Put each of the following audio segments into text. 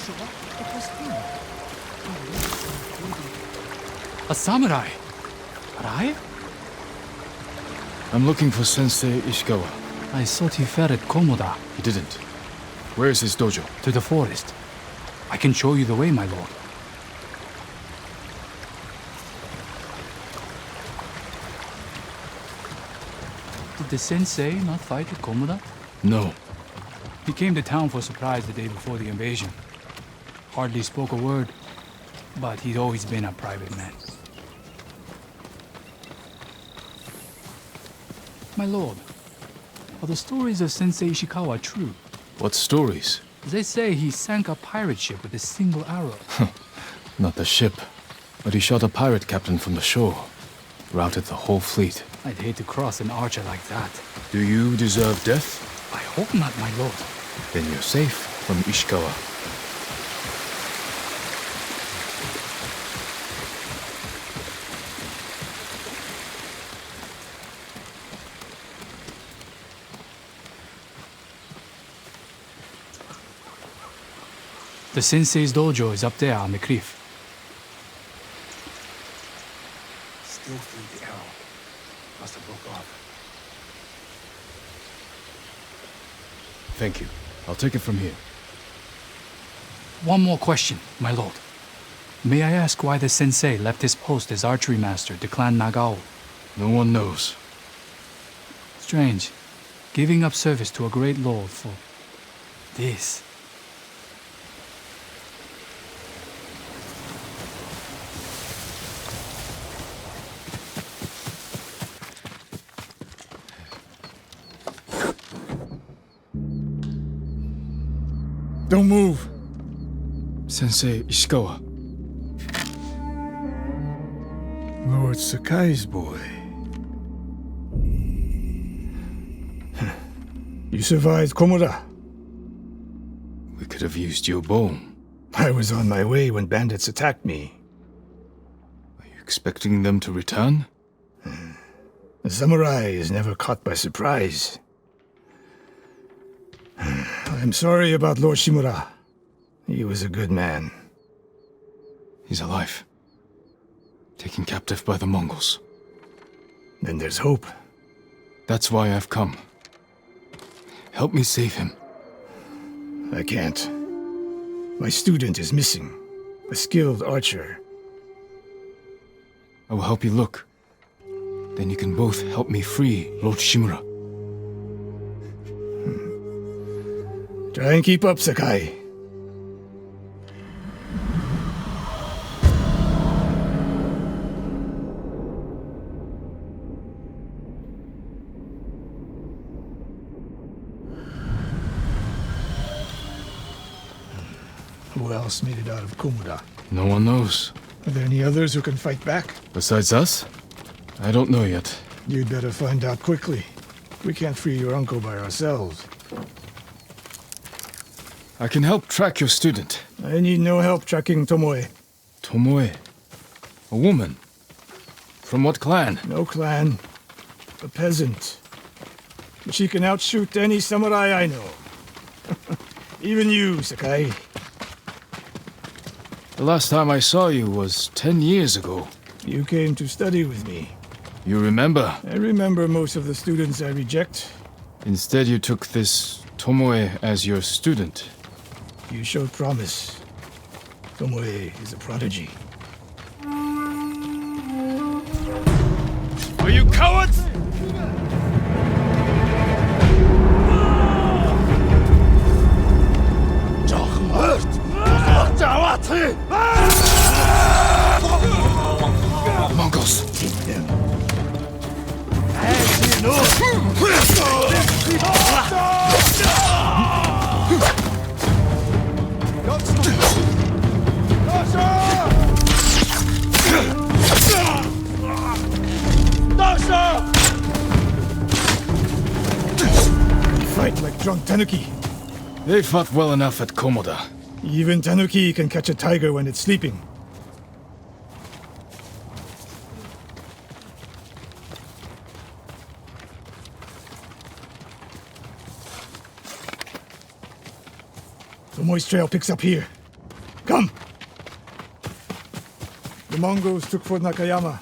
sure it was him. A samurai! Alive? I'm looking for Sensei Ishikawa. I thought he fell at Komoda. He didn't. Where is his dojo? To the forest. I can show you the way, my lord. Did the sensei not fight at Komoda? No. He came to town for a surprise the day before the invasion. Hardly spoke a word, but he'd always been a private man. My lord, are the stories of Sensei Ishikawa true? What stories? They say he sank a pirate ship with a single arrow. Not the ship, but he shot a pirate captain from the shore. Routed the whole fleet. I'd hate to cross an archer like that. Do you deserve death? I hope not, my lord. Then you're safe from Ishikawa. The sensei's dojo is up there on the cliff. Still through the arrow. Must have broke off. Thank you. I'll take it from here. One more question, my lord. May I ask why the sensei left his post as archery master to Clan Nagao? No one knows. Strange. Giving up service to a great lord for this. Don't move. Sensei Ishikawa. Lord Sakai's boy. You survived Komoda. We could have used your bow. I was on my way when bandits attacked me. Are you expecting them to return? A samurai is never caught by surprise. I'm sorry about Lord Shimura. He was a good man. He's alive. Taken captive by the Mongols. Then there's hope. That's why I've come. Help me save him. I can't. My student is missing. A skilled archer. I will help you look. Then you can both help me free Lord Shimura. Try and keep up, Sakai. Who else made it out of Komoda? No one knows. Are there any others who can fight back? Besides us? I don't know yet. You'd better find out quickly. We can't free your uncle by ourselves. I can help track your student. I need no help tracking Tomoe. Tomoe. A woman. From what clan? No clan. A peasant. But she can outshoot any samurai I know. Even you, Sakai. The last time I saw you was 10 years ago. You came to study with me. You remember? I remember most of the students I reject. Instead you took this Tomoe as your student. You showed promise. Tomoe is a prodigy. Are you cowards? Mongols! Fight like drunk tanuki. They fought well enough at Komoda. Even tanuki can catch a tiger when it's sleeping. Tomoe's trail picks up here. Come! The Mongols took Fort Nakayama.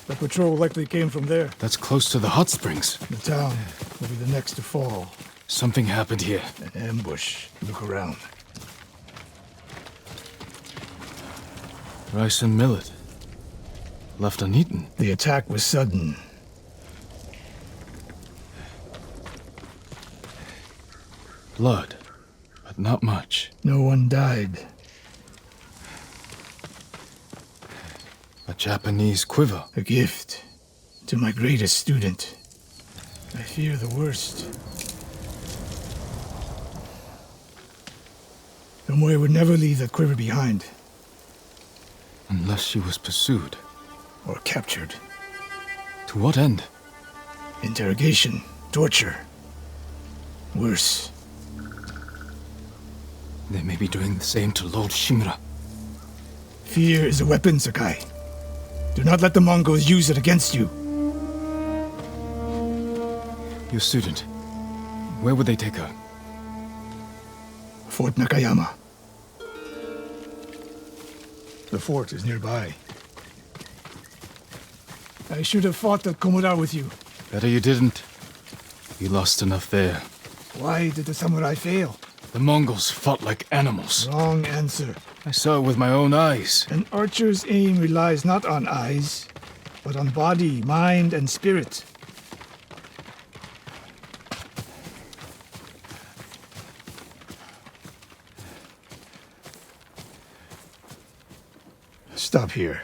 The patrol likely came from there. That's close to the hot springs. The town will be the next to fall. Something happened here. An ambush. Look around. Rice and millet. Left uneaten. The attack was sudden. Blood, but not much. No one died. A Japanese quiver. A gift to my greatest student. I fear the worst. Tomoe would never leave that quiver behind. Unless she was pursued. Or captured. To what end? Interrogation. Torture. Worse. They may be doing the same to Lord Shimura. Fear is a weapon, Sakai. Do not let the Mongols use it against you. Your student. Where would they take her? Fort Nakayama. The fort is nearby. I should have fought at Komura with you. Better you didn't. You lost enough there. Why did the samurai fail? The Mongols fought like animals. Wrong answer. I saw it with my own eyes. An archer's aim relies not on eyes, but on body, mind, and spirit. Stop here.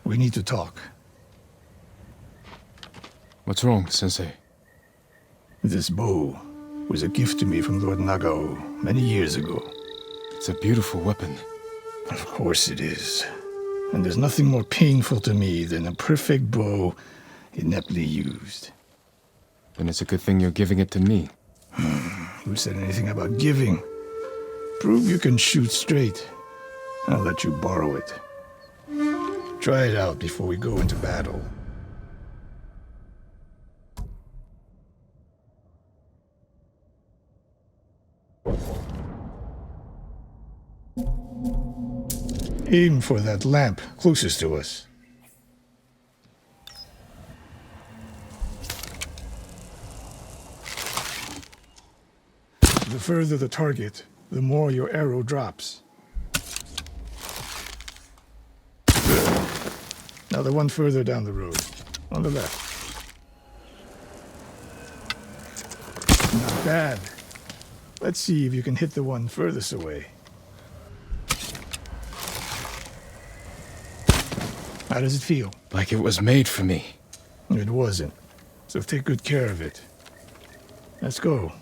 We need to talk. What's wrong, Sensei? This bow was a gift to me from Lord Nagao many years ago. It's a beautiful weapon. Of course it is. And there's nothing more painful to me than a perfect bow ineptly used. Then it's a good thing you're giving it to me. Who said anything about giving? Prove you can shoot straight. I'll let you borrow it. Try it out before we go into battle. Aim for that lamp closest to us. The further the target, the more your arrow drops. Now the one further down the road, on the left. Not bad. Let's see if you can hit the one furthest away. How does it feel? Like it was made for me. It wasn't. So take good care of it. Let's go.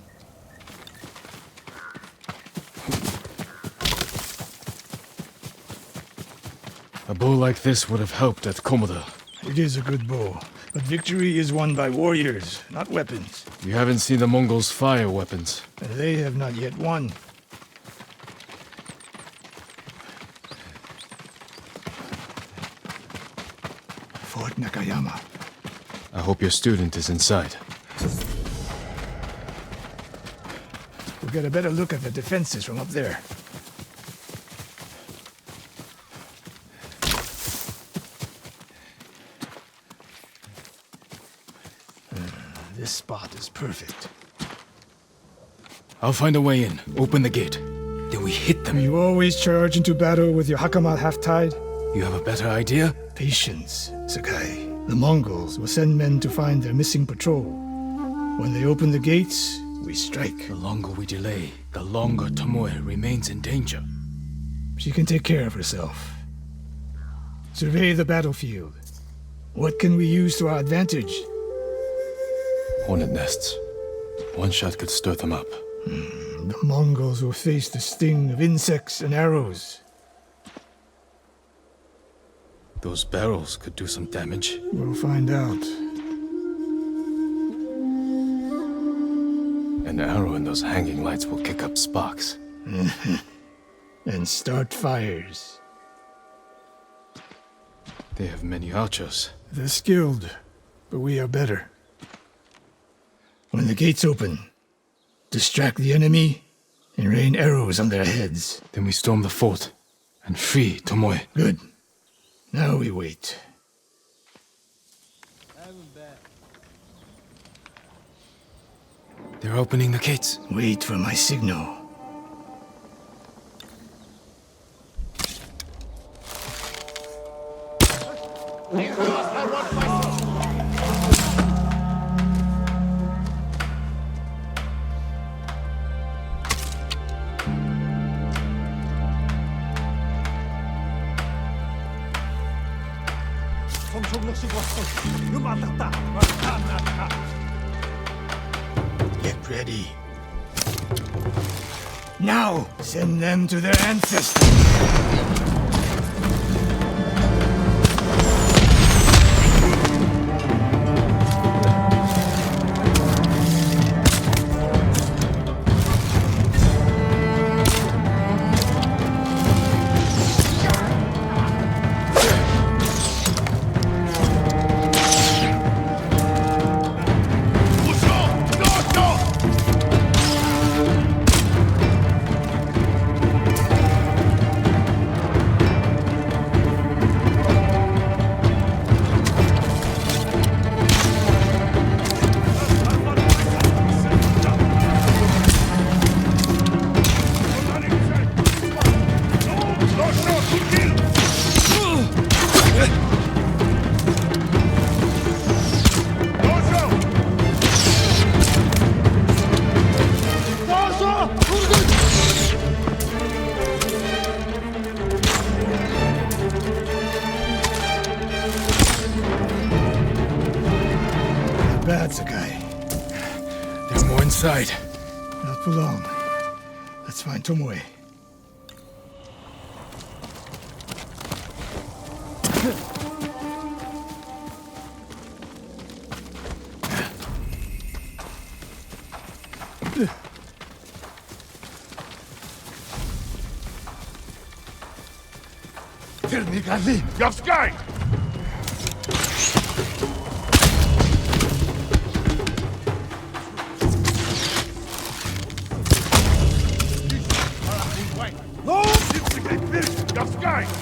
A bow like this would have helped at Komoda. It is a good bow, but victory is won by warriors, not weapons. You haven't seen the Mongols fire weapons. And they have not yet won. Fort Nakayama. I hope your student is inside. We'll get a better look at the defenses from up there. This spot is perfect. I'll find a way in. Open the gate. Then we hit them. You always charge into battle with your hakama half-tied? You have a better idea? Patience, Sakai. The Mongols will send men to find their missing patrol. When they open the gates, we strike. The longer we delay, the longer Tomoe remains in danger. She can take care of herself. Survey the battlefield. What can we use to our advantage? Hornet nests. One shot could stir them up. The Mongols will face the sting of insects and arrows. Those barrels could do some damage. We'll find out. An arrow in those hanging lights will kick up sparks. And start fires. They have many archers. They're skilled, but we are better. When the gates open, distract the enemy and rain arrows on their heads. Then we storm the fort and free Tomoe. Good. Now we wait. They're opening the gates. Wait for my signal. Get ready. Now, send them to their ancestors. Bad, Sakai. There's more inside. Not for long. Let's find Tomoe. Yovsky! No! Yovsky!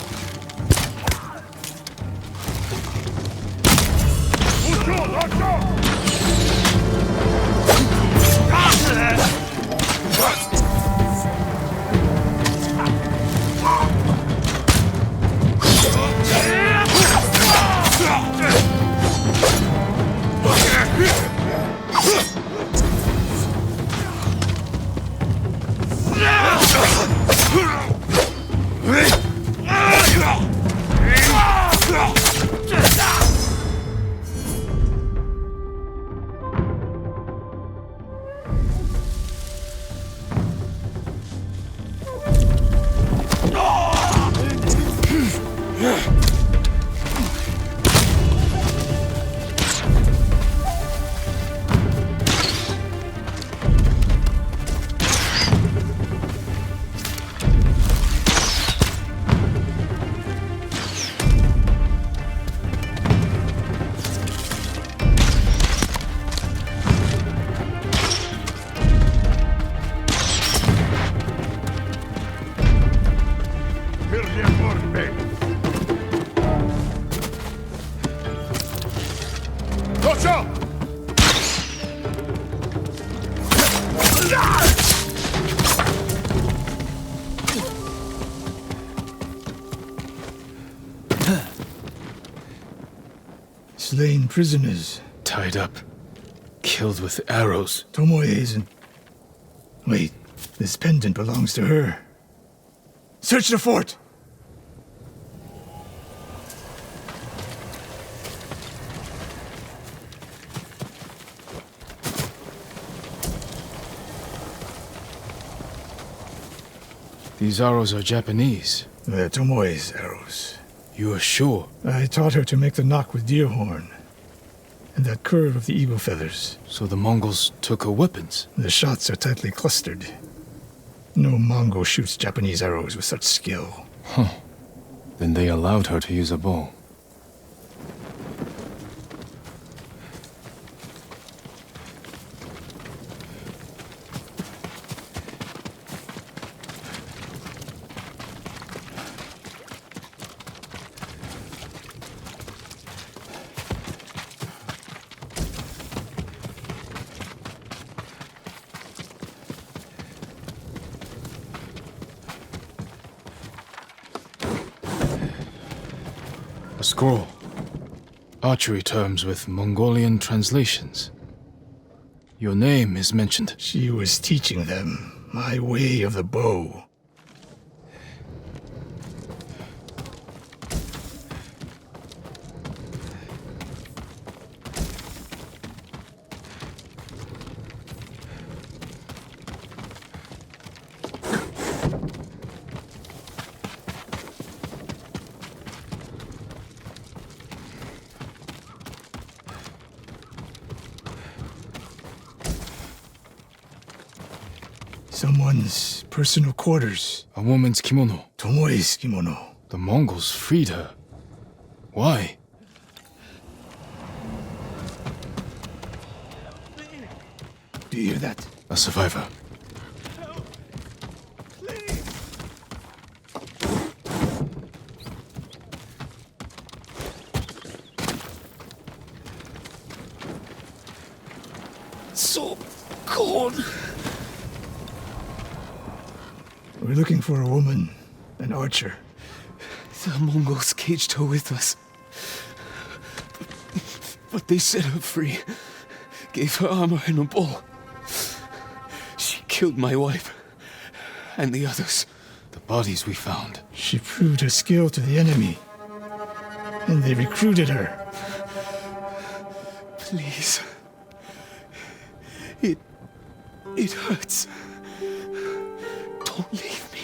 Slain prisoners. Tied up. Killed with arrows. Tomoe isn't... Wait, this pendant belongs to her. Search the fort! These arrows are Japanese. They're Tomoe's arrows. You are sure? I taught her to make the knock with deer horn. And that curve of the eagle feathers. So the Mongols took her weapons? The shots are tightly clustered. No Mongol shoots Japanese arrows with such skill. Huh. Then they allowed her to use a bow. A scroll. Archery terms with Mongolian translations. Your name is mentioned. She was teaching them my way of the bow. Someone's personal quarters. A woman's kimono. Tomoe's kimono. The Mongols freed her. Why? Do you hear that? A survivor. So cold. We're looking for a woman, an archer. The Mongols caged her with us. But they set her free. Gave her armor and a bow. She killed my wife. And the others. The bodies we found. She proved her skill to the enemy. And they recruited her. Please. It hurts. Don't leave me.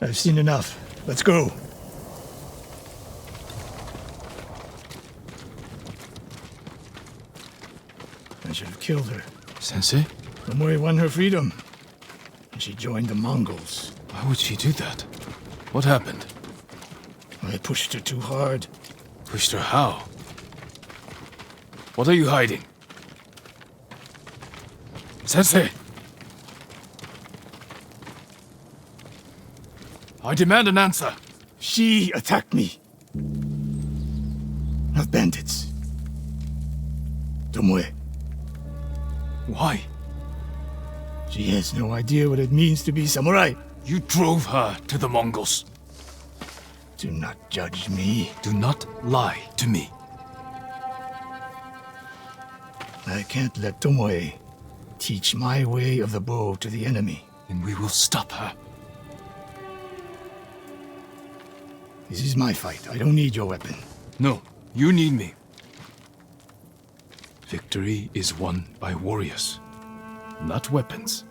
I've seen enough. Let's go. I should have killed her. Sensei? Tomoe won her freedom. And she joined the Mongols. Why would she do that? What happened? I pushed her too hard. Pushed her how? What are you hiding? Sensei! I demand an answer. She attacked me. Not bandits. Tomoe. Why? She has no idea what it means to be samurai. You drove her to the Mongols. Do not judge me. Do not lie to me. I can't let Tomoe teach my way of the bow to the enemy. Then we will stop her. This is my fight. I don't need your weapon. No, you need me. Victory is won by warriors, not weapons.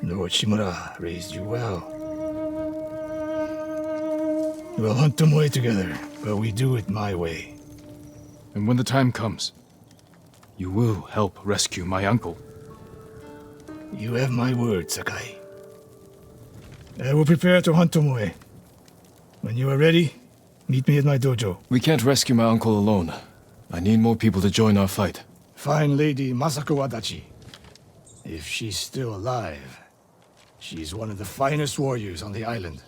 Lord Shimura raised you well. We'll hunt Tomoe together, but we do it my way. And when the time comes, you will help rescue my uncle. You have my word, Sakai. I will prepare to hunt Tomoe. When you are ready, meet me at my dojo. We can't rescue my uncle alone. I need more people to join our fight. Fine lady Masako Adachi. If she's still alive, she's one of the finest warriors on the island.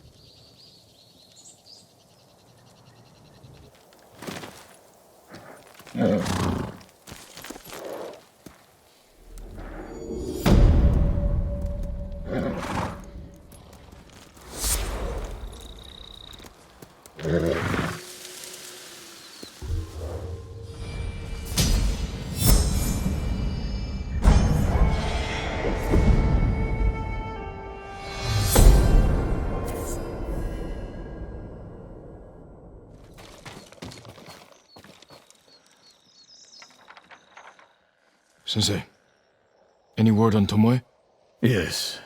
Sensei, any word on Tomoe? Yes,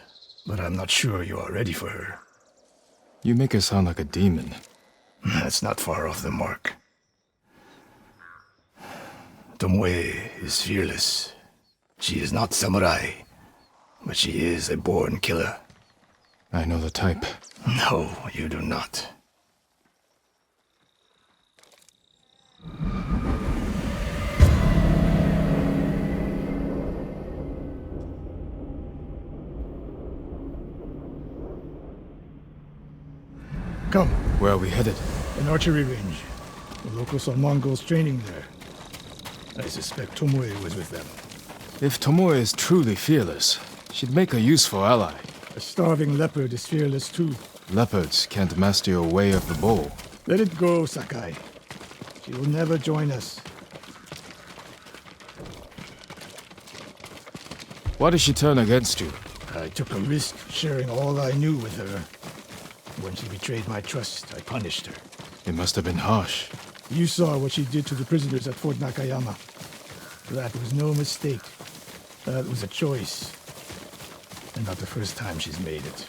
but I'm not sure you are ready for her. You make her sound like a demon. That's not far off the mark. Tomoe is fearless. She is not samurai, but she is a born killer. I know the type. No, you do not. Come, Where are we headed? an archery range. The locals saw Mongols training there. I suspect Tomoe was with them. If Tomoe is truly fearless, She'd make a useful ally. A starving leopard is fearless too. Leopards can't master your way of the bow. Let it go, Sakai. She will never join us. Why did she turn against you? I took a risk sharing all I knew with her. When she betrayed my trust, I punished her. It must have been harsh. You saw what she did to the prisoners at Fort Nakayama. That was no mistake. That was a choice. And not the first time she's made it.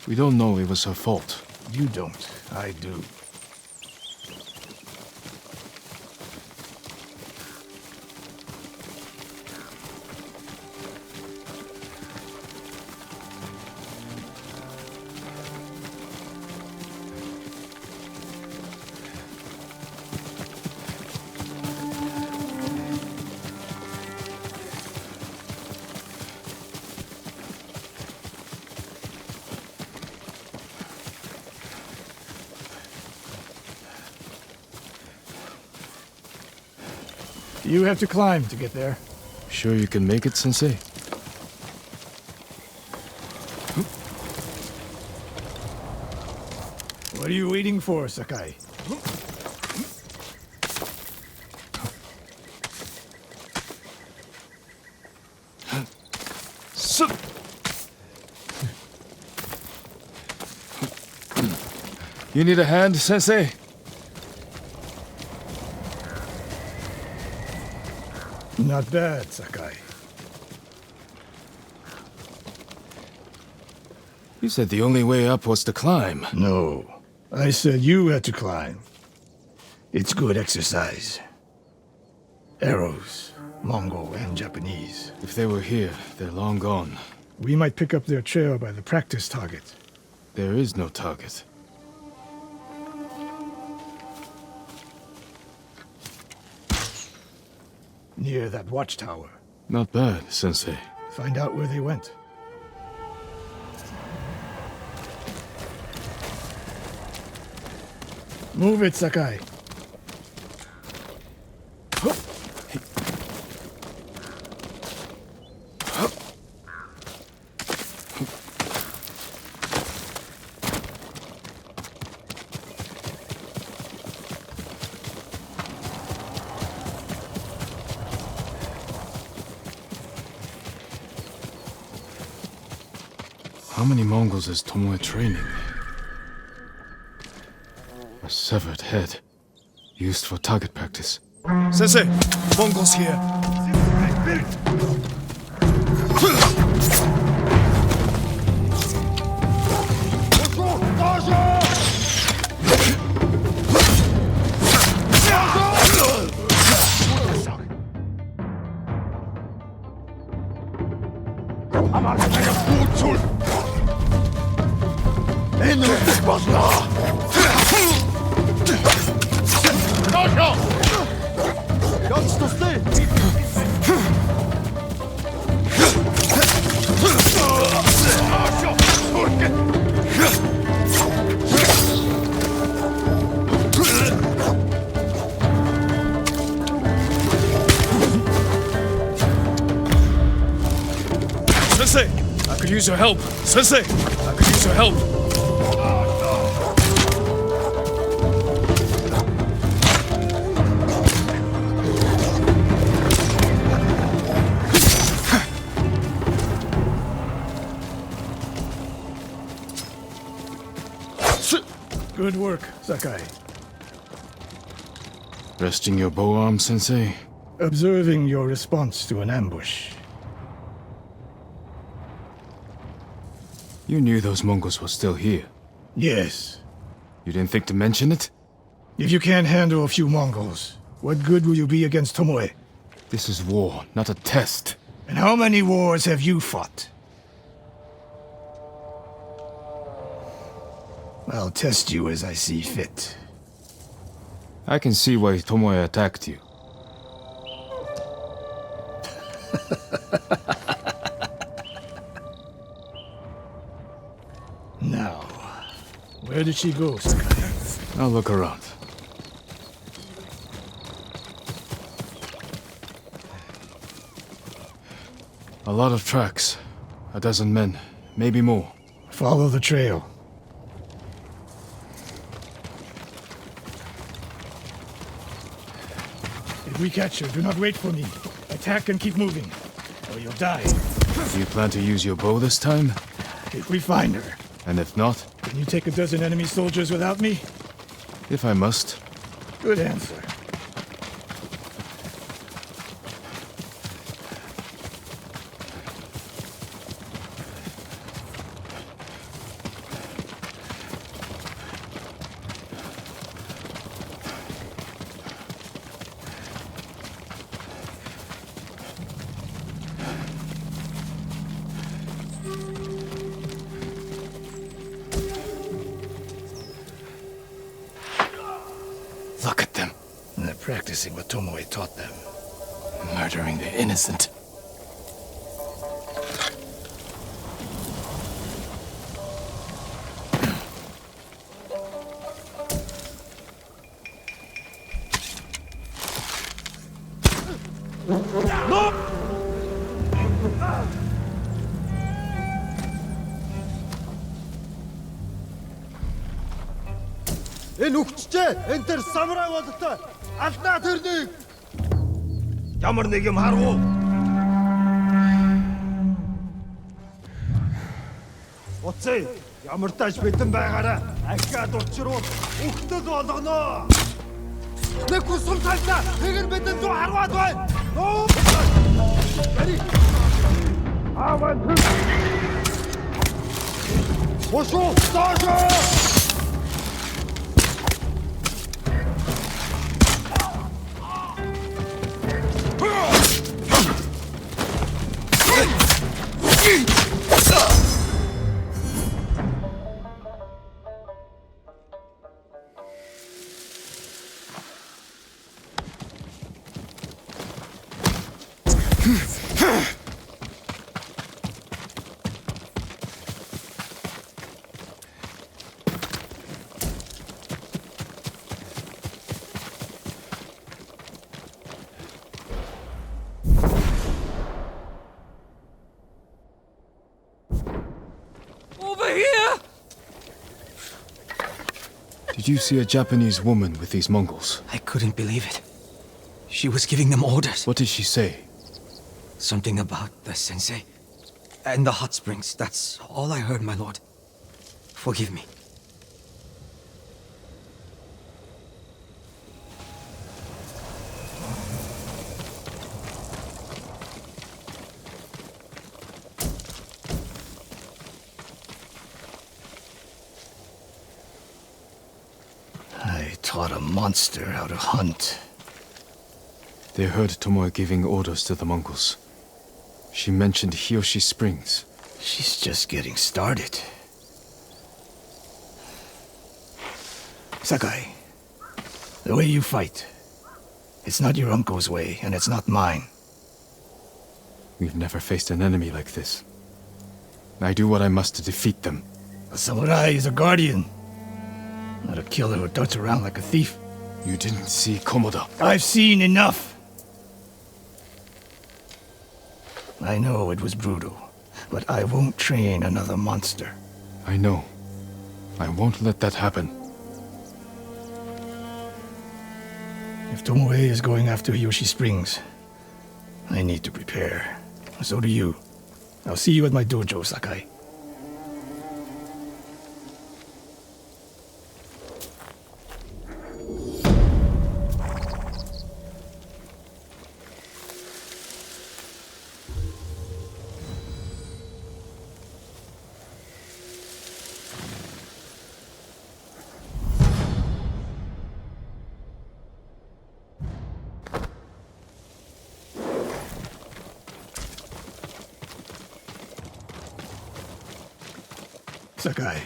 We don't know it was her fault. You don't. I do. You have to climb to get there. Sure you can make it, Sensei? What are you waiting for, Sakai? You need a hand, Sensei? Not bad, Sakai. You said the only way up was to climb. No. I said you had to climb. It's good exercise. Arrows, Mongol and Japanese. If they were here, they're long gone. We might pick up their trail by the practice target. There is no target. Near that watchtower. Not bad, Sensei. Find out where they went. Move it, Sakai. How many Mongols is Tomoe training? A severed head, used for target practice. Sensei, Mongols here. Sensei, I could use your help. Sensei, I could use your help. Good work, Sakai. Resting your bow arm, Sensei? Observing your response to an ambush. You knew those Mongols were still here. Yes. You didn't think to mention it? If you can't handle a few Mongols, what good will you be against Tomoe? This is war, not a test. And how many wars have you fought? I'll test you as I see fit. I can see why Tomoe attacked you. Now, where did she go, Sakai? I'll look around. A lot of tracks. A dozen men, maybe more. Follow the trail. If we catch her, do not wait for me. Attack and keep moving, or you'll die. Do you plan to use your bow this time? If we find her, And if not, can you take a dozen enemy soldiers without me? if I must. Good answer. Look at them, They're practicing what Tomoe taught them. murdering the innocent. Энэ үхчтэй энэ төр самурай болтой алднаа тэрнийг ямар нэг юм харав уу? Оцээ ямар тааш битэн байгаараа ахиад учруул үхтэл болгоно. Нэг хүсэм талаа тэгэр битэн зүү харваад байна. Нөө. Бари. Аваад. Бошоо таашаа. Did you see a Japanese woman with these Mongols? I couldn't believe it. She was giving them orders. What did she say? Something about the sensei and the hot springs. That's all I heard, my lord. Forgive me. I taught a monster how to hunt. They heard Tomoe giving orders to the Mongols. She mentioned Hiyoshi Springs. She's just getting started. Sakai, the way you fight, it's not your uncle's way, and it's not mine. We've never faced an enemy like this. I do what I must to defeat them. A samurai is a guardian, not a killer who darts around like a thief. You didn't see Komoda. I've seen enough. I know it was brutal, but I won't train another monster. I know. I won't let that happen. If Tomoe is going after Hiyoshi Springs, I need to prepare. So do you. I'll see you at my dojo, Sakai. Sakai.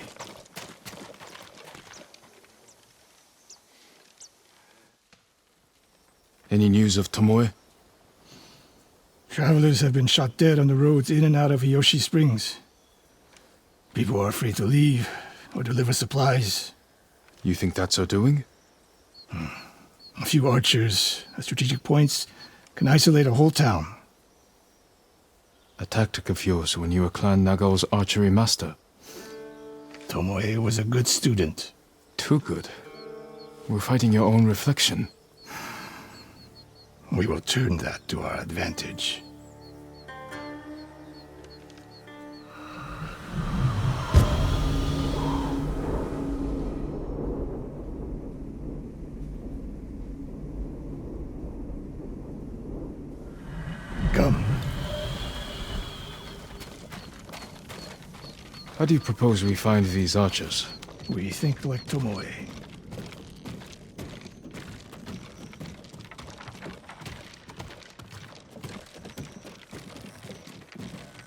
Any news of Tomoe? Travelers have been shot dead on the roads in and out of Hiyoshi Springs. People are afraid to leave or deliver supplies. You think that's her doing? A few archers at strategic points can isolate a whole town. A tactic of yours when you were Clan Nagao's archery master. Tomoe was a good student. Too good. We're fighting your own reflection. We will turn that to our advantage. Come. How do you propose we find these archers? We think like Tomoe.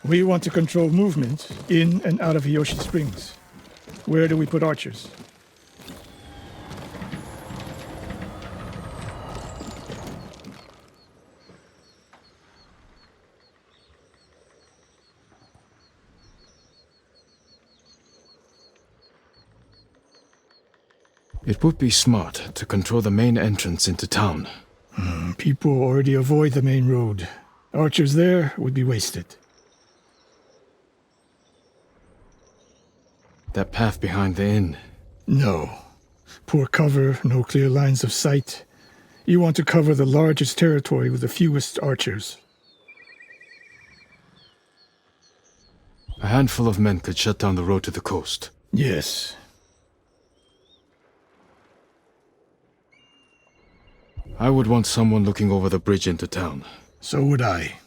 We want to control movement in and out of Hiyoshi Springs. Where do we put archers? It would be smart to control the main entrance into town. People already avoid the main road. Archers there would be wasted. That path behind the inn. No. Poor cover, no clear lines of sight. You want to cover the largest territory with the fewest archers. A handful of men could shut down the road to the coast. Yes. I would want someone looking over the bridge into town. So would I.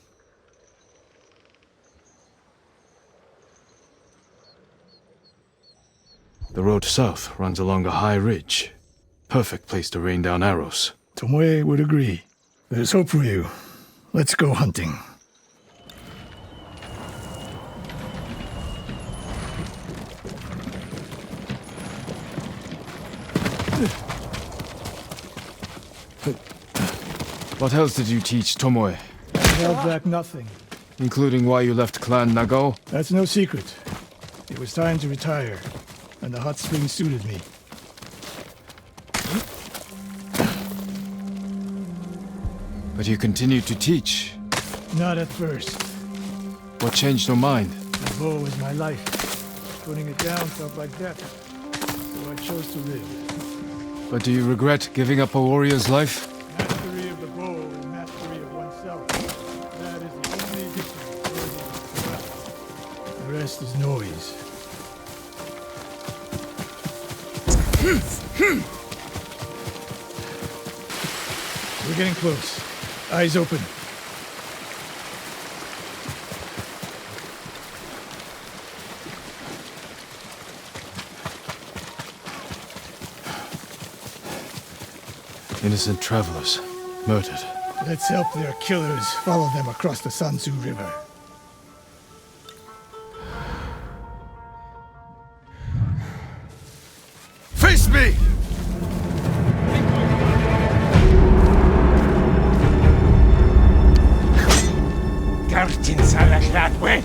The road south runs along a high ridge. Perfect place to rain down arrows. Tomoe would agree. There's hope for you. Let's go hunting. What else did you teach Tomoe? I held back nothing. Including why you left Clan Nagao? That's no secret. It was time to retire, and the hot spring suited me. But you continued to teach. Not at first. What changed your mind? The bow is my life. Putting it down felt like death, so I chose to live. But do you regret giving up a warrior's life? Mastery of the bow is mastery of oneself. That is the only victory worthy of survival. The rest is noise. We're getting close. Eyes open. Innocent travelers, murdered. Let's help their killers follow them across the Sanzu River. Face me! Gartin Salaklatwe!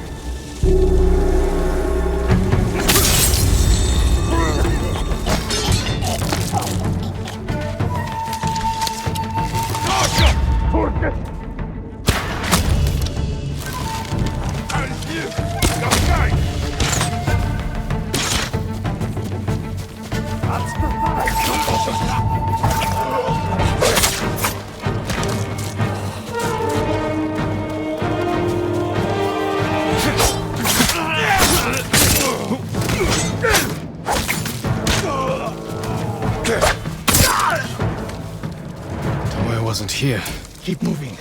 Tomoe wasn't here. Keep moving.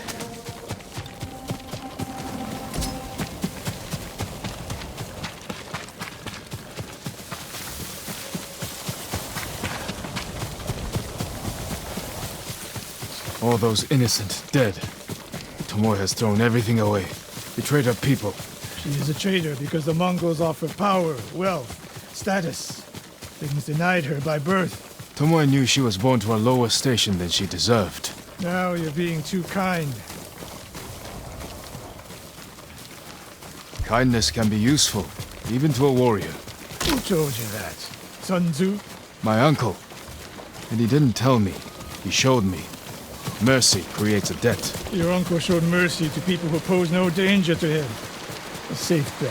All those innocent dead. Tomoe has thrown everything away. Betrayed her people. She is a traitor because the Mongols offer power, wealth, status. Things denied her by birth. Tomoe knew she was born to a lower station than she deserved. Now you're being too kind. Kindness can be useful, even to a warrior. Who told you that? Sun Tzu? My uncle. And he didn't tell me. He showed me. Mercy creates a debt. Your uncle showed mercy to people who pose no danger to him. A safe bet.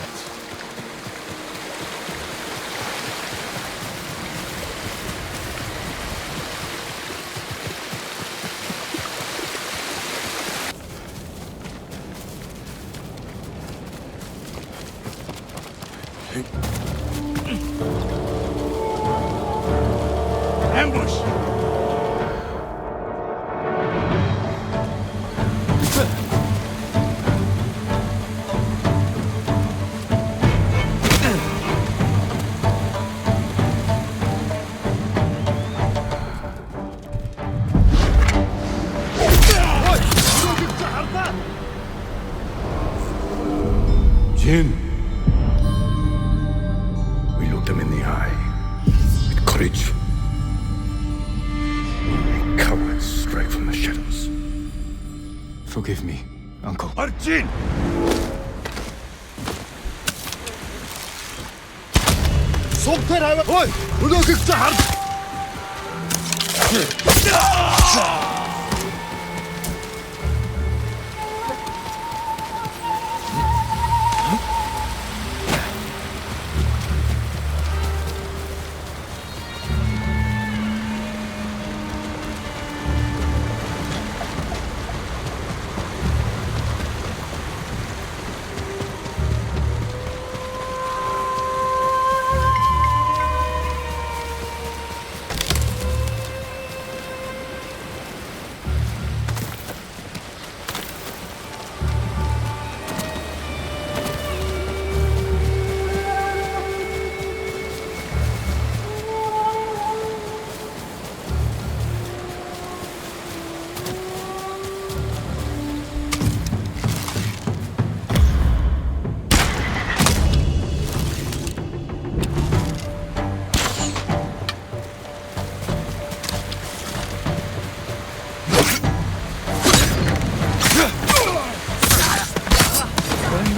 Ambush! Jin! We looked them in the eye. With courage. Cowards strike from the shadows. Forgive me, Uncle. Arjun! Сумтар аваа. Ой, өнөөхийг чи хар.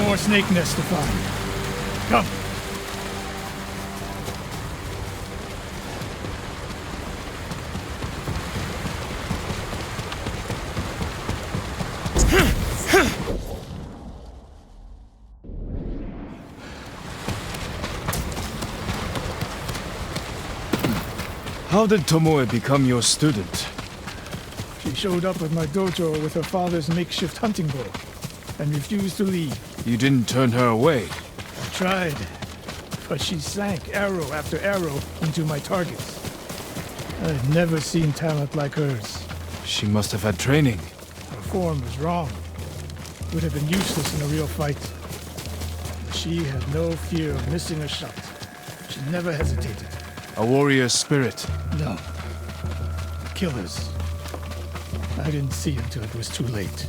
More snake nest to find. Come. How did Tomoe become your student? She showed up at my dojo with her father's makeshift hunting bow and refused to leave. You didn't turn her away. I tried, but she sank arrow after arrow into my targets. I've never seen talent like hers. She must have had training. Her form was wrong. Would have been useless in a real fight. She had no fear of missing a shot. She never hesitated. A warrior spirit. No. Killers. I didn't see until it was too late.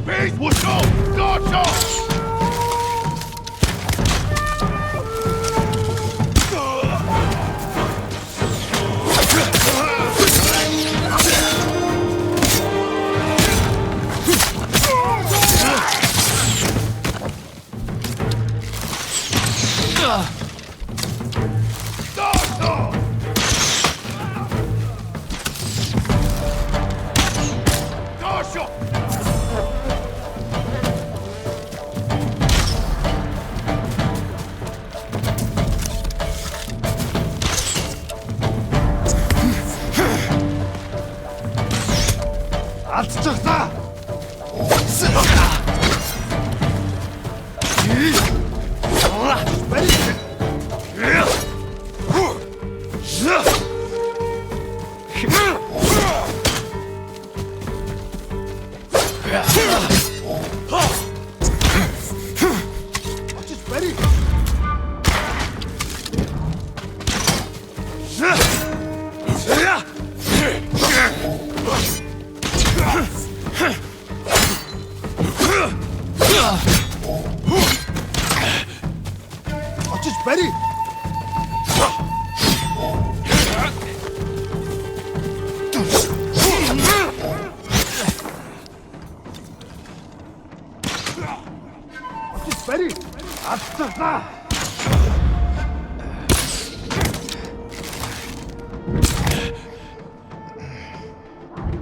Please, what's up? Guards up!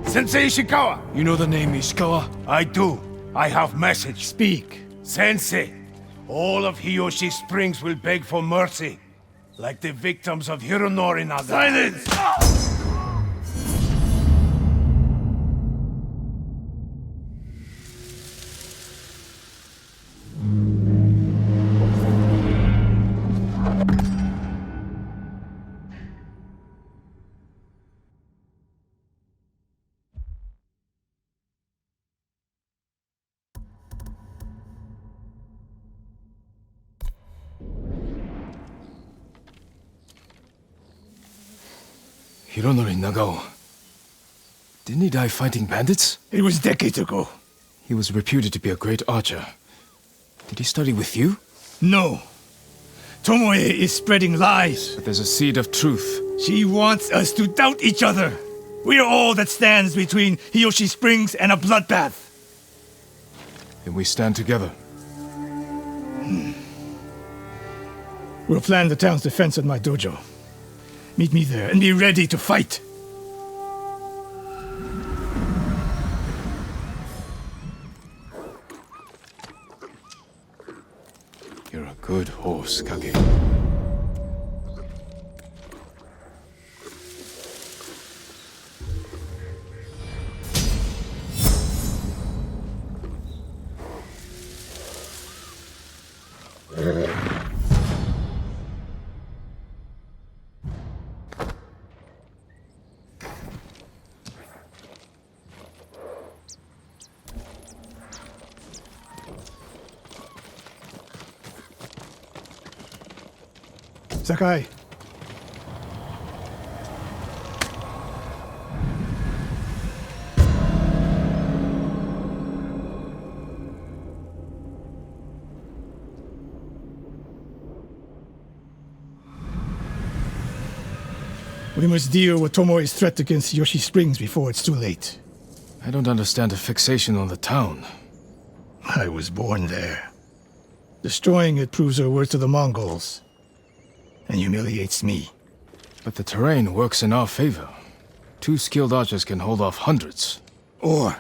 Sensei Ishikawa! You know the name Ishikawa? I do. I have message. Speak. Sensei, all of Hiyoshi Springs will beg for mercy, like the victims of Hironori Naga. Silence! Hironori Nagao. Didn't he die fighting bandits? It was decades ago. He was reputed to be a great archer. Did he study with you? No. Tomoe is spreading lies. But there's a seed of truth. She wants us to doubt each other. We are all that stands between Hiyoshi Springs and a bloodbath. Then we stand together. We'll plan the town's defense at my dojo. Meet me there and be ready to fight. You're a good horse, Kage. Sakai. We must deal with Tomoe's threat against Yoshi Springs before it's too late. I don't understand the fixation on the town. I was born there. Destroying it proves her worth to the Mongols. And humiliates me. But the terrain works in our favor. 2 skilled archers can hold off hundreds. Or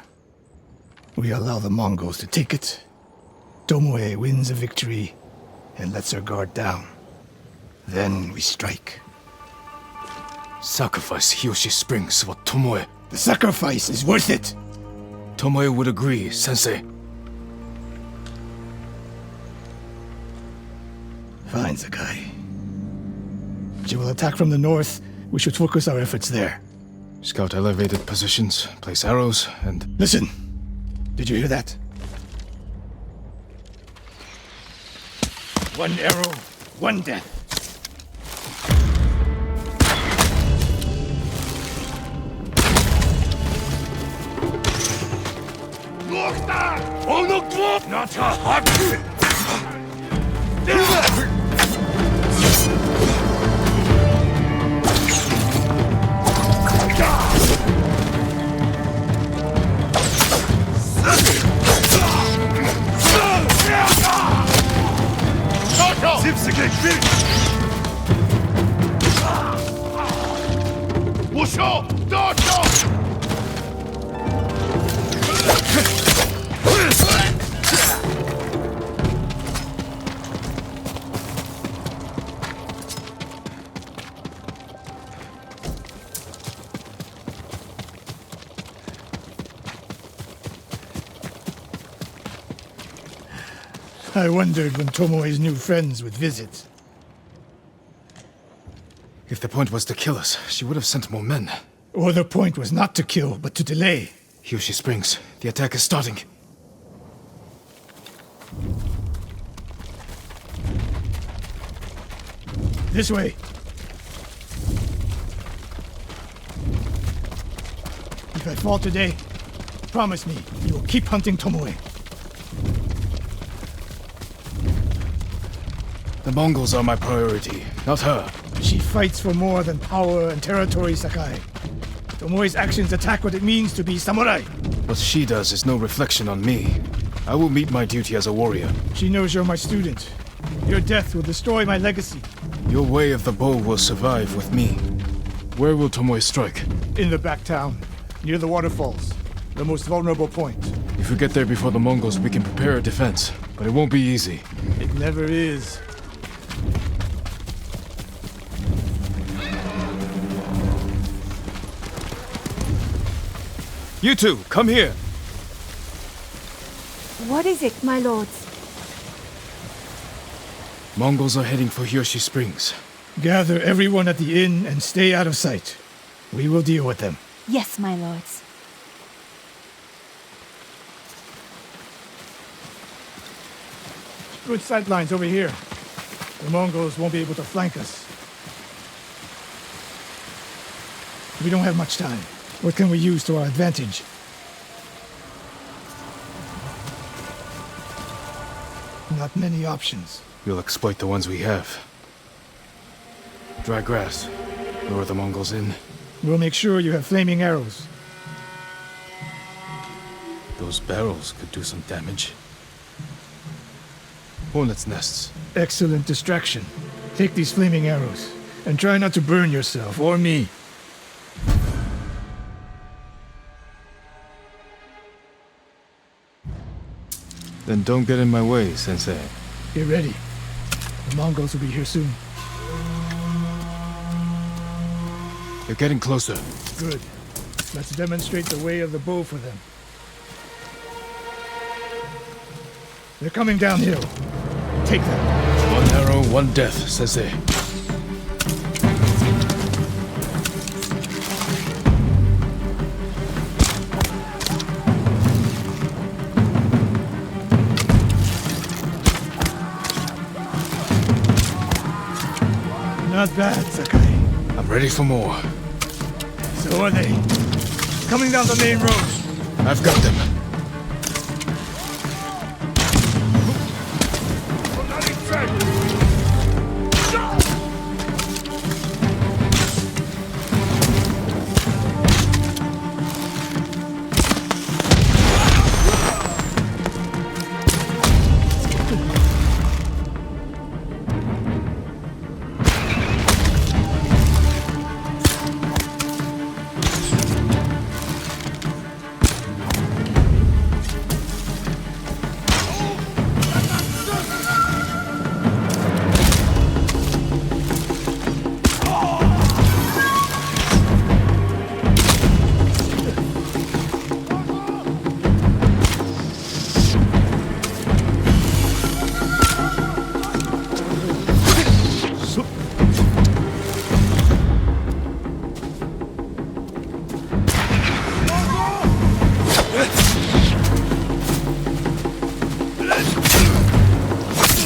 we allow the Mongols to take it. Tomoe wins a victory and lets her guard down. Then we strike. Sacrifice Hiyoshi Springs for Tomoe. The sacrifice is worth it. Tomoe would agree, Sensei. Fine, Sakai. She will attack from the north. We should focus our efforts there. Scout elevated positions, place arrows, and... Listen! Did you hear that? One arrow, one death. Not a hot! I wondered when Tomoe's new friends would visit. If the point was to kill us, she would have sent more men. Or the point was not to kill, but to delay. Hiyoshi Springs. The attack is starting. This way. If I fall today, promise me you will keep hunting Tomoe. The Mongols are my priority, not her. She fights for more than power and territory, Sakai. Tomoe's actions attack what it means to be samurai. What she does is no reflection on me. I will meet my duty as a warrior. She knows you're my student. Your death will destroy my legacy. Your way of the bow will survive with me. Where will Tomoe strike? In the back town, near the waterfalls. The most vulnerable point. If we get there before the Mongols, we can prepare a defense. But it won't be easy. It never is. You two, come here! What is it, my lords? Mongols are heading for Hiyoshi Springs. Gather everyone at the inn and stay out of sight. We will deal with them. Yes, my lords. Good sight lines over here. The Mongols won't be able to flank us. We don't have much time. What can we use to our advantage? Not many options. We'll exploit the ones we have. Dry grass. Lure the Mongols in. We'll make sure you have flaming arrows. Those barrels could do some damage. Hornets' nests. Excellent distraction. Take these flaming arrows, and try not to burn yourself or me. Then don't get in my way, Sensei. Get ready. The Mongols will be here soon. They're getting closer. Good. Let's demonstrate the way of the bow for them. They're coming downhill. Take them. One arrow, one death, Sensei. Not bad, Sakai. I'm ready for more. So are they. Coming down the main road. I've got them.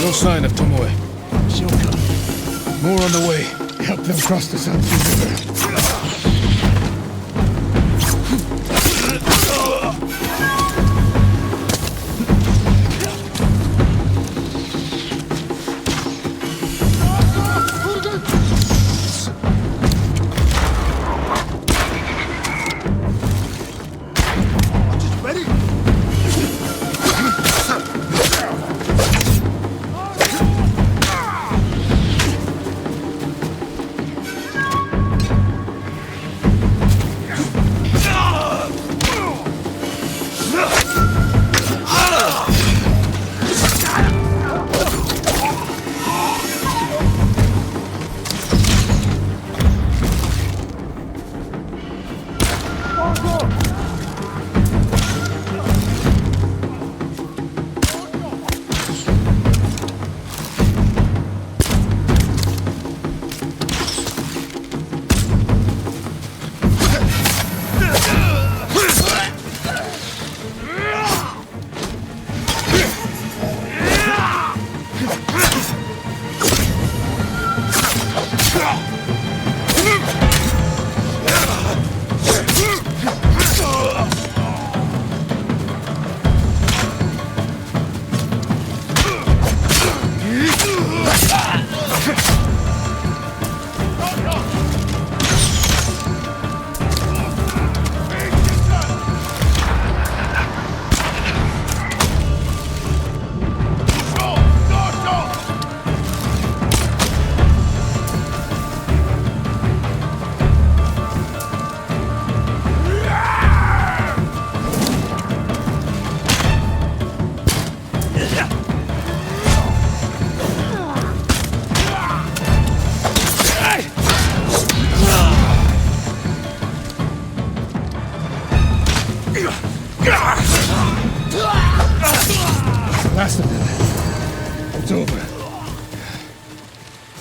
No sign of Tomoe. She'll come. More on the way. Help them cross the Sansu River.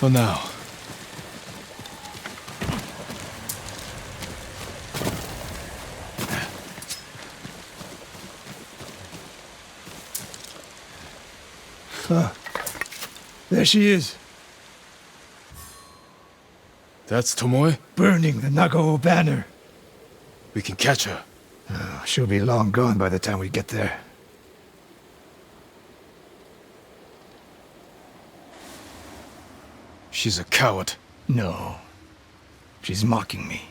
For now. There she is, That's Tomoe? burning the Nagao banner. We can catch her. She'll be long gone by the time we get there. She's a coward. No. She's mocking me.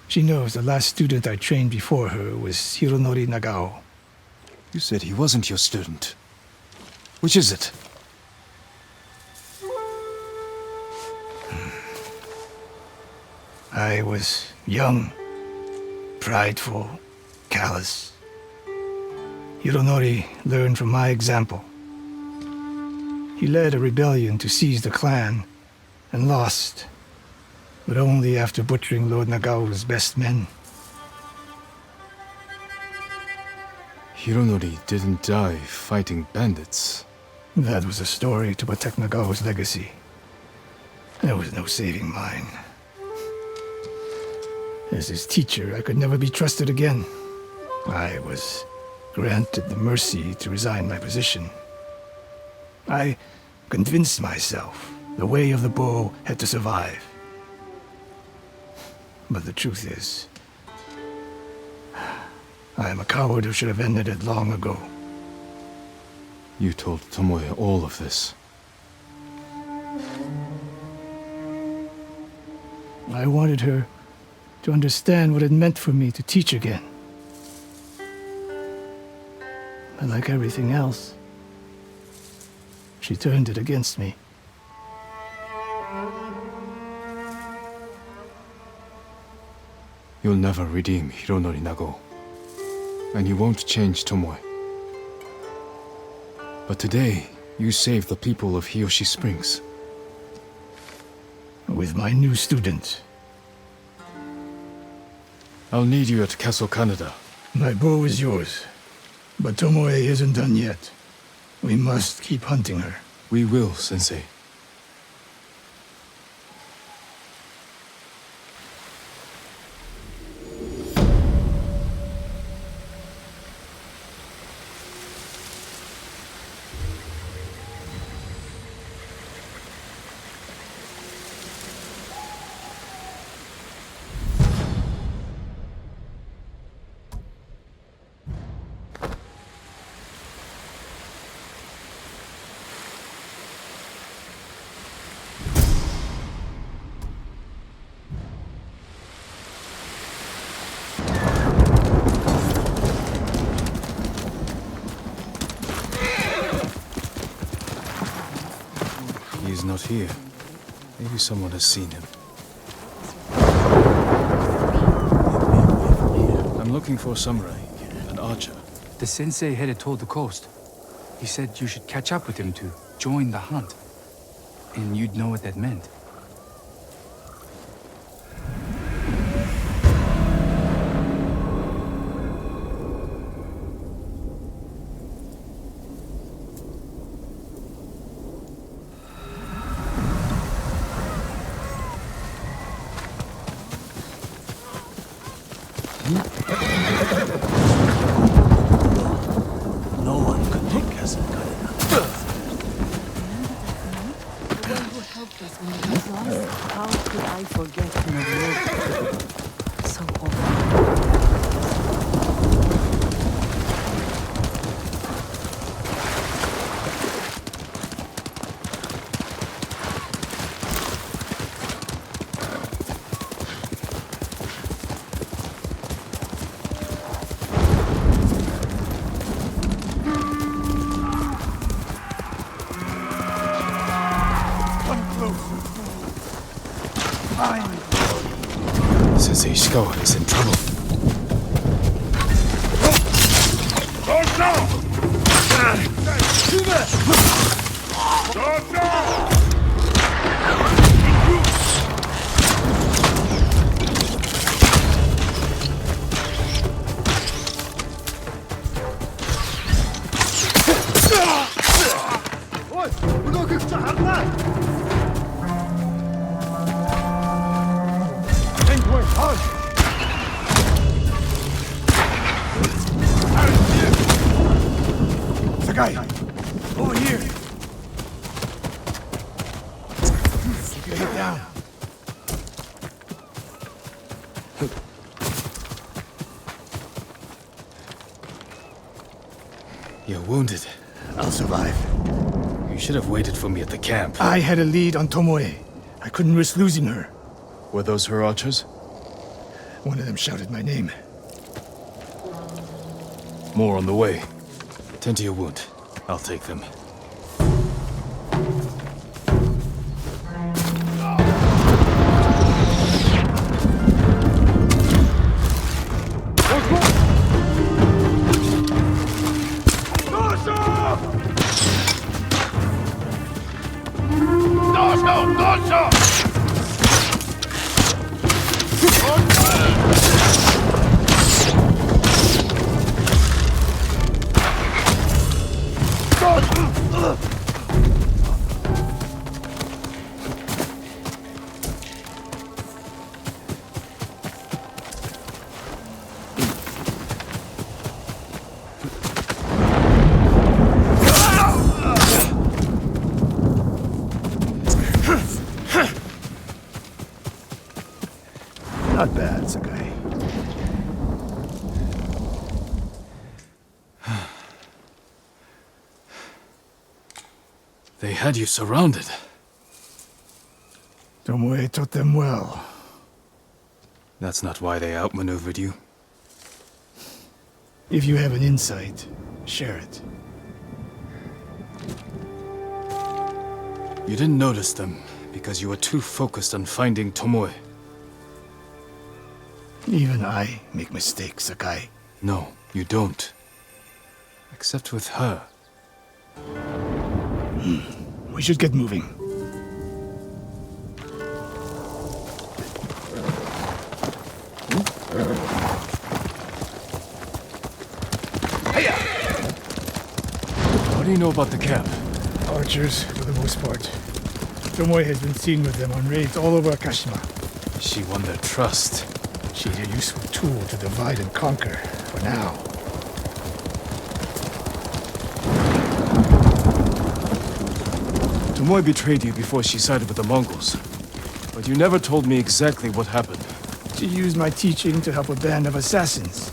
She knows the last student I trained before her was Hironori Nagao. You said he wasn't your student. Which is it? I was young, prideful, callous. Hironori learned from my example. He led a rebellion to seize the clan, and lost, but only after butchering Lord Nagao's best men. Hironori didn't die fighting bandits. That was a story to protect Nagao's legacy. There was no saving mine. As his teacher, I could never be trusted again. I was granted the mercy to resign my position. I convinced myself the way of the bow had to survive. But the truth is, I am a coward who should have ended it long ago. You told Tomoe all of this. I wanted her to understand what it meant for me to teach again. But like everything else, she turned it against me. You'll never redeem Hironori Nagao. And you won't change Tomoe. But today, you saved the people of Hiyoshi Springs. With my new student. I'll need you at Castle Kaneda. My bow is yours. But Tomoe isn't done yet. We must keep hunting her. We will, Sensei. He's not here. Maybe someone has seen him. I'm looking for a samurai, an archer. The sensei headed toward the coast. He said you should catch up with him to join the hunt. And you'd know what that meant. No one can take Castle Kaneda. The one who helped us when we were lost. How could I forget Norio? So often. Sensei Ishikawa is in trouble. Ой, өнөөхийг чи харнаа. Sakai! Over here! Keep your head down. You're wounded. I'll survive. You should have waited for me at the camp. I had a lead on Tomoe. I couldn't risk losing her. Were those her archers? One of them shouted my name. More on the way. Tend to your wound. I'll take them. Not bad, Sakai. They had you surrounded. Tomoe taught them well. That's not why they outmaneuvered you. If you have an insight, share it. You didn't notice them because you were too focused on finding Tomoe. Even I make mistakes, Sakai. No, you don't. Except with her. We should get moving. What do you know about the camp? Archers, for the most part. Tomoe has been seen with them on raids all over Akashima. She won their trust. She's a useful tool to divide and conquer, for now. Tomoe betrayed you before she sided with the Mongols. But you never told me exactly what happened. She used my teaching to help a band of assassins.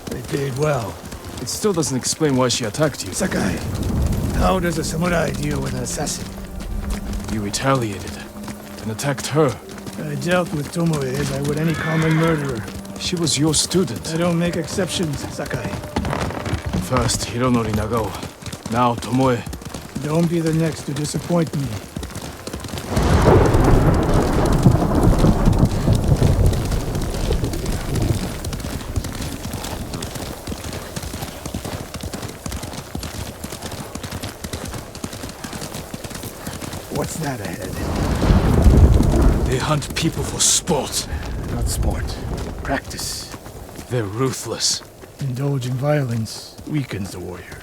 They paid well. It still doesn't explain why she attacked you. Sakai, how does a samurai deal with an assassin? You retaliated and attacked her. I dealt with Tomoe as I would any common murderer. She was your student. I don't make exceptions, Sakai. First, Hironori Nagao. Now, Tomoe. Don't be the next to disappoint me. What's that ahead? They hunt people for sport. Not sport. Practice. They're ruthless. Indulging violence weakens the warrior.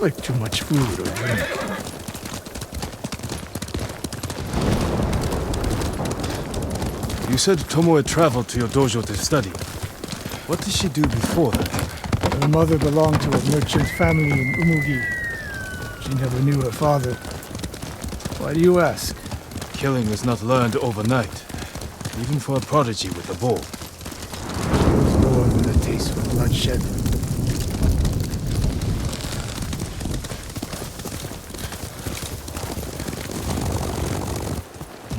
Like too much food or drink. You said Tomoe traveled to your dojo to study. What did she do before that? Her mother belonged to a merchant family in Umugi. She never knew her father. Why do you ask? Killing is not learned overnight. Even for a prodigy with a bow. She was born with a taste for bloodshed.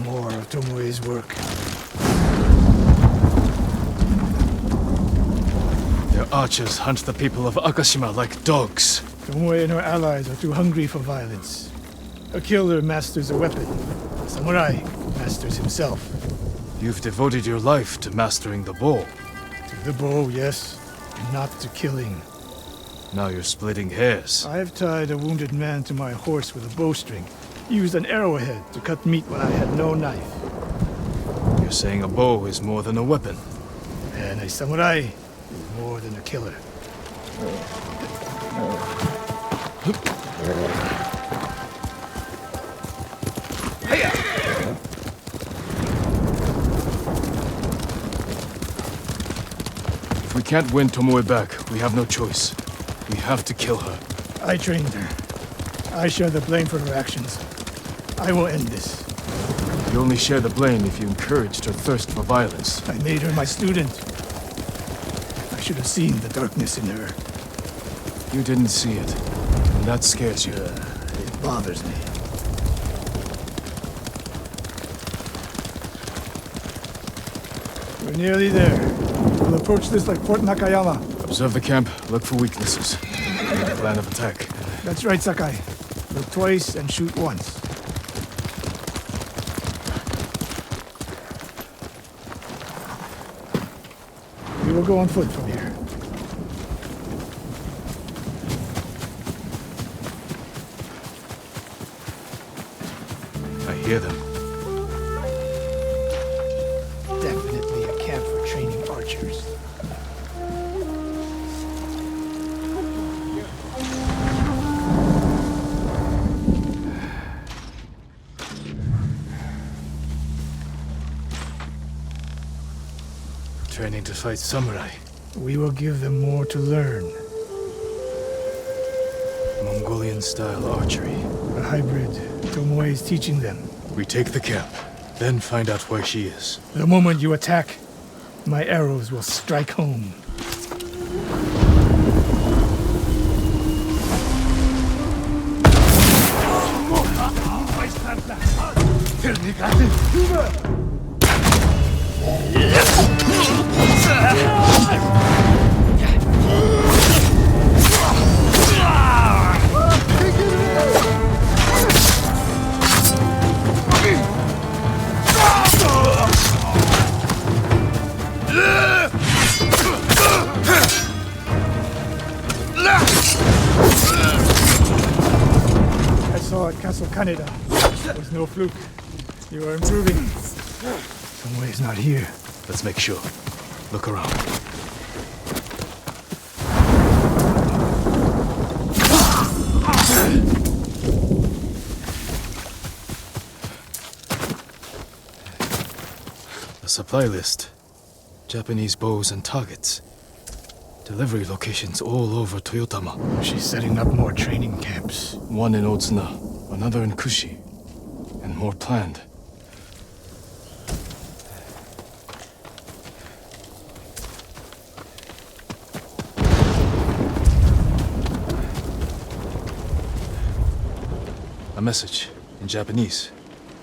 More of Tomoe's work. Their archers hunt the people of Akashima like dogs. Tomoe and her allies are too hungry for violence. A killer masters a weapon. A samurai masters himself. You've devoted your life to mastering the bow. To the bow, yes, and not to killing. Now you're splitting hairs. I've tied a wounded man to my horse with a bowstring. Used an arrowhead to cut meat when I had no knife. You're saying a bow is more than a weapon. And a samurai is more than a killer. If we can't win Tomoe back, we have no choice. We have to kill her. I trained her. I share the blame for her actions. I will end this. You only share the blame if you encouraged her thirst for violence. I made her my student. I should have seen the darkness in her. You didn't see it, and that scares you. It bothers me. We're nearly there. We'll approach this like Fort Nakayama. Observe the camp, look for weaknesses. Plan of attack. That's right, Sakai. Look twice and shoot once. We will go on foot from here. I hear them. Definitely a camp for training archers. Training to fight samurai. We will give them more to learn. Mongolian-style archery. A hybrid. Tomoe is teaching them. We take the camp, then find out where she is. The moment you attack, my arrows will strike home. I saw at Castle Kaneda. It was no fluke. You are improving. Tomoe is not here. Let's make sure. Look around. A supply list. Japanese bows and targets. Delivery locations all over Toyotama. She's setting up more training camps. One in Otsuna, another in Kushi, and more planned. A message in Japanese.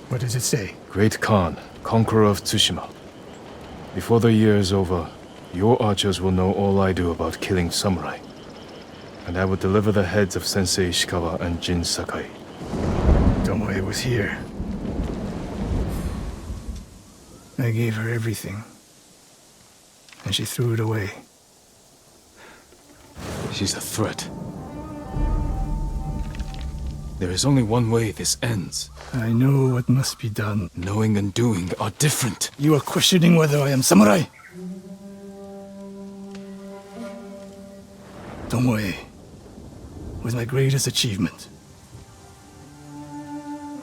What does it say? Great Khan, conqueror of Tsushima. Before the year is over, your archers will know all I do about killing samurai. And I will deliver the heads of Sensei Ishikawa and Jin Sakai. Tomoe was here. I gave her everything. And she threw it away. She's a threat. There is only one way this ends. I know what must be done. Knowing and doing are different. You are questioning whether I am samurai? Tomoe was my greatest achievement.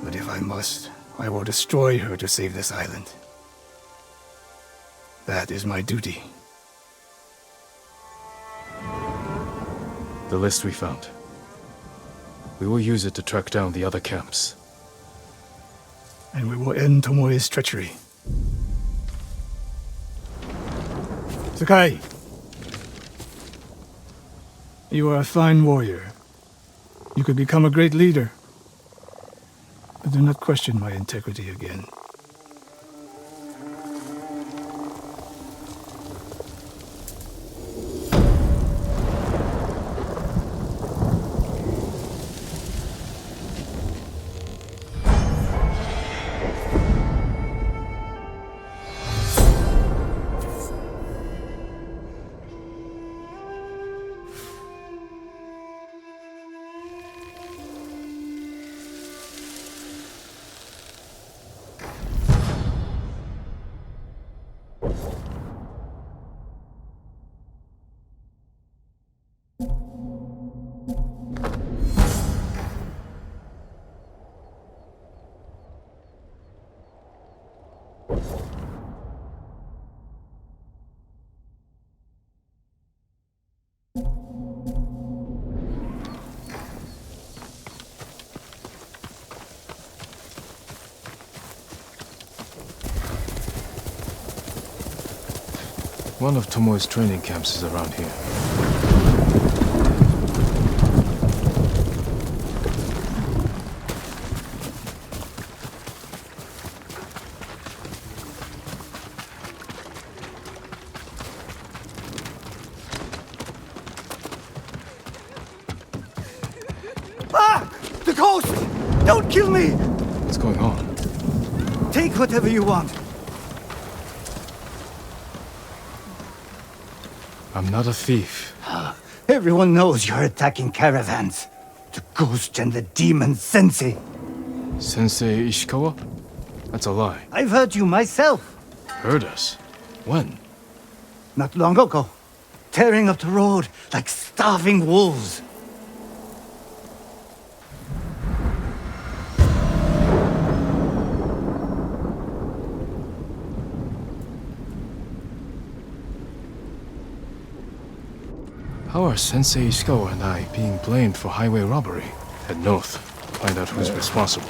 But if I must, I will destroy her to save this island. That is my duty. The list we found. We will use it to track down the other camps. And we will end Tomoe's treachery. Sakai! You are a fine warrior. You could become a great leader. But do not question my integrity again. One of Tomoe's training camps is around here. Ah! The ghost! Don't kill me! What's going on? Take whatever you want. I'm not a thief. Everyone knows you're attacking caravans. The ghost and the demon Sensei. Sensei Ishikawa? That's a lie. I've heard you myself. Heard us? When? Not long ago. Tearing up the road like starving wolves. How are Sensei Ishikawa and I being blamed for highway robbery? Head north. Find out who's responsible.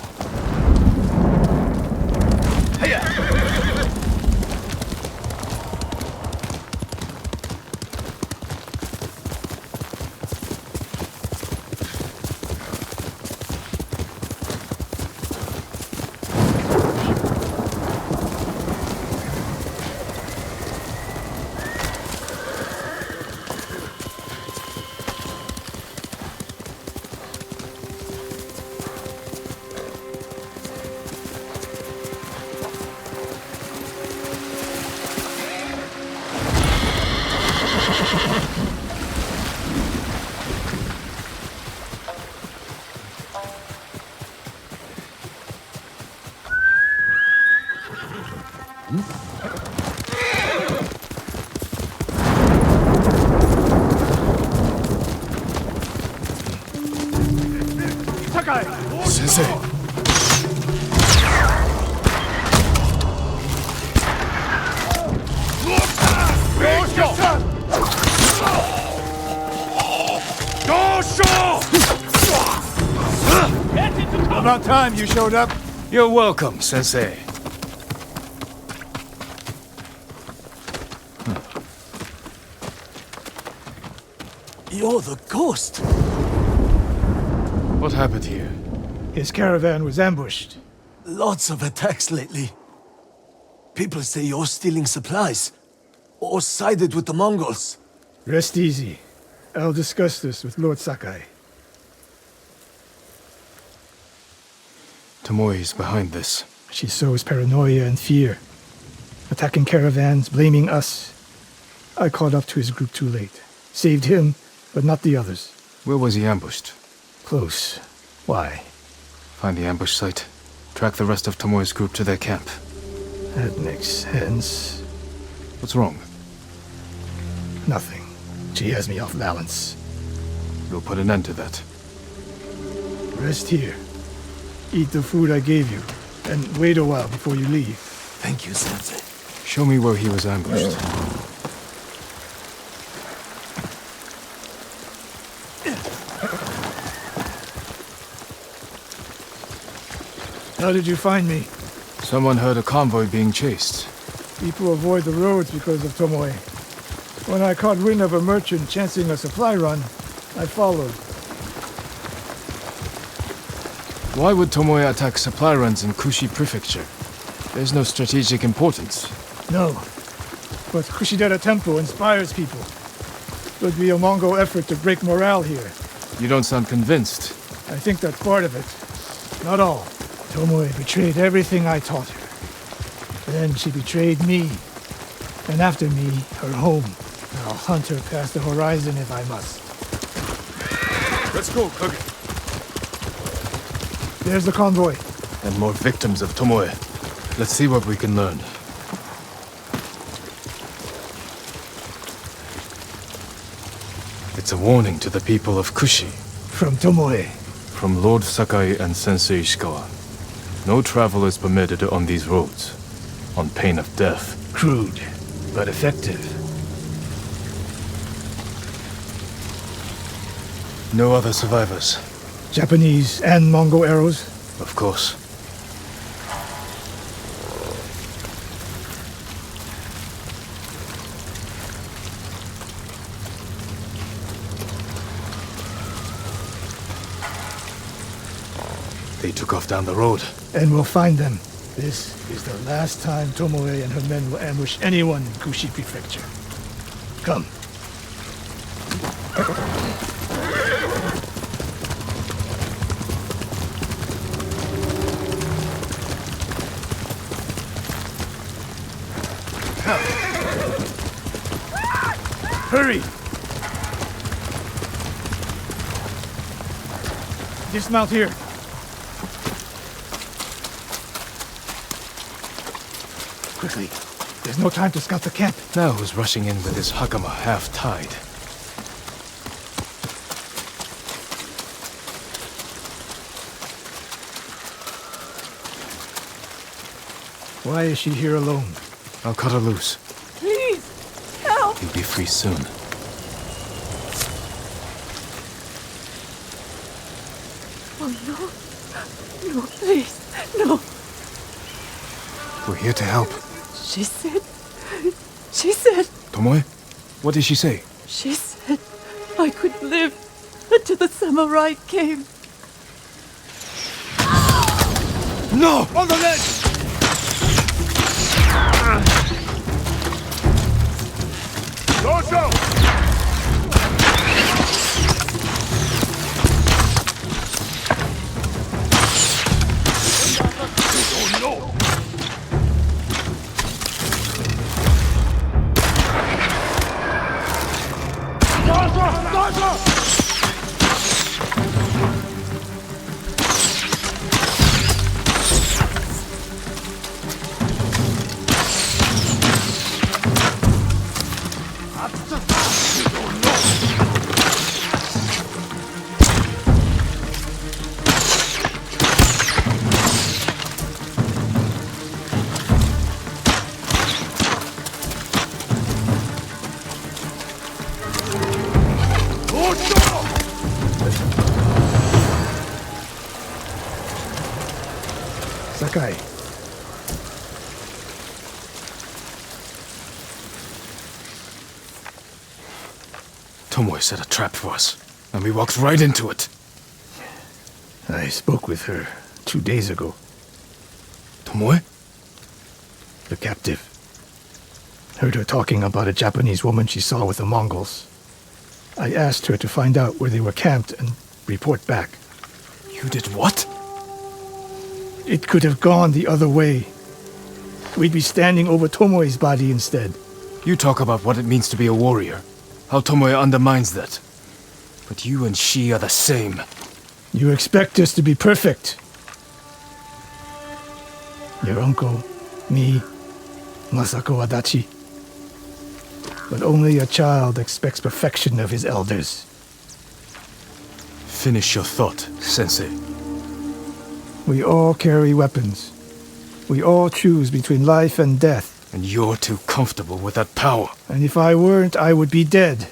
Sensei! About time you showed up. You're welcome, Sensei. You're the ghost. What happened here? His caravan was ambushed. Lots of attacks lately. People say you're stealing supplies. Or sided with the Mongols. Rest easy. I'll discuss this with Lord Sakai. Tomoe is behind this. She sows paranoia and fear. Attacking caravans, blaming us. I caught up to his group too late. Saved him, but not the others. Where was he ambushed? Close. Why? Find the ambush site. Track the rest of Tomoe's group to their camp. That makes sense. What's wrong? Nothing. She has me off balance. We'll put an end to that. Rest here. Eat the food I gave you, and wait a while before you leave. Thank you, Sensei. Show me where he was ambushed. How did you find me? Someone heard a convoy being chased. People avoid the roads because of Tomoe. When I caught wind of a merchant chancing a supply run, I followed. Why would Tomoe attack supply runs in Kushi Prefecture? There's no strategic importance. No. But Kushidera Temple inspires people. Could be a Mongol effort to break morale here. You don't sound convinced. I think that's part of it. Not all. Tomoe betrayed everything I taught her. Then she betrayed me. And after me, her home. I'll hunt her past the horizon if I must. Let's go, Kage. There's the convoy. And more victims of Tomoe. Let's see what we can learn. It's a warning to the people of Kushi. From Tomoe. From Lord Sakai and Sensei Ishikawa. No travel is permitted on these roads, on pain of death. Crude, but effective. No other survivors. Japanese and Mongol arrows? Of course. off down the road. And we'll find them. This is the last time Tomoe and her men will ambush anyone in Kushi Prefecture. Come. Hurry! Dismount here. Quickly. There's no time to scout the camp. Now who's rushing in with his hakama half-tied? Why is she here alone? I'll cut her loose. Please, help! You'll be free soon. Oh, no. No, please, no. We're here to help. She said... Tomoe? What did she say? She said I could live until the samurai came. No! On the ledge! Dojo! Oh no! Sakai. Tomoe set a trap for us, and we walked right into it. I spoke with her 2 days ago. Tomoe? The captive. Heard her talking about a Japanese woman she saw with the Mongols. I asked her to find out where they were camped and report back. You did what? It could have gone the other way. We'd be standing over Tomoe's body instead. You talk about what it means to be a warrior. How Tomoe undermines that. But you and she are the same. You expect us to be perfect. Your uncle, me, Masako Adachi. But only a child expects perfection of his elders. Finish your thought, Sensei. We all carry weapons. We all choose between life and death. And you're too comfortable with that power. And if I weren't, I would be dead.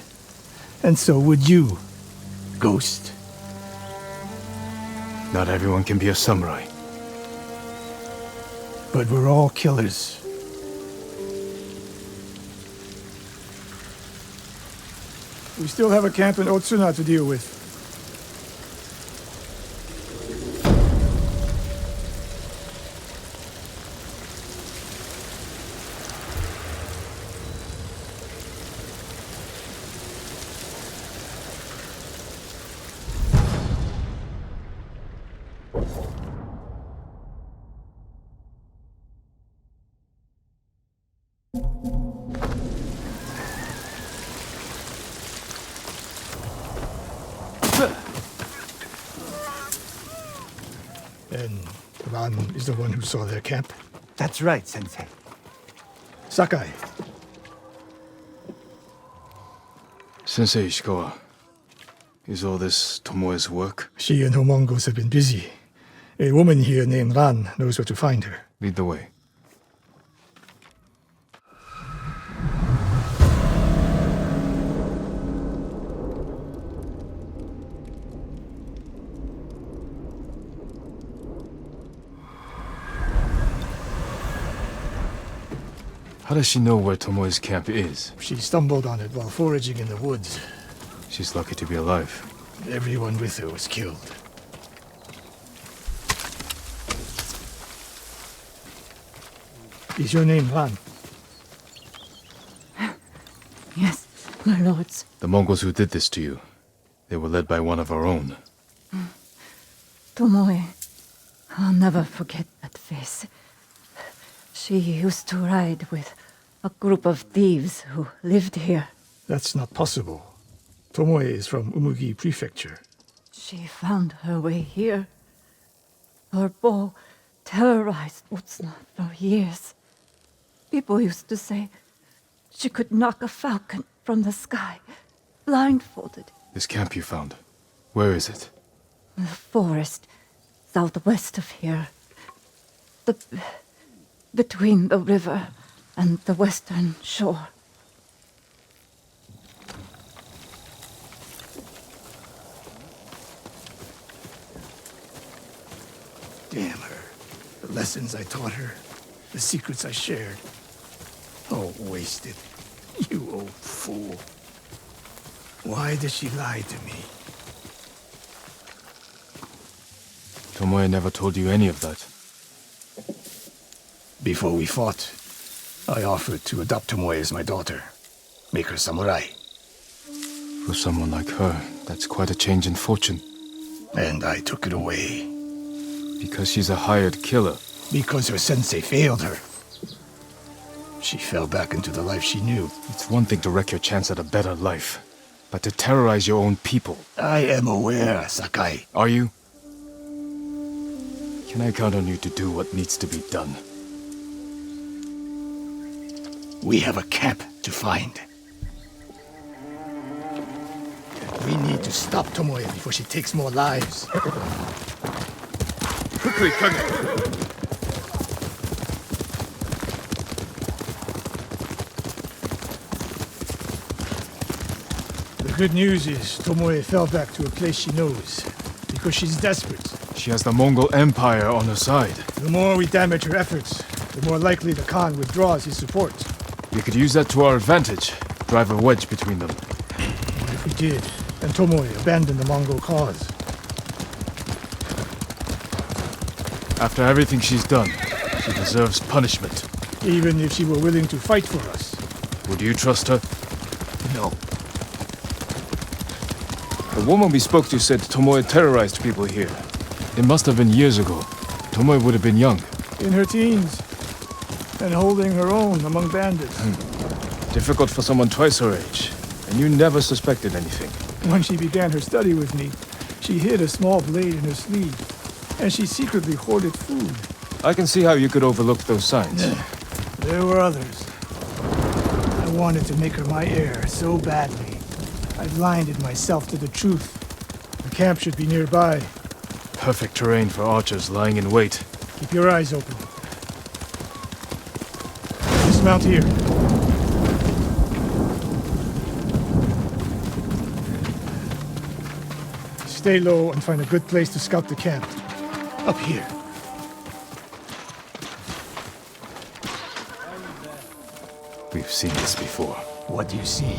And so would you, Ghost. Not everyone can be a samurai. But we're all killers. We still have a camp in Otsuna to deal with. And Ran is the one who saw their camp? That's right, Sensei. Sakai. Sensei Ishikawa, is all this Tomoe's work? She and her Mongols have been busy. A woman here named Ran knows where to find her. Lead the way. How does she know where Tomoe's camp is? She stumbled on it while foraging in the woods. She's lucky to be alive. Everyone with her was killed. Is your name Han? Yes, my lords. The Mongols who did this to you, they were led by one of our own. Tomoe. I'll never forget that face. She used to ride with a group of thieves who lived here. That's not possible. Tomoe is from Umugi Prefecture. She found her way here. Her bow terrorized Utsuna for years. People used to say she could knock a falcon from the sky, blindfolded. This camp you found, where is it? The forest southwest of here. Between the river and the western shore. Damn her. The lessons I taught her. The secrets I shared. All wasted. You old fool. Why did she lie to me? Tomoe never told you any of that. Before we fought, I offered to adopt Tomoe as my daughter. Make her samurai. For someone like her, that's quite a change in fortune. And I took it away. Because she's a hired killer. Because her sensei failed her. She fell back into the life she knew. It's one thing to wreck your chance at a better life, but to terrorize your own people. I am aware, Sakai. Are you? Can I count on you to do what needs to be done? We have a camp to find. We need to stop Tomoe before she takes more lives. Quickly, Kage! The good news is Tomoe fell back to a place she knows, because she's desperate. She has the Mongol Empire on her side. The more we damage her efforts, the more likely the Khan withdraws his support. We could use that to our advantage. Drive a wedge between them. What if we did, and Tomoe abandoned the Mongol cause? After everything she's done, she deserves punishment. Even if she were willing to fight for us. Would you trust her? No. The woman we spoke to said Tomoe terrorized people here. It must have been years ago. Tomoe would have been young. In her teens. And holding her own among bandits. Difficult for someone twice her age. And you never suspected anything. When she began her study with me, she hid a small blade in her sleeve. And she secretly hoarded food. I can see how you could overlook those signs. There were others. I wanted to make her my heir so badly. I blinded myself to the truth. The camp should be nearby. Perfect terrain for archers lying in wait. Keep your eyes open. Dismount here. Stay low and find a good place to scout the camp. Up here. We've seen this before. What do you see?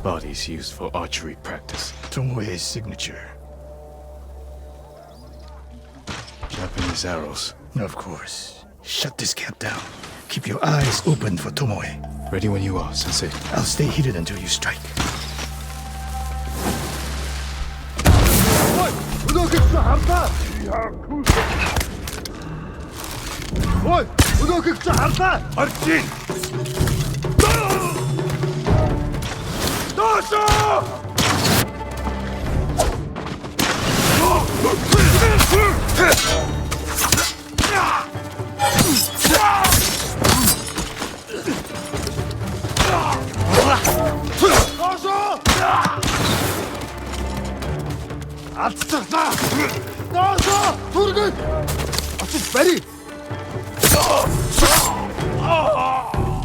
Bodies used for archery practice. Tomoe's signature. Japanese arrows. Of course. Shut this camp down. Keep your eyes open for Tomoe. Ready when you are, Sensei. I'll stay hidden until you strike.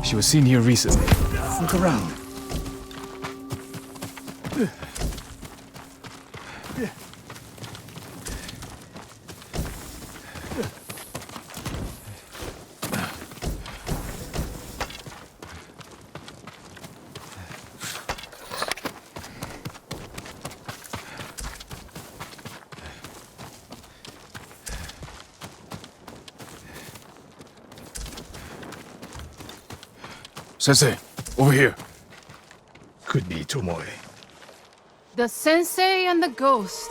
She was seen here recently. Look around. Sensei, over here. Could be Tomoe. The sensei and the ghost.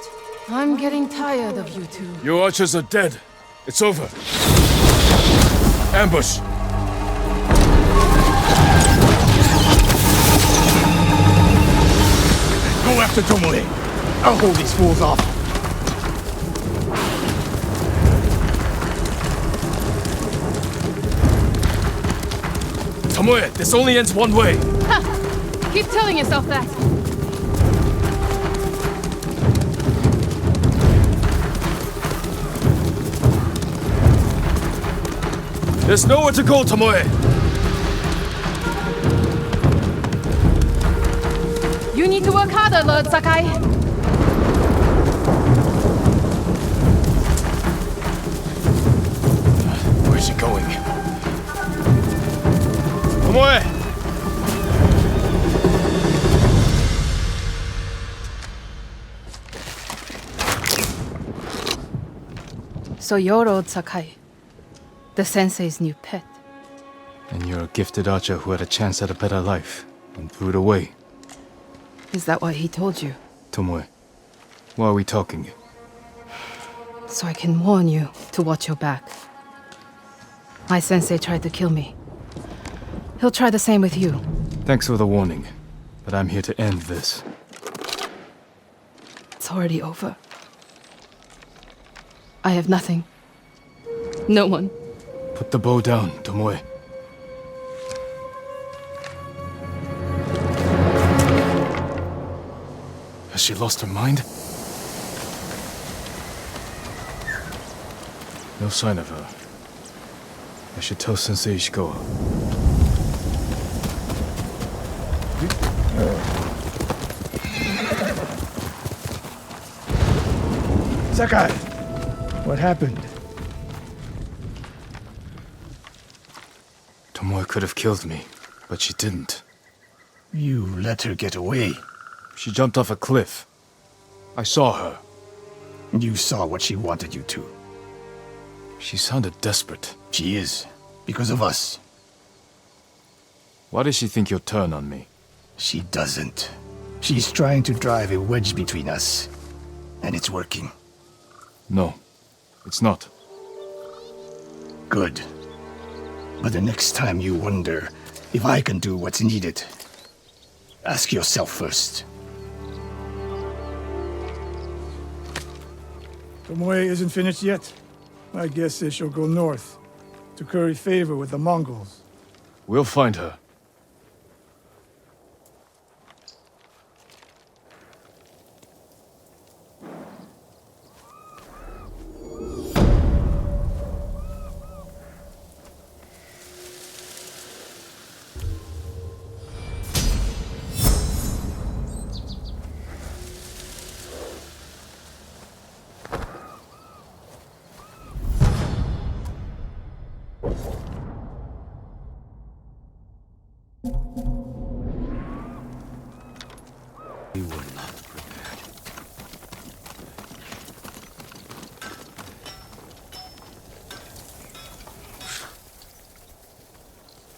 I'm getting tired of you two. Your archers are dead. It's over. Ambush! Go after Tomoe. I'll hold these fools off. Tomoe, this only ends one way. Ha! Keep telling yourself that. There's nowhere to go, Tomoe! You need to work harder, Lord Sakai. Where's she going? Tomoe! So you're Lord Sakai, the sensei's new pet. And you're a gifted archer who had a chance at a better life and threw it away. Is that what he told you? Tomoe, why are we talking? So I can warn you to watch your back. My sensei tried to kill me. He'll try the same with you. Thanks for the warning, but I'm here to end this. It's already over. I have nothing. No one. Put the bow down, Tomoe. Has she lost her mind? No sign of her. I should tell Sensei Ishikawa. Sakai, what happened? Tomoe could have killed me, but she didn't. You let her get away. She jumped off a cliff. I saw her. You saw what she wanted you to. She sounded desperate. She is, because of us. Why does she think you'll turn on me? She doesn't. She's trying to drive a wedge between us. And it's working. No, it's not. Good. But the next time you wonder if I can do what's needed, ask yourself first. Tomoe isn't finished yet. I guess she'll go north, to curry favor with the Mongols. We'll find her.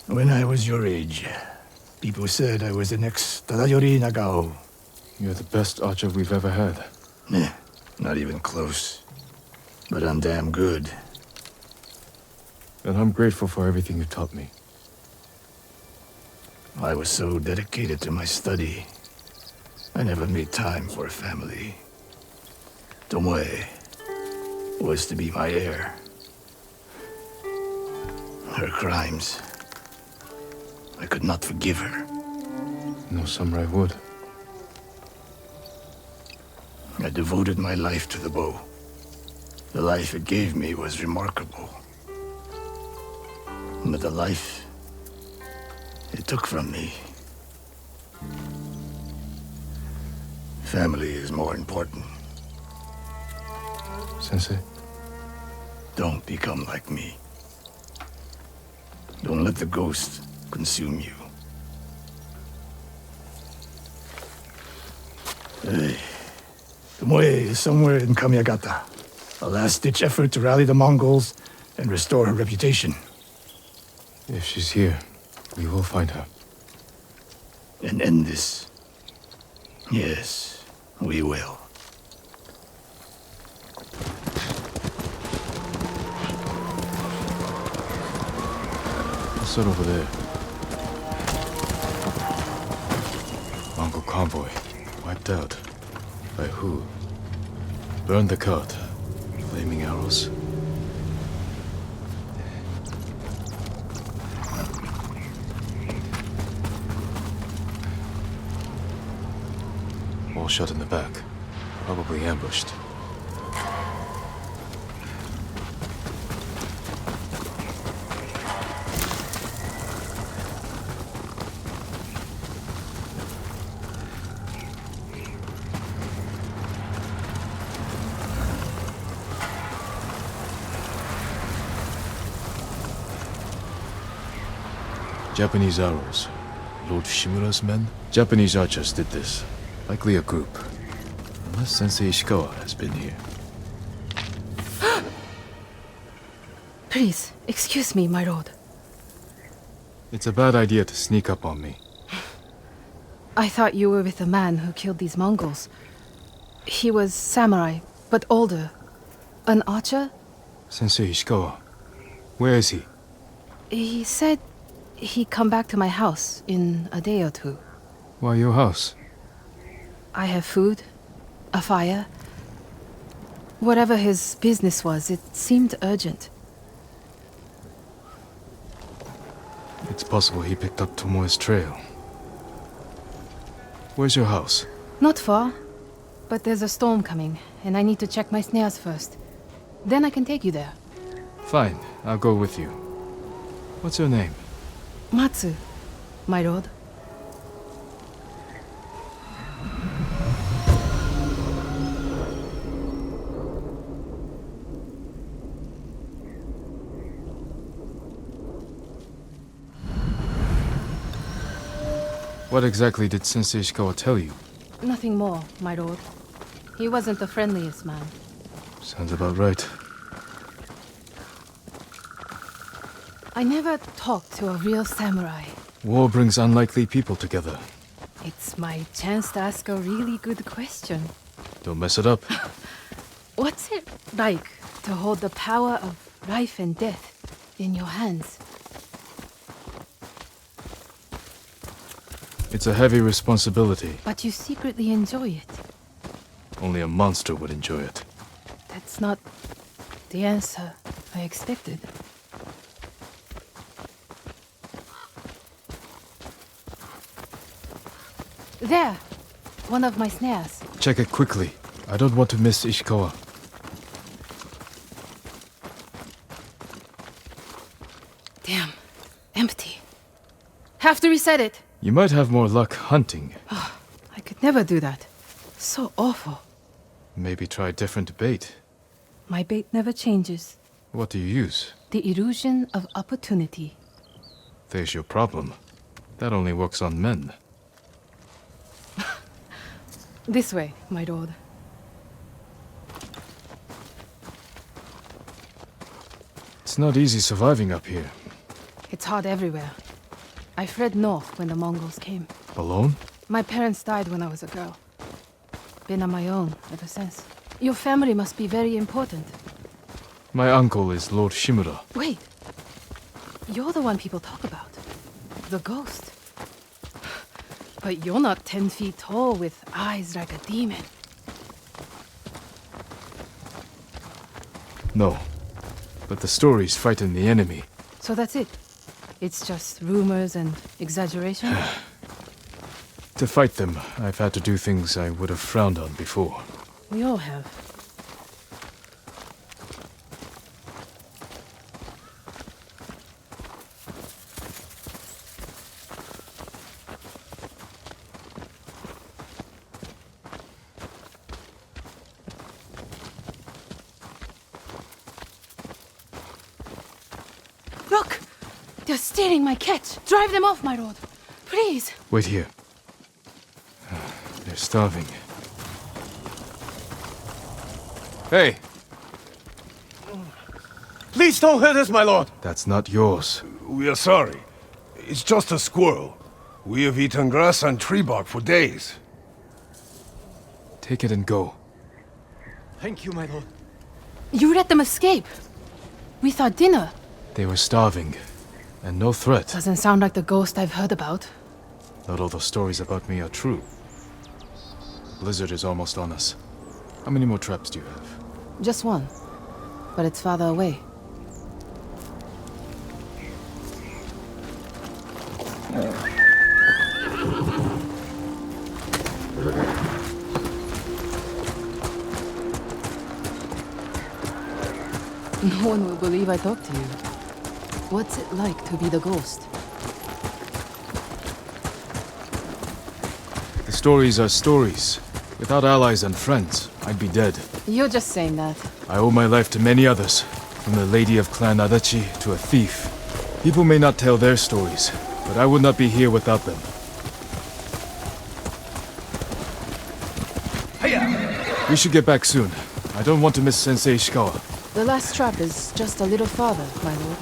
When I was your age, people said I was the next Tadayori Nagao. You're the best archer we've ever had. Not even close. But I'm damn good. And I'm grateful for everything you taught me. I was so dedicated to my study, I never made time for a family. Tomoe was to be my heir. Her crimes, I could not forgive her. No samurai would. I devoted my life to the bow. The life it gave me was remarkable. But the life it took from me. Family is more important. Sensei? Don't become like me. Don't let the ghost consume you. Hey. Tomoe is somewhere in Kamiagata. A last-ditch effort to rally the Mongols and restore her reputation. If she's here, We will find her. And end this. Yes, we will. What's that over there? Mongol convoy. Wiped out. By who? Burn the cart. Flaming arrows. All shut in the back. Probably ambushed. Japanese arrows. Lord Shimura's men? Japanese archers did this. Likely a group. Unless Sensei Ishikawa has been here. Please, excuse me, my lord. It's a bad idea to sneak up on me. I thought you were with the man who killed these Mongols. He was samurai, but older. An archer? Sensei Ishikawa. Where is he? He said he'd come back to my house in a day or two. Why your house? I have food, a fire. Whatever his business was, it seemed urgent. It's possible he picked up Tomoe's trail. Where's your house? Not far, but there's a storm coming, and I need to check my snares first. Then I can take you there. Fine, I'll go with you. What's your name? Matsu, my lord. What exactly did Sensei Ishikawa tell you? Nothing more, my lord. He wasn't the friendliest man. Sounds about right. I never talked to a real samurai. War brings unlikely people together. It's my chance to ask a really good question. Don't mess it up. What's it like to hold the power of life and death in your hands? It's a heavy responsibility. But you secretly enjoy it. Only a monster would enjoy it. That's not the answer I expected. There! One of my snares. Check it quickly. I don't want to miss Ishikawa. Damn. Empty. Have to reset it. You might have more luck hunting. I could never do that. So awful. Maybe try different bait. My bait never changes. What do you use? The illusion of opportunity. There's your problem. That only works on men. This way, my lord. It's not easy surviving up here. It's hard everywhere. I fled north when the Mongols came. Alone? My parents died when I was a girl. Been on my own ever since. Your family must be very important. My uncle is Lord Shimura. Wait. You're the one people talk about. The ghost. But you're not 10 feet tall with eyes like a demon. No. But the stories frighten the enemy. So that's it? It's just rumors and exaggeration? To fight them, I've had to do things I would have frowned on before. We all have. Look! They're stealing my catch! Drive them off, my lord! Please! Wait here. They're starving. Hey! Please don't hurt us, my lord. That's not yours. We are sorry. It's just a squirrel. We have eaten grass and tree bark for days. Take it and go. Thank you, my lord. You let them escape. We thought dinner. They were starving, and no threat. Doesn't sound like the ghost I've heard about. Not all the stories about me are true. Blizzard is almost on us. How many more traps do you have? Just one. But it's farther away. No one will believe I talked to you. What's it like to be the ghost? The stories are stories. Without allies and friends, I'd be dead. You're just saying that. I owe my life to many others, from the lady of Clan Adachi to a thief. People may not tell their stories, but I would not be here without them. We should get back soon. I don't want to miss Sensei Ishikawa. The last trap is just a little farther, my lord.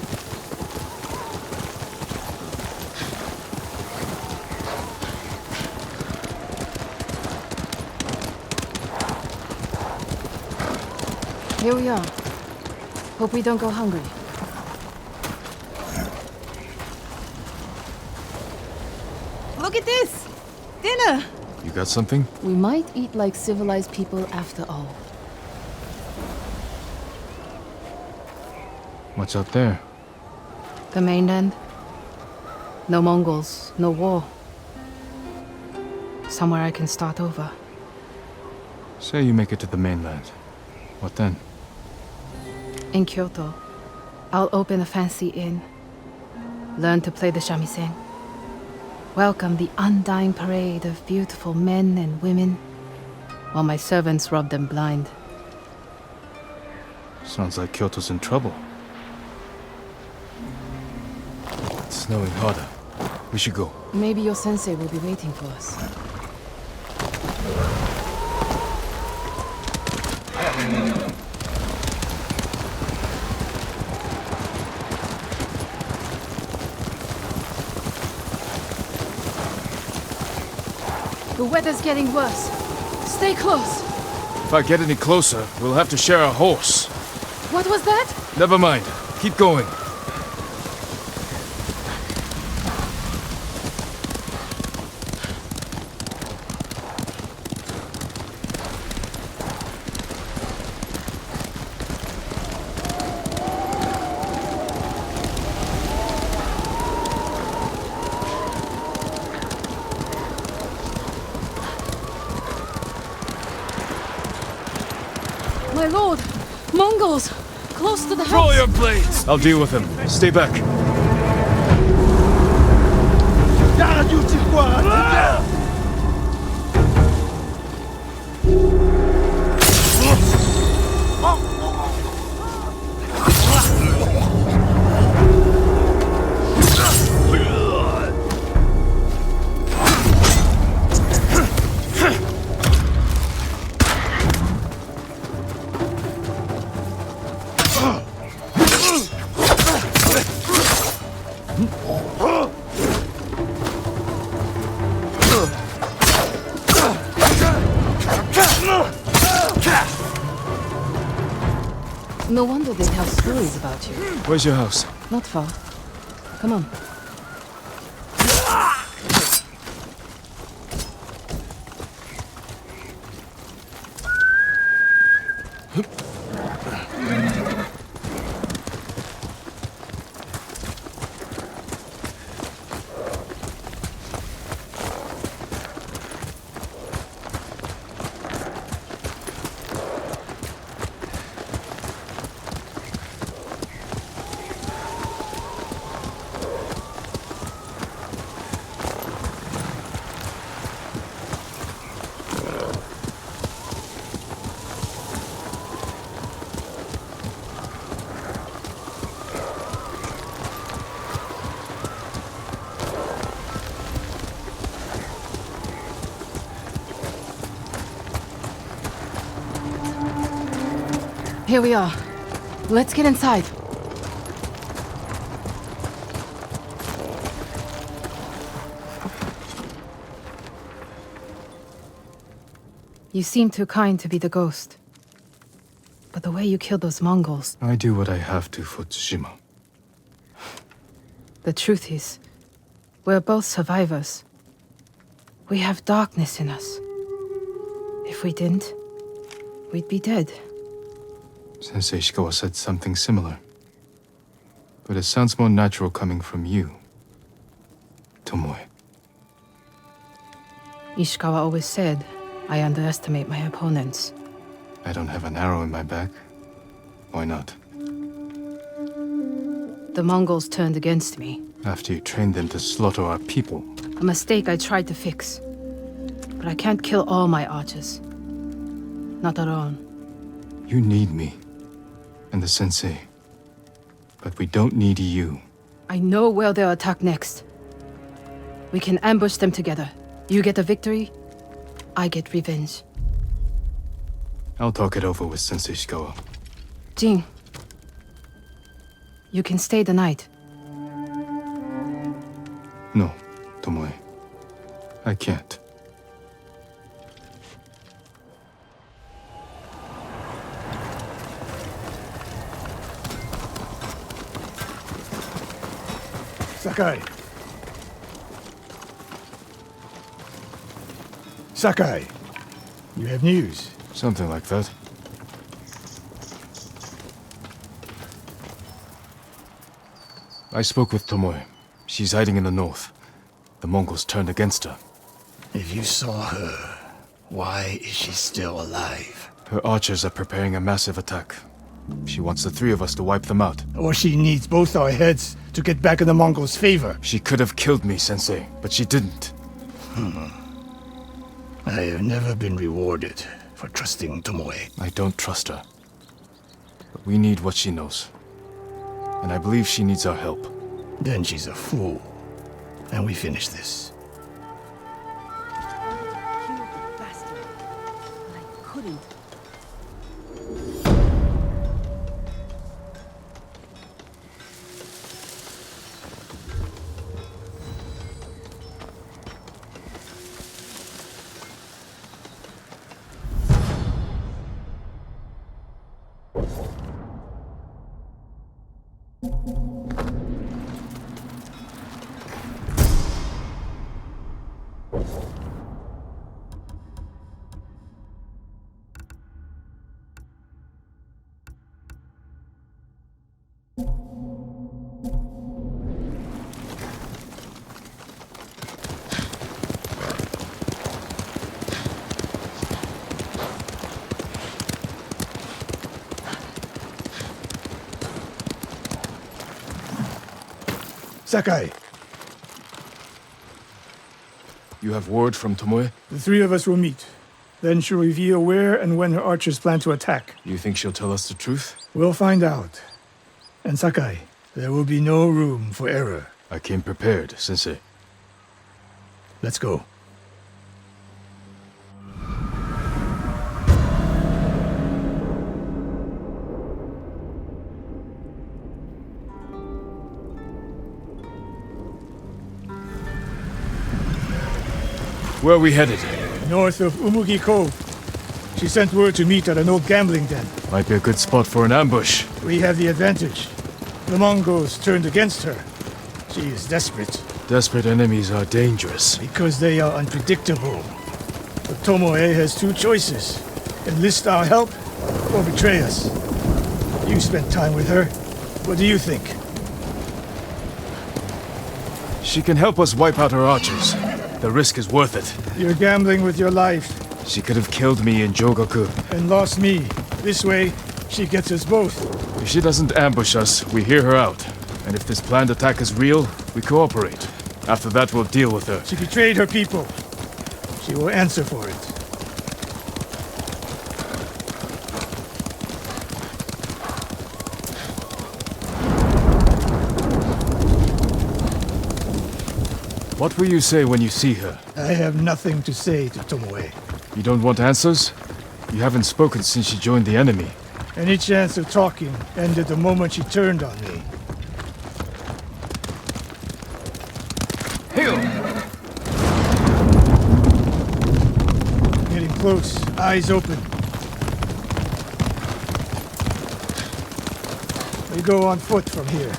Here we are. Hope we don't go hungry. Look at this! Dinner! You got something? We might eat like civilized people after all. What's out there? The mainland. No Mongols, no war. Somewhere I can start over. Say you make it to the mainland. What then? In Kyoto, I'll open a fancy inn. Learn to play the shamisen. Welcome the undying parade of beautiful men and women, while my servants rub them blind. Sounds like Kyoto's in trouble. It's snowing harder. We should go. Maybe your sensei will be waiting for us. The weather's getting worse. Stay close. If I get any closer, we'll have to share a horse. What was that? Never mind. Keep going. My lord! Mongols! Close to the house! Draw your blades! I'll deal with them. Stay back. No wonder they tell stories about you. Where's your house? Not far. Come on. Here we are. Let's get inside. You seem too kind to be the ghost. But the way you killed those Mongols... I do what I have to for Tsushima. The truth is, we're both survivors. We have darkness in us. If we didn't, we'd be dead. Sensei Ishikawa said something similar. But it sounds more natural coming from you, Tomoe. Ishikawa always said, I underestimate my opponents. I don't have an arrow in my back. Why not? The Mongols turned against me. After you trained them to slaughter our people. A mistake I tried to fix. But I can't kill all my archers. Not alone. You need me. And the sensei. But we don't need you. I know where they'll attack next. We can ambush them together. You get a victory, I get revenge. I'll talk it over with Sensei Ishikawa. Jin, you can stay the night. No, Tomoe. I can't. Sakai. Sakai, you have news. Something like that. I spoke with Tomoe. She's hiding in the north. The Mongols turned against her. If you saw her, why is she still alive? Her archers are preparing a massive attack. She wants the three of us to wipe them out. Or she needs both our heads to get back in the Mongols' favor. She could have killed me, Sensei, but she didn't. I have never been rewarded for trusting Tomoe. I don't trust her. But we need what she knows. And I believe she needs our help. Then she's a fool. And we finish this. Sakai, You have word from Tomoe? the three of us will meet. Then she'll reveal where and when her archers plan to attack. You think she'll tell us the truth? We'll find out. And Sakai, there will be no room for error. I came prepared, Sensei. Let's go. Where are we headed? North of Umugi Cove. She sent word to meet at an old gambling den. Might be a good spot for an ambush. We have the advantage. The Mongols turned against her. She is desperate. Desperate enemies are dangerous. Because they are unpredictable. But Tomoe has two choices. Enlist our help, or betray us. You spent time with her. What do you think? She can help us wipe out her archers. The risk is worth it. You're gambling with your life. She could have killed me in Jogaku. And lost me. This way, she gets us both. If she doesn't ambush us, we hear her out. And if this planned attack is real, we cooperate. After that, we'll deal with her. She betrayed her people. She will answer for it. What will you say when you see her? I have nothing to say to Tomoe. You don't want answers? You haven't spoken since she joined the enemy. Any chance of talking ended the moment she turned on me. Getting close, eyes open. We go on foot from here.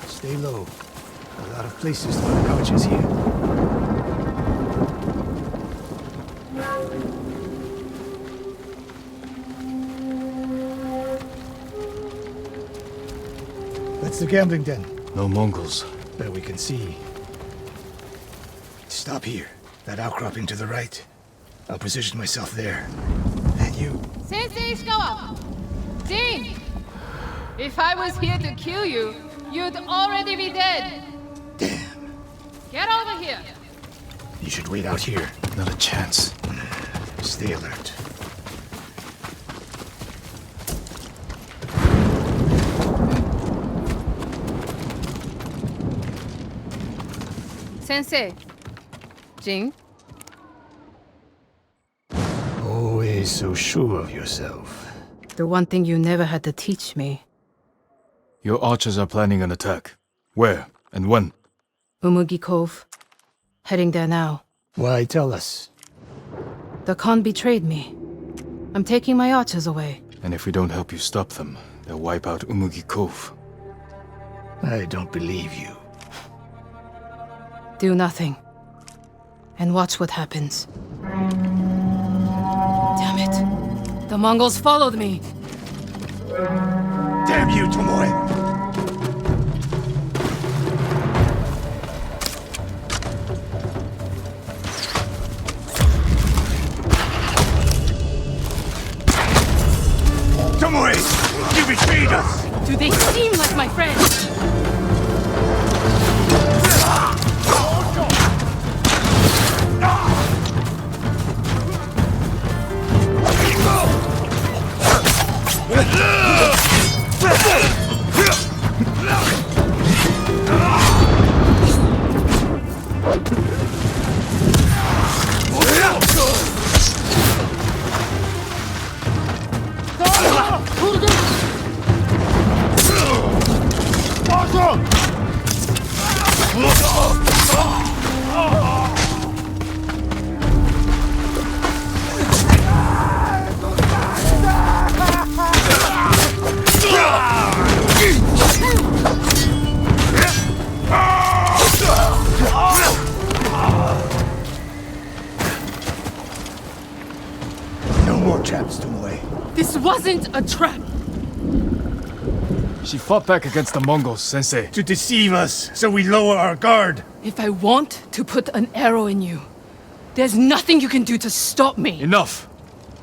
Stay low. A lot of places to put couches here. That's the gambling den. No Mongols. That we can see. Stop here. That outcropping to the right. I'll position myself there. And you. Sensei Ishikawa! Jin! If I was here to kill you, you'd already be dead. Damn. Get over here. You should wait out here. Not a chance. Stay alert. Sensei. Jin? Always so sure of yourself. The one thing you never had to teach me. Your archers are planning an attack. Where and when? Umugi Cove. Heading there now. Why tell us? The Khan betrayed me. I'm taking my archers away. And if we don't help you stop them, they'll wipe out Umugi Cove. I don't believe you. Do nothing. And watch what happens. Damn it. The Mongols followed me. Damn you, Tomoe! Tomoe! You betrayed us! Do they seem like my friends? No more traps, Tomoe. This wasn't a trap. She fought back against the Mongols, Sensei. To deceive us, so we lower our guard. If I want to put an arrow in you, there's nothing you can do to stop me. Enough!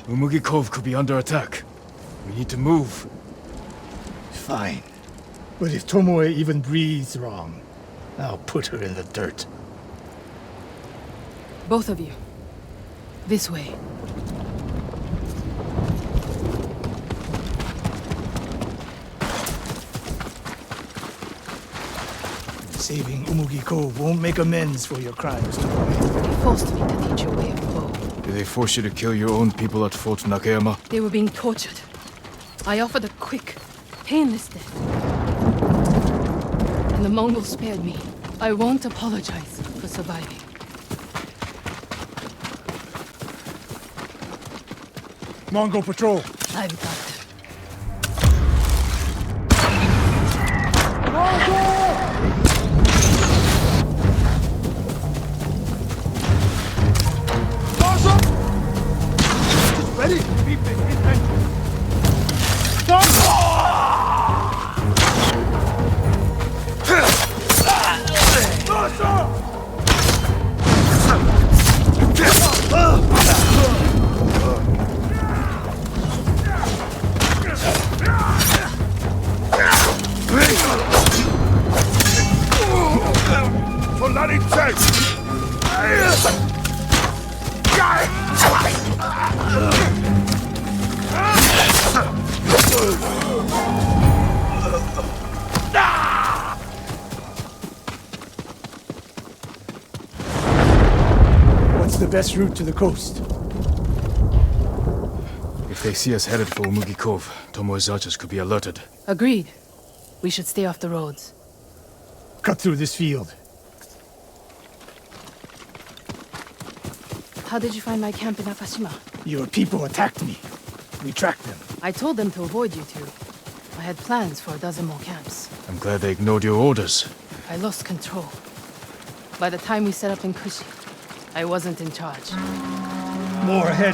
Umugi Cove could be under attack. We need to move. Fine. But if Tomoe even breathes wrong, I'll put her in the dirt. Both of you. This way. Saving Umugi Cove won't make amends for your crimes, Tomoe. They forced me to teach you a way of bow. Did they force you to kill your own people at Fort Nakayama? They were being tortured. I offered a quick, painless death. And the Mongols spared me. I won't apologize for surviving. Mongol patrol. I've got them. Ready? Be What's the best route to the coast? If they see us headed for Umugi Cove, Tomoe's archers could be alerted. Agreed. We should stay off the roads. Cut through this field. How did you find my camp in Akashima? Your people attacked me. We tracked them. I told them to avoid you two. I had plans for a dozen more camps. I'm glad they ignored your orders. I lost control. By the time we set up in Kushi, I wasn't in charge. More ahead.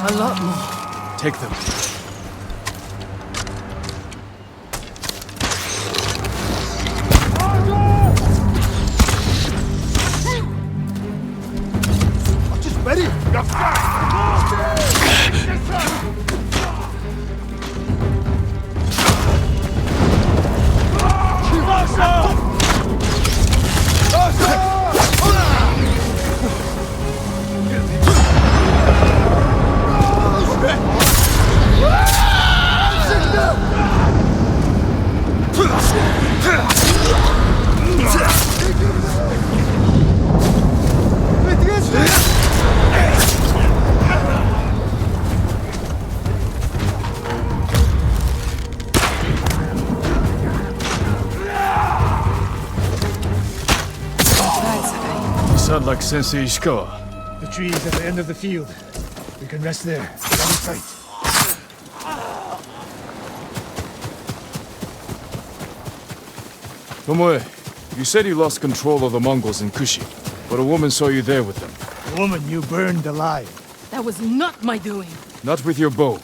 A lot more. Take them. Ready? Sound like Sensei Ishikawa. The trees at the end of the field. We can rest there. Got in sight. Tomoe, you said you lost control of the Mongols in Kushi, but a woman saw you there with them. The woman you burned alive. That was not my doing. Not with your bow,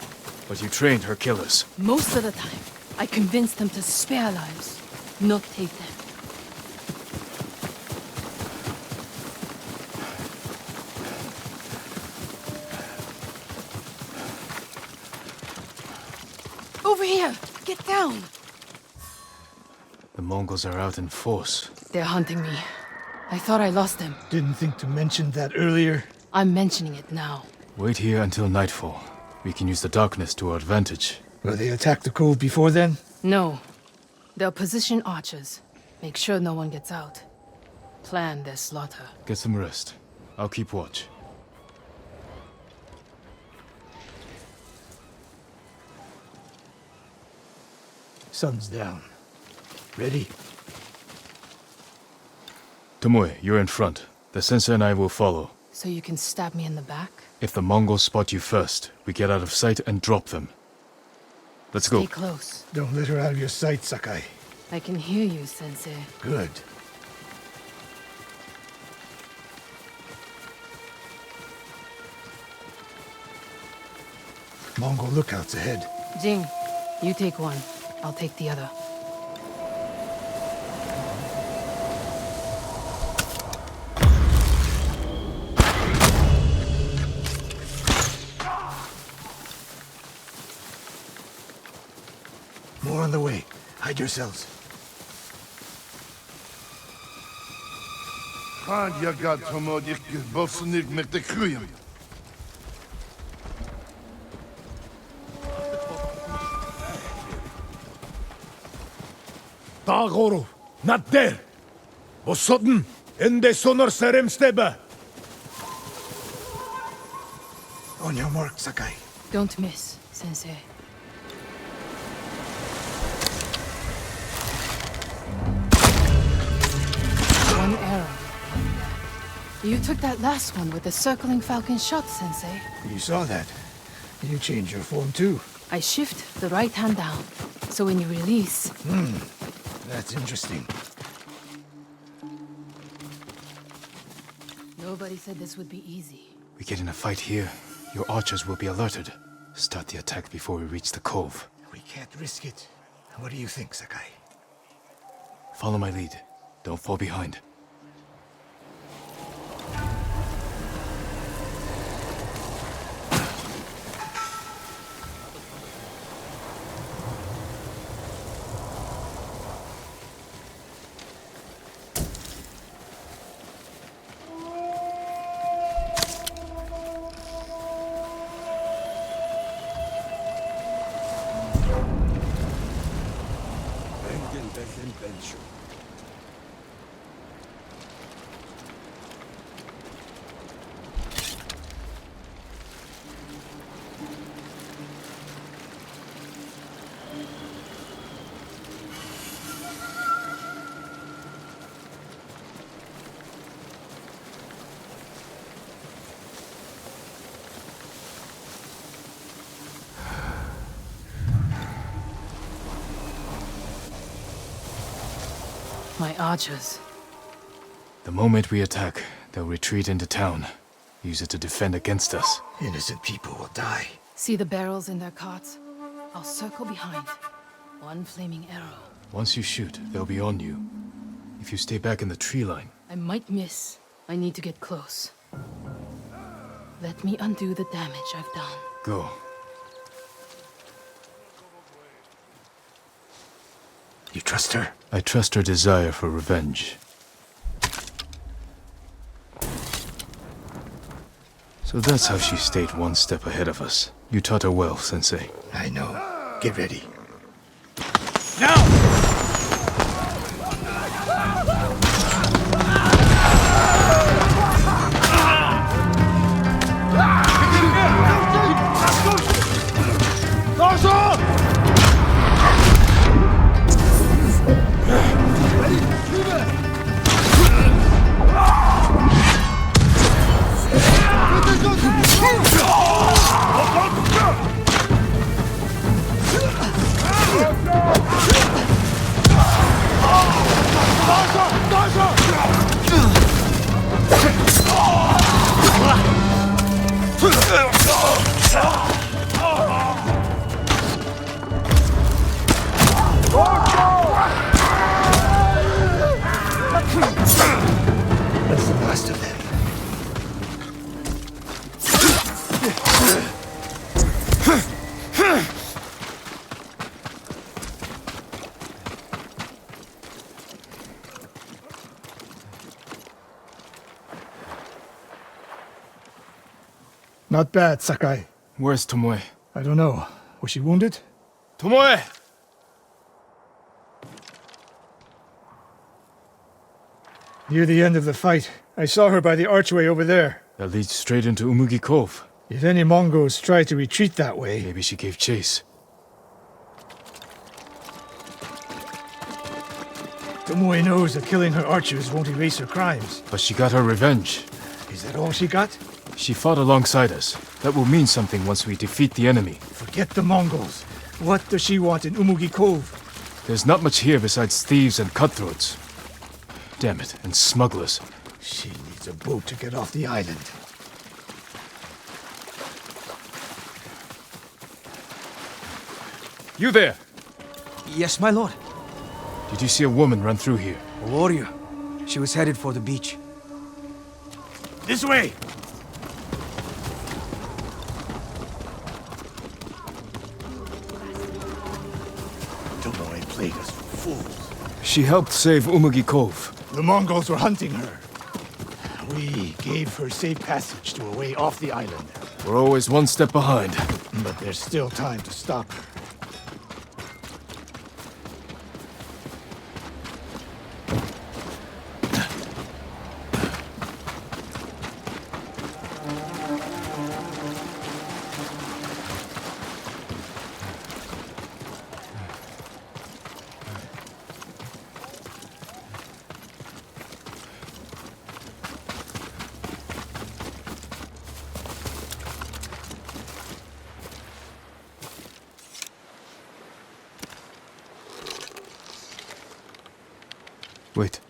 but you trained her killers. Most of the time, I convinced them to spare lives, not take them. Over here! Get down! The Mongols are out in force. They're hunting me. I thought I lost them. Didn't think to mention that earlier. I'm mentioning it now. Wait here until nightfall. We can use the darkness to our advantage. Will they attack the cove before then? No. They'll position archers. Make sure no one gets out. Plan their slaughter. Get some rest. I'll keep watch. Sun's down. Ready? Tomoe, you're in front. The sensei and I will follow. So you can stab me in the back? If the Mongols spot you first, we get out of sight and drop them. Let's go. Stay close. Don't let her out of your sight, Sakai. I can hear you, Sensei. Good. Mongol lookouts ahead. Jing, you take one. I'll take the other. More on the way. Hide yourselves. Hand je gaat vermoed ik bossen niet met de groeien. Dagoro, not there. Bosodden, ende sonor serem steba. On your mark, Sakai. Don't miss, Sensei. One arrow. You took that last one with the circling falcon shot, Sensei. You saw that. You changed your form too. I shift the right hand down, so when you release... That's interesting. Nobody said this would be easy. We get in a fight here, your archers will be alerted. Start the attack before we reach the cove. We can't risk it. What do you think, Sakai? Follow my lead. Don't fall behind. my archers. The moment we attack, they'll retreat into town. Use it to defend against us. Innocent people will die. See the barrels in their carts? I'll circle behind. One flaming arrow. Once you shoot, they'll be on you. If you stay back in the tree line... I might miss. I need to get close. Let me undo the damage I've done. Go. You trust her? I trust her desire for revenge. So that's how she stayed one step ahead of us. You taught her well, Sensei. I know. Get ready. That's the last of them. Not bad, Sakai. Where's Tomoe? I don't know. Was she wounded? Tomoe! Near the end of the fight, I saw her by the archway over there. That leads straight into Umugi Cove. If any Mongols try to retreat that way... Maybe she gave chase. Tomoe knows that killing her archers won't erase her crimes. But she got her revenge. Is that all she got? She fought alongside us. That will mean something once we defeat the enemy. Forget the Mongols. What does she want in Umugi Cove? There's not much here besides thieves and cutthroats. Damn it, and smugglers. She needs a boat to get off the island. You there! Yes, my lord. Did you see a woman run through here? A warrior. She was headed for the beach. This way! Tomoe played us for fools. She helped save Umugi Cove. The Mongols were hunting her. We gave her safe passage to a way off the island. We're always one step behind. But there's still time to stop her. Wait.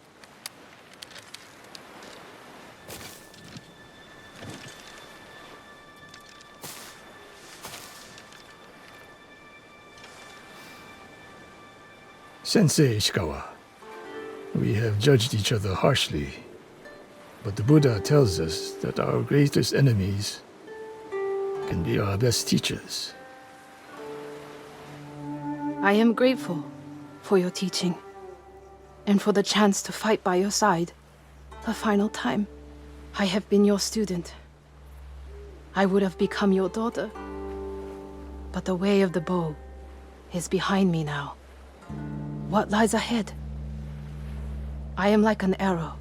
Sensei Ishikawa, we have judged each other harshly, but the Buddha tells us that our greatest enemies can be our best teachers. I am grateful for your teaching, and for the chance to fight by your side a final time. I have been your student. I would have become your daughter. But the way of the bow is behind me now. What lies ahead? I am like an arrow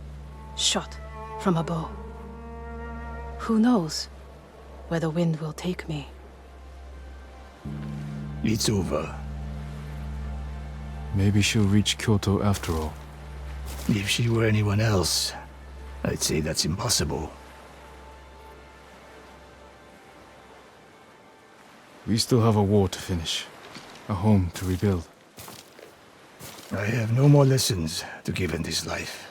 shot from a bow. Who knows where the wind will take me? It's over. Maybe she'll reach Kyoto after all. If she were anyone else, I'd say that's impossible. We still have a war to finish. A home to rebuild. I have no more lessons to give in this life,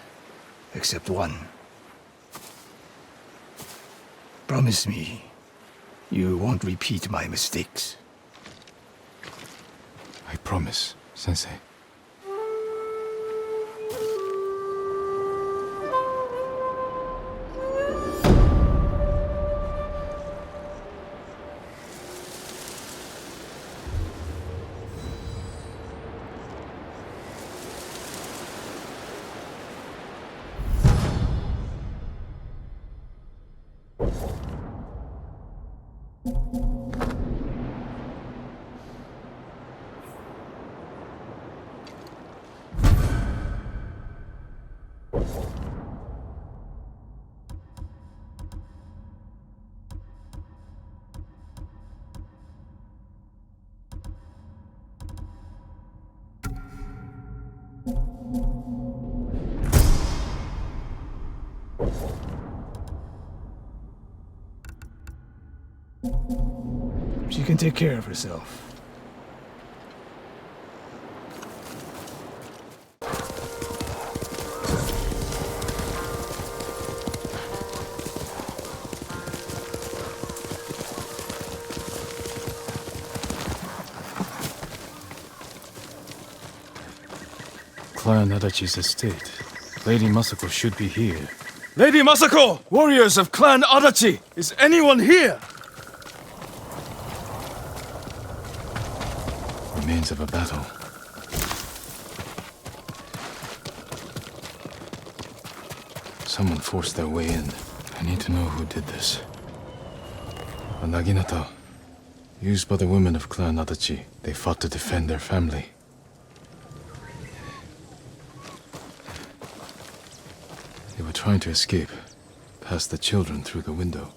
except one. Promise me you won't repeat my mistakes. I promise, Sensei. She can take care of herself. Clan Adachi's estate. Lady Masako should be here. Lady Masako! Warriors of Clan Adachi! Is anyone here? Remains of a battle. Someone forced their way in. I need to know who did this. A naginata. Used by the women of Clan Adachi. They fought to defend their family. They were trying to escape, past the children through the window.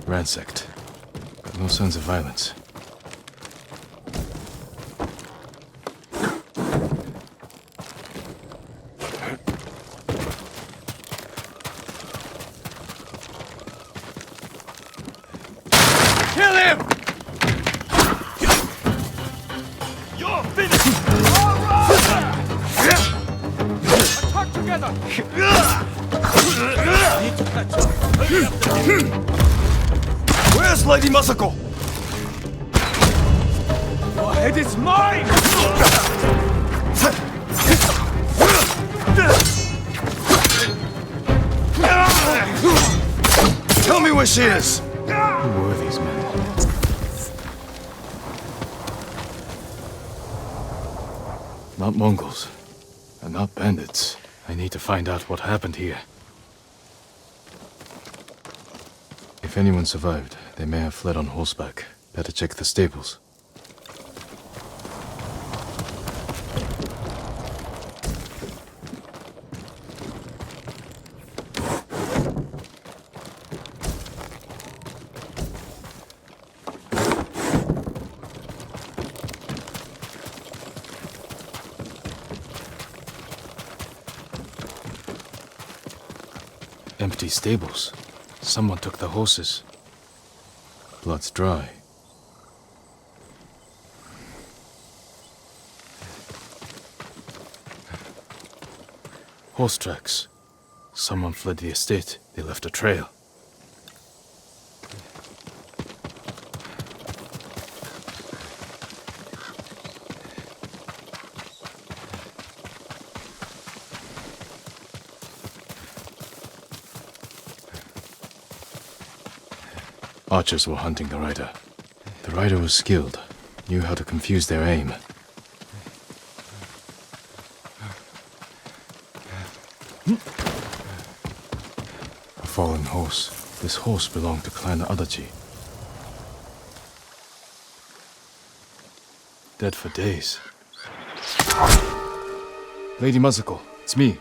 Ransacked, but no signs of violence. Kill him! You're finished! Attack together! Need to catch up. Where's Lady Masako? Your head is mine! Tell me where she is! Who were these men? Not Mongols, and not bandits. I need to find out what happened here. If anyone survived, they may have fled on horseback. Better check the stables. Empty stables. Someone took the horses. Blood's dry. Horse tracks. Someone fled the estate. They left a trail. Archers were hunting the rider. The rider was skilled, knew how to confuse their aim. A fallen horse. This horse belonged to Clan Adachi. Dead for days. Lady Masako, it's me.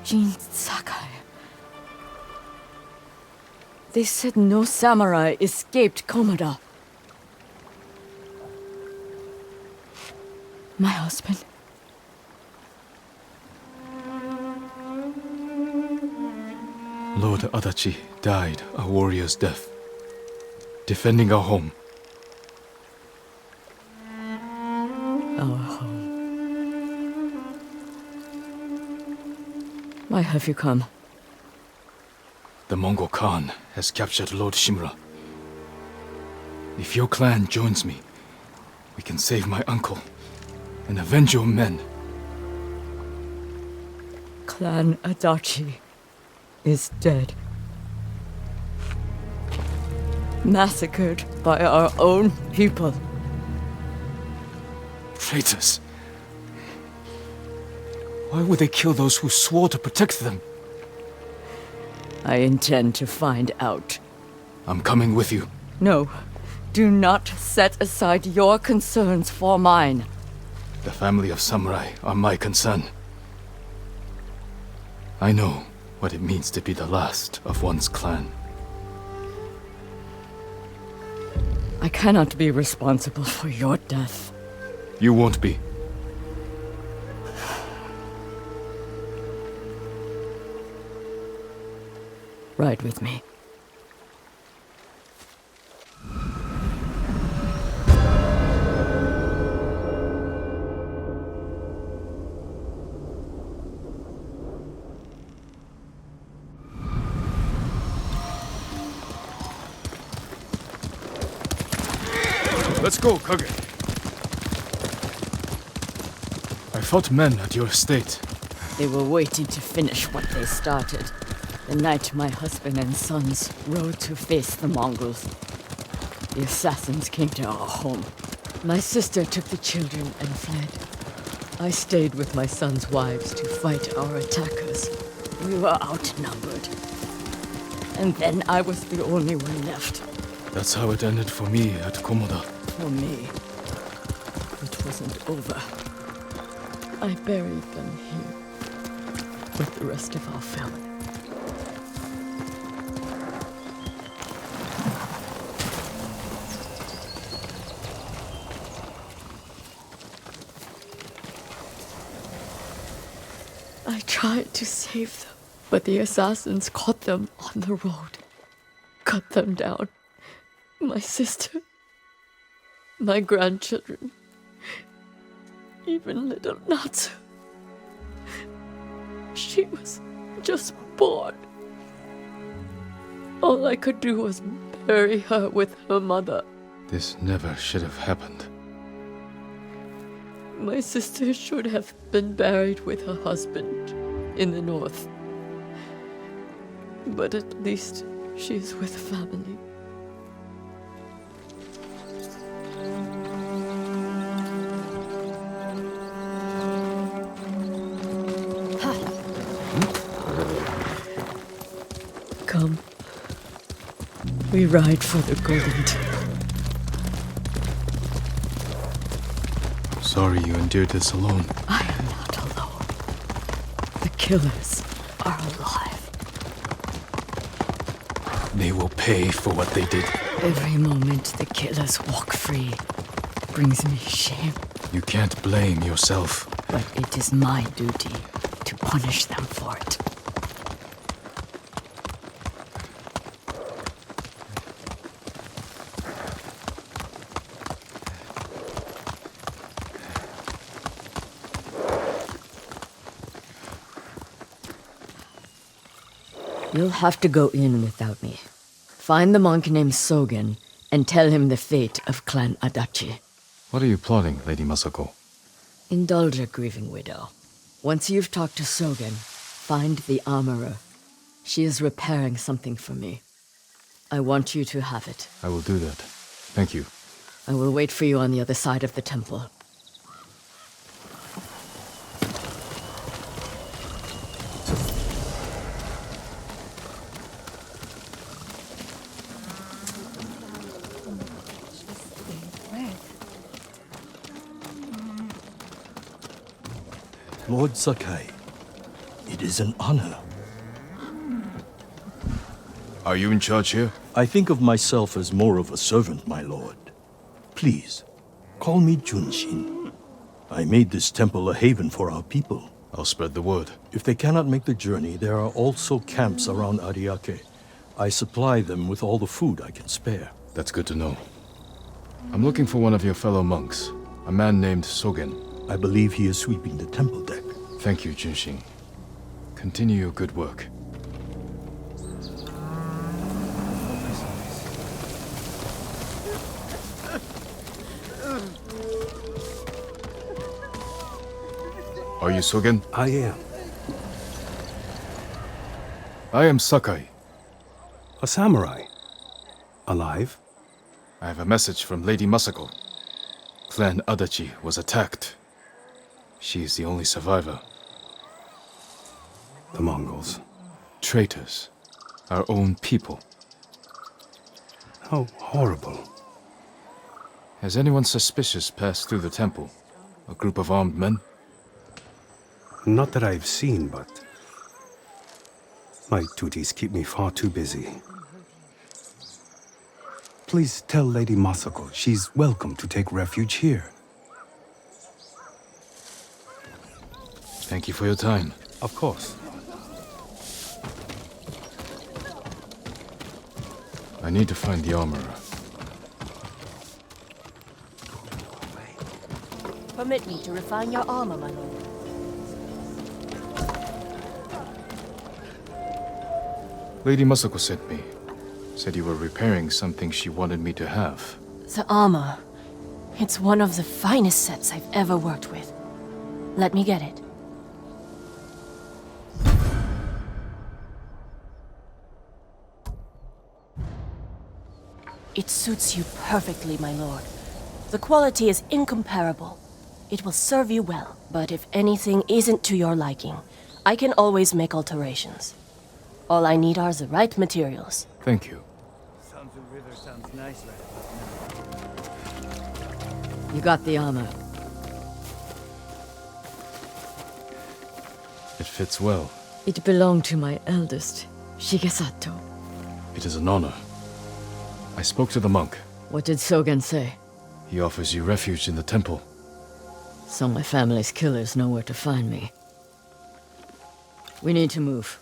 Jin Sakai. They said no samurai escaped Komoda. My husband. Lord Adachi died a warrior's death, defending our home. Our home. Why have you come? The Mongol Khan has captured Lord Shimura. If your clan joins me, we can save my uncle and avenge your men. Clan Adachi is dead. Massacred by our own people. Traitors! Why would they kill those who swore to protect them? I intend to find out. I'm coming with you. No, do not set aside your concerns for mine. The family of samurai are my concern. I know what it means to be the last of one's clan. I cannot be responsible for your death. You won't be. Ride with me. Let's go, Kage. I fought men at your estate. They were waiting to finish what they started. The night my husband and sons rode to face the Mongols. The assassins came to our home. My sister took the children and fled. I stayed with my sons' wives to fight our attackers. We were outnumbered. And then I was the only one left. That's how it ended for me at Komoda. For me, it wasn't over. I buried them here with the rest of our family. I tried to save them, but the assassins caught them on the road, cut them down. My sister, my grandchildren, even little Natsu. She was just born. All I could do was bury her with her mother. This never should have happened. My sister should have been buried with her husband in the north. But at least she is with family. Come. We ride for the Golden Temple. Sorry you endured this alone. I am not alone. The killers are alive. They will pay for what they did. Every moment the killers walk free brings me shame. You can't blame yourself. But it is my duty to punish them for it. You'll have to go in without me. Find the monk named Sogen and tell him the fate of Clan Adachi. What are you plotting, Lady Masako? Indulge a grieving widow. Once you've talked to Sogen, find the armorer. She is repairing something for me. I want you to have it. I will do that. Thank you. I will wait for you on the other side of the temple. Lord Sakai, it is an honor. Are you in charge here? I think of myself as more of a servant, my lord. Please, call me Junshin. I made this temple a haven for our people, I'll spread the word. If they cannot make the journey, there are also camps around Ariake. I supply them with all the food I can spare. That's good to know. I'm looking for one of your fellow monks, a man named Sogen. I believe he is sweeping the temple deck. Thank you, Junshin. Continue your good work. Are you Sogen? I am. I am Sakai. A samurai. Alive? I have a message from Lady Masako. Clan Adachi was attacked. She is the only survivor. The Mongols. Traitors. Our own people. How horrible. Has anyone suspicious passed through the temple? A group of armed men? Not that I've seen, but my duties keep me far too busy. Please tell Lady Masako she's welcome to take refuge here. Thank you for your time. Of course. I need to find the armorer. Permit me to refine your armor, my lord. Lady Masako sent me. Said you were repairing something she wanted me to have. The armor. It's one of the finest sets I've ever worked with. Let me get it. It suits you perfectly, my lord. The quality is incomparable. It will serve you well, but if anything isn't to your liking, I can always make alterations. All I need are the right materials. Thank you. River sounds nice right You got the armor. It fits well. It belonged to my eldest, Shigesato. It is an honor. I spoke to the monk. What did Sogen say? He offers you refuge in the temple. So my family's killers know where to find me. We need to move.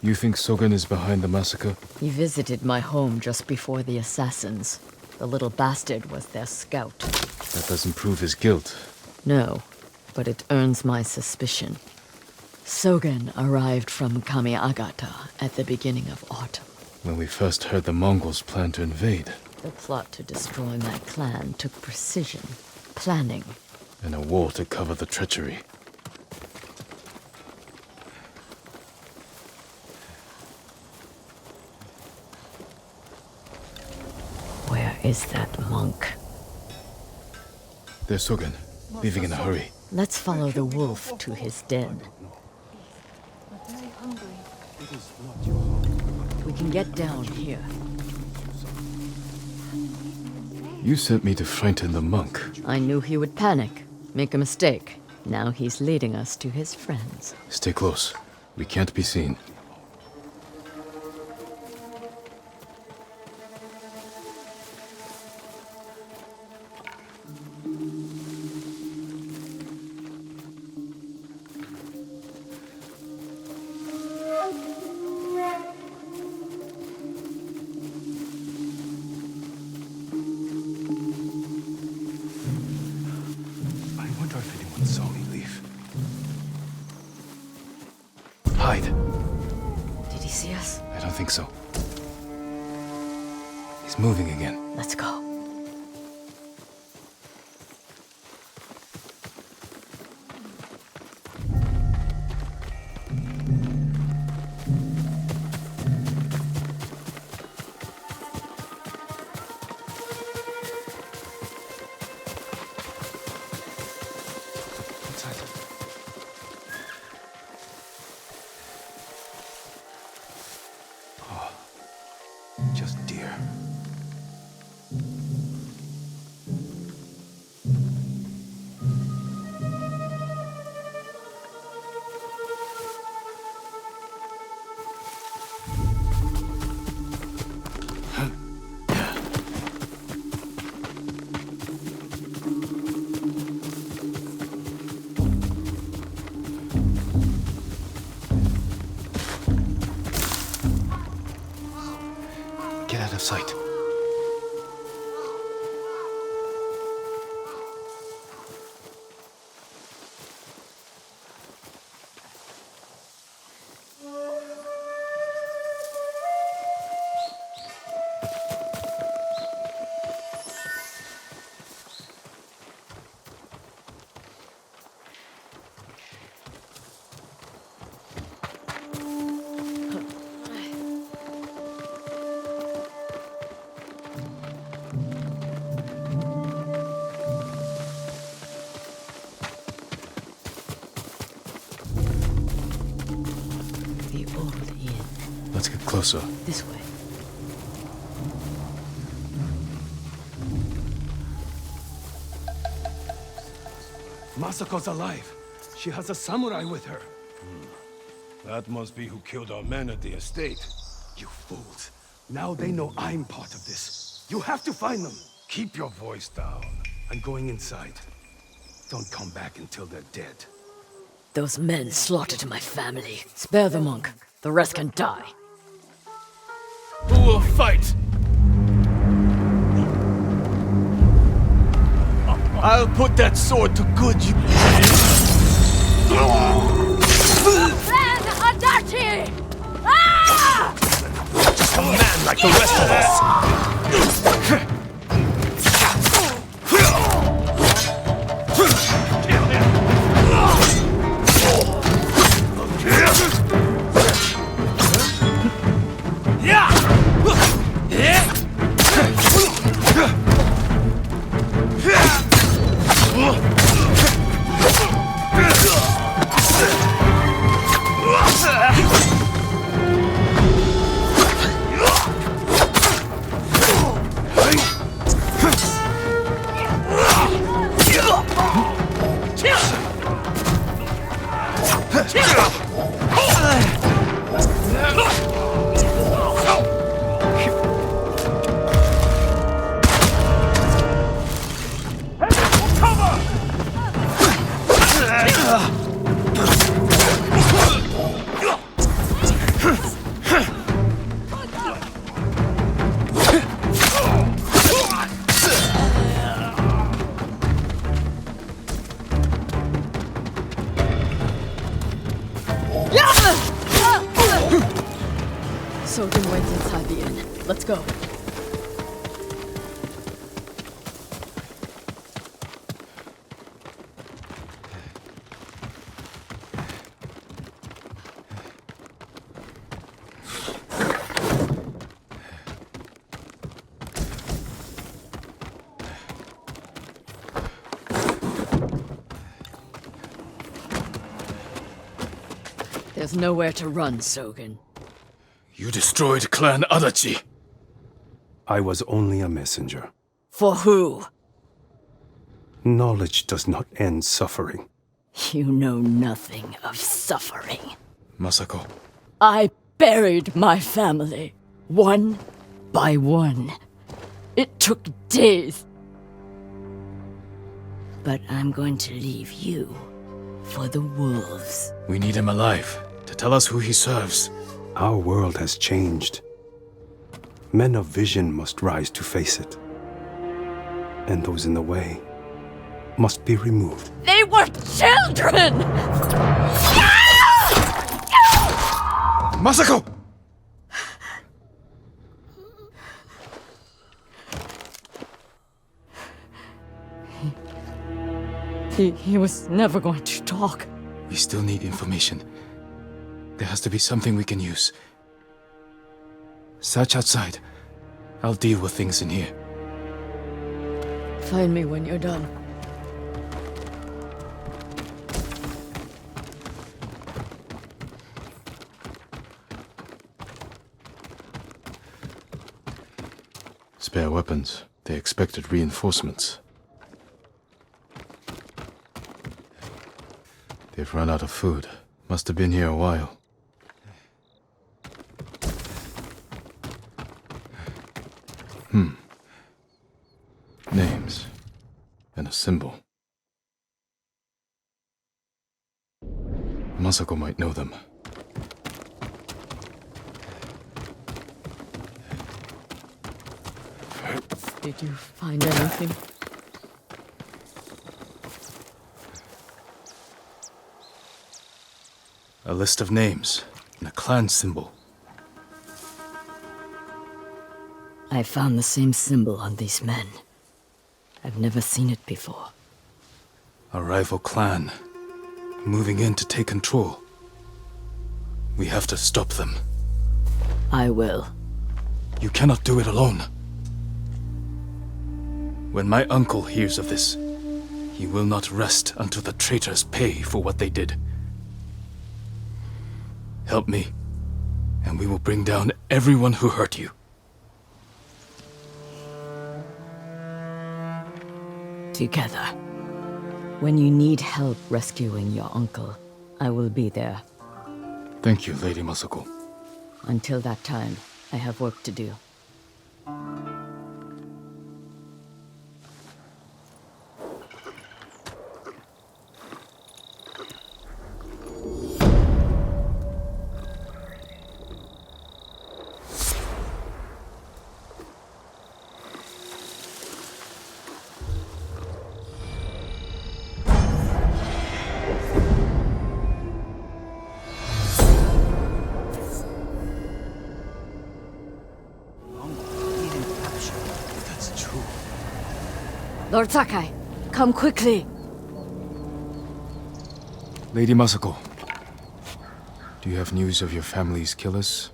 You think Sogen is behind the massacre? He visited my home just before the assassins. The little bastard was their scout. That doesn't prove his guilt. No, but it earns my suspicion. Sogen arrived from Kamiagata at the beginning of autumn. When we first heard the Mongols plan to invade. The plot to destroy my clan took precision, planning, And a war to cover the treachery. Where is that monk? There's Sogen, leaving in a hurry. Let's follow the wolf to his den. We can get down here. You sent me to frighten the monk. I knew he would panic, make a mistake. Now he's leading us to his friends. Stay close. We can't be seen. Saw me leave. Hide. Did he see us? I don't think so. He's moving again. Let's go. Just deer. sight. Let's get closer. This way. Masako's alive. She has a samurai with her. That must be who killed our men at the estate. You fools. Now they know I'm part of this. You have to find them. Keep your voice down. I'm going inside. Don't come back until they're dead. Those men slaughtered my family. Spare the monk. The rest can die. Who will fight? I'll put that sword to good use. Then Adachi! Ah! Just a man like the rest of us. Soden went inside the inn. Let's go. There's nowhere to run, Sogen. You destroyed Clan Adachi. I was only a messenger. For who? Knowledge does not end suffering. You know nothing of suffering. Masako. I buried my family, one by one. It took days. But I'm going to leave you for the wolves. We need him alive to tell us who he serves. Our world has changed. Men of vision must rise to face it. And those in the way must be removed. They were children! Masako! He was never going to talk. We still need information. There has to be something we can use. Search outside. I'll deal with things in here. Find me when you're done. Spare weapons. They expected reinforcements. They've run out of food. Must have been here a while. Names. And a symbol. Masako might know them. Did you find anything? A list of names and a clan symbol. I found the same symbol on these men. I've never seen it before. A rival clan, moving in to take control. We have to stop them. I will. You cannot do it alone. When my uncle hears of this, he will not rest until the traitors pay for what they did. Help me, and we will bring down everyone who hurt you. Together. When you need help rescuing your uncle, I will be there. Thank you, Lady Masako. Until that time, I have work to do. Lord Sakai, come quickly. Lady Masako, do you have news of your family's killers?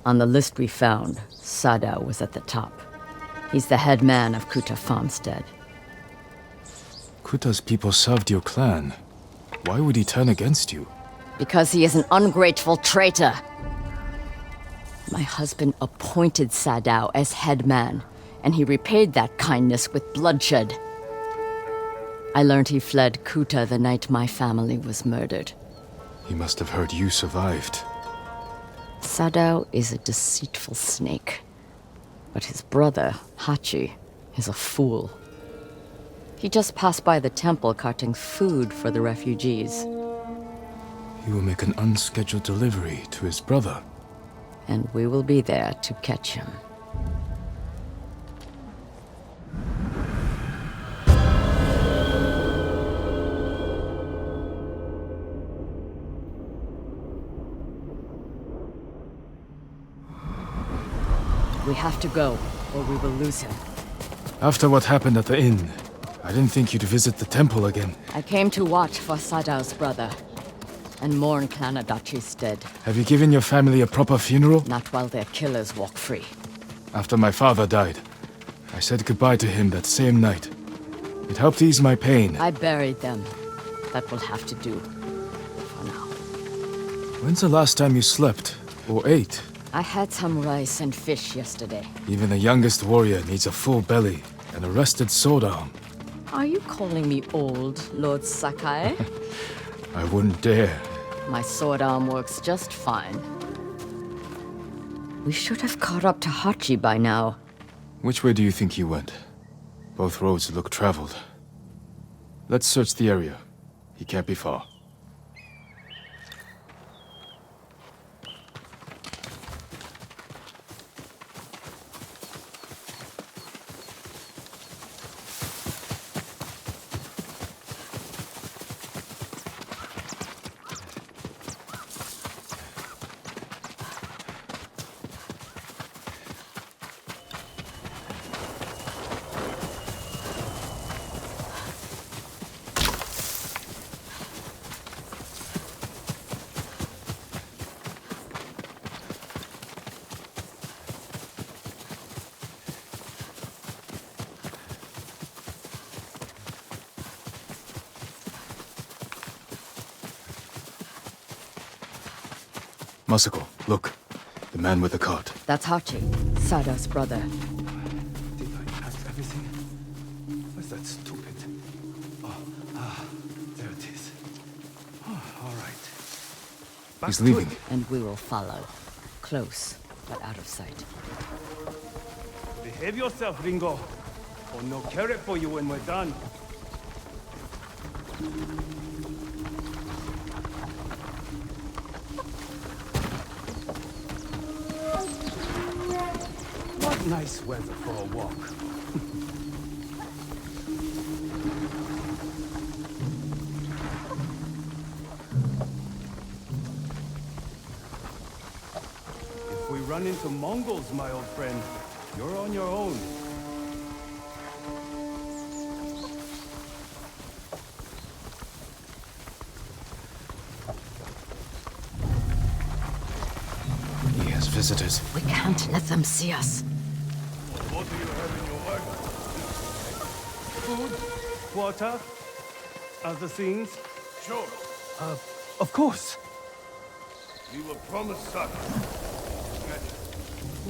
On the list we found, Sadao was at the top. He's the head man of Kuta Farmstead. Kuta's people served your clan. Why would he turn against you? Because he is an ungrateful traitor. My husband appointed Sadao as head man, and he repaid that kindness with bloodshed. I learned he fled Kuta the night my family was murdered. He must have heard you survived. Sadao is a deceitful snake. But his brother, Hachi, is a fool. He just passed by the temple carting food for the refugees. He will make an unscheduled delivery to his brother. And we will be there to catch him. We have to go, or we will lose him. After what happened at the inn, I didn't think you'd visit the temple again. I came to watch for Sadao's brother, and mourn Clan Adachi's dead. Have you given your family a proper funeral? Not while their killers walk free. After my father died, I said goodbye to him that same night. It helped ease my pain. I buried them. That will have to do. For now. When's the last time you slept? Or ate? I had some rice and fish yesterday. Even the youngest warrior needs a full belly and a rested sword arm. Are you calling me old, Lord Sakai? I wouldn't dare. My sword arm works just fine. We should have caught up to Hachi by now. Which way do you think he went? Both roads look traveled. Let's search the area. He can't be far. Masako, look. The man with the cart. That's Hachi, Sadao's brother. Did I pack everything? Where's that stupid? There it is. All right. He's leaving. And we will follow. Close, but out of sight. Behave yourself, Ringo. Or no carrot for you when we're done. nice weather for a walk. If we run into Mongols, my old friend, you're on your own. He has visitors. We can't let them see us. What do you have in your wagon? Food? Water? Other things? Sure. Of course. We were promised sake.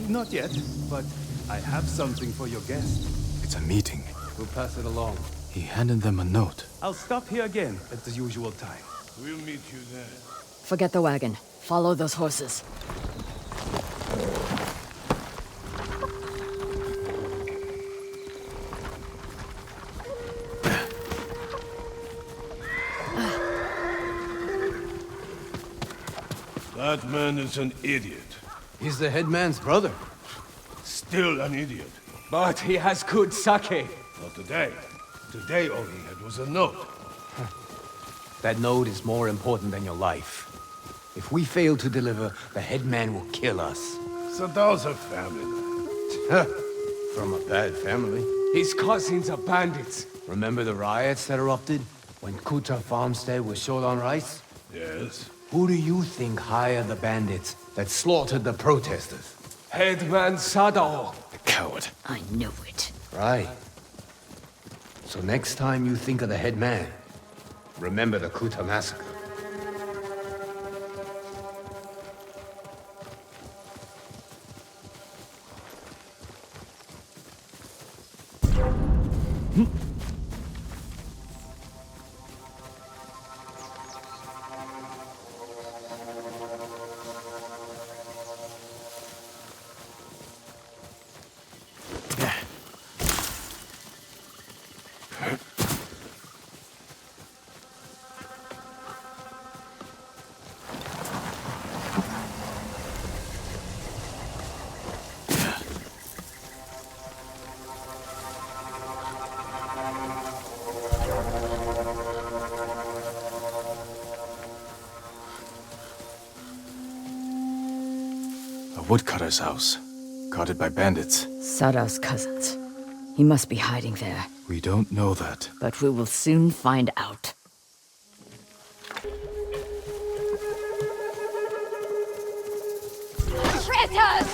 Not yet, but I have something for your guest. It's a meeting. We'll pass it along. He handed them a note. I'll stop here again at the usual time. We'll meet you there. Forget the wagon. Follow those horses. That man is an idiot. He's the headman's brother. Still an idiot. But he has good sake. Not today. Today all he had was a note. That note is more important than your life. If we fail to deliver, the headman will kill us. Sadao's a family man. From a bad family. His cousins are bandits. Remember the riots that erupted when Kuta farmstead was short on rice? Yes. Who do you think hired the bandits that slaughtered the protesters? Headman Sadao. The coward. I knew it. Right. So next time you think of the headman, remember the Kuta massacre. Woodcutter's house. Guarded by bandits. Sadao's cousins. He must be hiding there. We don't know that. But we will soon find out. Traitors!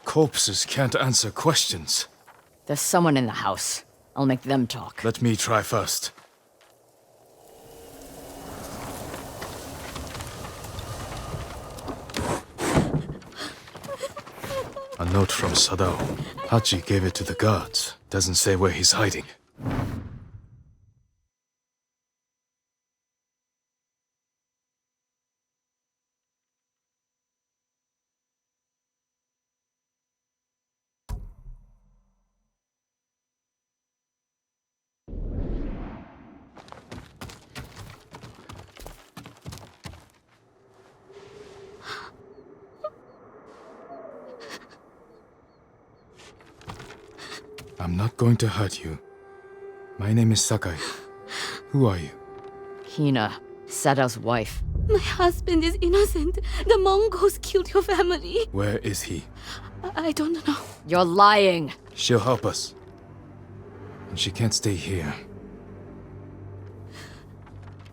Corpses can't answer questions. There's someone in the house. I'll make them talk. Let me try first. A note from Sadao. Hachi gave it to the guards. Doesn't say where he's hiding. I'm not going to hurt you. My name is Sakai. Who are you? Hina, Sadao's wife. My husband is innocent. The Mongols killed your family. Where is he? I don't know. You're lying. She'll help us. And she can't stay here.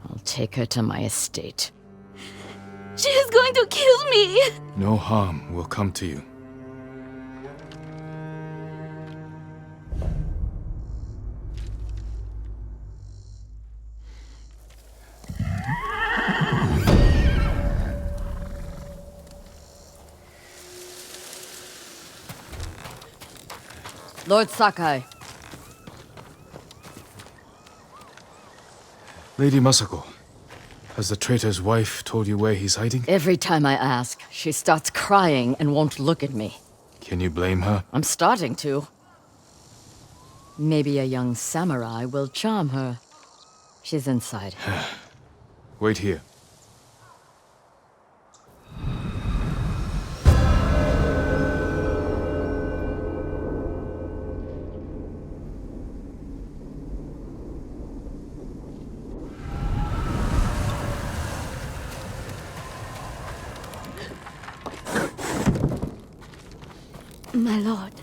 I'll take her to my estate. She is going to kill me! No harm will come to you. Lord Sakai. Lady Masako, has the traitor's wife told you where he's hiding? Every time I ask, she starts crying and won't look at me. Can you blame her? I'm starting to. Maybe a young samurai will charm her. She's inside. Wait here. My lord.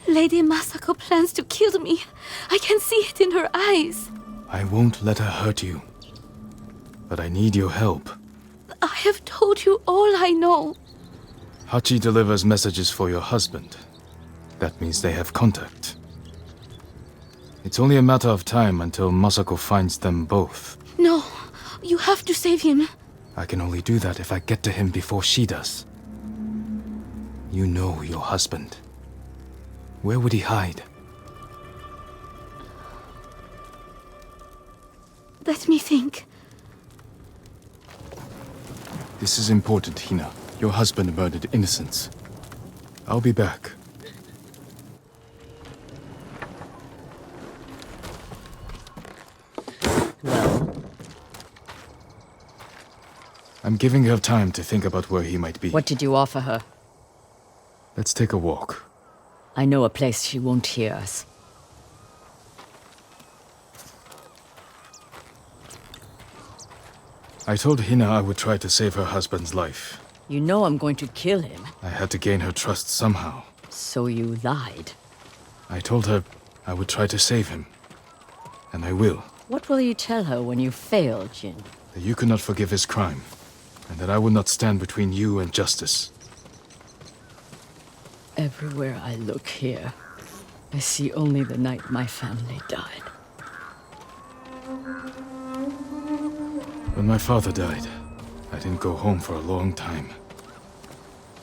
Lady Masako plans to kill me. I can see it in her eyes. I won't let her hurt you. But I need your help. I have told you all I know. Hachi delivers messages for your husband. That means they have contact. It's only a matter of time until Masako finds them both. No, you have to save him. I can only do that if I get to him before she does. You know your husband. Where would he hide? Let me think. This is important, Hina. Your husband murdered innocents. I'll be back. Well? I'm giving her time to think about where he might be. What did you offer her? Let's take a walk. I know a place she won't hear us. I told Hina I would try to save her husband's life. You know I'm going to kill him. I had to gain her trust somehow. So you lied. I told her I would try to save him. And I will. What will you tell her when you fail, Jin? That you could not forgive his crime. And that I would not stand between you and justice. Everywhere I look here, I see only the night my family died. When my father died, I didn't go home for a long time.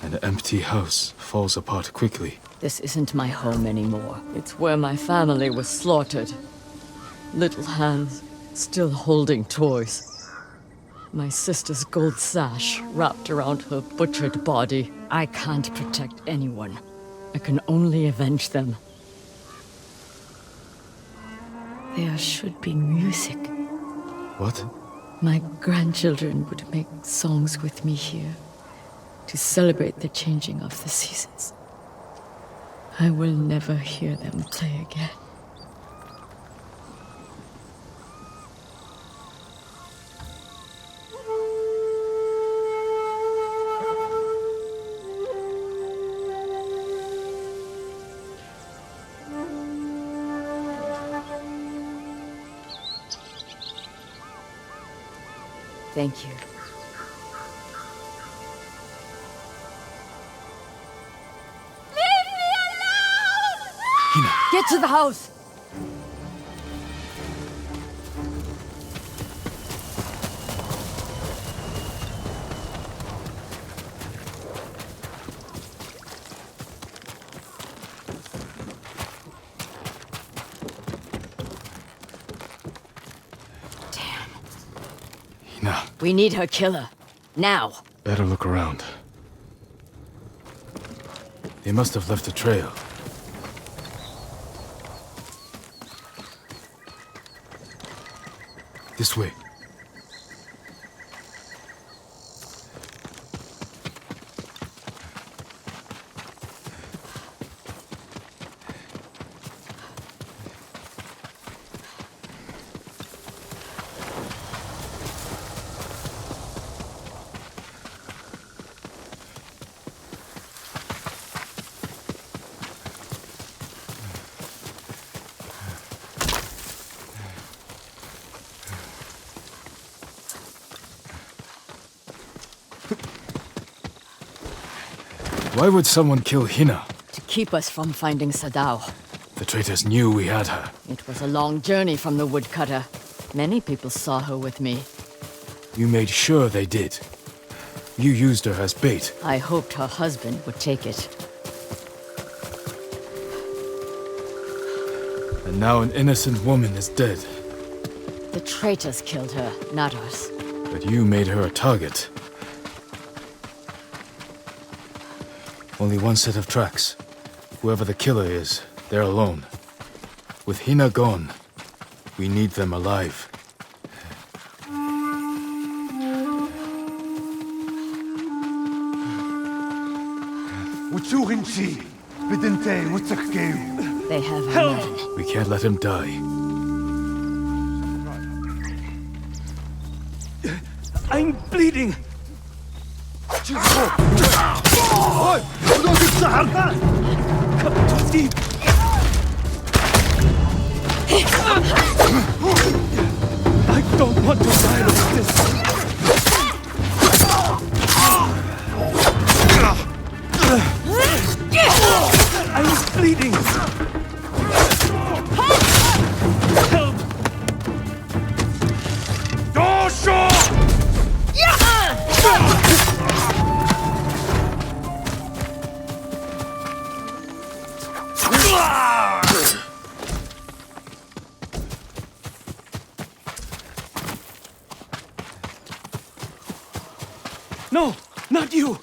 An empty house falls apart quickly. This isn't my home anymore. It's where my family was slaughtered. Little hands still holding toys. My sister's gold sash wrapped around her butchered body. I can't protect anyone. I can only avenge them. There should be music. What? My grandchildren would make songs with me here to celebrate the changing of the seasons. I will never hear them play again. Thank you. Leave me alone! Hina! Get to the house! We need her killer. Now. Better look around. They must have left a trail. This way. Why would someone kill Hina? To keep us from finding Sadao. The traitors knew we had her. It was a long journey from the woodcutter. Many people saw her with me. You made sure they did. You used her as bait. I hoped her husband would take it. And now an innocent woman is dead. The traitors killed her, not us. But you made her a target. Only one set of tracks. Whoever the killer is, they're alone. With Hina gone, we need them alive. They have her men. We can't let him die. I'm bleeding! Cut too deep! I don't want to die like this! I'm bleeding! Help! Dosho! No, not you!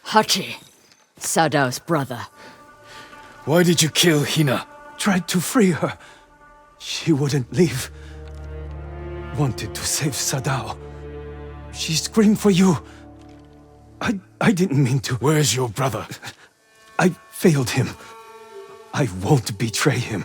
Hachi, Sadao's brother. Why did you kill Hina? Tried to free her. She wouldn't leave. Wanted to save Sadao. She screamed for you. I didn't mean to. Where's your brother? I failed him. I won't betray him.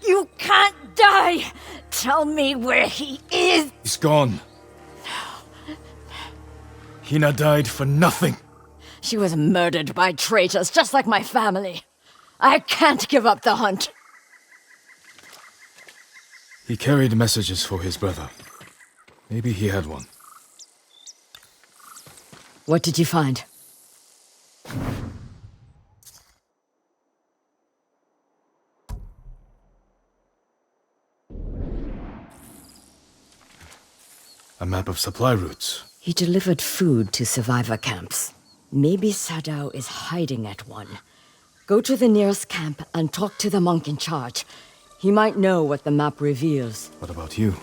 You can't die! Tell me where he is! He's gone. Hina died for nothing. She was murdered by traitors, just like my family. I can't give up the hunt. He carried messages for his brother. Maybe he had one. What did you find? A map of supply routes. He delivered food to survivor camps. Maybe Sadao is hiding at one. Go to the nearest camp and talk to the monk in charge. He might know what the map reveals. What about you?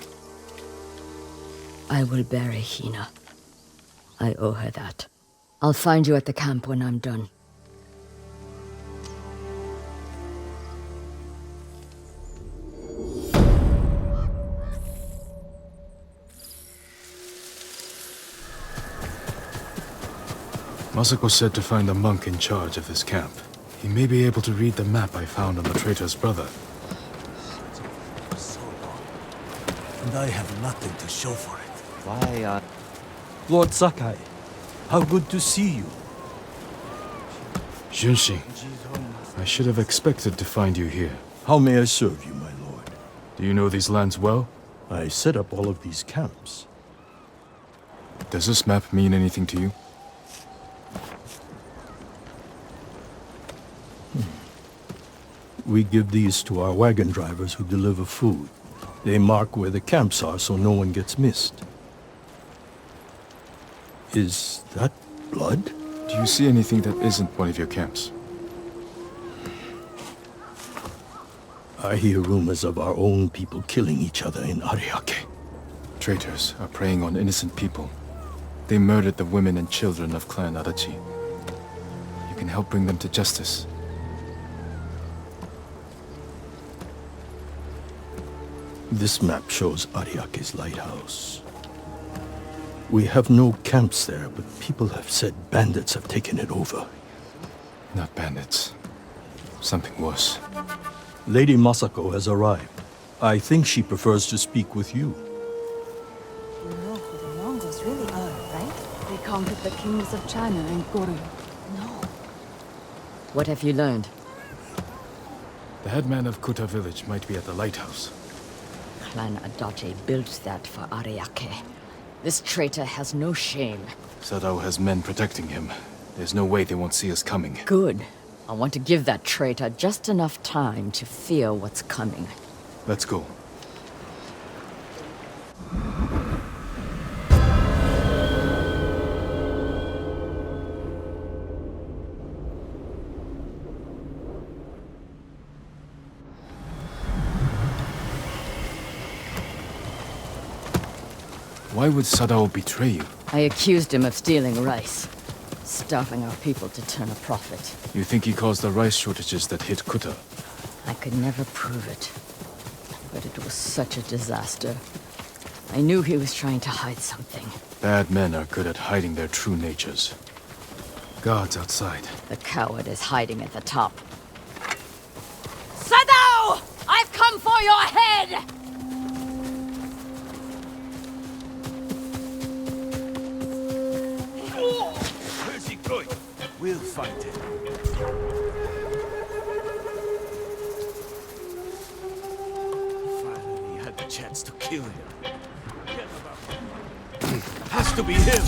I will bury Hina. I owe her that. I'll find you at the camp when I'm done. Masako said to find the monk in charge of this camp. He may be able to read the map I found on the traitor's brother. And I have nothing to show for it. Why, Lord Sakai, how good to see you. Junshin, I should have expected to find you here. How may I serve you, my lord? Do you know these lands well? I set up all of these camps. Does this map mean anything to you? We give these to our wagon drivers who deliver food. They mark where the camps are so no one gets missed. Is that blood? Do you see anything that isn't one of your camps? I hear rumors of our own people killing each other in Ariake. Traitors are preying on innocent people. They murdered the women and children of Clan Adachi. You can help bring them to justice. This map shows Ariake's lighthouse. We have no camps there, but people have said bandits have taken it over. Not bandits. Something worse. Lady Masako has arrived. I think she prefers to speak with you. You know who the Mongols really are, right? They conquered the kings of China and Goryeo. No, What have you learned? The headman of Kuta village might be at the lighthouse. Clan Adachi built that for Ariake. This traitor has no shame. Sadao has men protecting him. There's no way they won't see us coming. Good. I want to give that traitor just enough time to fear what's coming. Let's go. Why would Sadao betray you? I accused him of stealing rice, starving our people to turn a profit. You think he caused the rice shortages that hit Kuta? I could never prove it, but it was such a disaster. I knew he was trying to hide something. Bad men are good at hiding their true natures. Guards outside. The coward is hiding at the top. Sadao! I've come for your head! Where's he going? We'll find him. Finally had the chance to kill him. Has to be him.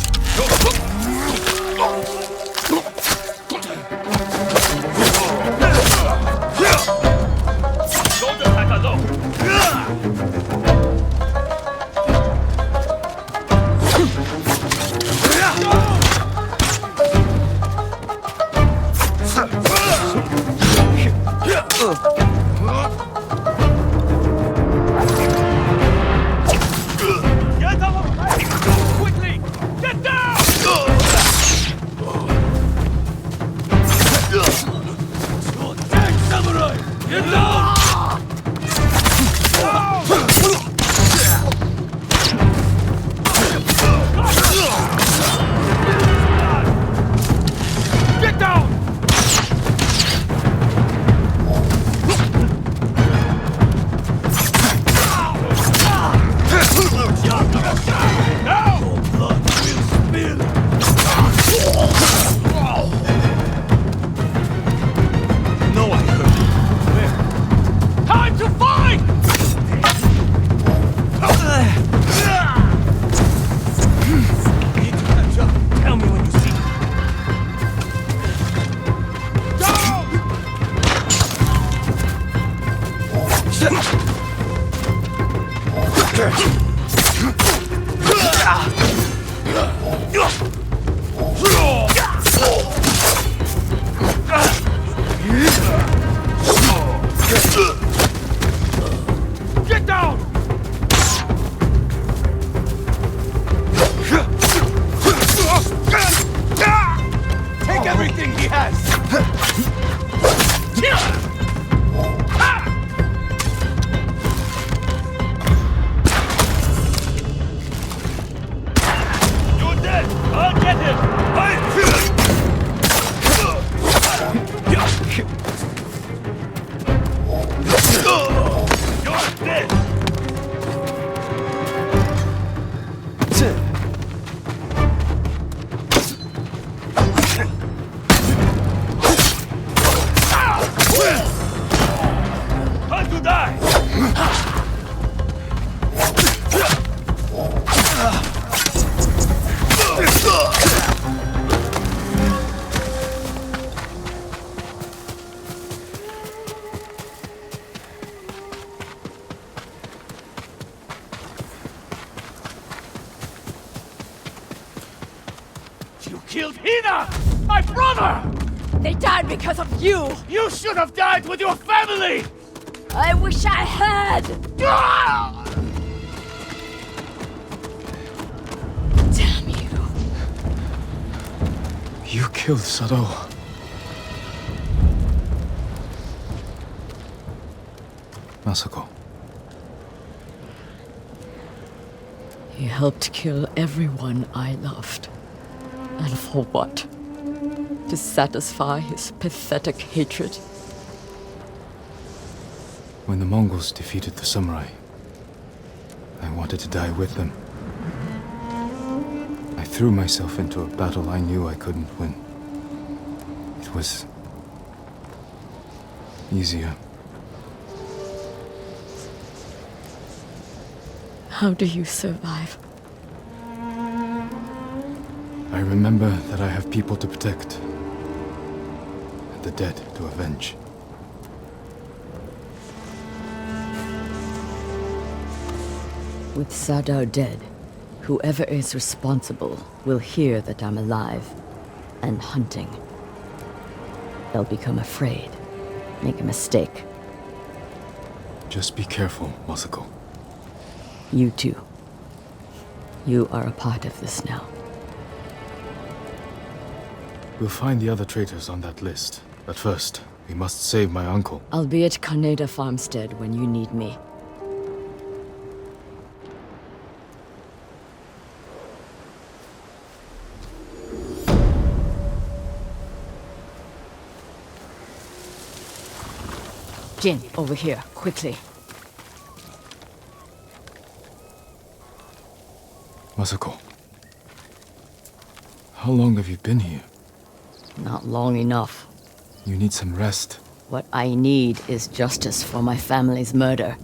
You killed Hina! My brother! They died because of you! You should have died with your family! I wish I had! Damn you. You killed Sadao. Masako. He helped kill everyone I loved. And for what? To satisfy his pathetic hatred? When the Mongols defeated the samurai, I wanted to die with them. I threw myself into a battle I knew I couldn't win. It was easier. How do you survive? I remember that I have people to protect, and the dead to avenge. With Sadao dead, whoever is responsible will hear that I'm alive and hunting. They'll become afraid, make a mistake. Just be careful, Masako. You too. You are a part of this now. We'll find the other traitors on that list. But first, we must save my uncle. I'll be at Kaneda Farmstead when you need me. Jin, over here, quickly. Masako. How long have you been here? Not long enough. You need some rest. What I need is justice for my family's murder.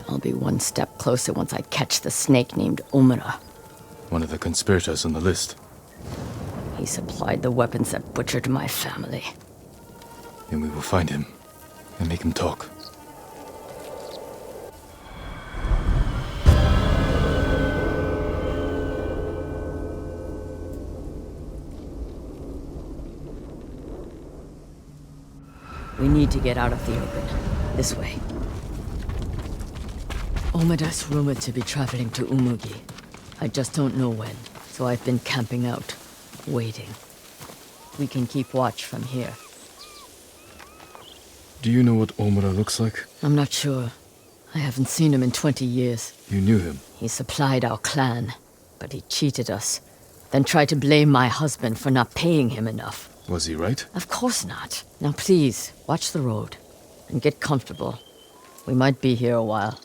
I'll be one step closer once I catch the snake named Omura. One of the conspirators on the list. He supplied the weapons that butchered my family. Then we will find him and make him talk. We need to get out of the open. This way. Omada's rumored to be traveling to Umugi. I just don't know when, so I've been camping out, waiting. We can keep watch from here. Do you know what Omura looks like? I'm not sure. I haven't seen him in 20 years. You knew him? He supplied our clan, but he cheated us. Then tried to blame my husband for not paying him enough. Was he right? Of course not. Now please, watch the road. And get comfortable. We might be here a while.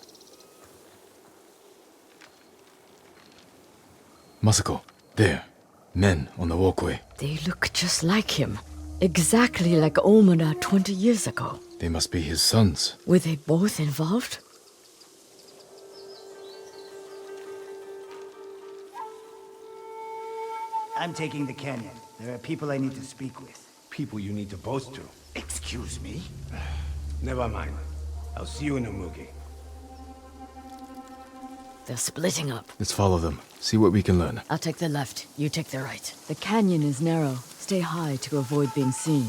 Masako, there. Men on the walkway. They look just like him. Exactly like Omura 20 years ago. They must be his sons. Were they both involved? I'm taking the canyon. There are people I need to speak with. People you need to boast to. Excuse me? Never mind. I'll see you in Umugi. They're splitting up. Let's follow them. See what we can learn. I'll take the left, you take the right. The canyon is narrow. Stay high to avoid being seen.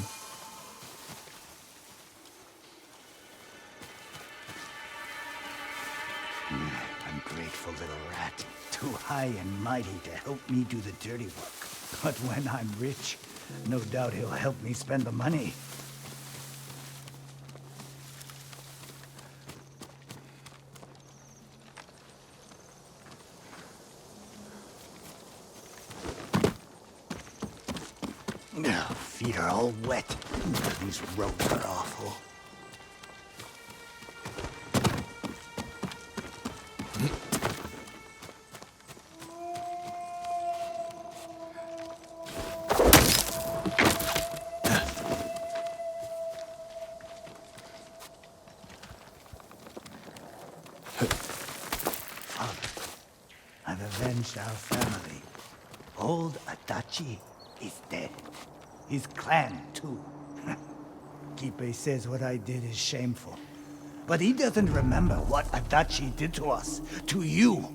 Ungrateful little rat. Too high and mighty to help me do the dirty work. But when I'm rich, no doubt he'll help me spend the money. Feet are all wet. These roads are awful. I've avenged our family. Old Adachi is dead. His clan, too. Kipe says what I did is shameful. But he doesn't remember what Adachi did to us, to you.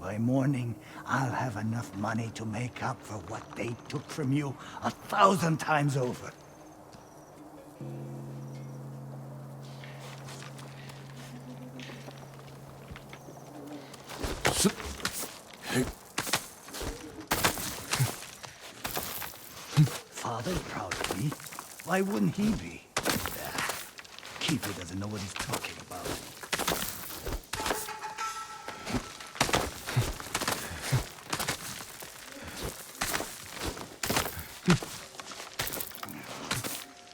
By morning, I'll have enough money to make up for what they took from you 1,000 times over. Father's proud of me. Why wouldn't he be? Keeper doesn't know what he's talking about.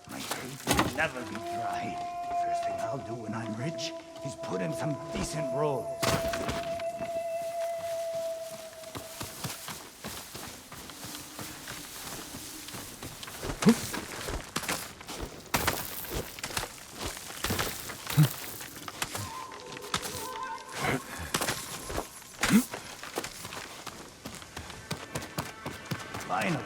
My faith will never be dry. First thing I'll do when I'm rich is put in some decent roads. Finally.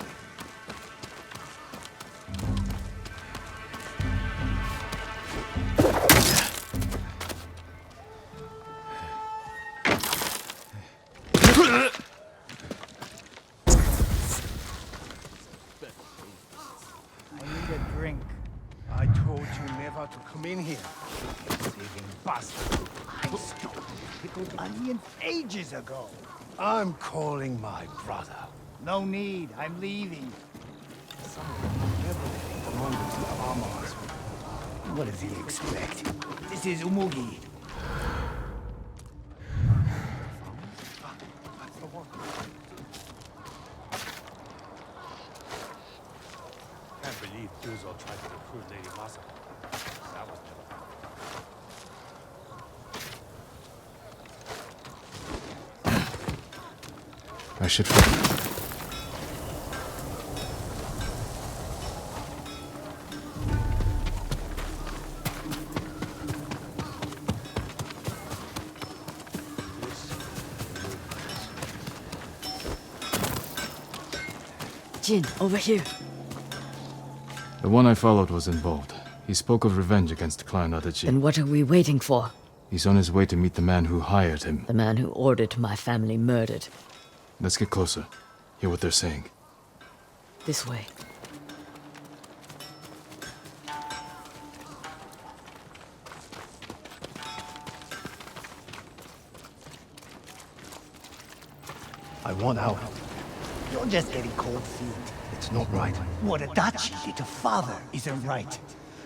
I told you never to come in here. Thieving bastard. I stole pickled onions ages ago. I'm calling my brother. No need. I'm leaving. What does he expect? This is Umugi. Can't believe Duzo tried to recruit Lady Masako. That was never. I should. Jin, over here. The one I followed was involved. He spoke of revenge against Clan Adachi. Then what are we waiting for? He's on his way to meet the man who hired him. The man who ordered my family murdered. Let's get closer. Hear what they're saying. This way. I want out. You're just getting cold feet. It's not right. What Adachi did to father isn't right.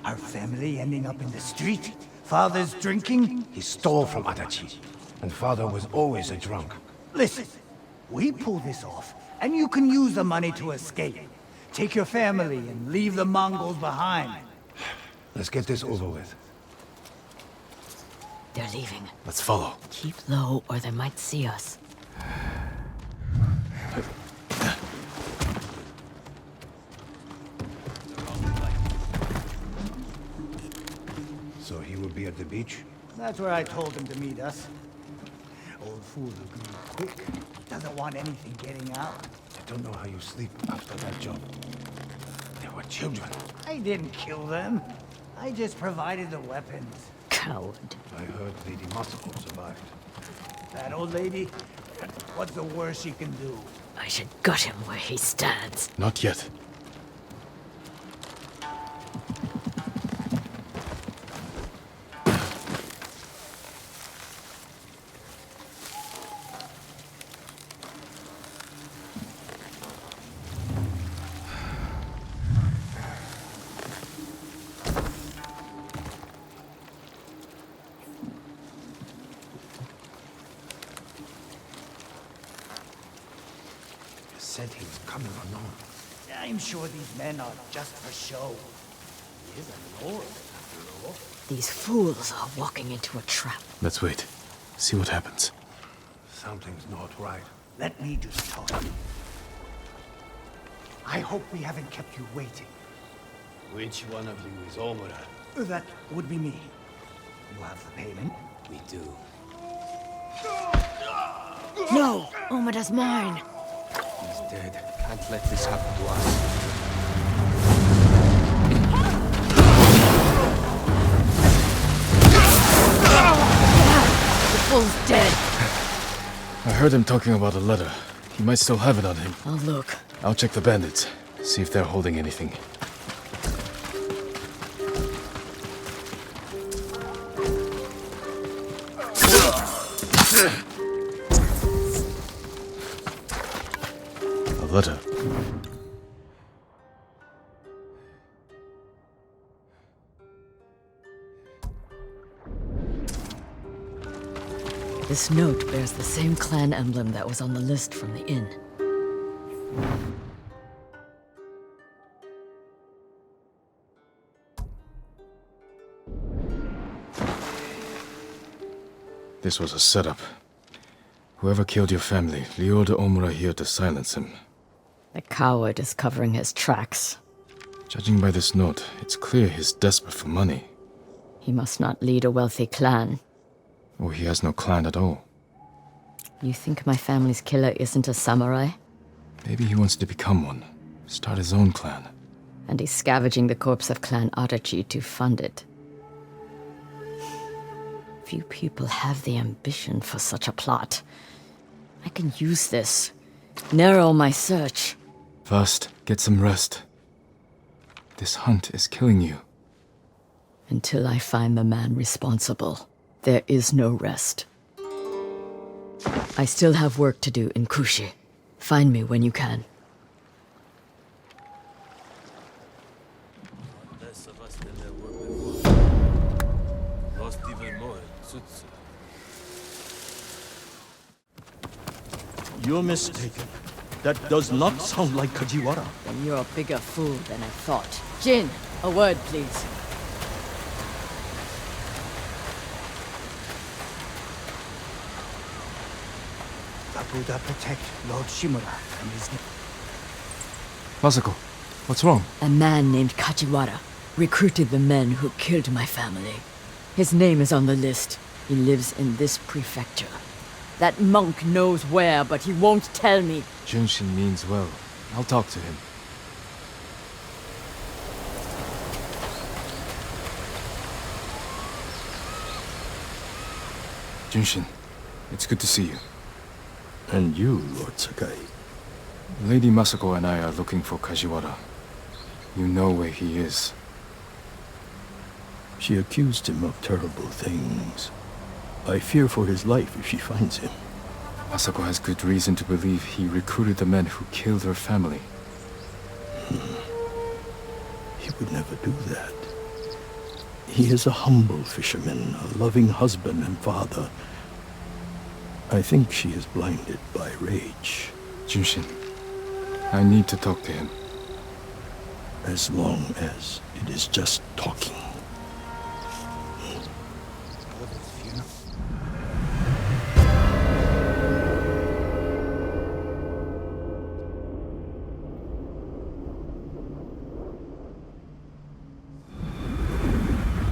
Our family ending up in the street. Father's drinking. He stole from Adachi. And father was always a drunk. Listen, we pull this off, and you can use the money to escape. Take your family and leave the Mongols behind. Let's get this over with. They're leaving. Let's follow. Keep low or they might see us. So he will be at the beach? That's where I told him to meet us. Old fool agreed quick. Doesn't want anything getting out. I don't know how you sleep after that job. They were children. I didn't kill them. I just provided the weapons. Coward. I heard Lady Masako survived. That old lady? What's the worst she can do? I should gut him where he stands. Not yet. Said he was coming alone. I'm sure these men are just for show. He is a lord, after all. These fools are walking into a trap. Let's wait. See what happens. Something's not right. Let me do the talking. I hope we haven't kept you waiting. Which one of you is Omura? That would be me. You have the payment? We do. No! Omada's mine! He's dead. Can't let this happen to us. The fool's dead. I heard him talking about a letter. He might still have it on him. I'll look. I'll check the bandits. See if they're holding anything. A letter. This note bears the same clan emblem that was on the list from the inn. This was a setup. Whoever killed your family lured Omura here to silence him. The coward is covering his tracks. Judging by this note, it's clear he's desperate for money. He must not lead a wealthy clan. Or he has no clan at all. You think my family's killer isn't a samurai? Maybe he wants to become one. Start his own clan. And he's scavenging the corpse of Clan Adachi to fund it. Few people have the ambition for such a plot. I can use this. Narrow my search. First, get some rest. This hunt is killing you. Until I find the man responsible, there is no rest. I still have work to do in Kushi. Find me when you can. You're mistaken. That does not sound like Kajiwara. Then you're a bigger fool than I thought. Jin, a word, please. The Buddha protect Lord Shimura and his... Masako, what's wrong? A man named Kajiwara recruited the men who killed my family. His name is on the list. He lives in this prefecture. That monk knows where, but he won't tell me. Junshin means well. I'll talk to him. Junshin, it's good to see you. And you, Lord Sakai. Lady Masako and I are looking for Kajiwara. You know where he is. She accused him of terrible things. I fear for his life if she finds him. Masako has good reason to believe he recruited the men who killed her family. He would never do that. He is a humble fisherman, a loving husband and father. I think she is blinded by rage. Junshin, I need to talk to him. As long as it is just talking.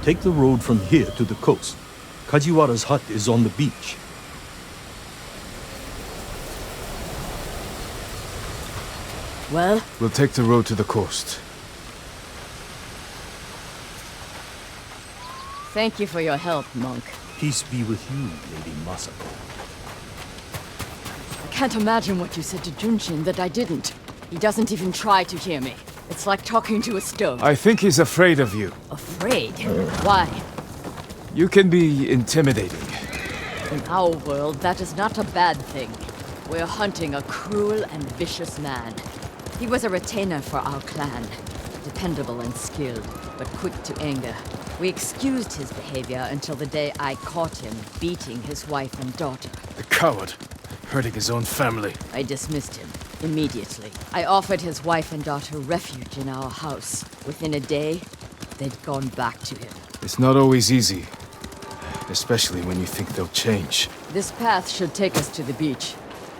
Take the road from here to the coast. Kajiwara's hut is on the beach. Well? We'll take the road to the coast. Thank you for your help, monk. Peace be with you, Lady Masako. I can't imagine what you said to Junshin that I didn't. He doesn't even try to hear me. It's like talking to a stone. I think he's afraid of you. Afraid? Why? You can be intimidating. In our world, that is not a bad thing. We're hunting a cruel and vicious man. He was a retainer for our clan. Dependable and skilled, but quick to anger. We excused his behavior until the day I caught him beating his wife and daughter. The coward, hurting his own family. I dismissed him immediately. I offered his wife and daughter refuge in our house. Within a day, they'd gone back to him. It's not always easy, especially when you think they'll change. This path should take us to the beach.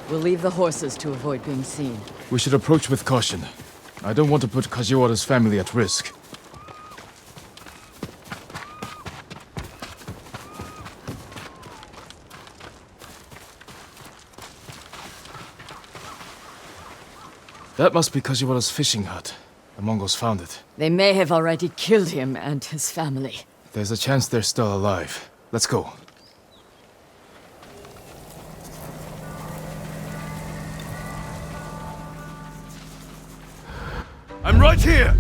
We'll leave the horses to avoid being seen. We should approach with caution. I don't want to put Kajiwara's family at risk. That must be Kajiwara's fishing hut. The Mongols found it. They may have already killed him and his family. There's a chance they're still alive. Let's go. I'm right here!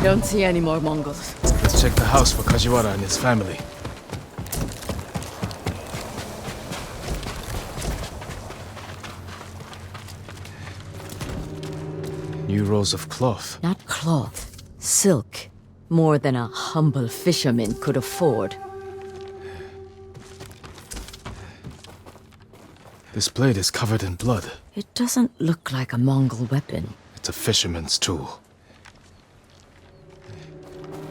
don't see any more Mongols. Let's check the house for Kajiwara and his family. New rolls of cloth. Not cloth, silk. More than a humble fisherman could afford. This blade is covered in blood. It doesn't look like a Mongol weapon. It's a fisherman's tool.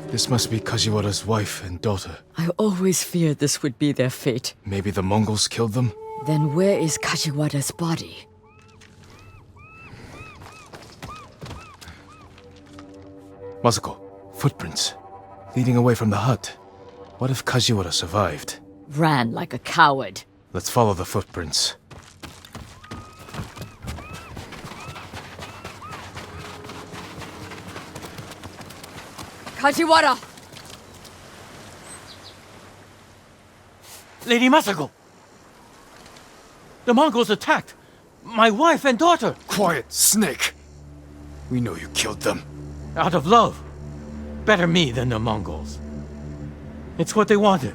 This must be Kajiwara's wife and daughter. I always feared this would be their fate. Maybe the Mongols killed them? Then where is Kajiwara's body? Masako, footprints. Leading away from the hut. What if Kajiwara survived? Ran like a coward. Let's follow the footprints. Kajiwara! Lady Masako! The Mongols attacked my wife and daughter! Quiet, snake! We know you killed them. Out of love. Better me than the Mongols. It's what they wanted.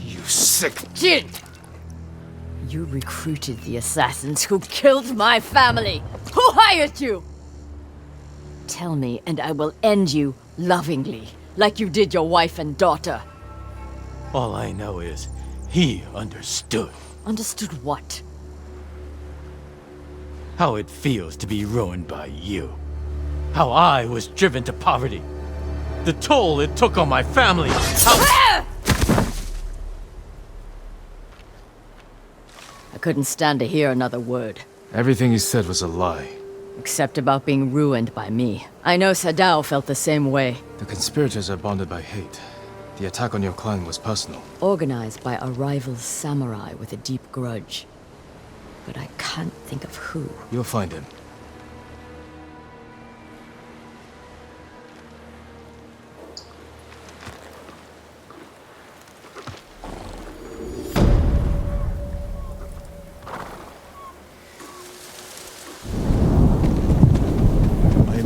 You sick... Jin! You recruited the assassins who killed my family! Who hired you? Tell me, and I will end you lovingly, like you did your wife and daughter. All I know is, he understood. Understood what? How it feels to be ruined by you. How I was driven to poverty. The toll it took on my family. How... I couldn't stand to hear another word. Everything he said was a lie. Except about being ruined by me. I know Sadao felt the same way. The conspirators are bonded by hate. The attack on your clan was personal. Organized by a rival samurai with a deep grudge. But I can't think of who. You'll find him.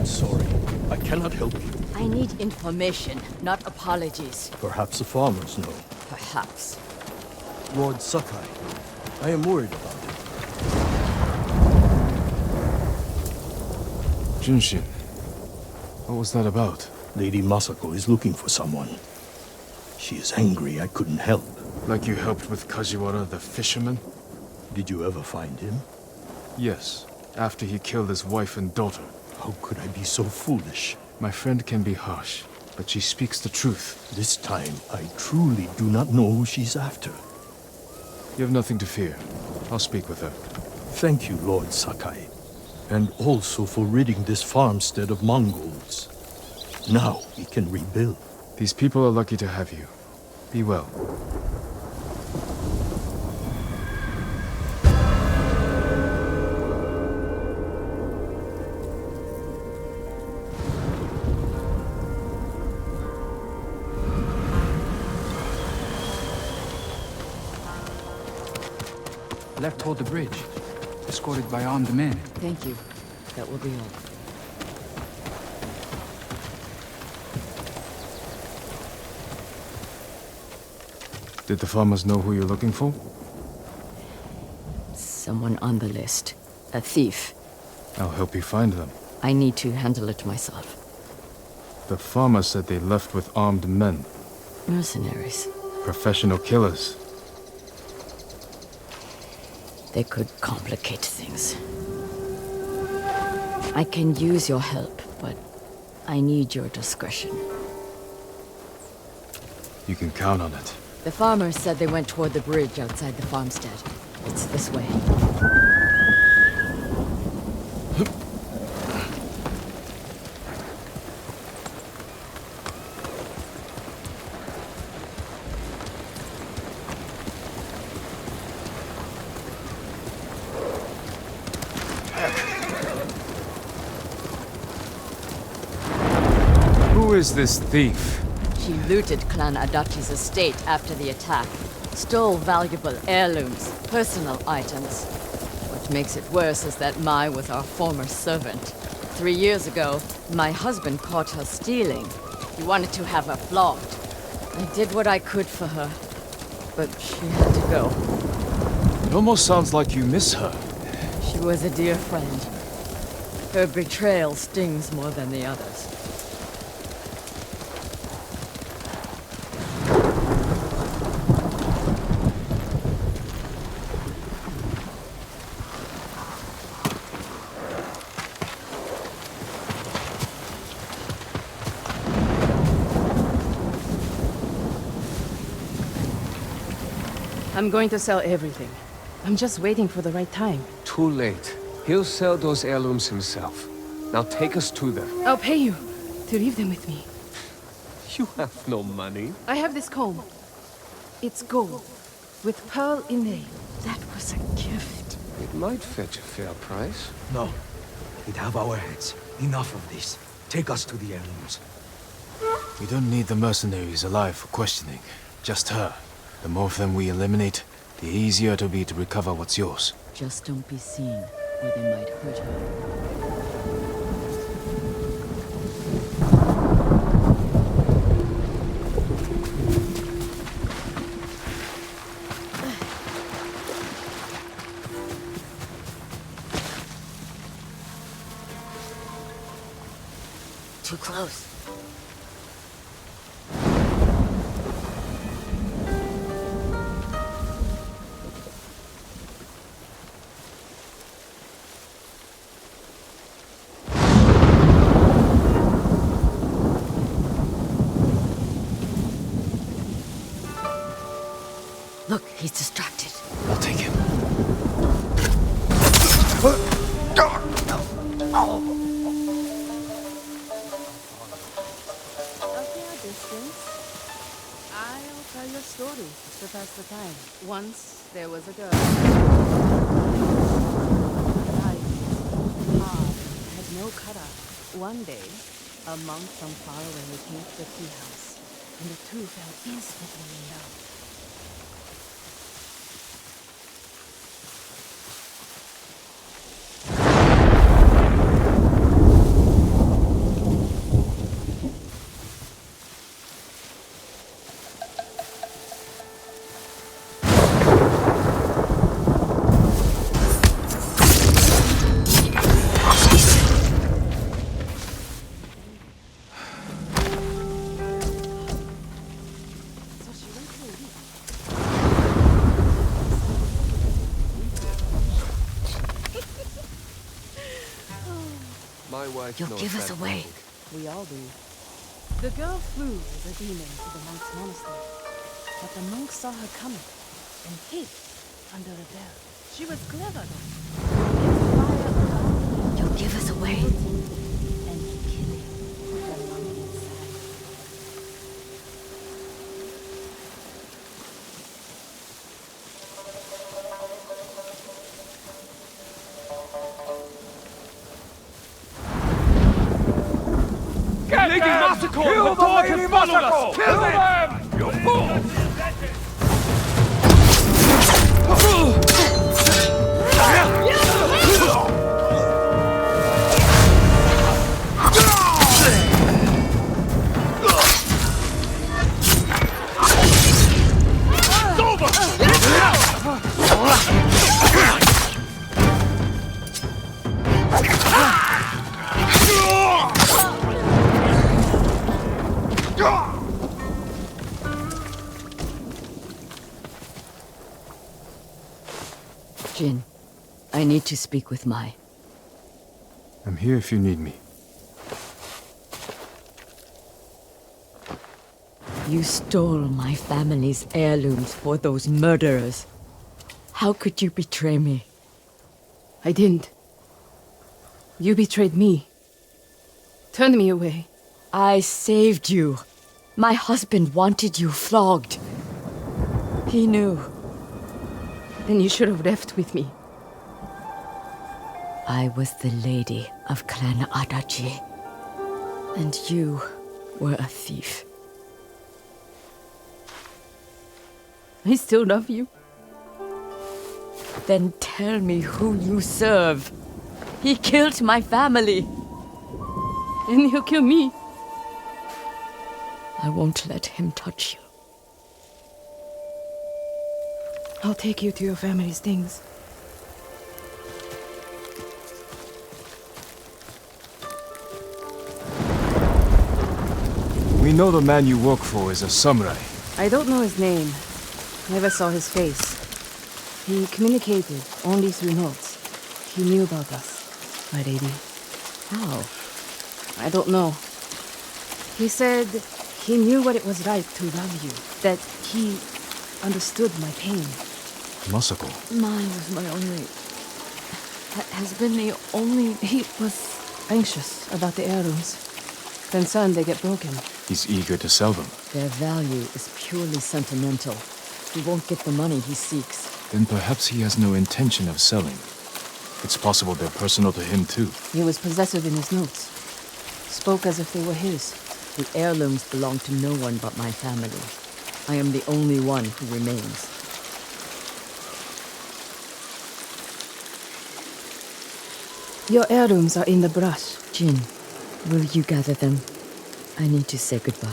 Sorry, I cannot help you. I need information, not apologies. Perhaps the farmers know. Perhaps. Lord Sakai, I am worried about him. Junshin, what was that about? Lady Masako is looking for someone. She is angry I couldn't help. Like you helped with Kajiwara, the fisherman? Did you ever find him? Yes, after he killed his wife and daughter. How could I be so foolish? My friend can be harsh, but she speaks the truth. This time, I truly do not know who she's after. You have nothing to fear. I'll speak with her. Thank you, Lord Sakai. And also for ridding this farmstead of Mongols. Now we can rebuild. These people are lucky to have you. Be well. Left toward the bridge, escorted by armed men. Thank you. That will be all. Did the farmers know who you're looking for? Someone on the list. A thief. I'll help you find them. I need to handle it myself. The farmer said they left with armed men. Mercenaries. Professional killers. They could complicate things. I can use your help, but I need your discretion. You can count on it. The farmers said they went toward the bridge outside the farmstead. It's this way. Who is this thief? She looted Clan Adachi's estate after the attack. Stole valuable heirlooms, personal items. What makes it worse is that Mai was our former servant. 3 years ago, my husband caught her stealing. You wanted to have her flogged. I did what I could for her, but she had to go. It almost sounds like you miss her. She was a dear friend. Her betrayal stings more than the others. I'm going to sell everything. I'm just waiting for the right time. Too late. He'll sell those heirlooms himself. Now take us to them. I'll pay you to leave them with me. You have no money. I have this comb. It's gold, with pearl inlay. That was a gift. It might fetch a fair price. No. We'd have our heads. Enough of this. Take us to the heirlooms. We don't need the mercenaries alive for questioning. Just her. The more of them we eliminate, the easier it'll be to recover what's yours. Just don't be seen, or they might hurt her. Too close. Look, he's distracted. I'll take him. I'll tell you a story to pass the time. Once there was a girl. Life was hard, had no cutoff. One day, a monk from far away came to the tea house, and the two fell instantly in love. My wife You'll knows give us that away. We all do. The girl flew as a demon to the monk's monastery, but the monk saw her coming and hid under a bell. She was clever though. You'll give us away. And killing the monk inside. Lady Masako! Kill the Lady Masako! Kill them! You fools! Jin, I need to speak with Mai. I'm here if you need me. You stole my family's heirlooms for those murderers. How could you betray me? I didn't. You betrayed me. Turned me away. I saved you. My husband wanted you flogged. He knew. Then you should have left with me. I was the lady of Clan Adachi. And you were a thief. I still love you. Then tell me who you serve. He killed my family. And he'll kill me. I won't let him touch you. I'll take you to your family's things. We know the man you work for is a samurai. I don't know his name. Never saw his face. He communicated only through notes. He knew about us, my lady. How? I don't know. He said he knew what it was like to love you. That he understood my pain. Masako. Mine was my only... has been the only... He was anxious about the heirlooms. Concerned they get broken. He's eager to sell them. Their value is purely sentimental. He won't get the money he seeks. Then perhaps he has no intention of selling. It's possible they're personal to him too. He was possessive in his notes. Spoke as if they were his. The heirlooms belong to no one but my family. I am the only one who remains. Your heirlooms are in the brush. Jin, will you gather them? I need to say goodbye.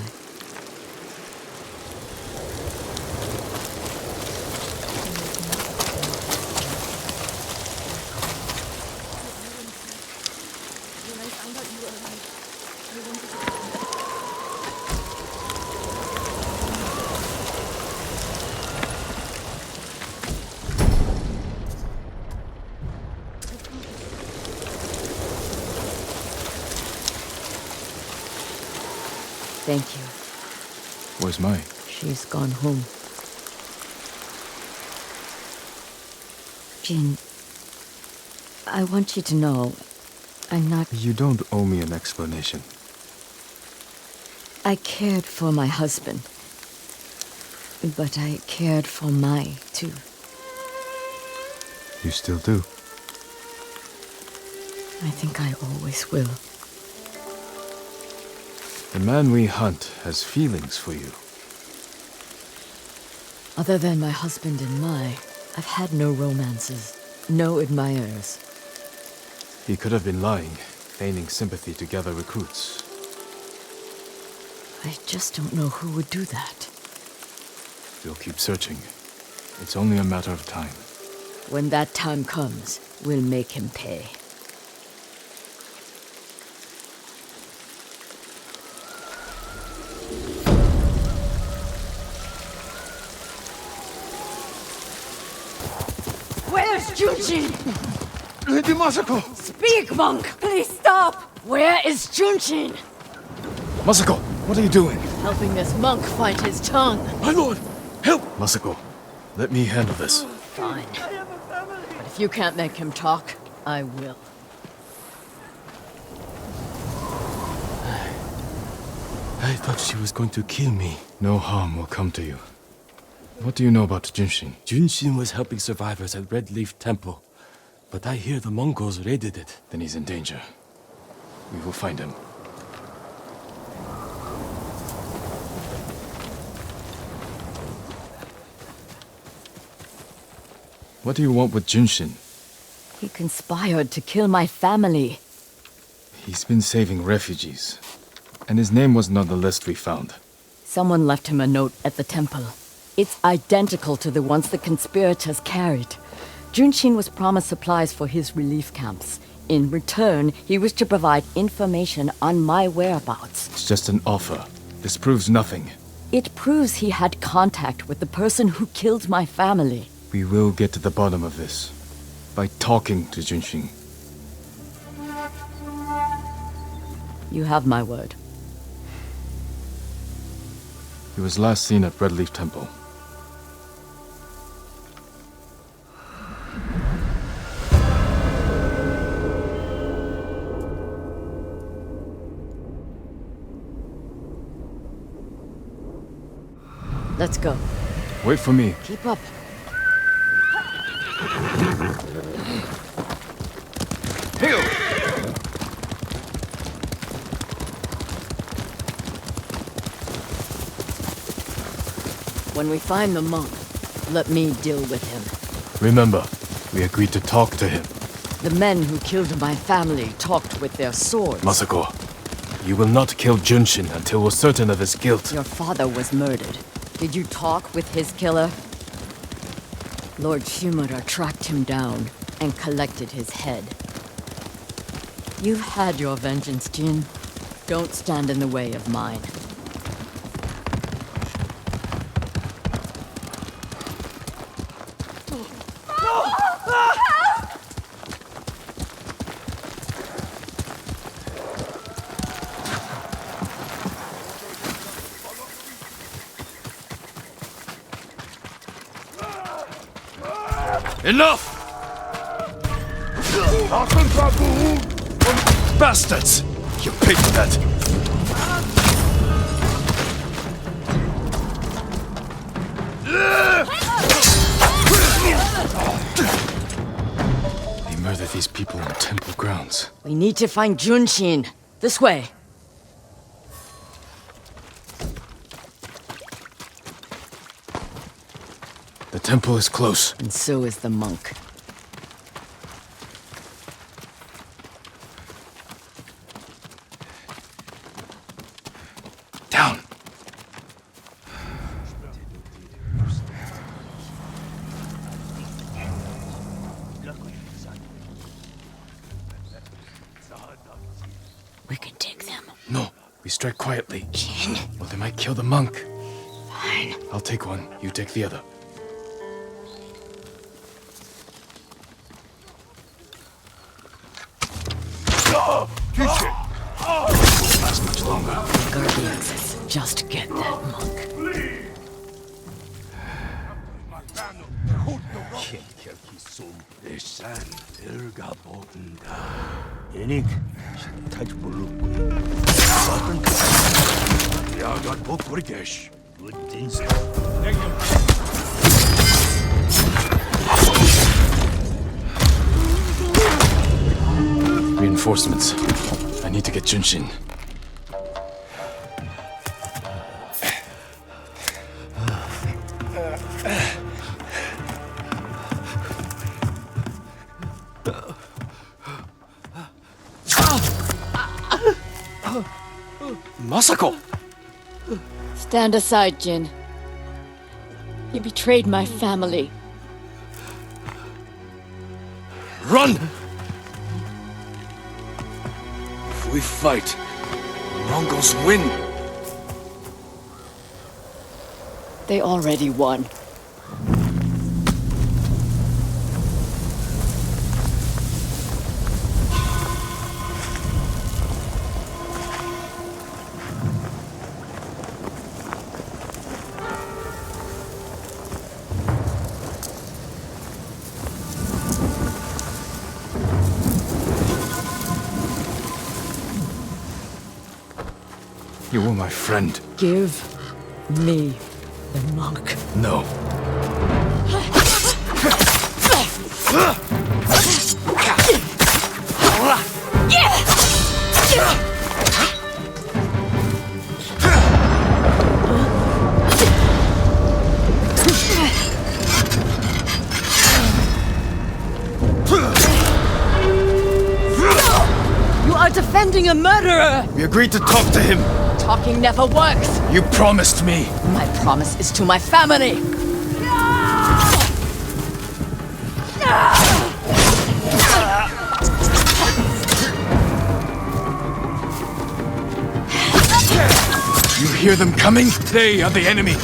Thank you. Where's Mai? She's gone home. Jin, I want you to know, I'm not... You don't owe me an explanation. I cared for my husband. But I cared for Mai, too. You still do? I think I always will. The man we hunt has feelings for you. Other than my husband and Mai, I've had no romances, no admirers. He could have been lying, feigning sympathy to gather recruits. I just don't know who would do that. We'll keep searching. It's only a matter of time. When that time comes, we'll make him pay. Where's Junshin? Lady Masako! Speak, monk! Please stop! Where is Junshin? Masako, what are you doing? Helping this monk find his tongue. My lord, help! Masako, let me handle this. Fine. But if you can't make him talk, I will. I thought she was going to kill me. No harm will come to you. What do you know about Junshin? Junshin was helping survivors at Red Leaf Temple. But I hear the Mongols raided it. Then he's in danger. We will find him. What do you want with Junshin? He conspired to kill my family. He's been saving refugees. And his name wasn't on the list we found. Someone left him a note at the temple. It's identical to the ones the conspirators carried. Junshin was promised supplies for his relief camps. In return, he was to provide information on my whereabouts. It's just an offer. This proves nothing. It proves he had contact with the person who killed my family. We will get to the bottom of this. By talking to Junshin. You have my word. He was last seen at Red Leaf Temple. Let's go. Wait for me. Keep up. When we find the monk, let me deal with him. Remember, we agreed to talk to him. The men who killed my family talked with their swords. Masako, You will not kill Junshin until we're certain of his guilt. Your father was murdered. Did you talk with his killer? Lord Shimura tracked him down and collected his head. You've had your vengeance, Jin. Don't stand in the way of mine. Enough! Bastards! You paid for that! They murdered these people on temple grounds. We need to find Junshin. This way. The temple is close. And so is the monk. Down. We can take them. No, we strike quietly. Jin. Well, they might kill the monk. Fine. I'll take one, you take the other. Keep it! Won't last much longer. Guard the access. Just get that monk. Reinforcements. I need to get Junshin. Masako! Stand aside, Jin. You betrayed my family. Run! If we fight, the Mongols win. They already won. You were my friend. Give me the monk. No. You are defending a murderer! We agreed to talk to him. Talking never works. You promised me. My promise is to my family. You hear them coming? They are the enemy.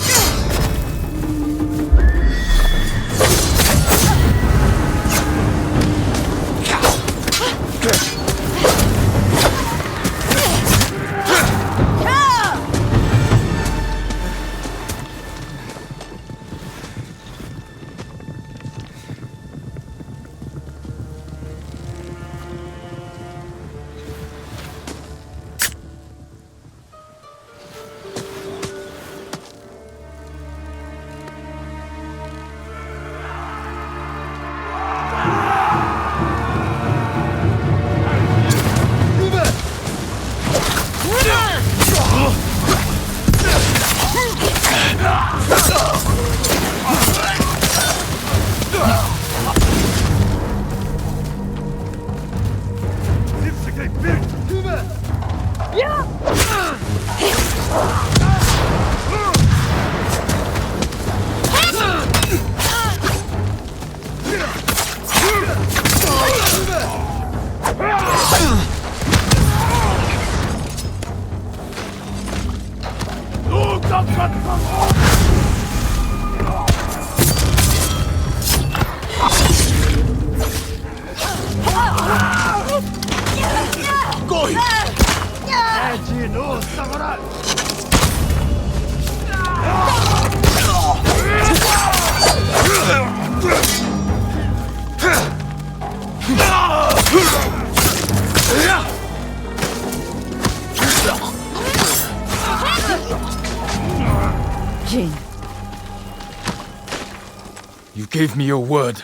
You gave me your word.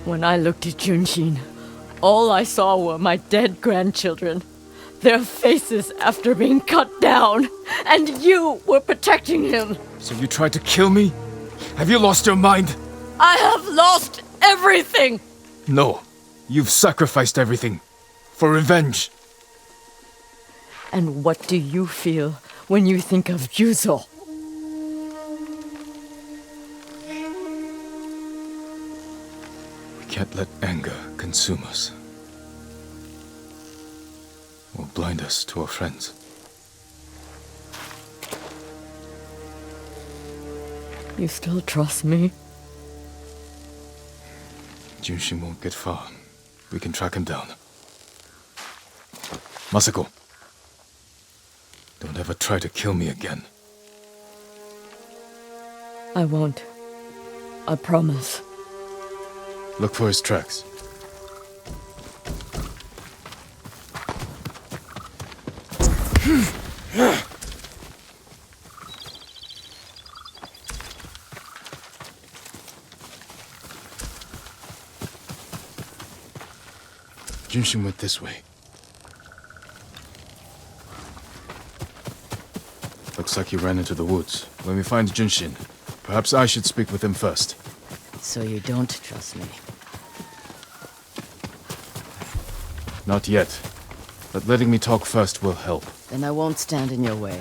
When I looked at Junshin, all I saw were my dead grandchildren. Their faces after being cut down. And you were protecting him. So you tried to kill me? Have you lost your mind? I have lost everything! No. You've sacrificed everything. For revenge. And what do you feel when you think of Yuzo? We can't let anger consume us. Or blind us to our friends. You still trust me? Junshin won't get far. We can track him down. Masako. Don't ever try to kill me again. I won't. I promise. Look for his tracks. Junshin went this way. Looks like he ran into the woods. When we find Junshin, perhaps I should speak with him first. So you don't trust me? Not yet. But letting me talk first will help. Then I won't stand in your way.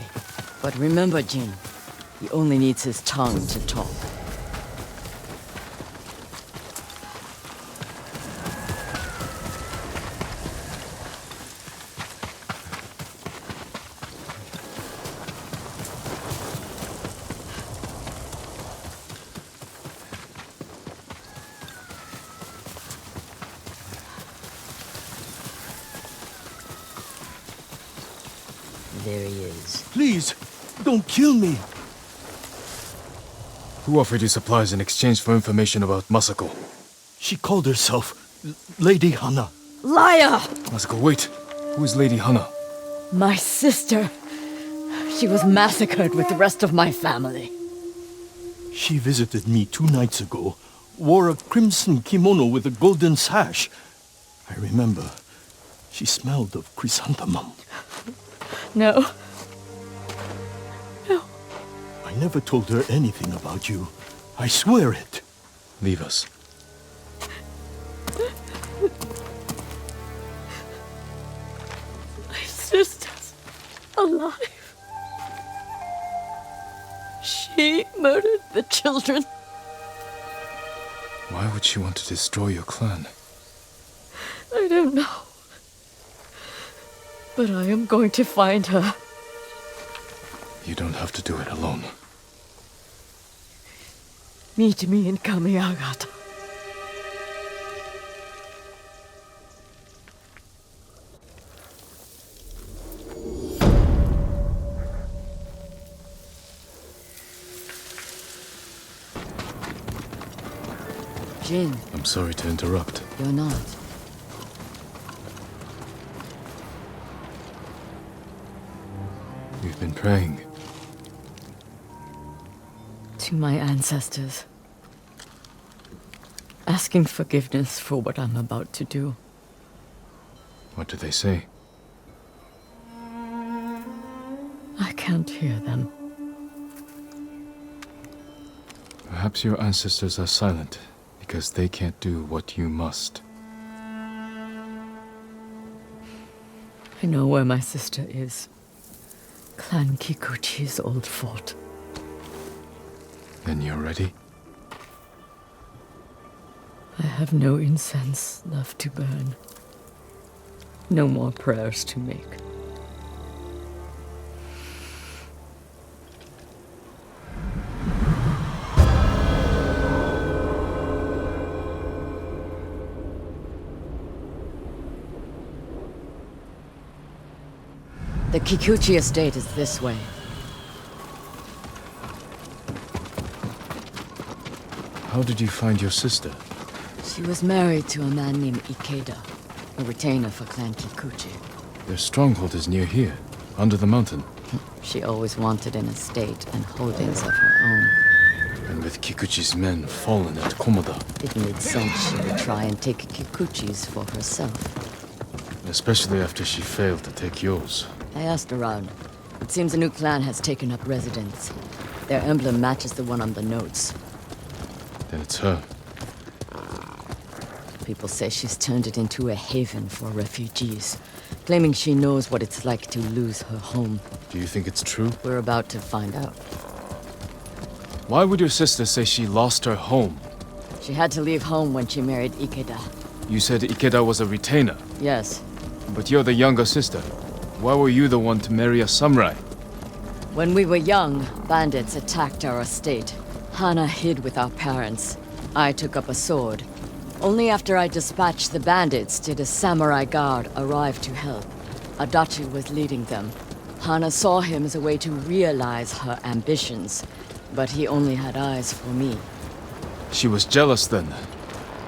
But remember, Jin, he only needs his tongue to talk. There he is. Please, don't kill me. Who offered you supplies in exchange for information about Masako? She called herself Lady Hana. Liar! Masako, wait. Who is Lady Hana? My sister. She was massacred with the rest of my family. She visited me 2 nights ago, wore a crimson kimono with a golden sash. I remember. She smelled of chrysanthemum. No. No. I never told her anything about you. I swear it. Leave us. My sister's alive. She murdered the children. Why would she want to destroy your clan? I don't know. But I am going to find her. You don't have to do it alone. Meet me in Kamiagata. Jin. I'm sorry to interrupt. You're not. You've been praying. To my ancestors. Asking forgiveness for what I'm about to do. What do they say? I can't hear them. Perhaps your ancestors are silent because they can't do what you must. I know where my sister is. Clan Kikuchi's old fort. Then you're ready? I have no incense left to burn. No more prayers to make. The Kikuchi estate is this way. How did you find your sister? She was married to a man named Ikeda, a retainer for Clan Kikuchi. Their stronghold is near here, under the mountain. She always wanted an estate and holdings of her own. And with Kikuchi's men fallen at Komoda. It made sense she would try and take Kikuchi's for herself. Especially after she failed to take yours. I asked around. It seems a new clan has taken up residence. Their emblem matches the one on the notes. Then it's her. People say she's turned it into a haven for refugees, claiming she knows what it's like to lose her home. Do you think it's true? We're about to find out. Why would your sister say she lost her home? She had to leave home when she married Ikeda. You said Ikeda was a retainer. Yes. But you're the younger sister. Why were you the one to marry a samurai? When we were young, bandits attacked our estate. Hana hid with our parents. I took up a sword. Only after I dispatched the bandits did a samurai guard arrive to help. Adachi was leading them. Hana saw him as a way to realize her ambitions, but he only had eyes for me. She was jealous then.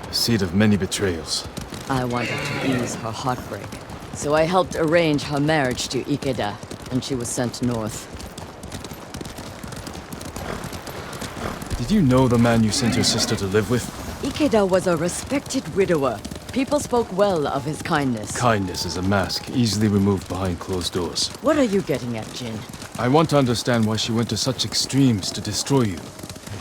The seed of many betrayals. I wanted to ease her heartbreak, so I helped arrange her marriage to Ikeda, and she was sent north. Did you know the man you sent your sister to live with? Ikeda was a respected widower. People spoke well of his kindness. Kindness is a mask, easily removed behind closed doors. What are you getting at, Jin? I want to understand why she went to such extremes to destroy you.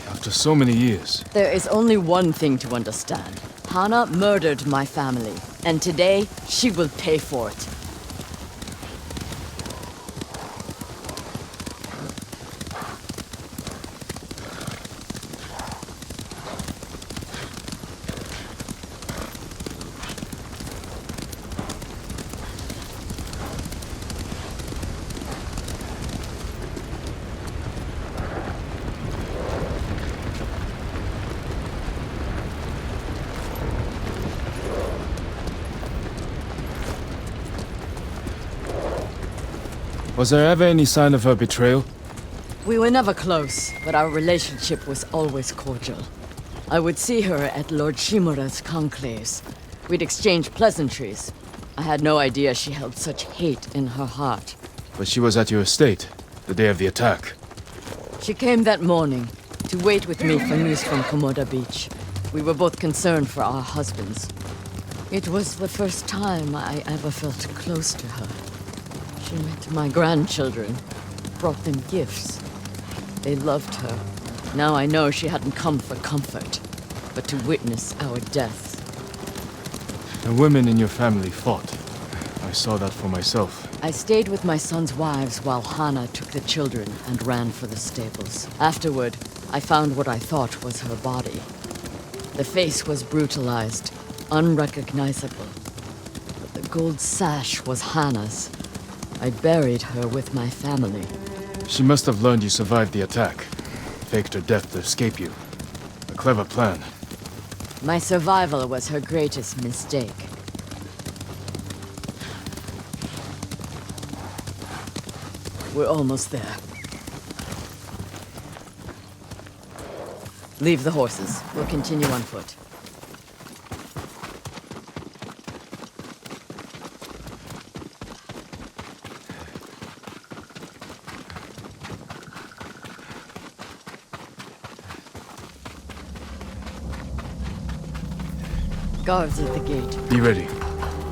After so many years. There is only one thing to understand. Hana murdered my family, and today she will pay for it. Was there ever any sign of her betrayal? We were never close, but our relationship was always cordial. I would see her at Lord Shimura's conclaves. We'd exchange pleasantries. I had no idea she held such hate in her heart. But she was at your estate, the day of the attack. She came that morning to wait with me for news from Komoda Beach. We were both concerned for our husbands. It was the first time I ever felt close to her. She met my grandchildren, brought them gifts. They loved her. Now I know she hadn't come for comfort, but to witness our deaths. The women in your family fought. I saw that for myself. I stayed with my son's wives while Hana took the children and ran for the stables. Afterward, I found what I thought was her body. The face was brutalized, unrecognizable. But the gold sash was Hana's. I buried her with my family. She must have learned you survived the attack. Faked her death to escape you. A clever plan. My survival was her greatest mistake. We're almost there. Leave the horses. We'll continue on foot. Guards at the gate. Be ready.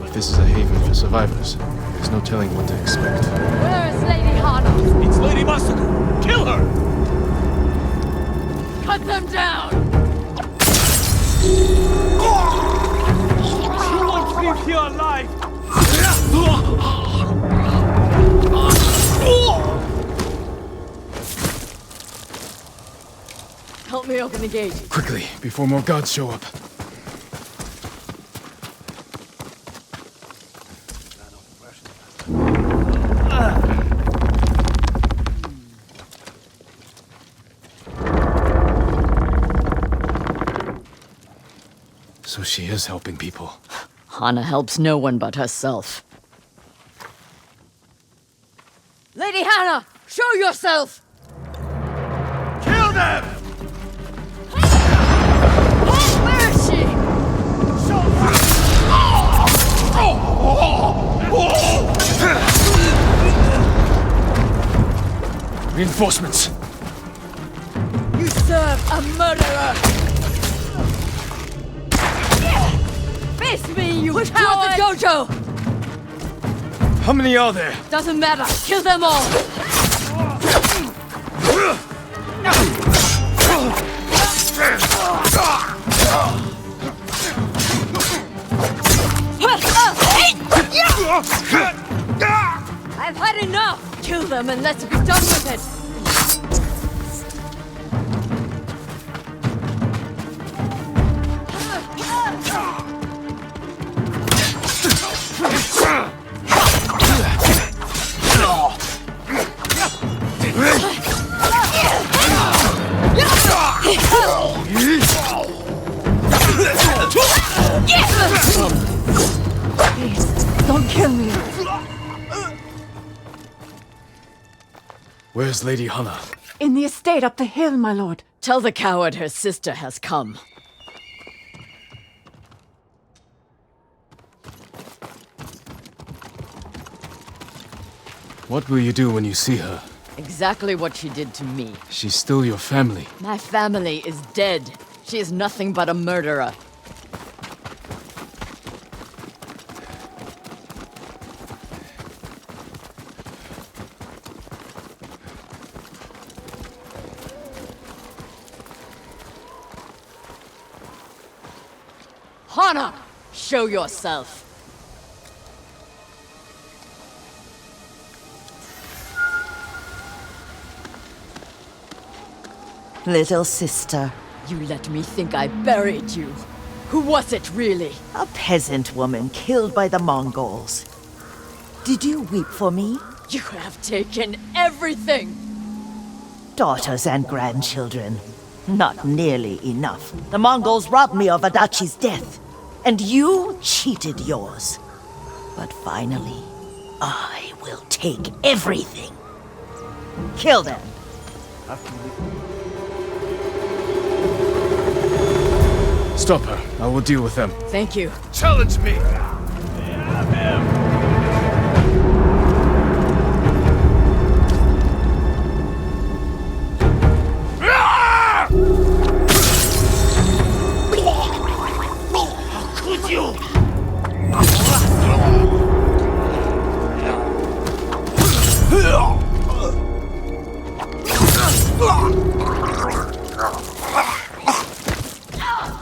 If this is a haven for survivors, there's no telling what to expect. Where is Lady Hana? It's Lady Masako! Kill her! Cut them down! She won't leave here alive! Help me open the gate. Quickly, before more guards show up. So she is helping people. Hana helps no one but herself. Lady Hana, show yourself! Kill them! Where is she? Reinforcements! You serve a a murderer! Face me, you coward! Withdraw the dojo! How many are there? Doesn't matter. Kill them all! I've had enough! Kill them and let's be done with it! Please, don't kill me. Where's Lady Hana? In the estate up the hill, my lord. Tell the coward her sister has come. What will you do when you see her? Exactly what she did to me. She's still your family. My family is dead. She is nothing but a murderer. Hana! Show yourself! Little sister. You let me think I buried you. Who was it, really? A peasant woman killed by the Mongols. Did you weep for me? You have taken everything! Daughters and grandchildren. Not nearly enough. The Mongols robbed me of Adachi's death, and you cheated yours. But finally, I will take everything. Kill them. Stop her. I will deal with them. Thank you. Challenge me!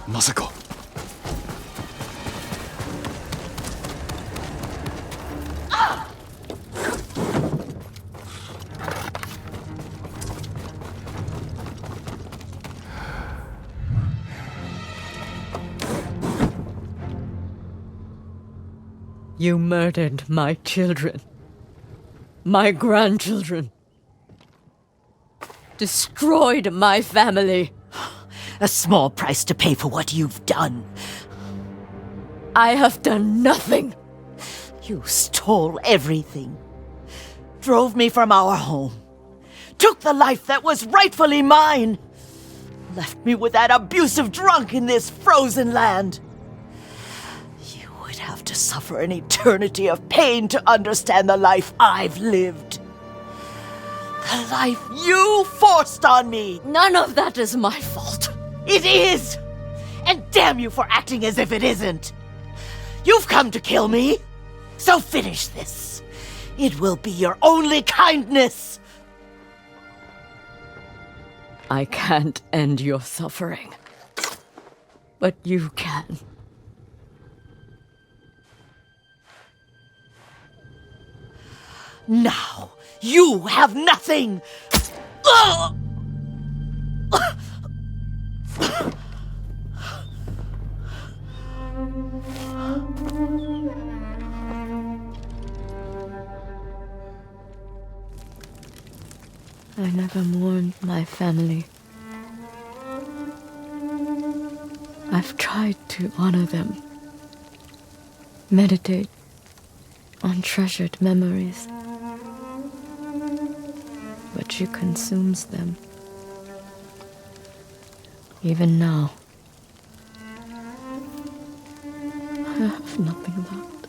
Masako. You murdered my children. My grandchildren. Destroyed my family. A small price to pay for what you've done. I have done nothing. You stole everything. Drove me from our home. Took the life that was rightfully mine. Left me with that abusive drunk in this frozen land. You would have to suffer an eternity of pain to understand the life I've lived. The life you forced on me. None of that is my fault. It is! And damn you for acting as if it isn't! You've come to kill me, so finish this. It will be your only kindness! I can't end your suffering. But you can. Now, you have nothing! Ugh! I never mourned my family. I've tried to honor them, meditate on treasured memories, but she consumes them. Even now, I have nothing left.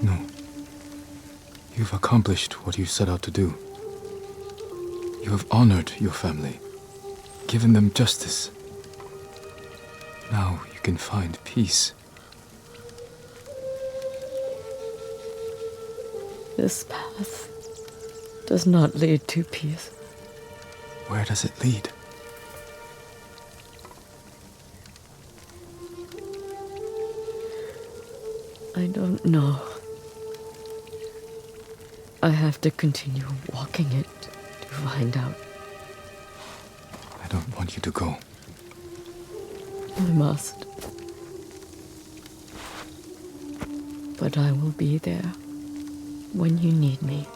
No. You've accomplished what you set out to do. You have honored your family. given them justice. Now you can find peace. This path does not lead to peace. Where does it lead? I don't know. I have to continue walking it to find out. I don't want you to go. I must. But I will be there when you need me.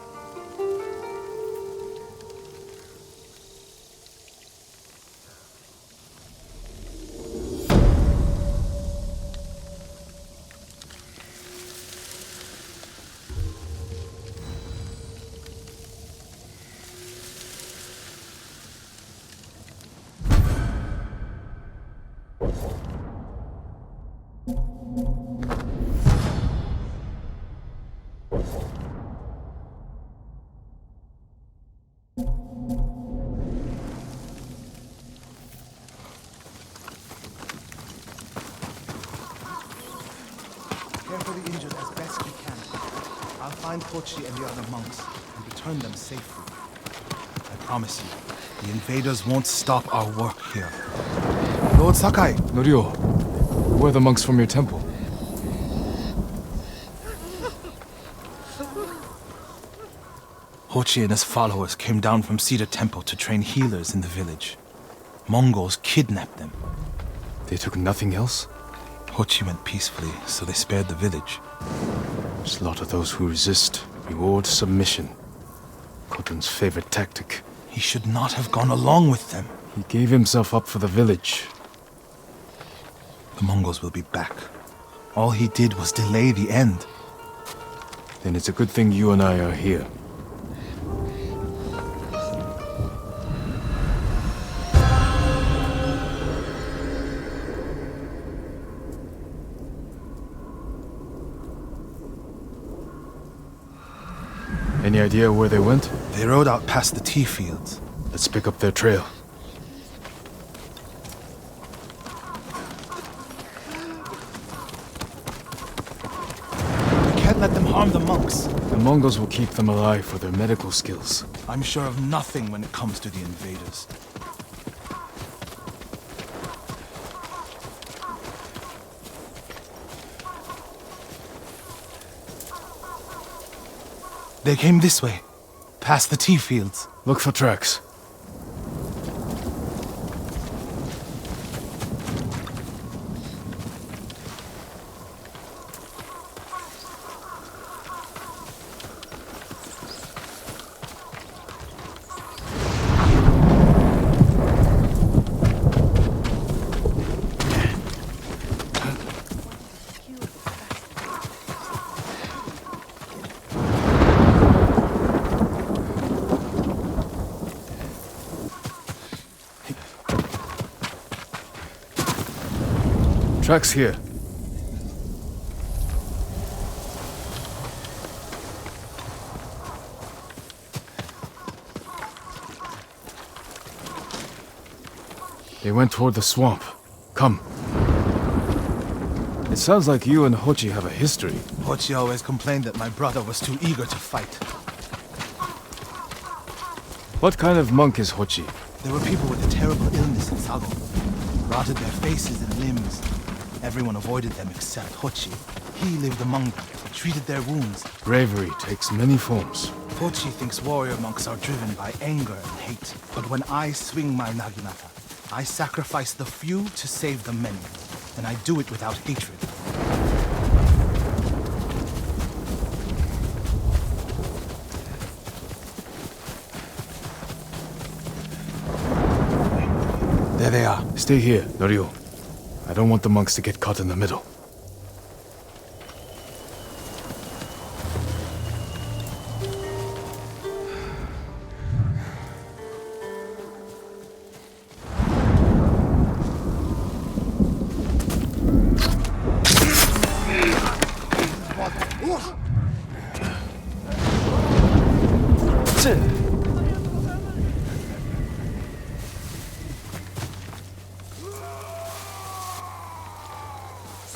Care for the injured as best we can. I'll find Hochi and the other monks and return them safely. I promise you, the invaders won't stop our work here. Lord Sakai! Norio, who are the monks from your temple? Hochi and his followers came down from Cedar Temple to train healers in the village. Mongols kidnapped them. They took nothing else? Hochi went peacefully, so they spared the village. Slaughter those who resist. Reward submission. Khotun's favorite tactic. He should not have gone along with them. He gave himself up for the village. The Mongols will be back. All he did was delay the end. Then it's a good thing you and I are here. Any idea where they went? They rode out past the tea fields. Let's pick up their trail. We can't let them harm the monks. The Mongols will keep them alive for their medical skills. I'm sure of nothing when it comes to the invaders. They came this way, past the tea fields. Look for tracks. Tracks here. They went toward the swamp. Come. It sounds like you and Hochi have a history. Hochi always complained that my brother was too eager to fight. What kind of monk is Hochi? There were people with a terrible illness in Sago. Rotted their faces and limbs. Everyone avoided them except Hochi. He lived among them, treated their wounds. Bravery takes many forms. Hochi thinks warrior monks are driven by anger and hate. But when I swing my naginata, I sacrifice the few to save the many. And I do it without hatred. There they are. Stay here, Norio. I don't want the monks to get caught in the middle.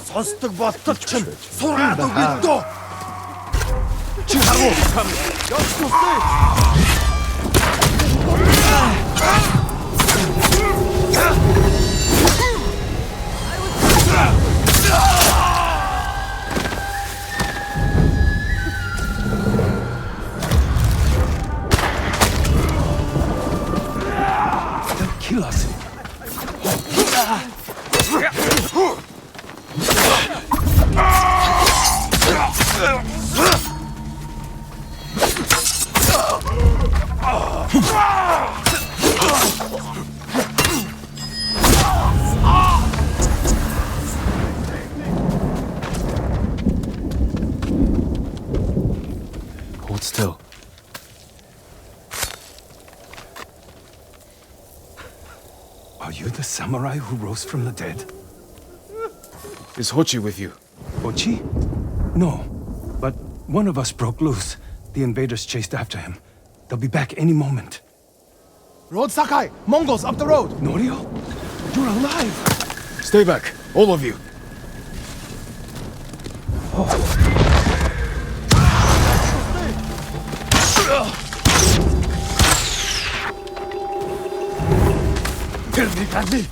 Сонсдог болтол чинь сураад өгнө дөө. Чи харуу. Ёс тустай. They'll kill us. Hold still. Are you the samurai who rose from the dead? Is Hochi with you? Hochi? No. But one of us broke loose. The invaders chased after him. They'll be back any moment. Road Sakai! Mongols up the road! Norio? You're alive! Stay back, all of you. Kill me, Gandhi!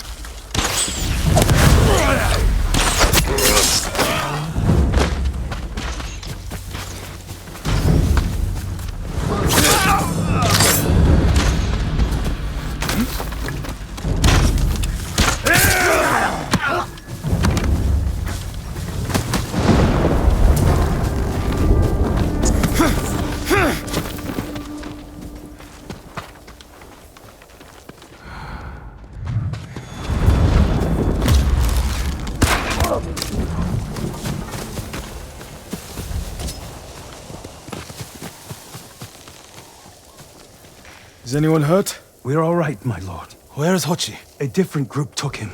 Is anyone hurt? We're all right, my lord. Where's Hochi? A different group took him.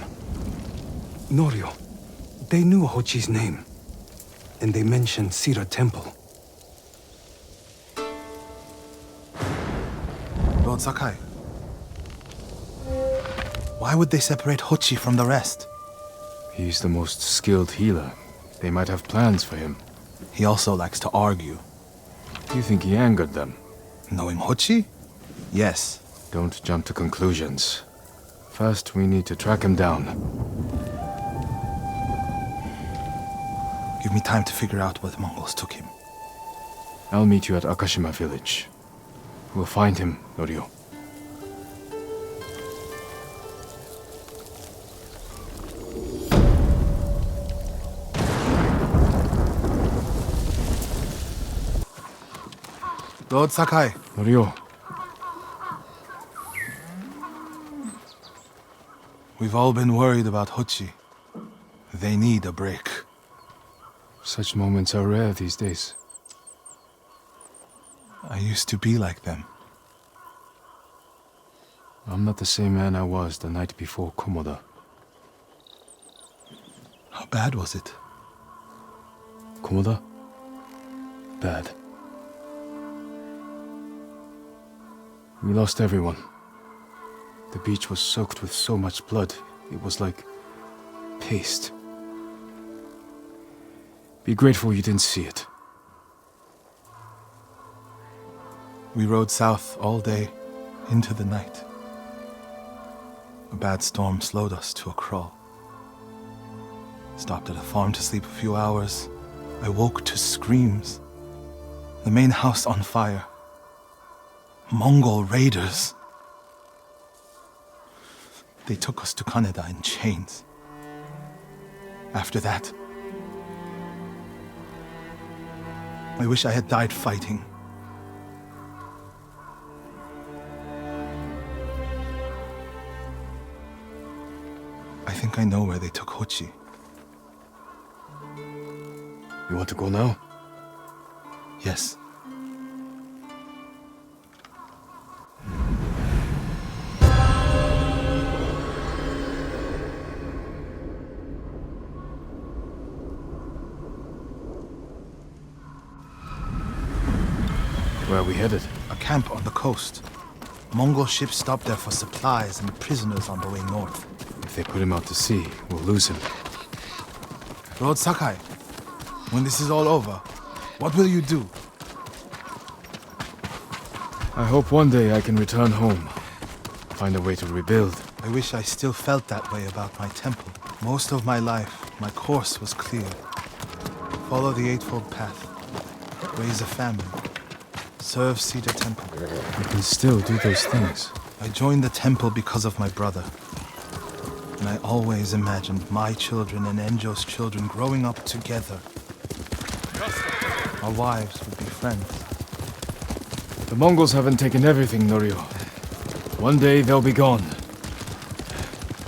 Norio. They knew Hochi's name. And they mentioned Sira Temple. Lord Sakai. Why would they separate Hochi from the rest? He's the most skilled healer. They might have plans for him. He also likes to argue. Do you think he angered them? Knowing Hochi? Yes. Don't jump to conclusions. First, we need to track him down. Give me time to figure out where the Mongols took him. I'll meet you at Akashima village. We'll find him, Norio. Lord Sakai. Norio. We've all been worried about Hochi. They need a break. Such moments are rare these days. I used to be like them. I'm not the same man I was the night before Komoda. How bad was it? Komoda? Bad. We lost everyone. The beach was soaked with so much blood, it was like paste. Be grateful you didn't see it. We rode south all day, into the night. A bad storm slowed us to a crawl. Stopped at a farm to sleep a few hours. I woke to screams. The main house on fire. Mongol raiders. They took us to Kaneda in chains. After that, I wish I had died fighting. I think I know where they took Hochi. You want to go now? Yes. Where are we headed? A camp on the coast. Mongol ships stopped there for supplies and prisoners on the way north. If they put him out to sea, we'll lose him. Lord Sakai, when this is all over, what will you do? I hope one day I can return home. Find a way to rebuild. I wish I still felt that way about my temple. Most of my life, my course was clear. Follow the Eightfold Path. Raise a family. Serve Cedar Temple. You can still do those things. I joined the temple because of my brother. And I always imagined my children and Enjo's children growing up together. Our wives would be friends. The Mongols haven't taken everything, Norio. One day they'll be gone.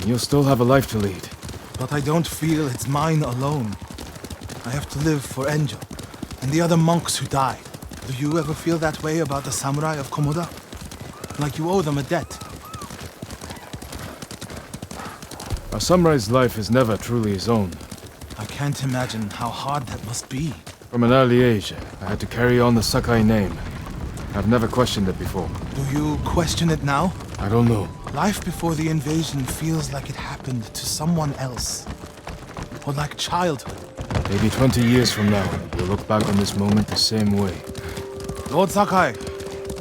And you'll still have a life to lead. But I don't feel it's mine alone. I have to live for Enjo and the other monks who died. Do you ever feel that way about the samurai of Komoda? Like you owe them a debt? A samurai's life is never truly his own. I can't imagine how hard that must be. From an early age, I had to carry on the Sakai name. I've never questioned it before. Do you question it now? I don't know. Life before the invasion feels like it happened to someone else. Or like childhood. Maybe 20 years from now, you'll look back on this moment the same way. Lord Sakai,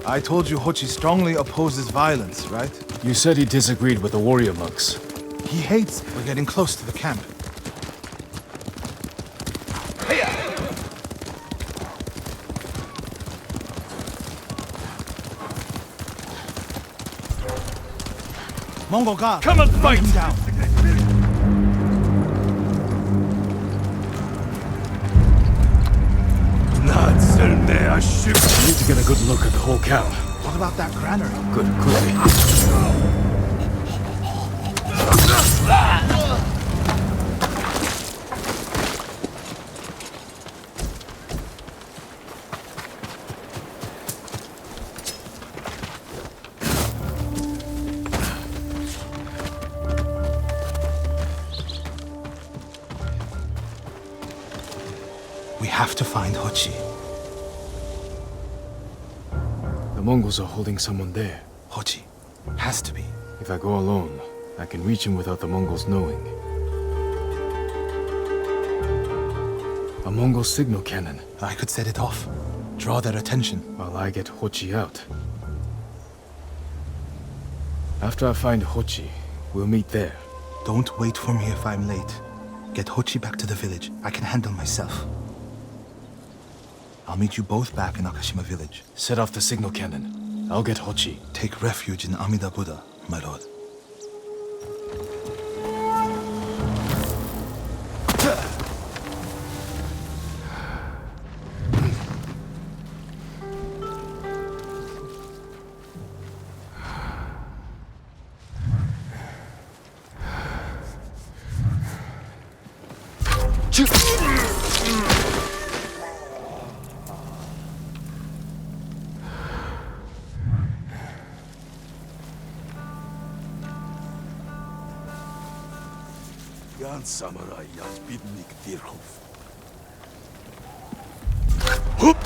I told you Hochi strongly opposes violence, right? You said he disagreed with the warrior monks. He hates we're getting close to the camp. Mongol guard! Come and fight! Him down. We need to get a good look at the whole camp. What about that granary? Good, quickly. We have to find Hochi. The Mongols are holding someone there. Hochi. Has to be. If I go alone, I can reach him without the Mongols knowing. A Mongol signal cannon. I could set it off. Draw their attention. While I get Hochi out. After I find Hochi, we'll meet there. Don't wait for me if I'm late. Get Hochi back to the village. I can handle myself. I'll meet you both back in Akashima village. Set off the signal cannon. I'll get Hochi. Take refuge in Amida Buddha, my lord. Jan samurai jan bidnik dirhof. Good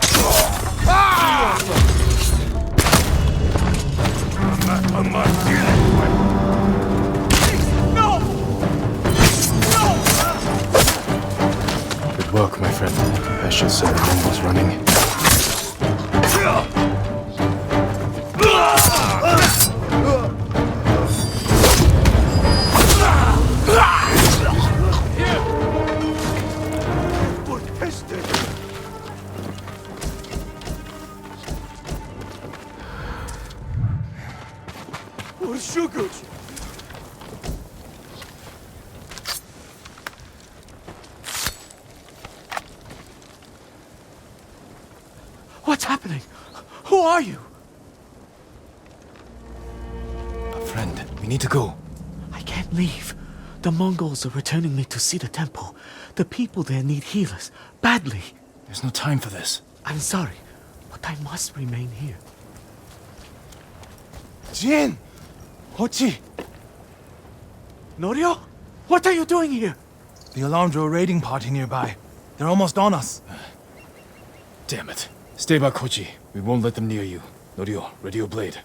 work, my friend. I should set the Mongols running. What's happening? Who are you? A friend. We need to go. I can't leave. The Mongols are returning me to Cedar Temple. The people there need healers. Badly. There's no time for this. I'm sorry, but I must remain here. Jin! Hochi! Norio? What are you doing here? The alarm drew a raiding party nearby. They're almost on us. Damn it. Stay back, Hochi. We won't let them near you. Norio, ready your blade.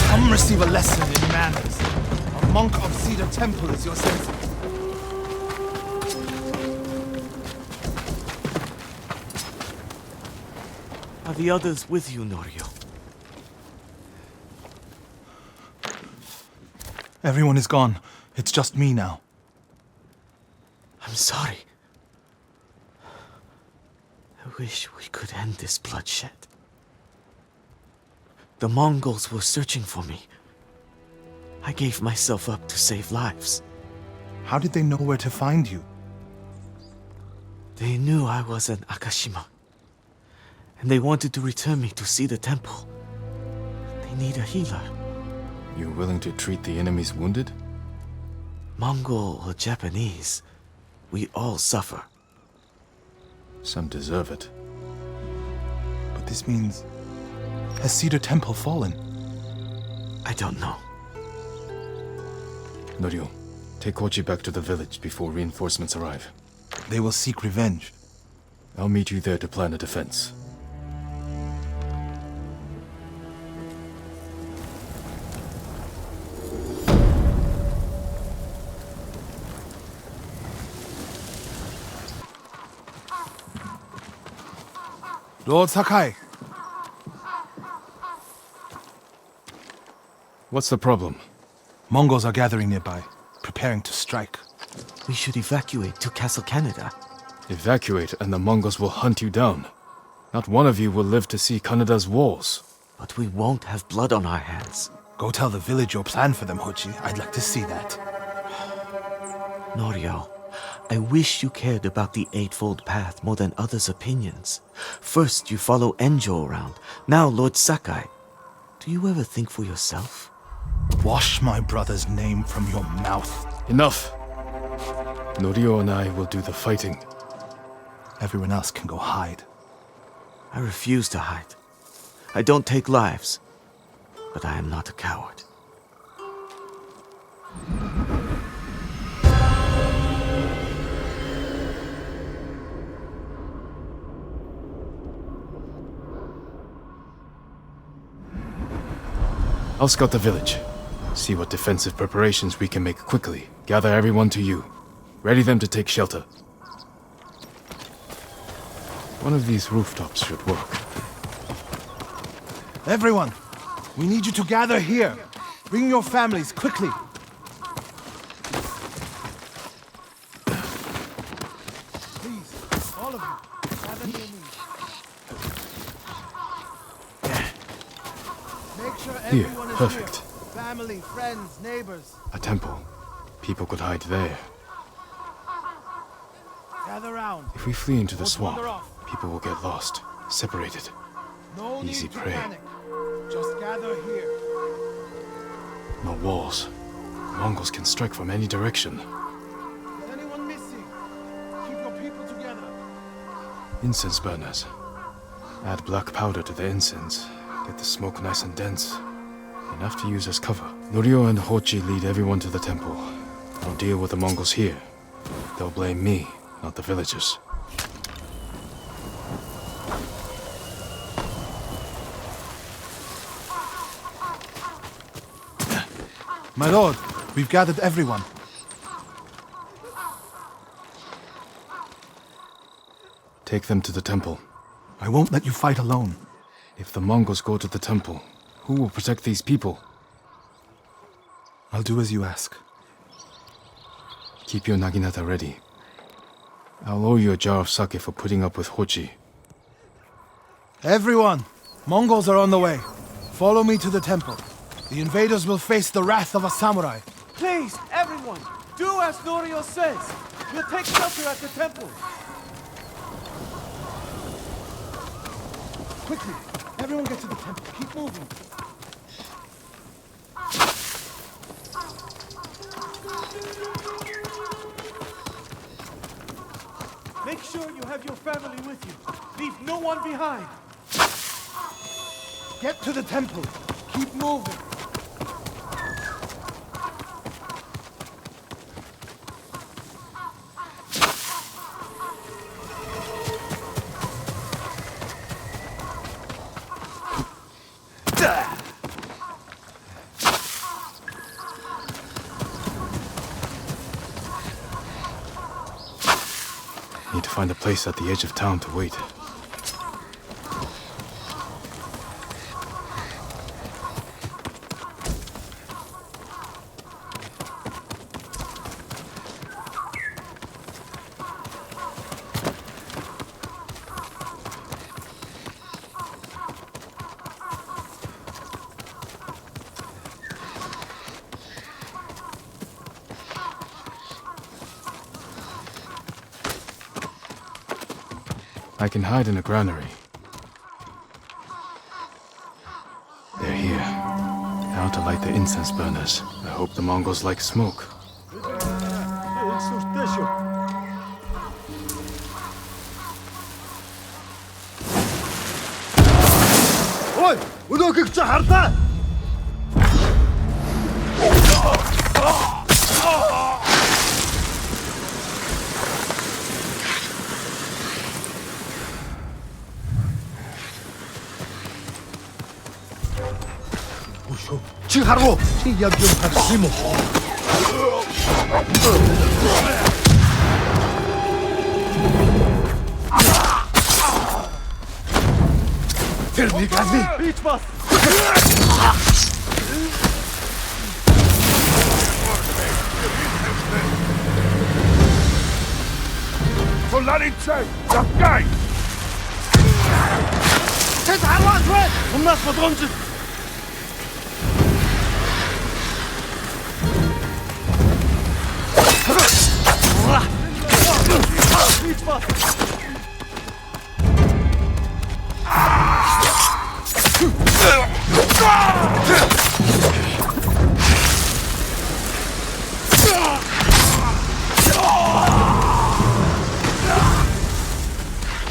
Come receive a lesson in manners. A monk of Cedar Temple is your sensei. Are the others with you, Norio? Everyone is gone. It's just me now. I'm sorry. I wish we could end this bloodshed. The Mongols were searching for me. I gave myself up to save lives. How did they know where to find you? They knew I was an Akashima. And they wanted to return me to see the temple. They need a healer. You're willing to treat the enemy's wounded? Mongol or Japanese, we all suffer. Some deserve it. But this means... has Cedar Temple fallen? I don't know. Norio, take Kochi back to the village before reinforcements arrive. They will seek revenge. I'll meet you there to plan a defense. Lord Sakai! What's the problem? Mongols are gathering nearby, preparing to strike. We should evacuate to Castle Canada. Evacuate and the Mongols will hunt you down. Not one of you will live to see Kanada's walls. But we won't have blood on our hands. Go tell the village your plan for them, Hochi. I'd like to see that. Norio, I wish you cared about the Eightfold Path more than others' opinions. First you follow Enjo around, now Lord Sakai. Do you ever think for yourself? Wash my brother's name from your mouth. Enough! Norio and I will do the fighting. Everyone else can go hide. I refuse to hide. I don't take lives, but I am not a coward. I'll scout the village. See what defensive preparations we can make quickly. Gather everyone to you. Ready them to take shelter. One of these rooftops should work. Everyone, we need you to gather here. Bring your families, quickly. Please, all of you, gather near me. Make sure everyone is perfect. here. Family, friends, neighbors. A temple. People could hide there. Gather round. If we flee into the Don't swamp, wander off. people will get lost, separated. No Easy need to prey. panic. Just gather here. No walls. Mongols can strike from any direction. Is anyone missing? Keep your people together. Incense burners. Add black powder to the incense. Get the smoke nice and dense. Enough to use as cover. Norio and Hochi lead everyone to the temple. I'll deal with the Mongols here. They'll blame me, not the villagers. My lord, we've gathered everyone. Take them to the temple. I won't let you fight alone. If the Mongols go to the temple, who will protect these people? I'll do as you ask. Keep your naginata ready. I'll owe you a jar of sake for putting up with Hochi. Everyone, Mongols are on the way. Follow me to the temple. The invaders will face the wrath of a samurai. Please, everyone, do as Norio says. We'll take shelter at the temple. Quickly! Everyone get to the temple. Keep moving. Make sure you have your family with you. Leave no one behind. Get to the temple. Keep moving. Need to find a place at the edge of town to wait. I can hide in a granary. They're here. Now to light the incense burners. I hope the Mongols like smoke. Ой! Өнөөгч чи хардаа! Чи харгу? Чи яг юм харах юм уу? Тэрний гази. Бич бас. Соларицай, закай. Тэд харваа вэ? Өмнөөс бодгомж. Бич бас.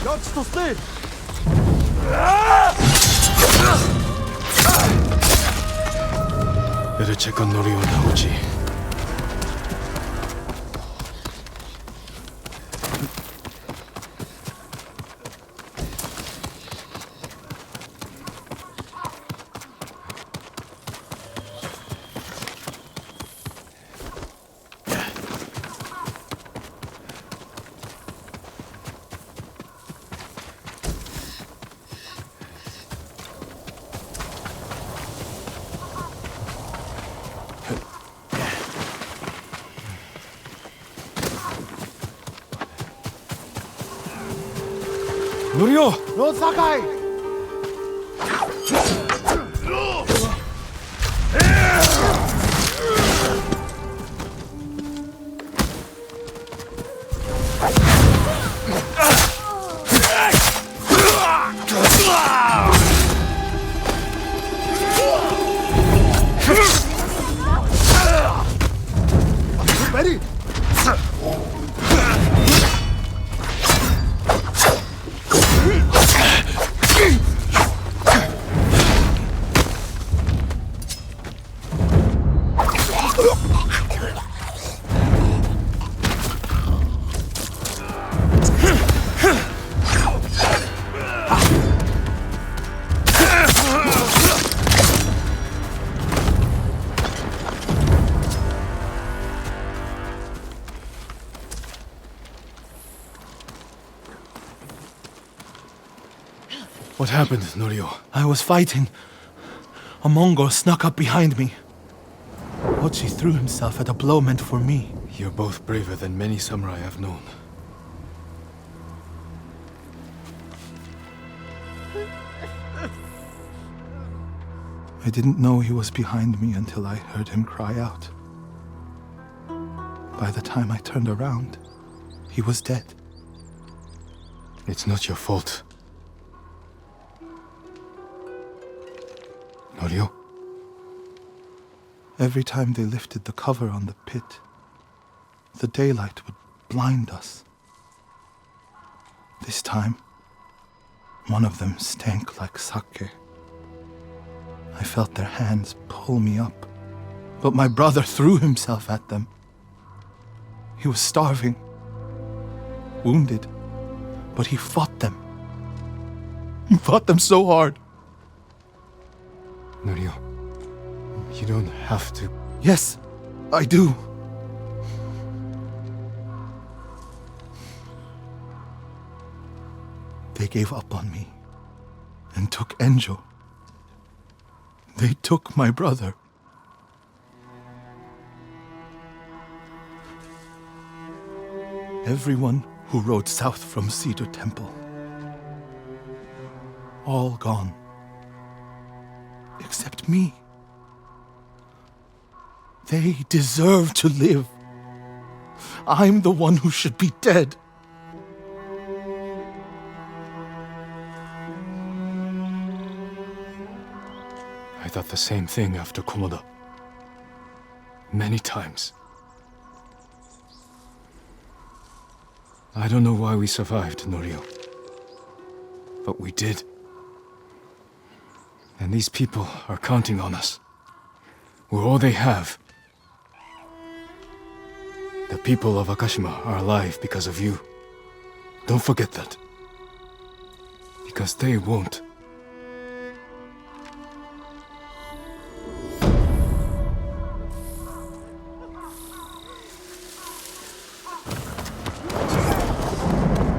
Let's to stay. Better check on Norio and Naoji. Norio! No Sakai! Ready? What happened, Norio? I was fighting. A Mongol snuck up behind me. Ochi threw himself at a blow meant for me. You're both braver than many samurai I've known. I didn't know he was behind me until I heard him cry out. By the time I turned around, he was dead. It's not your fault. Norio? Every time they lifted the cover on the pit, the daylight would blind us. This time, one of them stank like sake. I felt their hands pull me up, but my brother threw himself at them. He was starving, wounded, but he fought them. He fought them so hard. Norio, you don't have to. Yes, I do. They gave up on me and took Enjo. They took my brother. Everyone who rode south from Cedar Temple. All gone. Except me. They deserve to live. I'm the one who should be dead. I thought the same thing after Komoda. Many times. I don't know why we survived, Norio. But we did. And these people are counting on us. We're all they have. The people of Akashima are alive because of you. Don't forget that. Because they won't.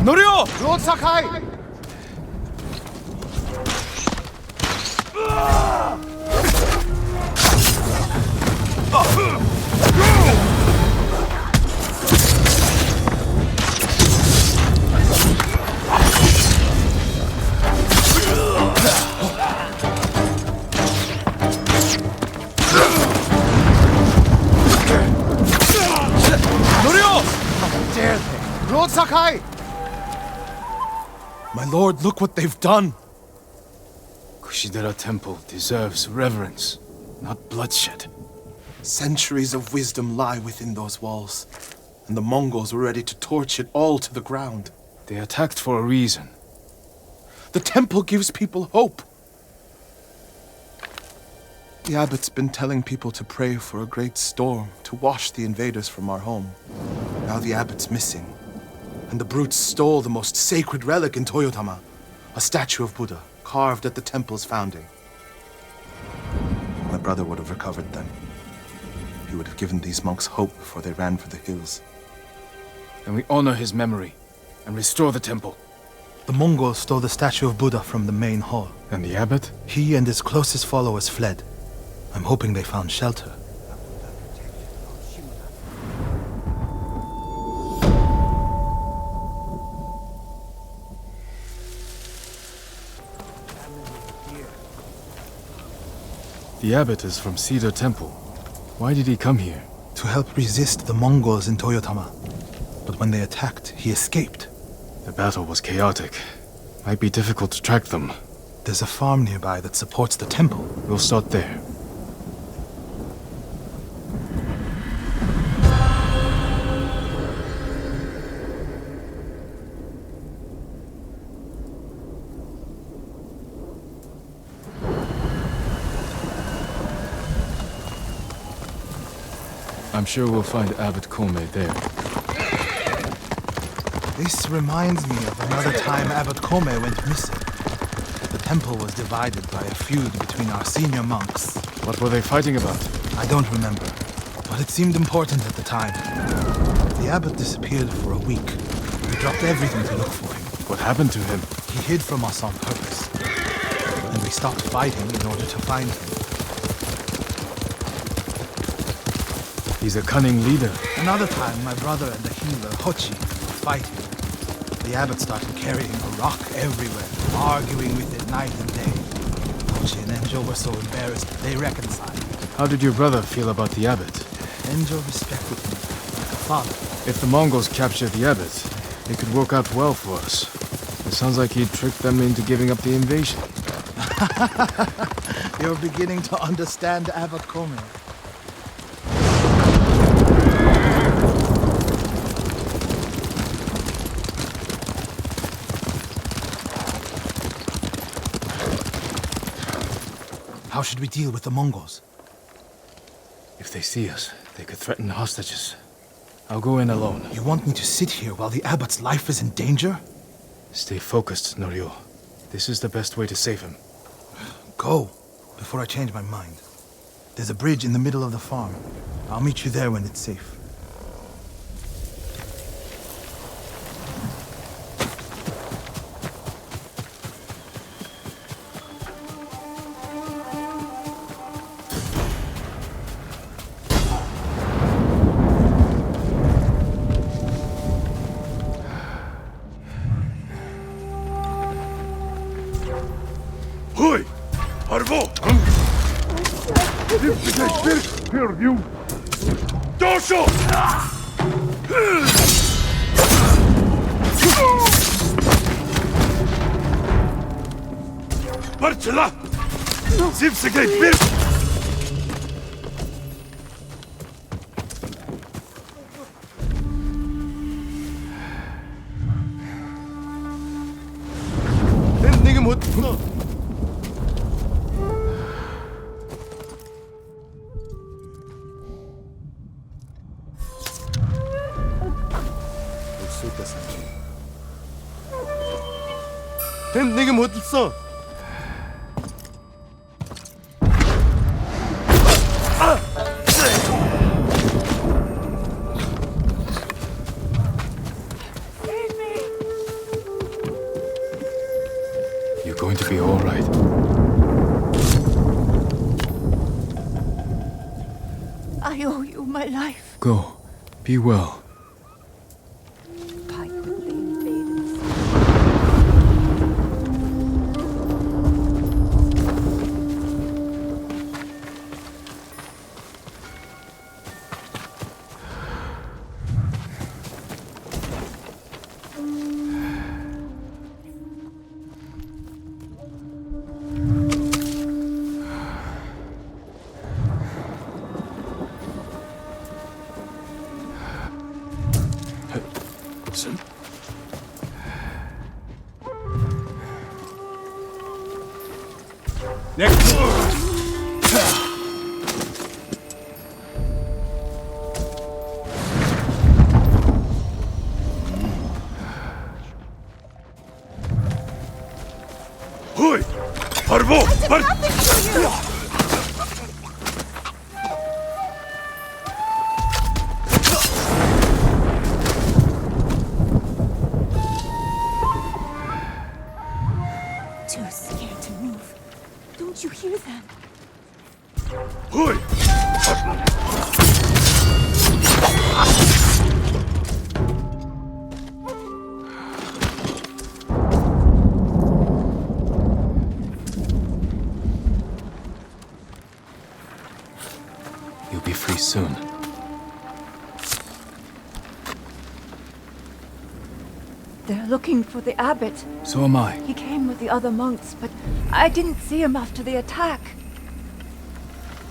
Norio! Lord Sakai! Norio! How dare they? Lord Sakai! My lord, look what they've done! Kushidera Temple deserves reverence, not bloodshed. Centuries of wisdom lie within those walls, and the Mongols were ready to torch it all to the ground. They attacked for a reason. The temple gives people hope. The abbot's been telling people to pray for a great storm to wash the invaders from our home. Now the abbot's missing, and the brutes stole the most sacred relic in Toyotama, a statue of Buddha carved at the temple's founding. My brother would have recovered them. He would have given these monks hope before they ran for the hills. Then we honor his memory and restore the temple. The Mongols stole the statue of Buddha from the main hall. And the abbot? He and his closest followers fled. I'm hoping they found shelter. The abbot is from Cedar Temple. Why did he come here? To help resist the Mongols in Toyotama. But when they attacked, he escaped. The battle was chaotic. Might be difficult to track them. There's a farm nearby that supports the temple. We'll start there. I'm sure we'll find Abbot Kome there. This reminds me of another time Abbot Kome went missing. The temple was divided by a feud between our senior monks. What were they fighting about? I don't remember, but it seemed important at the time. The abbot disappeared for a week. We dropped everything to look for him. What happened to him? He hid from us on purpose. And we stopped fighting in order to find him. He's a cunning leader. Another time, my brother and the healer, Hochi, were fighting. The abbot started carrying a rock everywhere, arguing with it night and day. Hochi and Enjo were so embarrassed, they reconciled. How did your brother feel about the abbot? Enjo respected him like a father. If the Mongols capture the abbot, it could work out well for us. It sounds like he tricked them into giving up the invasion. You're beginning to understand Abakome. How should we deal with the Mongols? If they see us, they could threaten the hostages. I'll go in alone. You want me to sit here while the abbot's life is in danger? Stay focused, Norio. This is the best way to save him. Go, before I change my mind. There's a bridge in the middle of the farm. I'll meet you there when it's safe. Hoi! Harvo! Here, you! Dosho! Bartela! Zivsegay bir! Ending mutlu! Тэнд нэг юм хөдөлсөн. You're going to be all right. I owe you my life. Go. Be well. Fight with the invaders. Hoi! Harvo! Too scared to move. Don't you hear them? Hoi! You'll be free soon. They're looking for the abbot. So am I. He came with the other monks, but I didn't see him after the attack.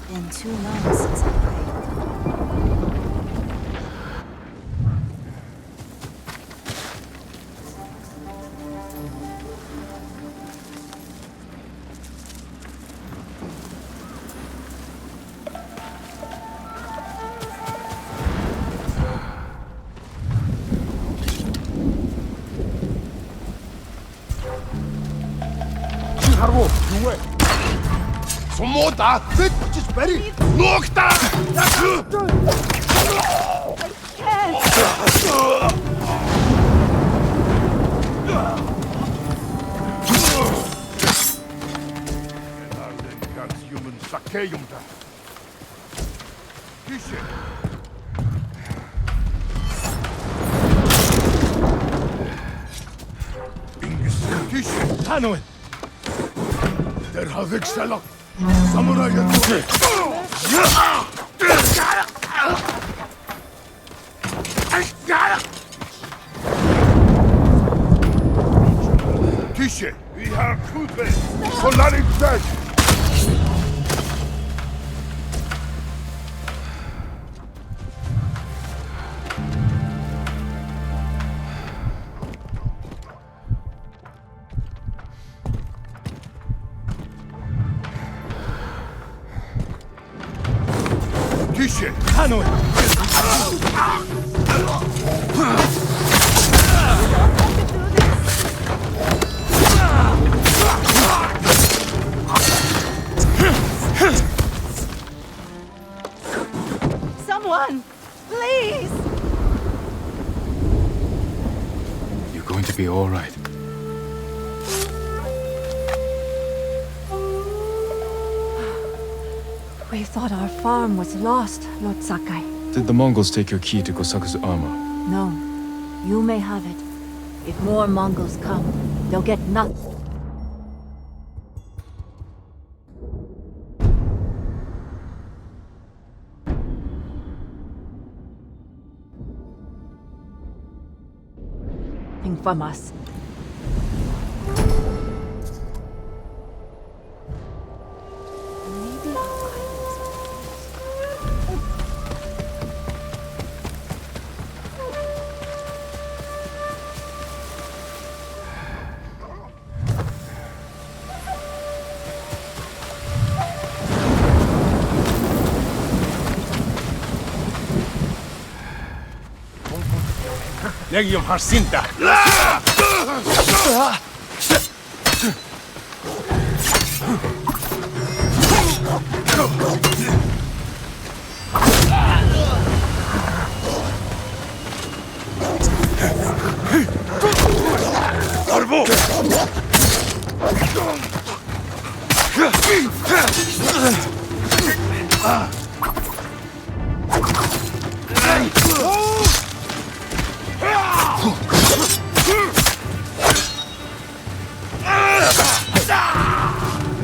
Been too long since I prayed. Harvo! Nuwe! Sumoda! Just very! Nokta! Ganz human sakeyumda. Kishe! Kishe! Hanoen! Derhal wegstellen! Samurai het Kishe! We have Kupe! Solari Fed! Kishin, Hanoi! Someone! Please! You're going to be all right. We thought our farm was lost, Lord Sakai. Did the Mongols take your key to Kosaku's armor? No. You may have it. If more Mongols come, they'll get nothing. From us. Legium Harsinta! Arvo!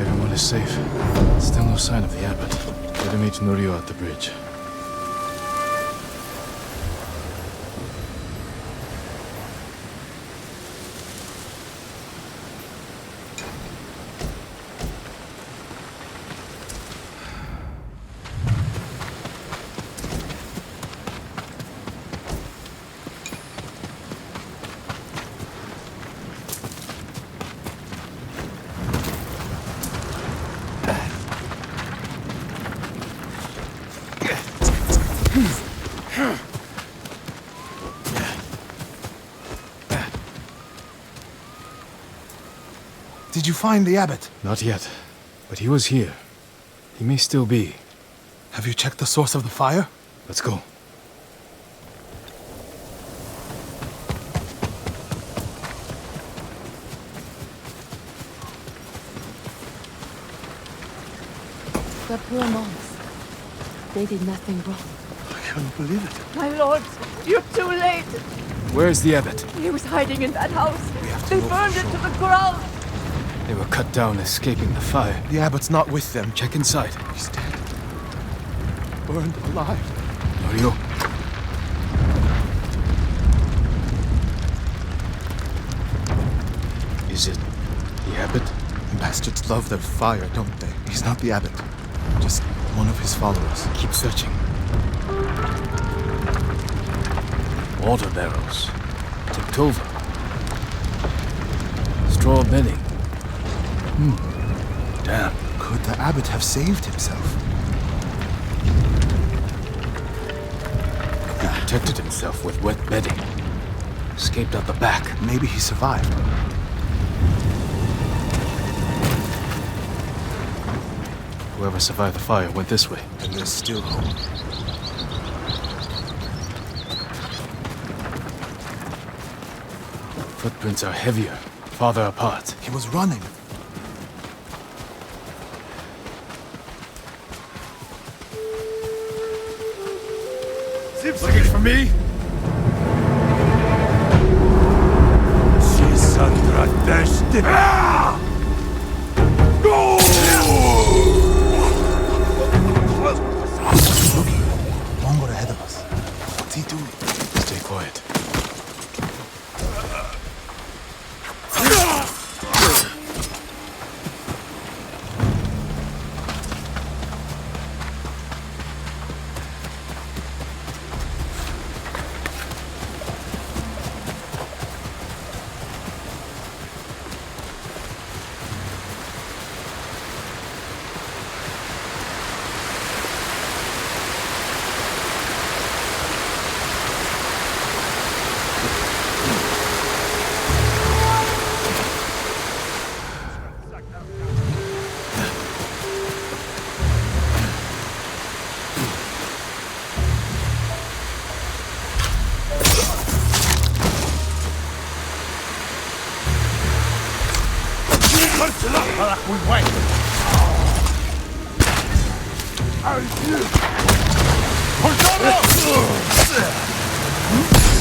Everyone is safe. Still no sign of the abbot. Better meet Norio at the bridge. Did you find the abbot? Not yet, but he was here. He may still be. Have you checked the source of the fire? Let's go. The poor monks. They did nothing wrong. I can't believe it. My lord, you're too late. Where's the abbot? He was hiding in that house. They burned it to the ground. They were cut down escaping the fire. The abbot's not with them. Check inside. He's dead. Burned alive. Norio. Is it the abbot? The bastards love their fire, don't they? He's not the abbot. Just one of his followers. Keep searching. Water barrels. Tipped over. Straw bedding. Damn. Could the abbot have saved himself? He protected himself with wet bedding. Escaped out the back. Maybe he survived. Whoever survived the fire went this way. And there's still hope. Footprints are heavier, farther apart. He was running. Looking for me? Sandra Deshti. Go! Looking. Mongol ahead of us. What's he doing? Stay quiet. while we wait.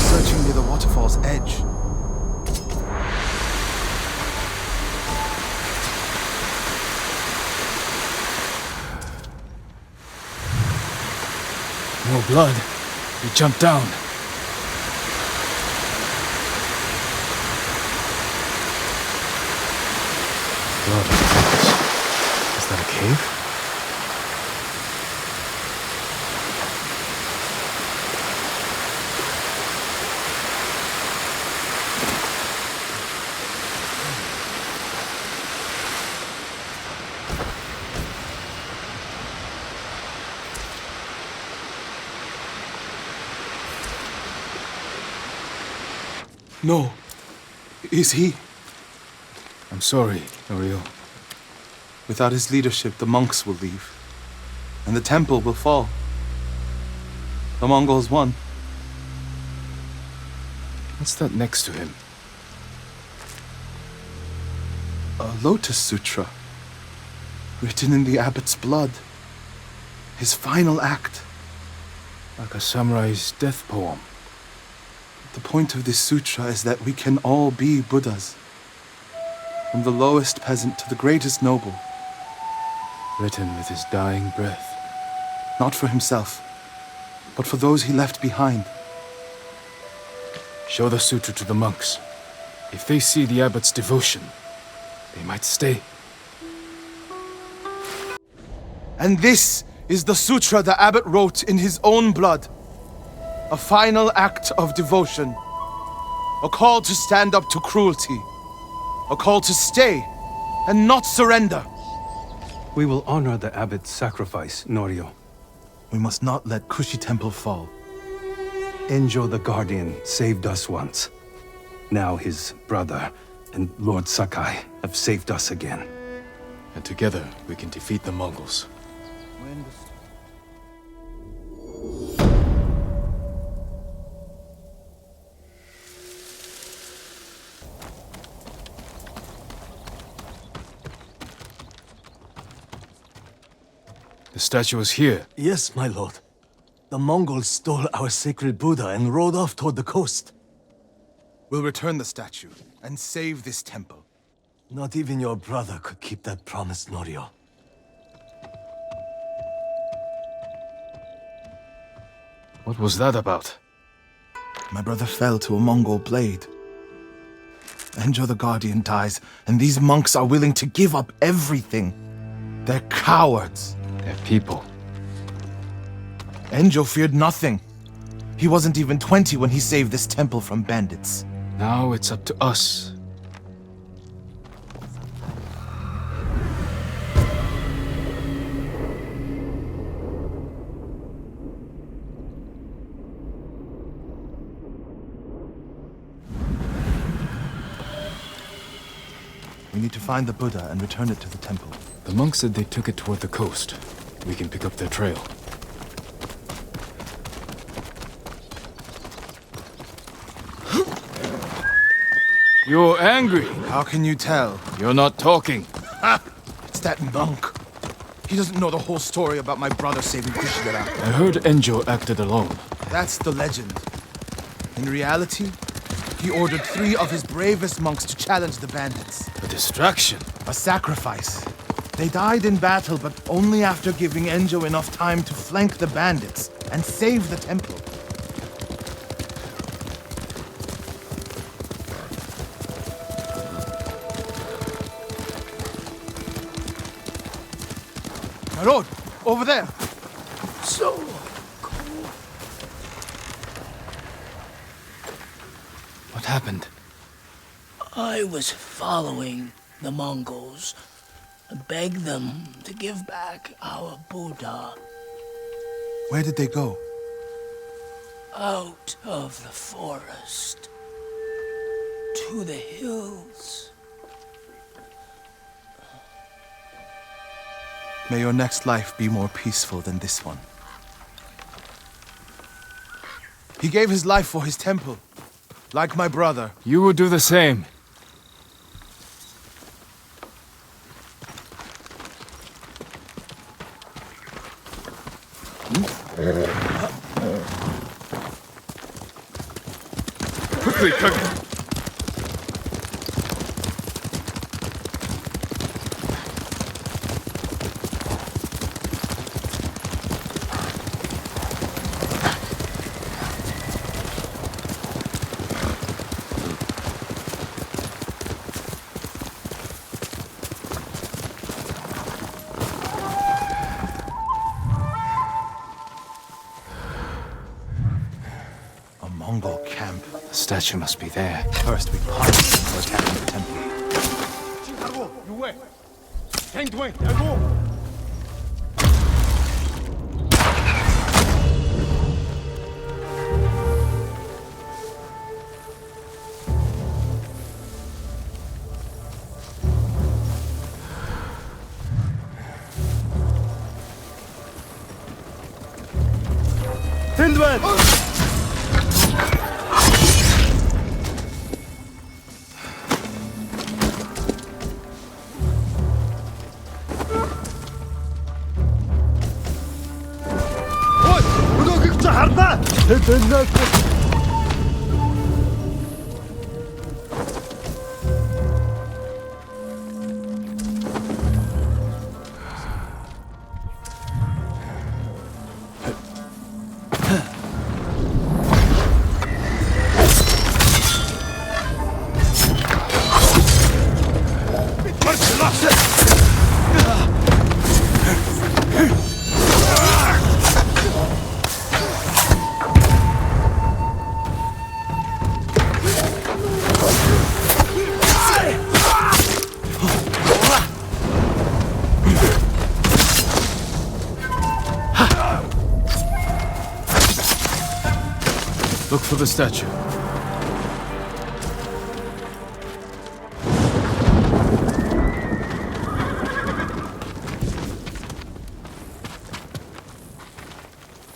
Searching near the waterfall's edge. No blood. He jumped down. Blood on the rocks. Is that a cave? No. Is he? I'm sorry, Norio. Without his leadership, the monks will leave. And the temple will fall. The Mongols won. What's that next to him? A Lotus Sutra. Written in the abbot's blood. His final act. Like a samurai's death poem. The point of this sutra is that we can all be Buddhas. From the lowest peasant to the greatest noble. Written with his dying breath. Not for himself, but for those he left behind. Show the sutra to the monks. If they see the abbot's devotion, they might stay. And this is the sutra the abbot wrote in his own blood. A final act of devotion. A call to stand up to cruelty. A call to stay and not surrender. We will honor the abbot's sacrifice, Norio. We must not let Kushi Temple fall. Enjo the Guardian saved us once. Now his brother and Lord Sakai have saved us again. And together we can defeat the Mongols. The statue is here. Yes, my lord. The Mongols stole our sacred Buddha and rode off toward the coast. We'll return the statue and save this temple. Not even your brother could keep that promise, Norio. What was that about? My brother fell to a Mongol blade. Enjo the Guardian dies, and these monks are willing to give up everything. They're cowards. They're people. Enjo feared nothing. He wasn't even 20 when he saved this temple from bandits. Now it's up to us. We need to find the Buddha and return it to the temple. The monks said they took it toward the coast. We can pick up their trail. You're angry. How can you tell? You're not talking. Ha! It's that monk. He doesn't know the whole story about my brother saving Kushigara. I heard Enjo acted alone. That's the legend. In reality, he ordered 3 of his bravest monks to challenge the bandits. A distraction. A sacrifice. They died in battle, but only after giving Enjo enough time to flank the bandits and save the temple. My lord, over there. So cold. What happened? I was following the Mongols. Begged them to give back our Buddha. Where did they go? Out of the forest. To the hills. May your next life be more peaceful than this one. He gave his life for his temple, like my brother. You will do the same. statue must be there. First, we punish them for attacking the temple. Hindman! Look for the statue.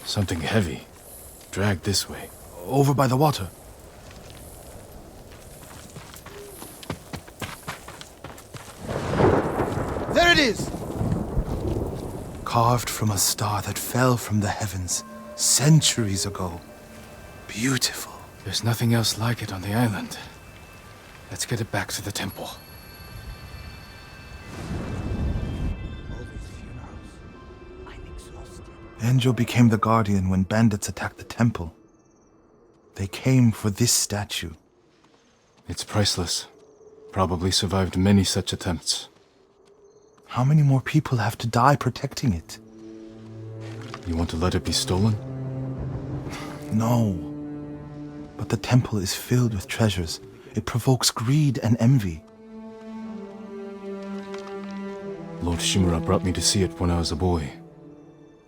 Something heavy. Dragged this way. Over by the water. There it is! Carved from a star that fell from the heavens centuries ago. Beautiful. There's nothing else like it on the island. Let's get it back to the temple. Enjo became the guardian when bandits attacked the temple. They came for this statue. It's priceless. Probably survived many such attempts. How many more people have to die protecting it? You want to let it be stolen? No. But the temple is filled with treasures. It provokes greed and envy. Lord Shimura brought me to see it when I was a boy.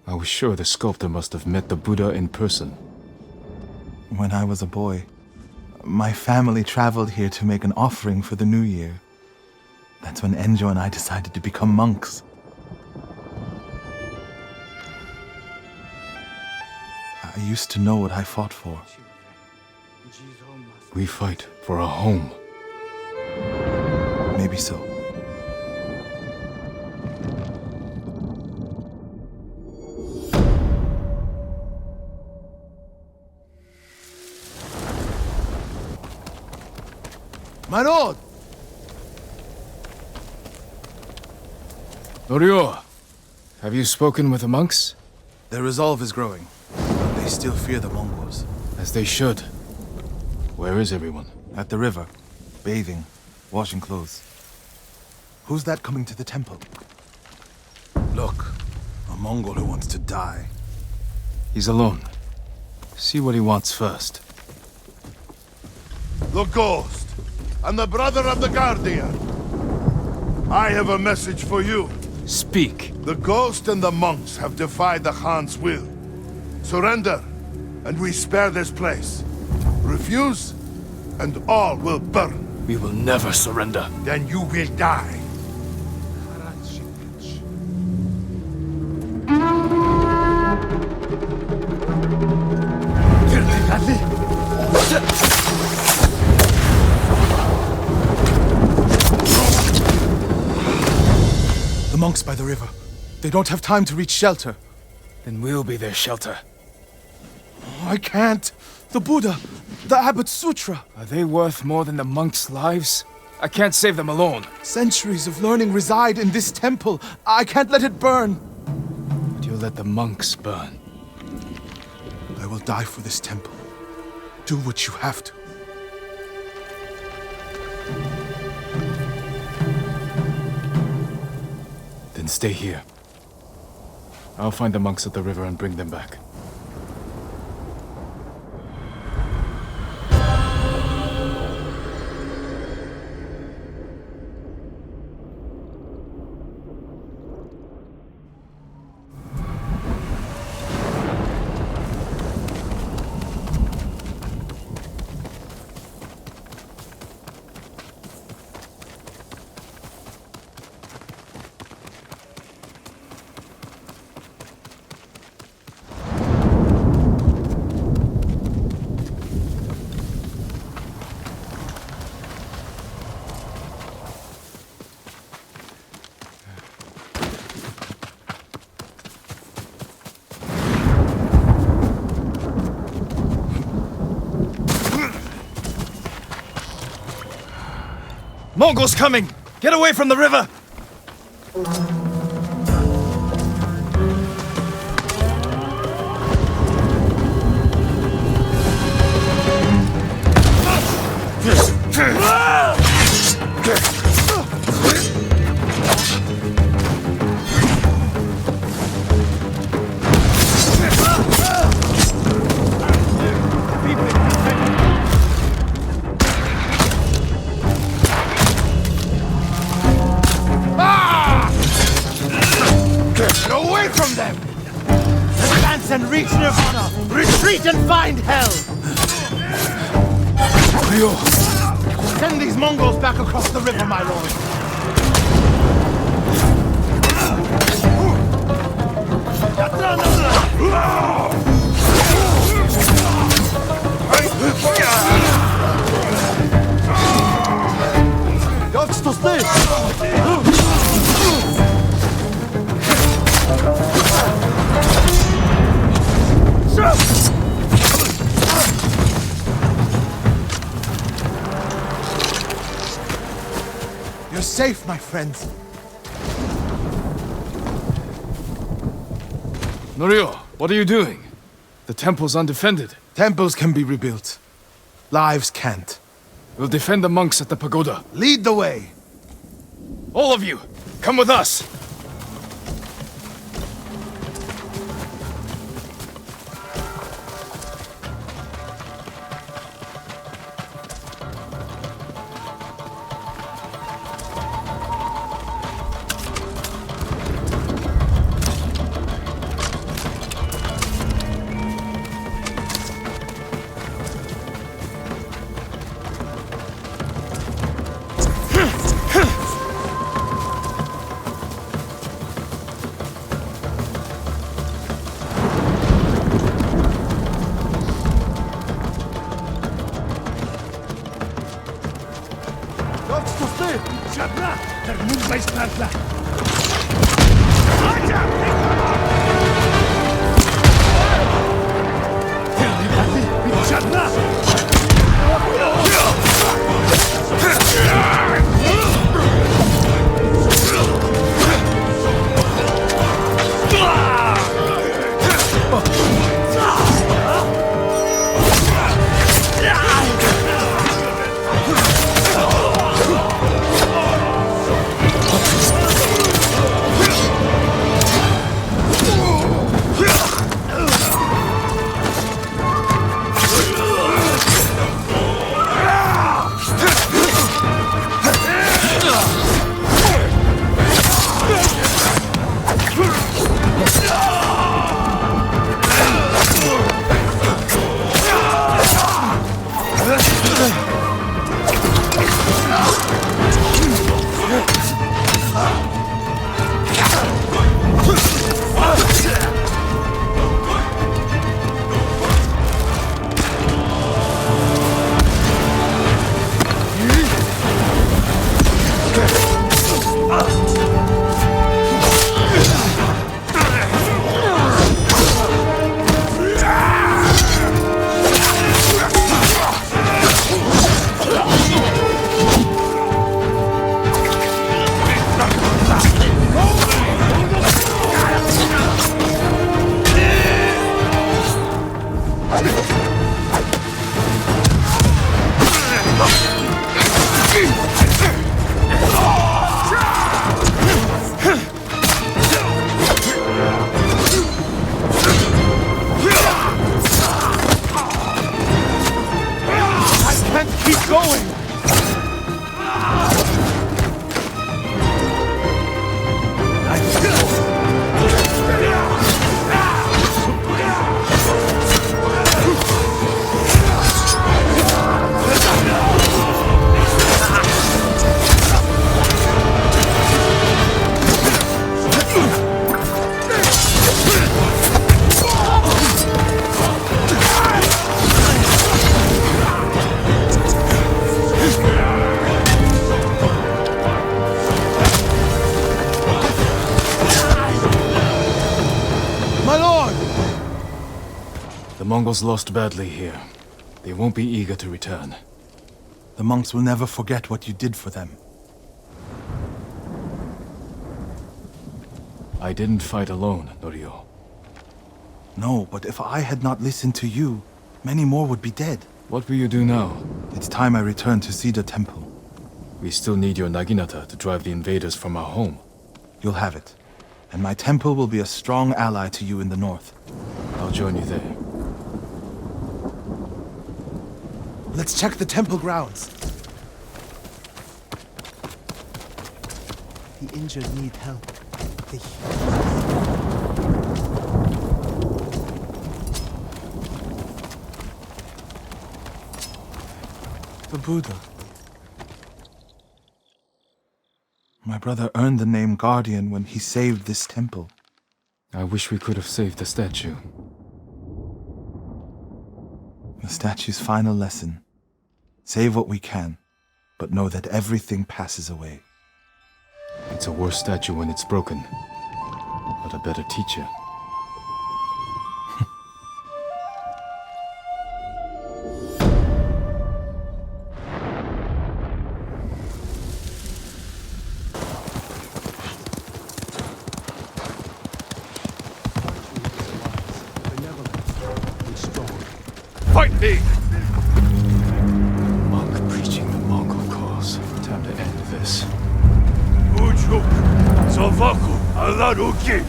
I was sure the sculptor must have met the Buddha in person. When I was a boy, my family traveled here to make an offering for the new year. That's when Enjo and I decided to become monks. I used to know what I fought for. We fight for a home. Maybe so. My lord! Norio, have you spoken with the monks? Their resolve is growing. They still fear the Mongols. As they should. Where is everyone? At the river, bathing, washing clothes. Who's that coming to the temple? Look, a Mongol who wants to die. He's alone. See what he wants first. The Ghost, and the brother of the Guardian. I have a message for you. Speak. The Ghost and the monks have defied the Khan's will. Surrender, and we spare this place. Refuse, and all will burn. We will never surrender. Then you will die. The monks by the river. They don't have time to reach shelter. Then we'll be their shelter. I can't. The Buddha, the Abbot's Sutra. Are they worth more than the monks' lives? I can't save them alone. Centuries of learning reside in this temple. I can't let it burn. But you'll let the monks burn. I will die for this temple. Do what you have to. Then stay here. I'll find the monks at the river and bring them back. Mongols coming! Get away from the river! Get away from them! Advance and reach Nirvana! Retreat and find hell! Ryo! Send these Mongols back across the river, my lord! Как что стоит? You're safe, my friends. Norio, what are you doing? The temple's undefended. Temples can be rebuilt. Lives can't. We'll defend the monks at the pagoda. Lead the way. All of you, come with us. Как что стоит? Жадна! Вернусь страшно! Жадна! The Mongols lost badly here. They won't be eager to return. The monks will never forget what you did for them. I didn't fight alone, Norio. No, but if I had not listened to you, many more would be dead. What will you do now? It's time I return to Cedar Temple. We still need your Naginata to drive the invaders from our home. You'll have it. And my temple will be a strong ally to you in the north. I'll join you there. Let's check the temple grounds. The injured need help. The Buddha. My brother earned the name Guardian when he saved this temple. I wish we could have saved the statue. The statue's final lesson. Save what we can, but know that everything passes away. It's a worse statue when it's broken, but a better teacher. Fight me! Monk preaching the Mongol cause. Time to end this. Ujuk! Sovaku! Alaruki!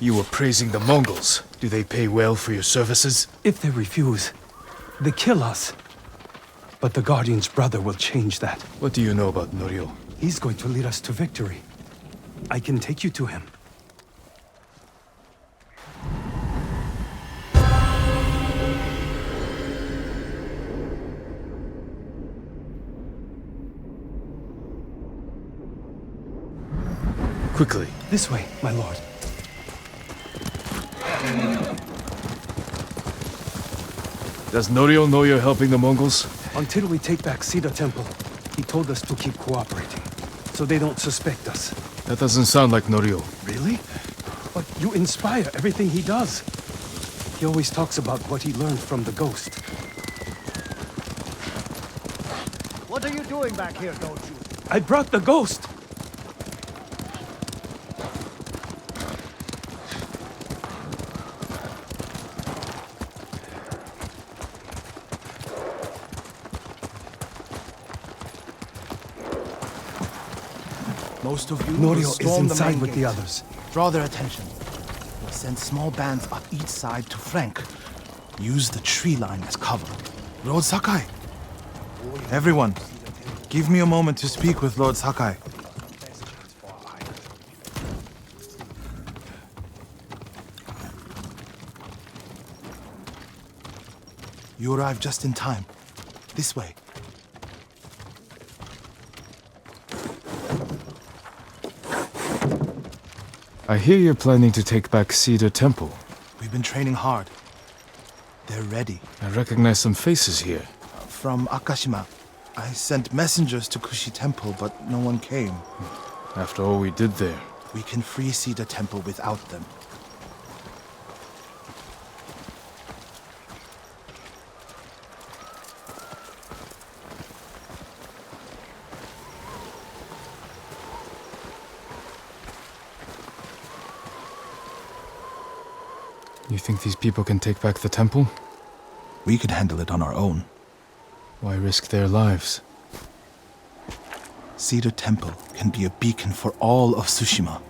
You were praising the Mongols. Do they pay well for your services? If they refuse, they kill us. But the Guardian's brother will change that. What do you know about Norio? He's going to lead us to victory. I can take you to him. Quickly. This way, my lord. Does Norio know you're helping the Mongols? Until we take back Cedar Temple, he told us to keep cooperating, so they don't suspect us. That doesn't sound like Norio. Really? But you inspire everything he does. He always talks about what he learned from the ghost. What are you doing back here, don't you? I brought the ghost! Most of you Norio will is storm the inside main with the gate. others. Draw their attention. We'll send small bands up each side to flank. Use the tree line as cover. Lord Sakai! Everyone, give me a moment to speak with Lord Sakai. You arrived just in time. This way. I hear you're planning to take back Cedar Temple. We've been training hard. They're ready. I recognize some faces here. From Akashima. I sent messengers to Kushi Temple, but no one came. After all we did there. We can free Cedar Temple without them. You think these people can take back the temple? We could handle it on our own. Why risk their lives? Cedar Temple can be a beacon for all of Tsushima.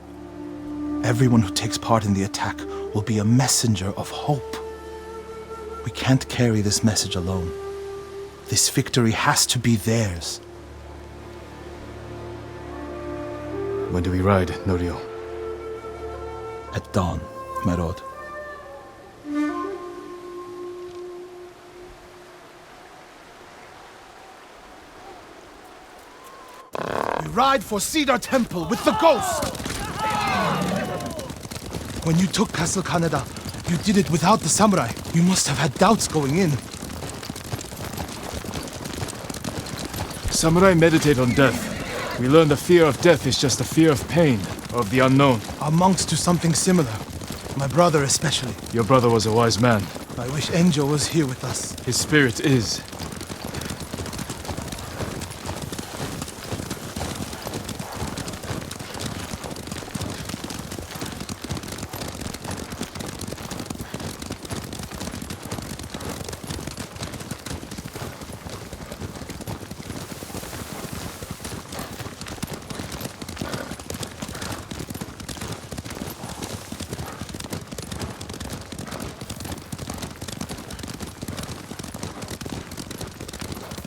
Everyone who takes part in the attack will be a messenger of hope. We can't carry this message alone. This victory has to be theirs. When do we ride, Norio? At dawn, my lord. We ride for Cedar Temple with the ghost! When you took Castle Kaneda, you did it without the samurai. You must have had doubts going in. Samurai meditate on death. We learn the fear of death is just the fear of pain, of the unknown. Our monks do something similar. My brother especially. Your brother was a wise man. I wish Enjo was here with us. His spirit is.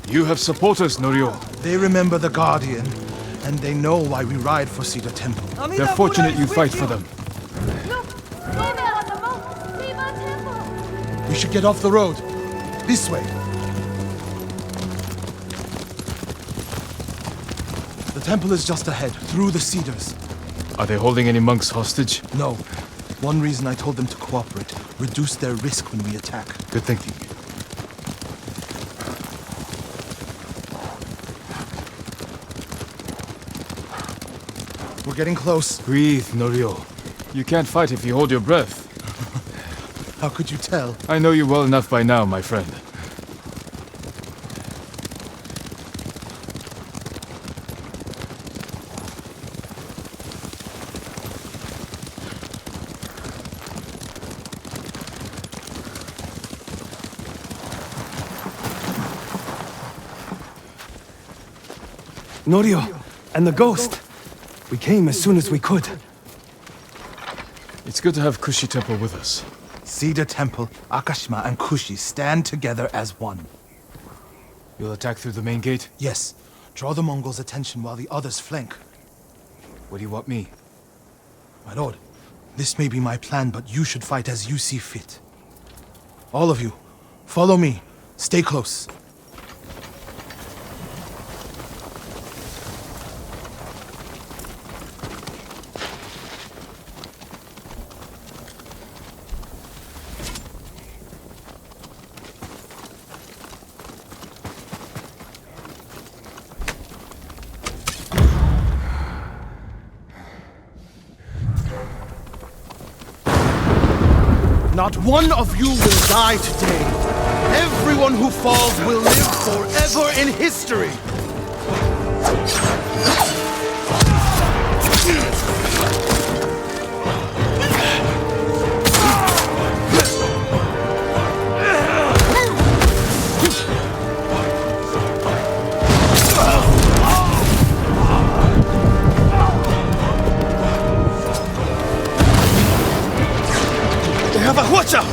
You have supporters, Norio. They remember the Guardian, and they know why we ride for Cedar Temple. They're fortunate you fight for them. We should get off the road. This way. The temple is just ahead, through the cedars. Are they holding any monks hostage? No. One reason I told them to cooperate. Reduce their risk when we attack. Good thinking. We're getting close. Breathe, Norio. You can't fight if you hold your breath. How could you tell? I know you well enough by now, my friend. Norio, and the ghost. We came as soon as we could. It's good to have Kushi Temple with us. Cedar Temple, Akashima, and Kushi stand together as one. You'll attack through the main gate? Yes. Draw the Mongols' attention while the others flank. What do you want me? My lord, this may be my plan, but you should fight as you see fit. All of you, follow me. Stay close. Not one of you will die today. Everyone who falls will live forever in history. Watch out!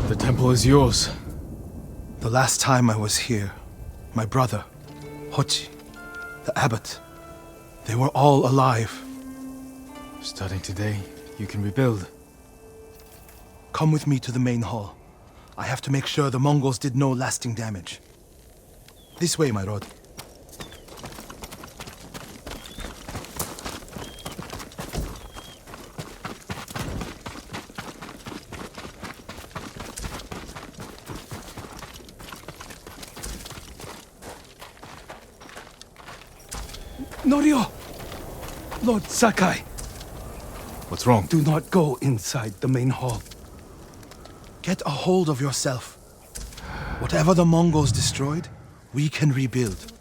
The temple is yours. The last time I was here, my brother, Hochi, the abbot, they were all alive. Starting today, you can rebuild. Come with me to the main hall. I have to make sure the Mongols did no lasting damage. This way, my lord. Norio! Lord Sakai! What's wrong? Do not go inside the main hall. Get a hold of yourself. Whatever the Mongols destroyed, we can rebuild.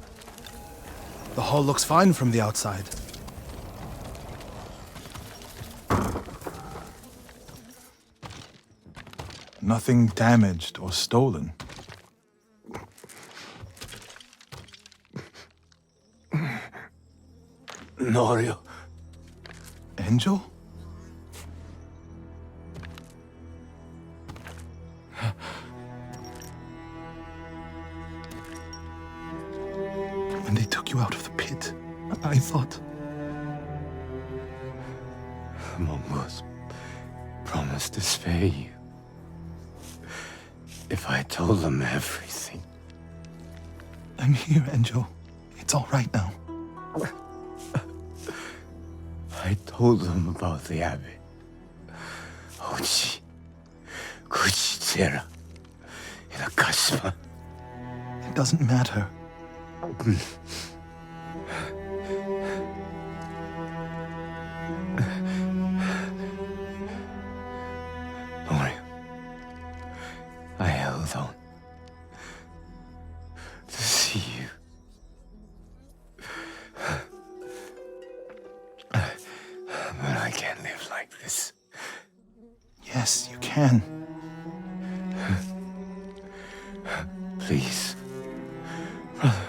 The hall looks fine from the outside. Nothing damaged or stolen. Norio. Angel? When they took you out of the pit, I thought... The Mongols promised to spare you. If I told them everything. I'm here, Angel. It's all right now. I told them about the abbey. Hochi, Kuchitera, Inakashima. It doesn't matter. Norio, I held on to see you. But I can't live like this. Yes, you can. Please, brother.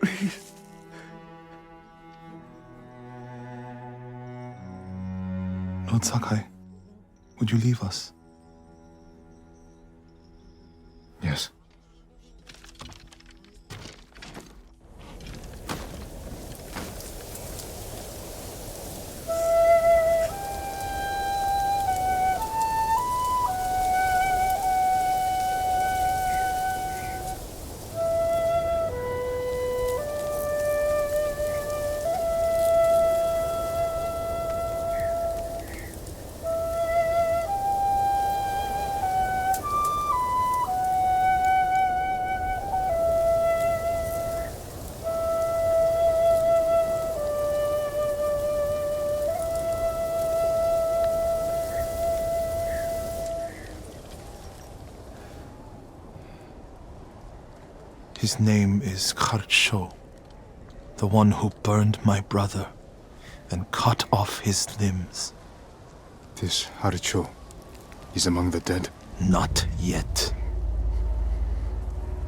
Please. Lord Sakai, would you leave us? Yes. His name is Kharcho, the one who burned my brother and cut off his limbs. This Haricho is among the dead? Not yet.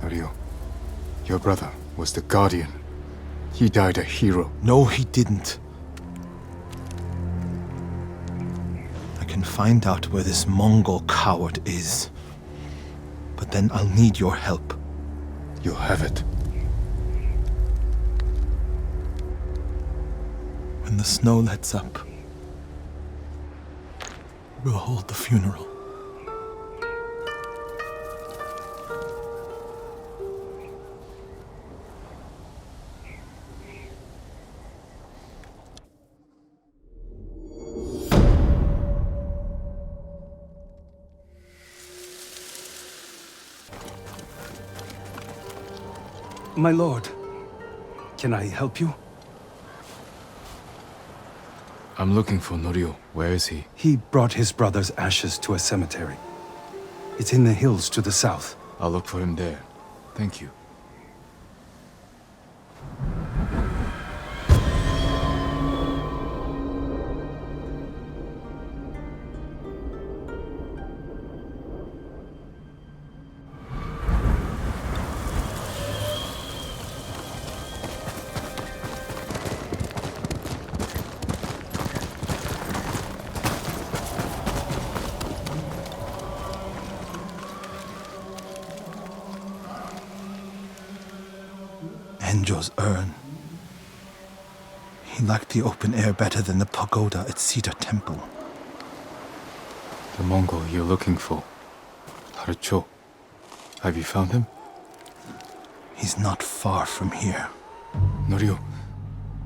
Norio, your brother was the Guardian. He died a hero. No, he didn't. I can find out where this Mongol coward is. But then I'll need your help. You'll have it. the snow lets up, we'll hold the funeral. My lord, can I help you? I'm looking for Norio. Where is he? He brought his brother's ashes to a cemetery. It's in the hills to the south. I'll look for him there. Thank you. Enjo's urn. He liked the open air better than the pagoda at Cedar Temple. The Mongol you're looking for. Harucho. Have you found him? He's not far from here. Norio,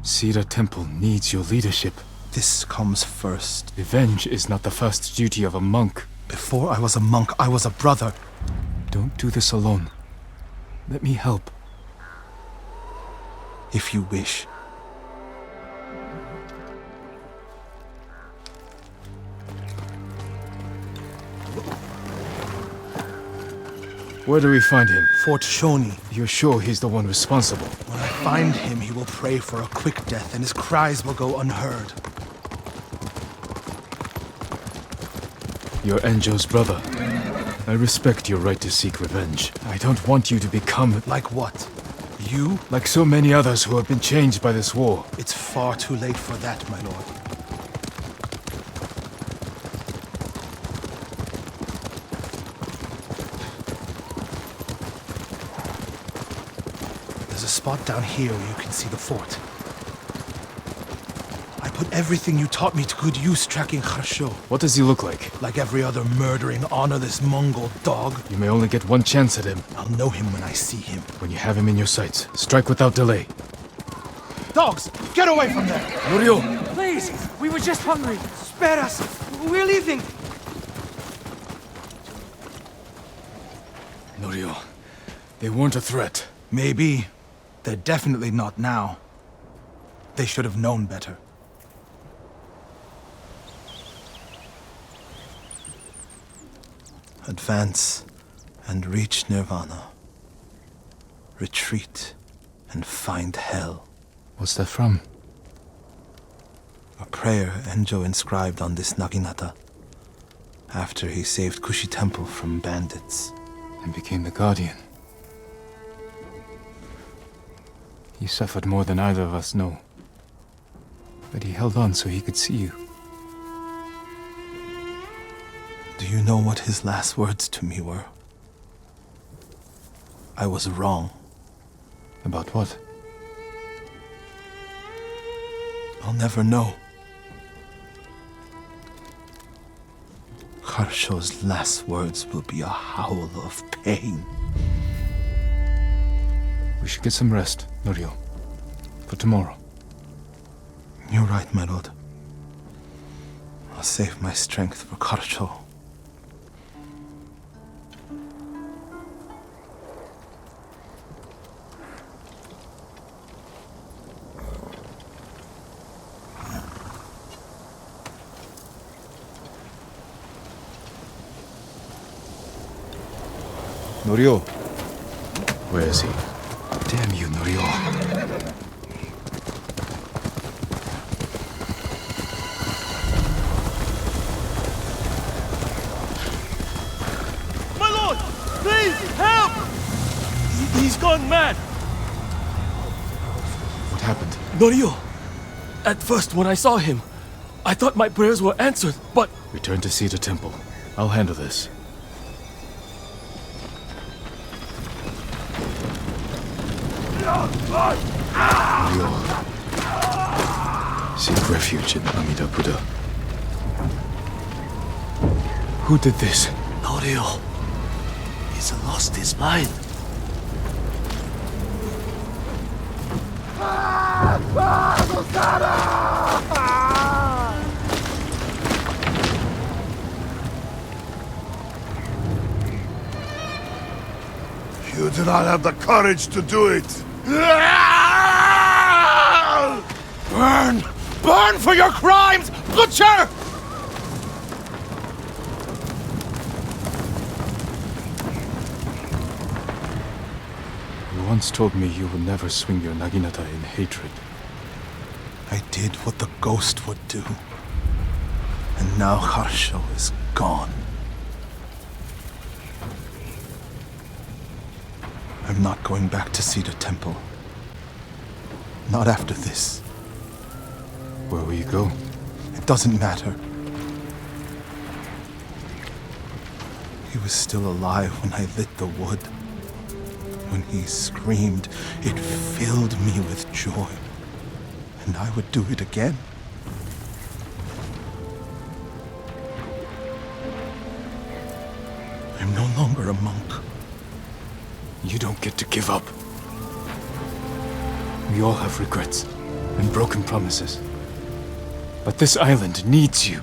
Cedar Temple needs your leadership. This comes first. Revenge is not the first duty of a monk. Before I was a monk, I was a brother. Don't do this alone. Let me help. If you wish. Where do we find him? Fort Shoni. You're sure he's the one responsible? When I find him, he will pray for a quick death, and his cries will go unheard. You're Enjo's brother. I respect your right to seek revenge. I don't want you to become... Like what? You? Like so many others who have been changed by this war. It's far too late for that, my lord. There's a spot down here where you can see the fort. I put everything you taught me to good use tracking Kharsho. What does he look like? Like every other murdering, honorless Mongol dog. You may only get one chance at him. I'll know him when I see him. When you have him in your sights, strike without delay. Dogs, get away from there! Norio! Please, we were just hungry. Spare us. We're leaving. Norio, they weren't a threat. Maybe. They're definitely not now. They should have known better. Advance and reach Nirvana. Retreat and find hell. What's that from? A prayer Enjo inscribed on this Naginata after he saved Kushi Temple from bandits. And became the Guardian. He suffered more than either of us know. But he held on so he could see you. Do you know what his last words to me were? I was wrong. About what? I'll never know. Kharsho's last words will be a howl of pain. We should get some rest, Norio. For tomorrow. You're right, my lord. I'll save my strength for Kharsho. Norio. Where is he? Damn you, Norio. My lord! Please, help! He's gone mad! What happened? Norio! At first, when I saw him, I thought my prayers were answered, but... Return to Cedar Temple. I'll handle this. Seek refuge in Amida Buddha. Who did this? Norio. He's lost his mind. You do not have the courage to do it. Burn! Burn for your crimes, butcher! You once told me you would never swing your naginata in hatred. I did what the ghost would do. And now Harsho is gone. I'm not going back to Cedar Temple. Not after this. Where will you go? It doesn't matter. He was still alive when I lit the wood. When he screamed, it filled me with joy. And I would do it again. I'm no longer a monk. You don't get to give up. We all have regrets and broken promises. But this island needs you.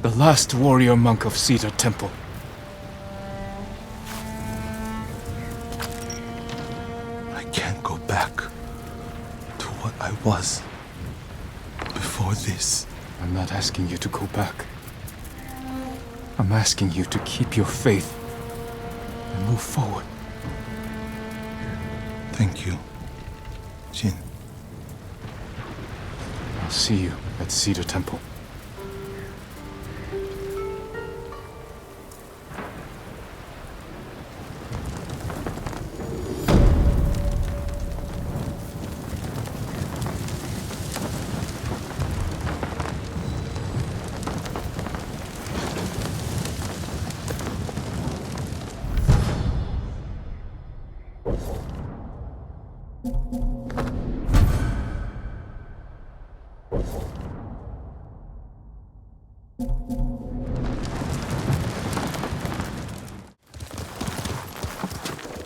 The last warrior monk of Cedar Temple. I can't go back to what I was before this. I'm not asking you to go back. I'm asking you to keep your faith and move forward. Thank you, Jin. I'll see you at Cedar Temple.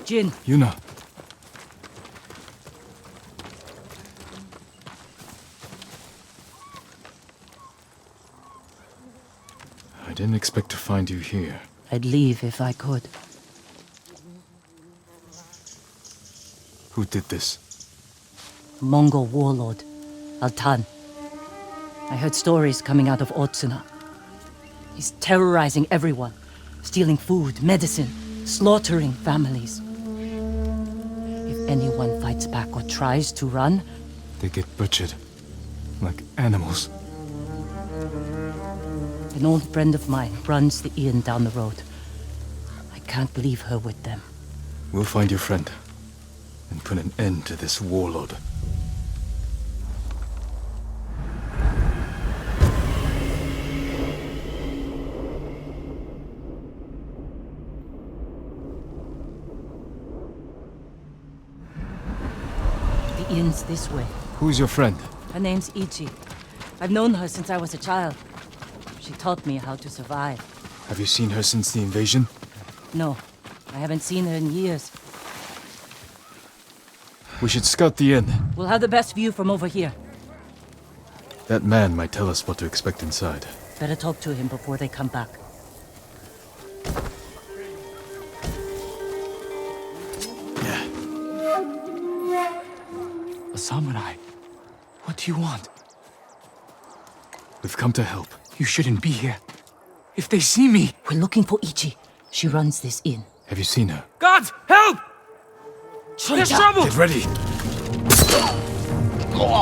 Jin. Yuna. I didn't expect to find you here. I'd leave if I could. Who did this? Mongol warlord, Altan. I heard stories coming out of Otsuna. He's terrorizing everyone, stealing food, medicine, slaughtering families. If anyone fights back or tries to run, They get butchered. Like animals. an old friend of mine runs the inn down the road. I can't leave her with them. We'll find your friend. And put an end to this warlord. The inn's this way. Who's your friend? Her name's Ichi. I've known her since I was a child. She taught me how to survive. Have you seen her since the invasion? No, I haven't seen her in years. We should scout the inn. We'll have the best view from over here. That man might tell us what to expect inside. Better talk to him before they come back. A samurai. What do you want? We've come to help. You shouldn't be here. If they see me... We're looking for Ichi. She runs this inn. Have you seen her? Gods, help! There's trouble! Get ready! No!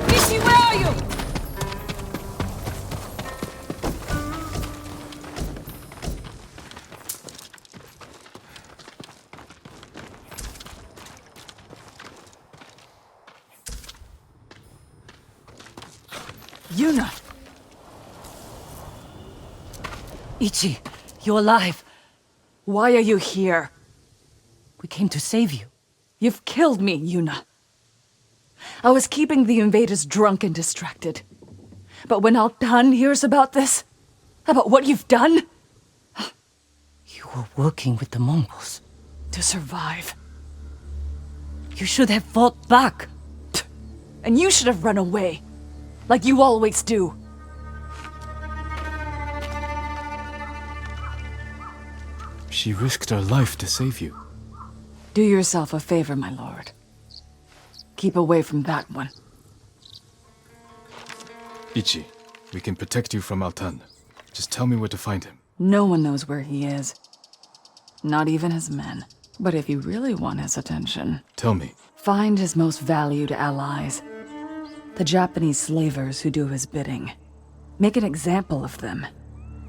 Ichi, where are you? Yuna! Ichi, you're alive. Why are you here? We came to save you. You've killed me, Yuna. I was keeping the invaders drunk and distracted. But when Altan hears about this, about what you've done... You were working with the Mongols to survive. You should have fought back. And you should have run away, like you always do. She risked her life to save you. Do yourself a favor, my lord. Keep away from that one. Ichi, we can protect you from Altan. Just tell me where to find him. No one knows where he is. Not even his men. But if you really want his attention... Tell me. Find his most valued allies. The Japanese slavers who do his bidding. Make an example of them.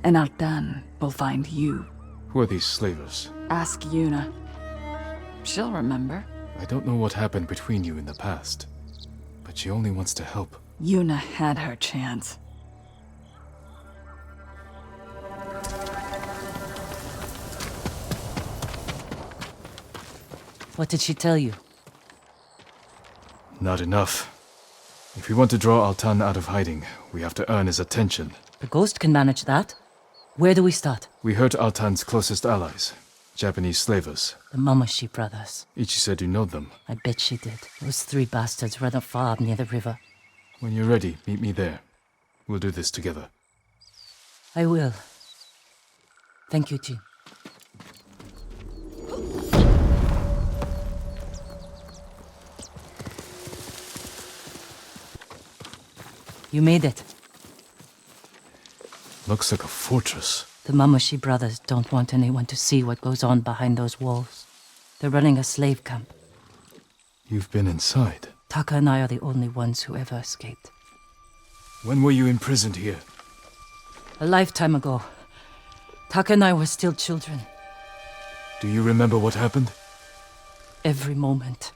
And Altan will find you. Who are these slavers? Ask Yuna. She'll remember. I don't know what happened between you in the past. But she only wants to help. Yuna had her chance. What did she tell you? Not enough. If we want to draw Altan out of hiding, we have to earn his attention. The ghost can manage that. Where do we start? We hurt Altan's closest allies, Japanese slavers. The Momoshi brothers. Ichi said you know them. I bet she did. Those 3 bastards run a farm near the river. When you're ready, meet me there. We'll do this together. I will. Thank you, Jin. You made it. Looks like a fortress. The Mamoshi brothers don't want anyone to see what goes on behind those walls. They're running a slave camp. You've been inside. Taka and I are the only ones who ever escaped. When were you imprisoned here? A lifetime ago. Taka and I were still children. Do you remember what happened? Every moment.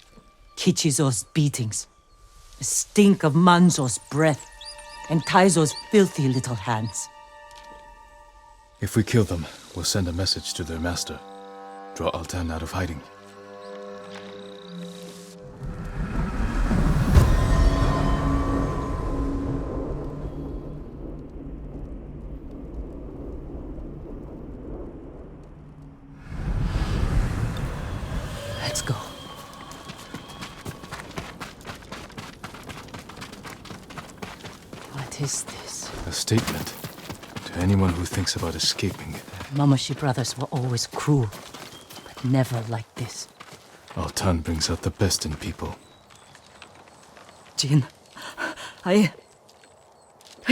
Kichizo's beatings. The stink of Manzo's breath. And Taizo's filthy little hands. If we kill them, we'll send a message to their master. Draw Altan out of hiding. Let's go. What is this? A statement to anyone who thinks about escaping. Mamoshi brothers were always cruel, but never like this. Altan brings out the best in people. Jin, I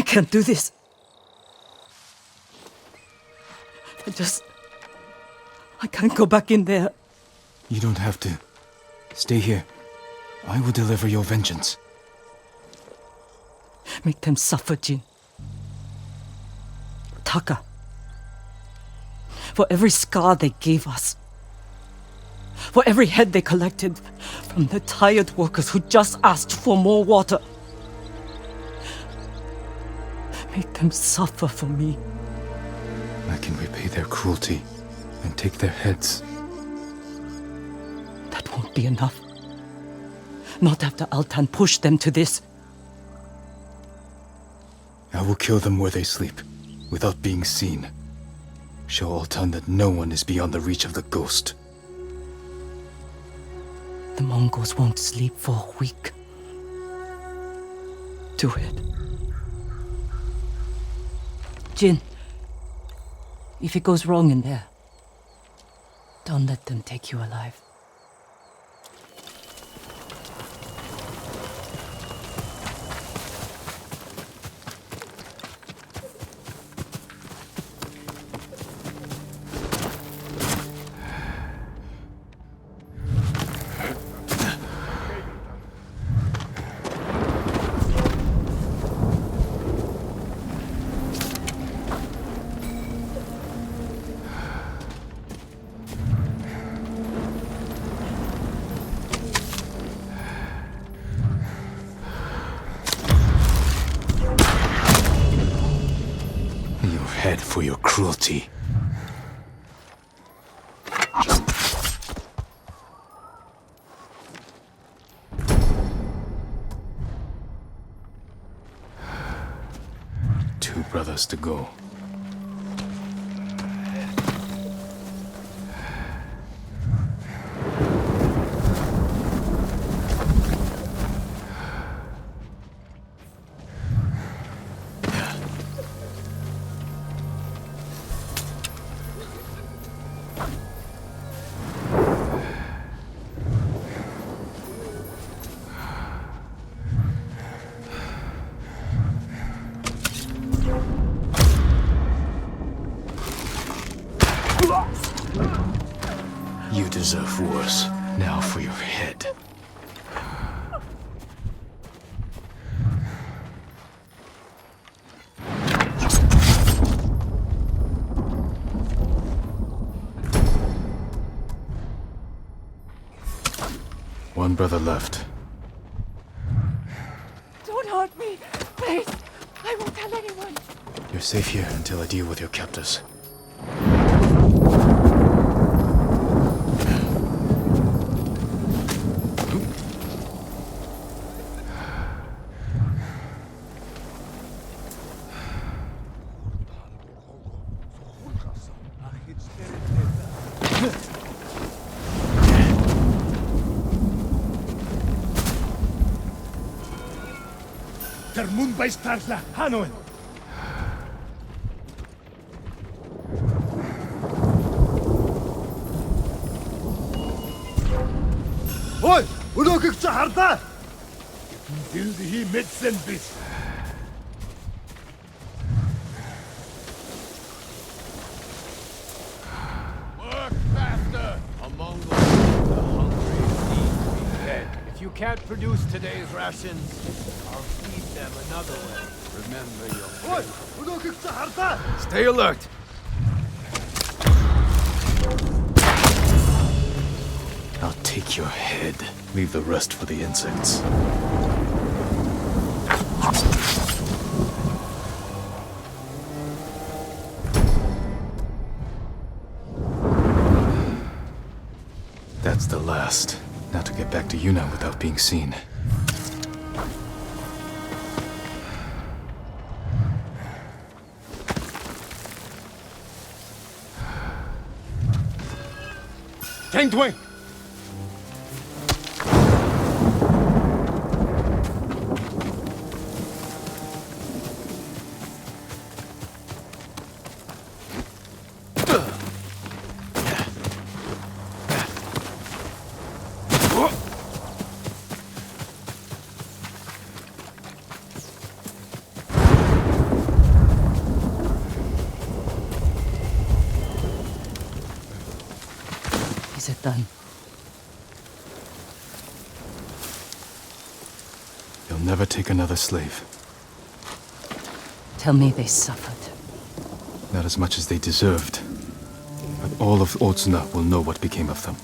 can't do this. I can't go back in there. You don't have to. Stay here. I will deliver your vengeance. Make them suffer, Jin. Taka. For every scar they gave us. For every head they collected from the tired workers who just asked for more water. Make them suffer for me. I can repay their cruelty and take their heads. That won't be enough. Not after Altan pushed them to this. I will kill them where they sleep, without being seen. Show Altan that no one is beyond the reach of the ghost. The Mongols won't sleep for a week. Do it. Jin, if it goes wrong in there, don't let them take you alive. cruelty. Two brothers to go. You deserve worse. Now for your head. One brother left. Don't hurt me, please. I won't tell anyone. You're safe here until I deal with your captors. Termun baistarla, Hanoen. Oi, unokik chaharda. Dildihi medicine bis. Work faster! A Mongol, the hungry need to be fed. If you can't produce today's rations, I'll feed them another way. Remember your Oi, unokik chaharda. Stay alert! I'll take your head. Leave the rest for the insects. That's the last. Now to get back to Yuna without being seen. Tengdwing! Is it done? You'll never take another slave. Tell me they suffered. Not as much as they deserved. But all of Otsuna will know what became of them.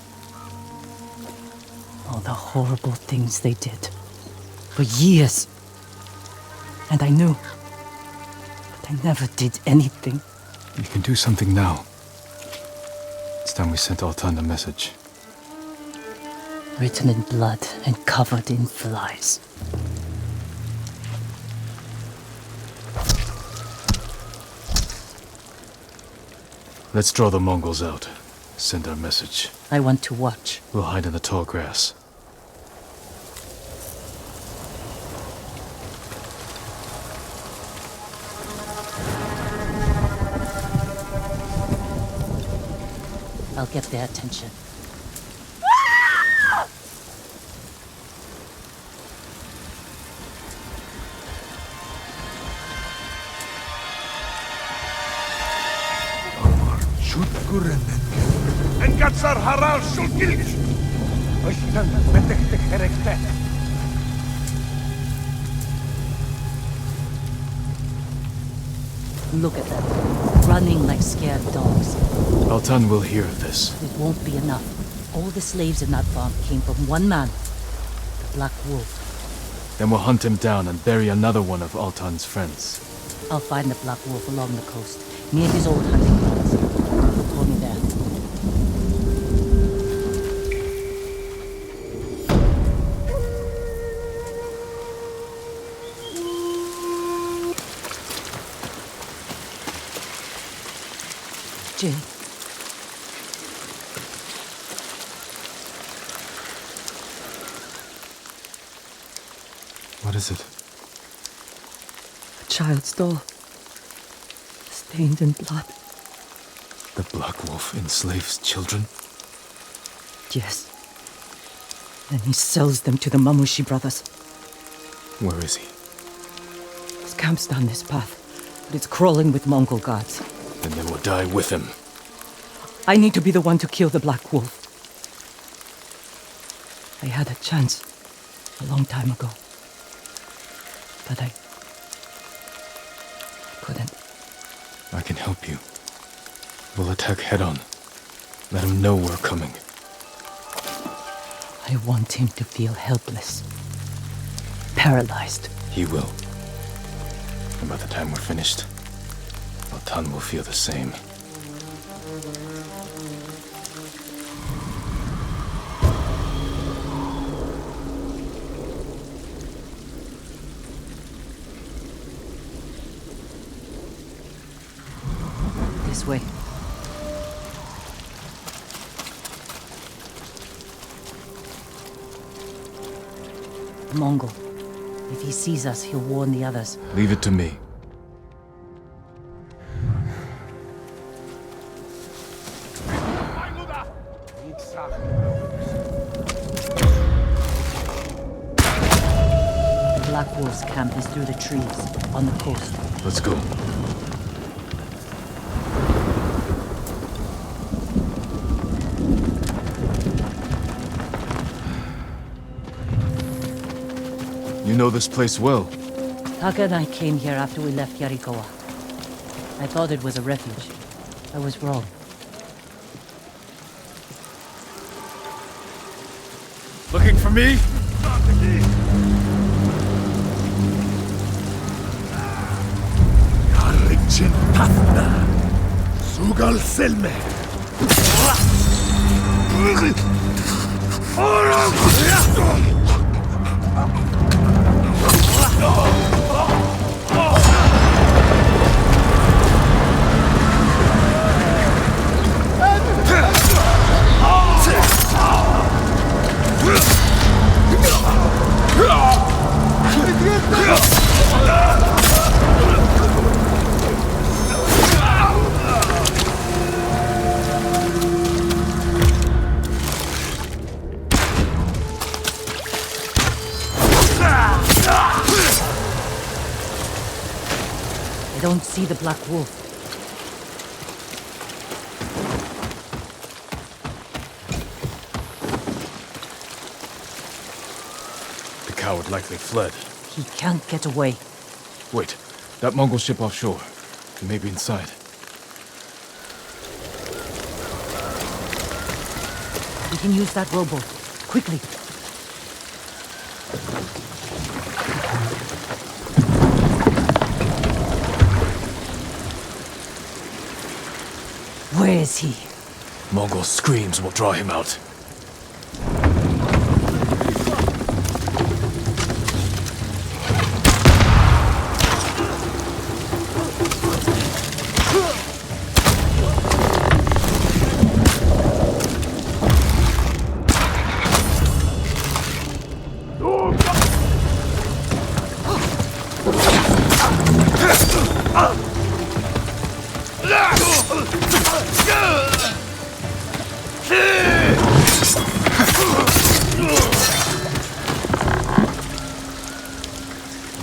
All the horrible things they did. For years. And I knew. But I never did anything. You can do something now. It's time we sent Altan a message. Written in blood and covered in flies. Let's draw the Mongols out. Send our message. I want to watch. We'll hide in the tall grass. I'll get their attention. Engatsar haral shulgilg. Oishtan metektek herekte. Look at them, running like scared dogs. Altan will hear of this. It won't be enough. All the slaves in that farm came from one man, the Black Wolf. Then we'll hunt him down and bury another one of Altan's friends. I'll find the Black Wolf along the coast. Near his old hunting grounds. He'll call me there. Jin. What is it? A child's doll. Stained in blood. The Black Wolf enslaves children? Yes. Then he sells them to the Mamushi brothers. Where is he? His camp's down this path, but it's crawling with Mongol guards. Then they will die with him. I need to be the one to kill the Black Wolf. I had a chance a long time ago. But I couldn't. I can help you. We'll attack head-on. Let him know we're coming. I want him to feel helpless. Paralyzed. He will. And by the time we're finished, Altan will feel the same. This way. The Mongol. If he sees us, he'll warn the others. Leave it to me. The Black Wolf's camp is through the trees, on the coast. Let's go. You know this place well. Taka and I came here after we left Yuriko. I thought it was a refuge. I was wrong. Looking for me? Yarikchin Pafna. Sugal Selme. I don't see the Black Wolf. The coward likely fled. He can't get away. Wait, that Mongol ship offshore. He may be inside. We can use that rowboat. Quickly. Where is he? Mongol screams will draw him out.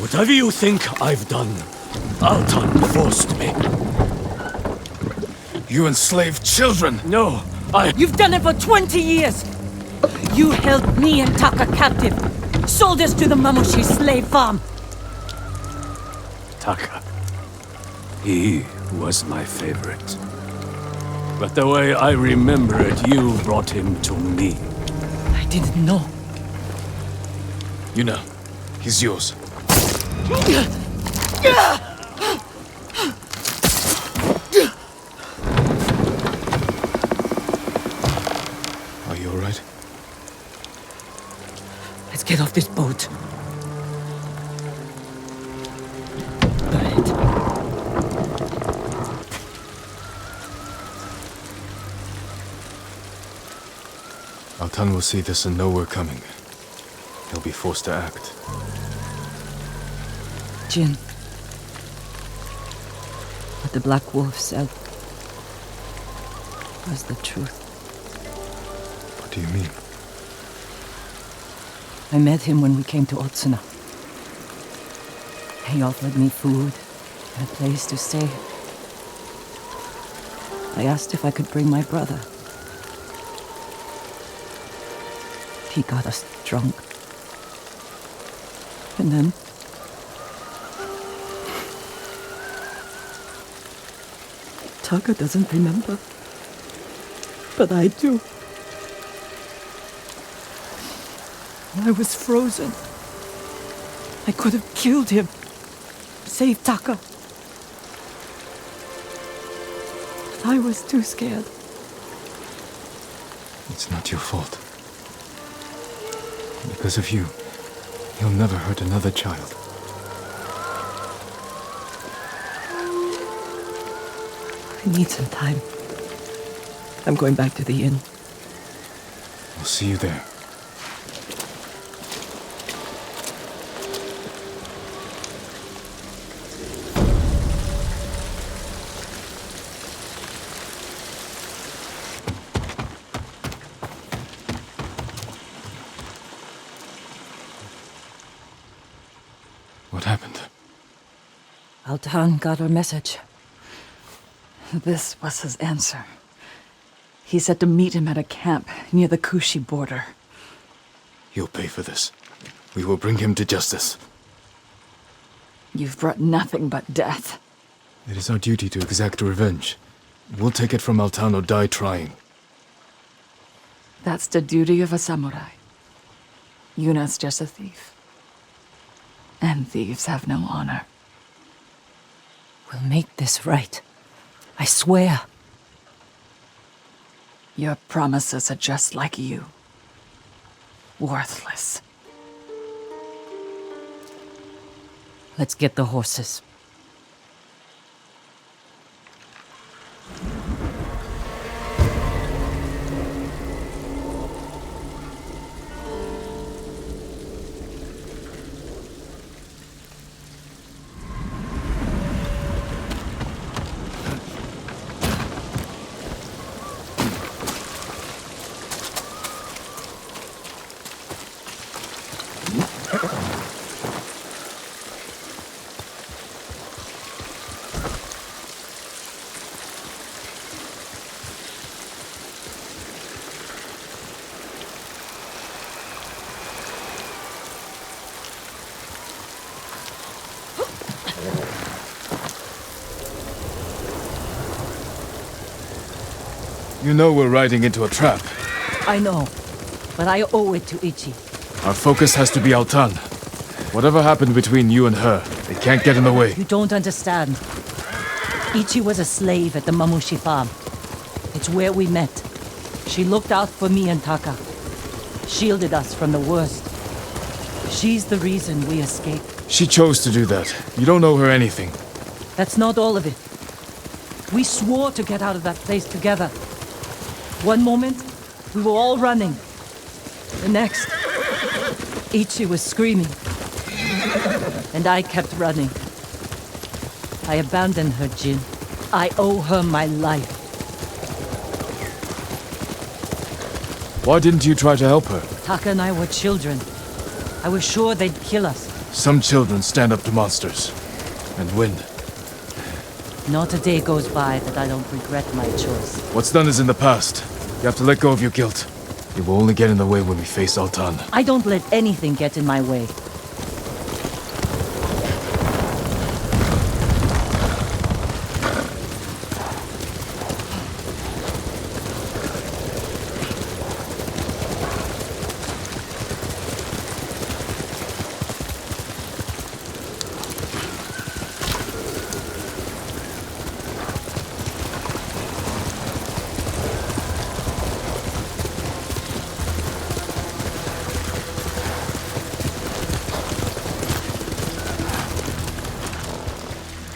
Whatever you think I've done, Altan forced me. You enslaved children! No, You've done it for 20 years! You held me and Taka captive, sold us to the Mamushi slave farm. Taka. He was my favorite. But the way I remember it, you brought him to me. I didn't know. Yuna, he's yours. right? Let's get off this boat. Altan will see this and know we're coming. He'll be forced to act. Jin. What the Black Wolf said was the truth. What do you mean? I met him when we came to Otsuna. He offered me food and a place to stay. I asked if I could bring my brother. He got us drunk. And then... Taka doesn't remember. But I do. I was frozen. I could have killed him. Saved Taka. I was too scared. It's not your fault. Because of you, he'll never hurt another child. I need some time. I'm going back to the inn. I'll see you there. What happened? Altan got our message. This was his answer. He said to meet him at a camp near the Kushi border. He'll pay for this. We will bring him to justice. You've brought nothing but death. It is our duty to exact revenge. We'll take it from Altan or die trying. That's the duty of a samurai. Yuna's just a thief. And thieves have no honor. We'll make this right. I swear. Your promises are just like you. Worthless. Let's get the horses. You know we're riding into a trap. I know, but I owe it to Ichi. Our focus has to be Altan. Whatever happened between you and her, it can't get in the way. You don't understand. Ichi was a slave at the Mamushi farm. It's where we met. She looked out for me and Taka. Shielded us from the worst. She's the reason we escaped. She chose to do that. You don't owe her anything. That's not all of it. We swore to get out of that place together. One moment, we were all running. The next, Ichi was screaming. And I kept running. I abandoned her, Jin. I owe her my life. Why didn't you try to help her? Taka and I were children. I was sure they'd kill us. Some children stand up to monsters. And win. Not a day goes by that I don't regret my choice. What's done is in the past. You have to let go of your guilt. It will only get in the way when we face Altan. I don't let anything get in my way.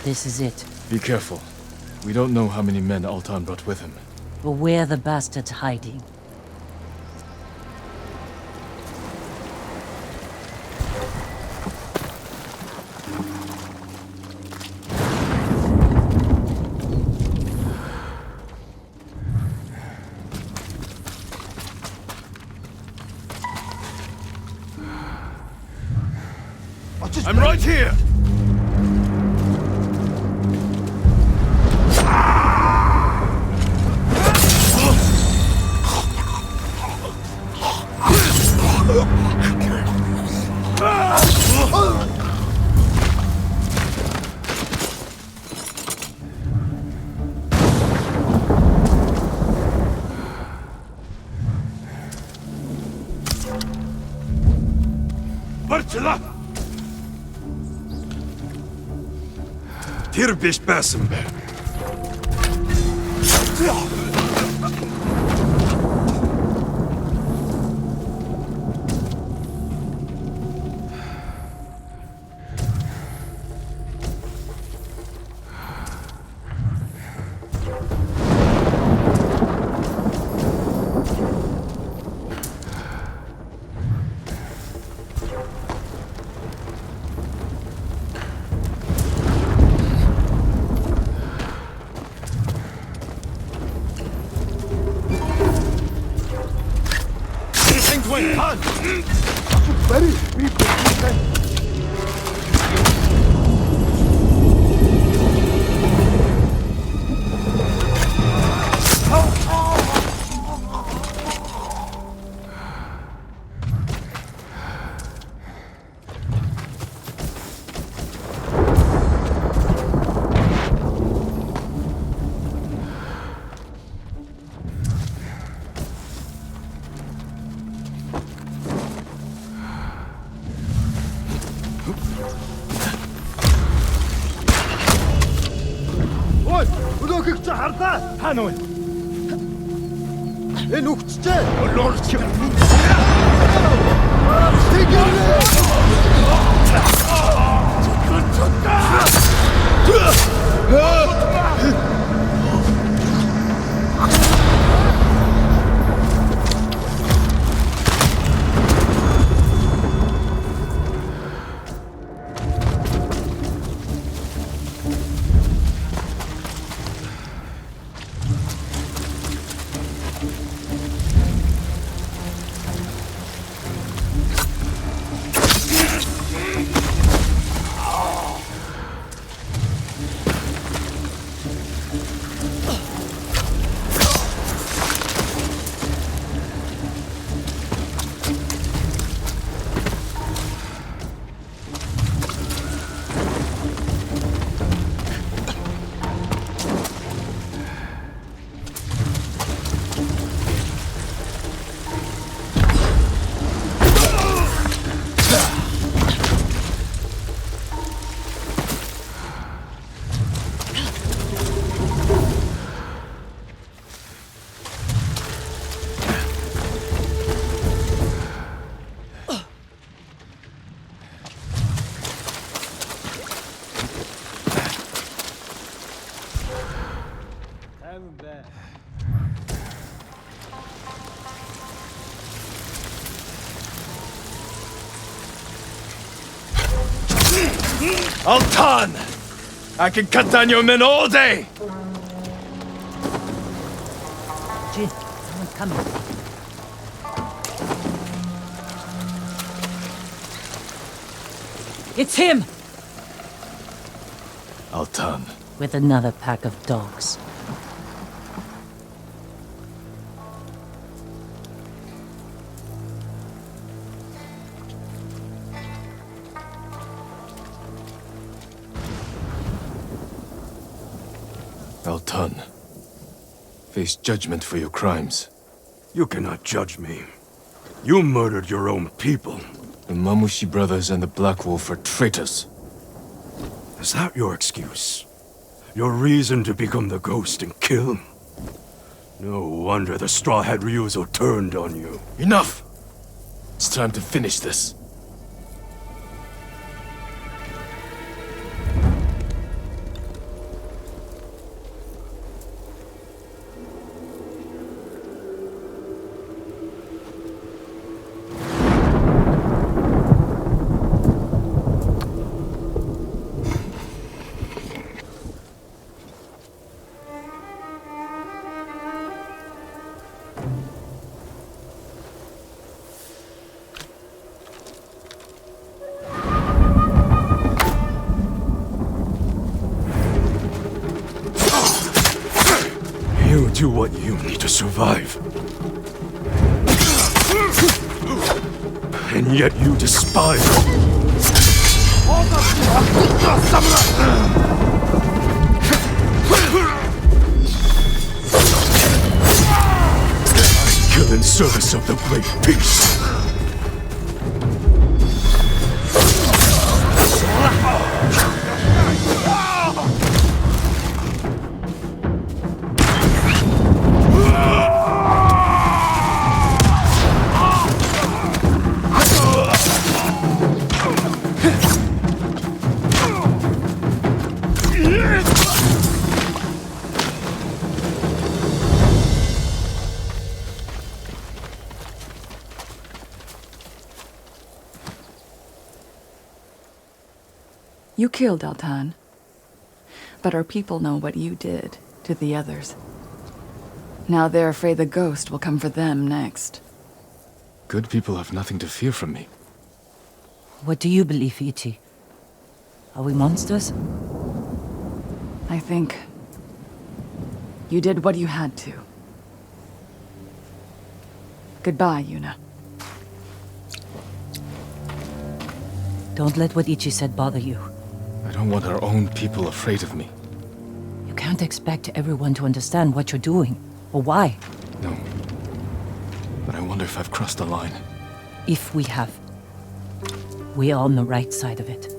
This is it. Be careful. We don't know how many men Altan brought with him. But where the bastard's hiding. I'm right here! Barçala! Tirbiş besim. Ой, өнөөхийг чи харлаа. Хаана вэ? Энэ үгчтэй. Лорч. Altan! I can cut down your men all day! Jin, someone's coming. It's him! Altan. With another pack of dogs. Altan. Face judgment for your crimes. You cannot judge me. You murdered your own people. The Mamushi brothers and the Black Wolf are traitors. Is that your excuse? Your reason to become the ghost and kill? No wonder the Straw Hat Ryuzo turned on you. Enough! It's time to finish this. you what you need to survive. And yet you despise kill in service of the great peace. You killed Altan, but our people know what you did to the others. Now they're afraid the ghost will come for them next. Good people have nothing to fear from me. What do you believe, Ichi? Are we monsters? I think you did what you had to. Goodbye, Yuna. Don't let what Ichi said bother you. I don't want our own people afraid of me. You can't expect everyone to understand what you're doing, or why. No. But I wonder if I've crossed the line. If we have. We are on the right side of it.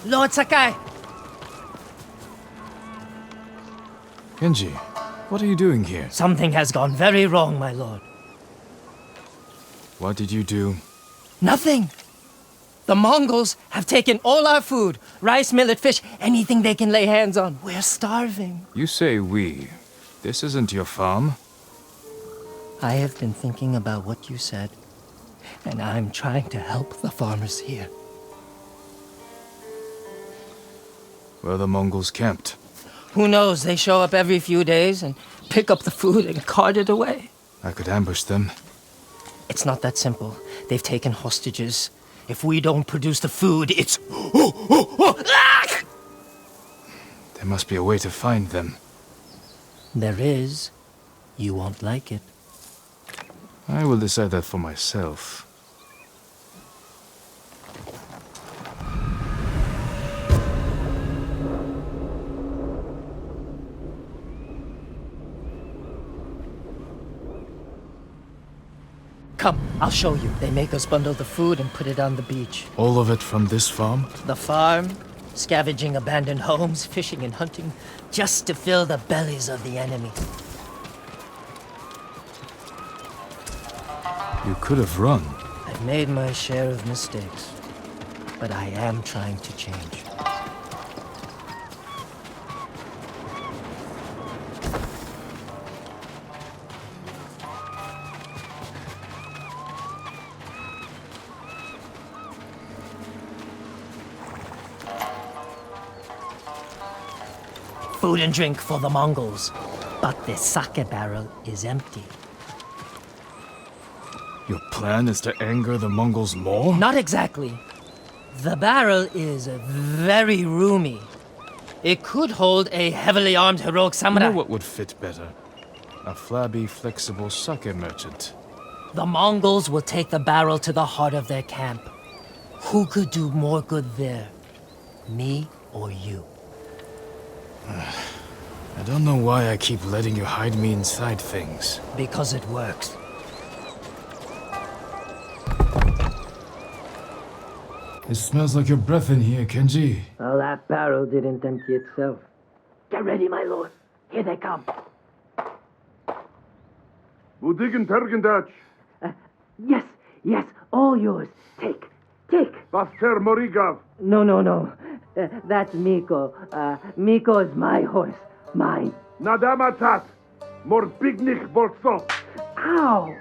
Lord Sakai! Kenji, what are you doing here? Something has gone very wrong, my lord. What did you do? Nothing! The Mongols have taken all our food. Rice, millet, fish, anything they can lay hands on. We're starving. You say we. This isn't your farm. I have been thinking about what you said, and I'm trying to help the farmers here. Where the Mongols camped? Who knows? They show up every few days and pick up the food and cart it away. I could ambush them. It's not that simple. They've taken hostages. If we don't produce the food, it's... There must be a way to find them. There is. You won't like it. I will decide that for myself. Come, I'll show you. They make us bundle the food and put it on the beach. All of it from this farm? The farm, scavenging abandoned homes, fishing and hunting, just to fill the bellies of the enemy. You could have run. I've made my share of mistakes, but I am trying to change. Food and drink for the Mongols, but the sake barrel is empty. Your plan is to anger the Mongols more? Not exactly. The barrel is very roomy. It could hold a heavily armed heroic samurai. You know what would fit better? A flabby, flexible sake merchant. The Mongols will take the barrel to the heart of their camp. Who could do more good there? Me or you? I don't know why I keep letting you hide me inside things. Because it works. It smells like your breath in here, Kenji. Well, that barrel didn't empty itself. Get ready, my lord. Here they come. Budigen Tergendach. Yes, all yours. Take. Vaster Morigov. No. That's Miko. Miko is my horse. Mine. Nadamatat. More bignik bolso. Ow!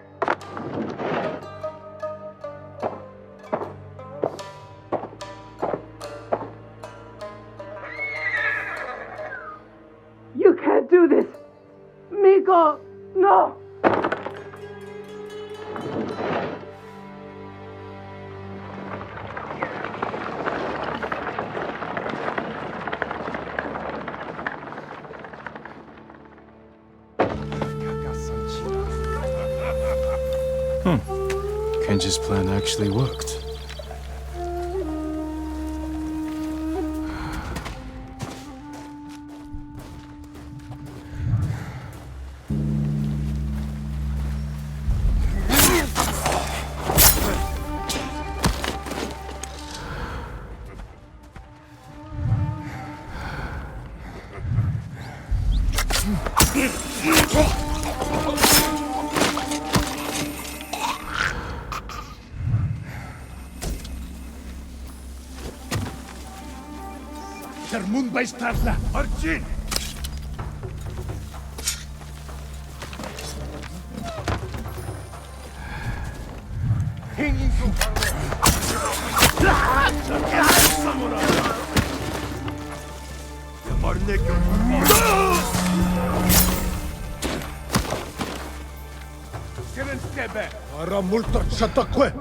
You can't do this! Miko! No! Kenji's plan actually worked. Termun baistarla, Arjin! Hingin from samurai! Siren stebe! Ara multo chatakwe!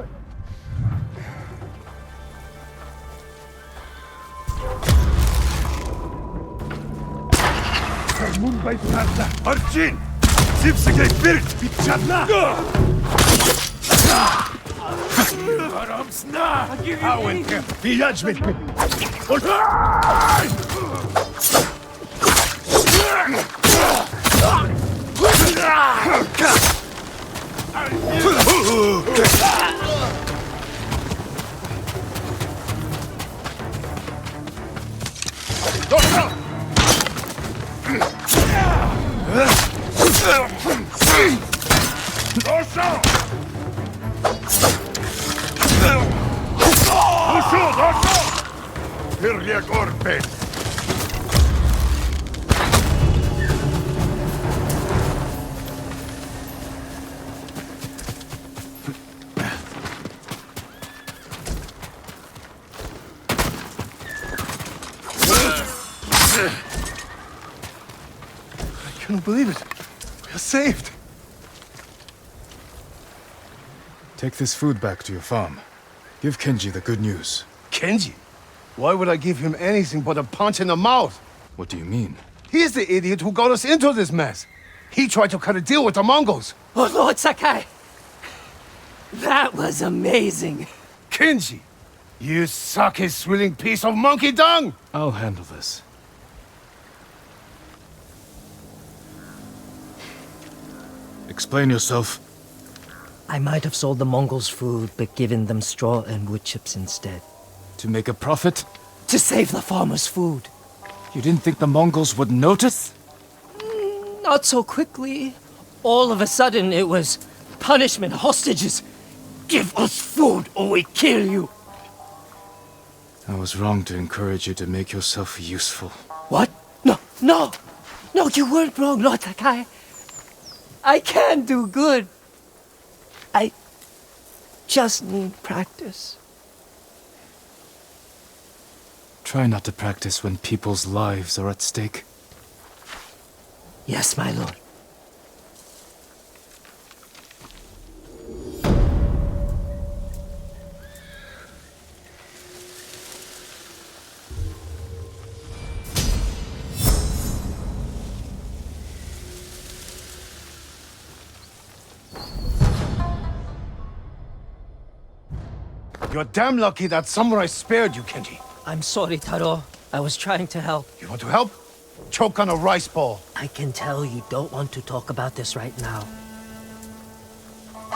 Termun baistarla, Arjin! Zipsige bird bitchatla! Haramsna! Hauenke, village mit me! I can't believe it. We're saved. Take this food back to your farm. Give Kenji the good news. Kenji? Why would I give him anything but a punch in the mouth? What do you mean? He's the idiot who got us into this mess. He tried to cut a deal with the Mongols. Oh, Lord Sakai! That was amazing! Kenji, you sake-swilling piece of monkey dung! I'll handle this. Explain yourself. I might have sold the Mongols food, but given them straw and wood chips instead. To make a profit? To save the farmers' food. You didn't think the Mongols would notice? Not so quickly. All of a sudden, it was punishment, hostages. Give us food or we kill you. I was wrong to encourage you to make yourself useful. What? No, no! No, you weren't wrong, Lord Sakai. I can do good. I just need practice. Try not to practice when people's lives are at stake. Yes, my lord. You're damn lucky that samurai spared you, Kenji. I'm sorry, Taro. I was trying to help. You want to help? Choke on a rice ball. I can tell you don't want to talk about this right now.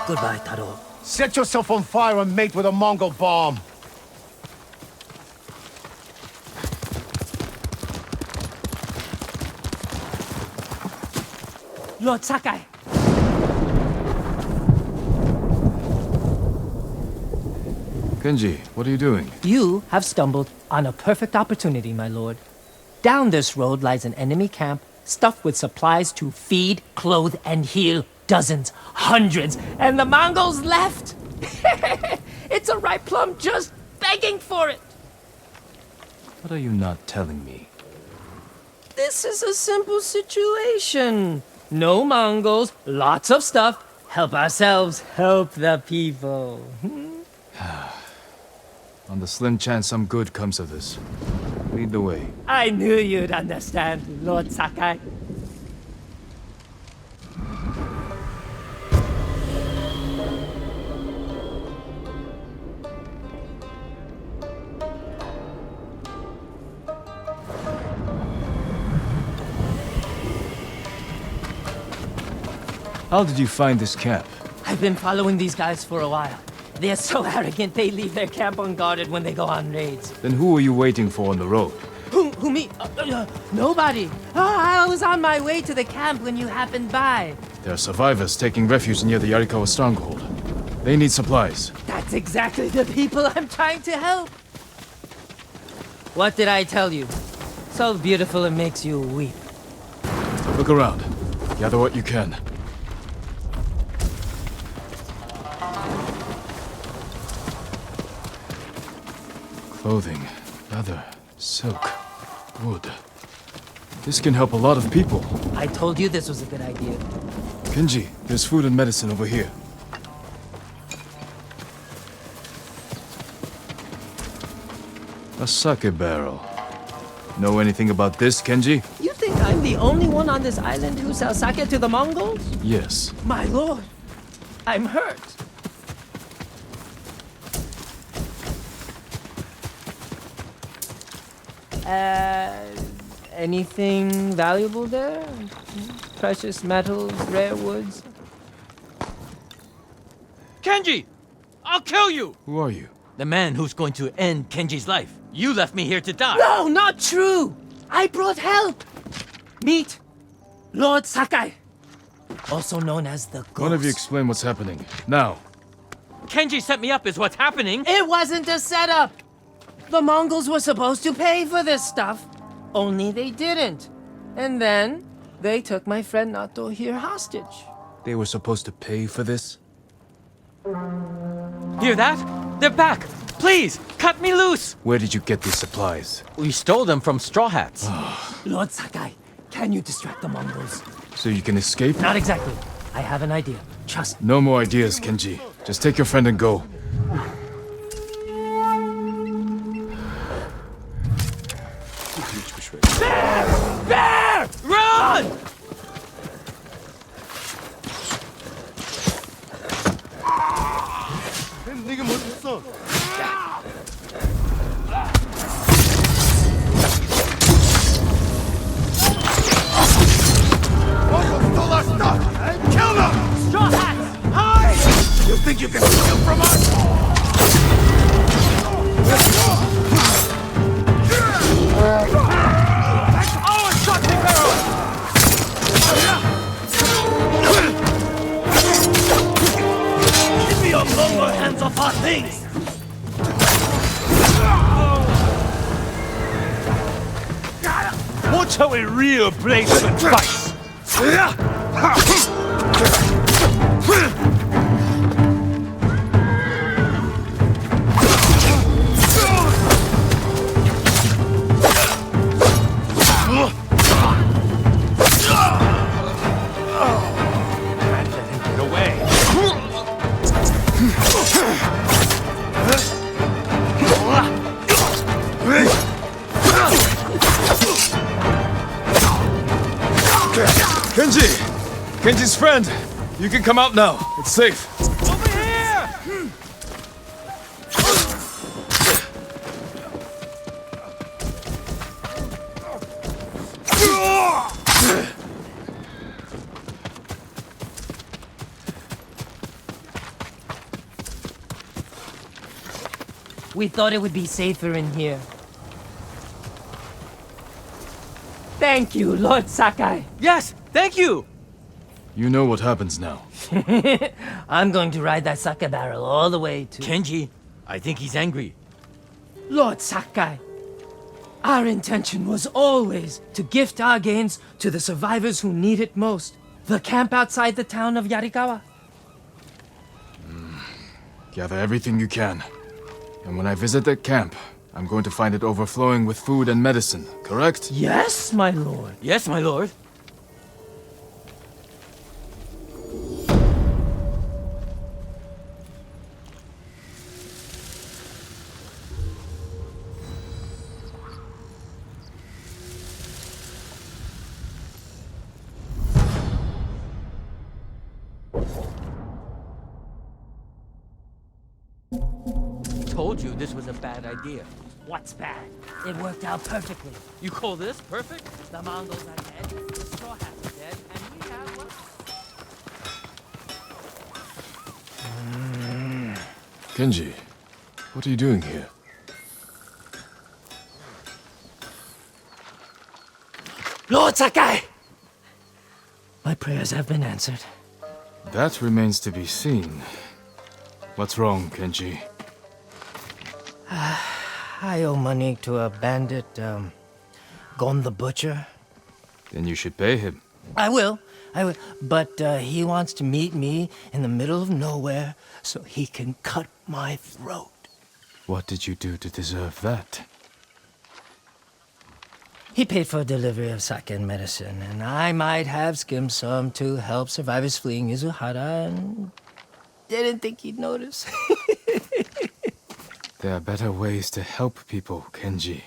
Goodbye, Taro. Set yourself on fire and mate with a Mongol bomb. Lord Sakai! Kenji, what are you doing? You have stumbled on a perfect opportunity, my lord. Down this road lies an enemy camp Stuffed with supplies to feed, clothe, and heal dozens, hundreds, and the Mongols left. It's a ripe plum just begging for it. What are you not telling me? This is a simple situation. No Mongols, lots of stuff. Help ourselves, help the people. On the slim chance some good comes of this, lead the way. I knew you'd understand, Lord Sakai. How did you find this camp? I've been following these guys for a while. They're so arrogant they leave their camp unguarded when they go on raids. Then who were you waiting for on the road? Who me? Nobody. I was on my way to the camp when you happened by. There are survivors taking refuge near the Yarikawa stronghold. They need supplies. That's exactly the people I'm trying to help. What did I tell you? So beautiful it makes you weep. Look around. Gather what you can. Clothing, leather, silk, wood. This can help a lot of people. I told you this was a good idea. Kenji, there's food and medicine over here. A sake barrel. Know anything about this, Kenji? You think I'm the only one on this island who sells sake to the Mongols? Yes. My lord, I'm hurt. Anything valuable there? Precious metals, rare woods? Kenji! I'll kill you! Who are you? The man who's going to end Kenji's life. You left me here to die. No, not true! I brought help! Meet Lord Sakai, also known as the Ghost. One of you explain what's happening. Now. Kenji set me up is what's happening. It wasn't a setup! The Mongols were supposed to pay for this stuff, only they didn't. And then, they took my friend Nato here hostage. They were supposed to pay for this? Hear that? They're back! Please, cut me loose! Where did you get these supplies? We stole them from Straw Hats. Lord Sakai, can you distract the Mongols? So you can escape? Not exactly. I have an idea. Trust me. No more ideas, Kenji. Just take your friend and go. Bear! Bear! Run! 네가 못했어. Mongols stole our stuff! Kill them! Straw Hats! Hide! You think you can steal from us? That's our shotgun barrel! Keep your Mongol hands off our things! Watch how a real bladesman fights! Kenji's friend! You can come out now. It's safe. Over here! We thought it would be safer in here. Thank you, Lord Sakai. Yes, thank you! You know what happens now. I'm going to ride that sake barrel all the way to... Kenji, I think he's angry. Lord Sakai, Our intention was always to gift our gains to the survivors who need it most. The camp outside the town of Yarikawa. Gather everything you can. And when I visit that camp, I'm going to find it overflowing with food and medicine, correct? Yes, my lord. Yes, my lord. Told you this was a bad idea. What's bad? It worked out perfectly. You call this perfect? The Mongols are dead, the Straw Hats are dead, and we have what? Kenji, what are you doing here? Lord Sakai! My prayers have been answered. That remains to be seen. What's wrong, Kenji? I owe money to a bandit, Gon the Butcher. Then you should pay him. I will. But he wants to meet me in the middle of nowhere so he can cut my throat. What did you do to deserve that? He paid for delivery of sake and medicine, and I might have skimmed some to help survivors fleeing Izuhara, and didn't think he'd notice. There are better ways to help people, Kenji.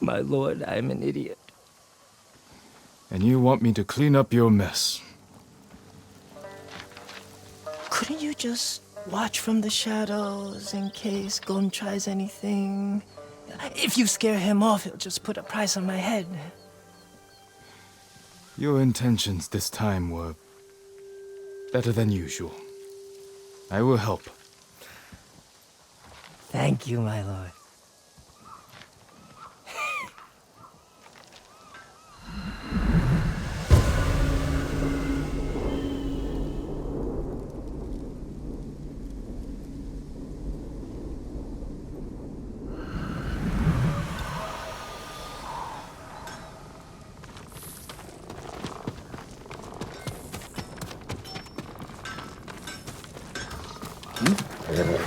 My lord, I'm an idiot. And you want me to clean up your mess? Couldn't you just watch from the shadows in case Gon tries anything? If you scare him off, he'll just put a price on my head. Your intentions this time were better than usual. I will help. Thank you, my lord.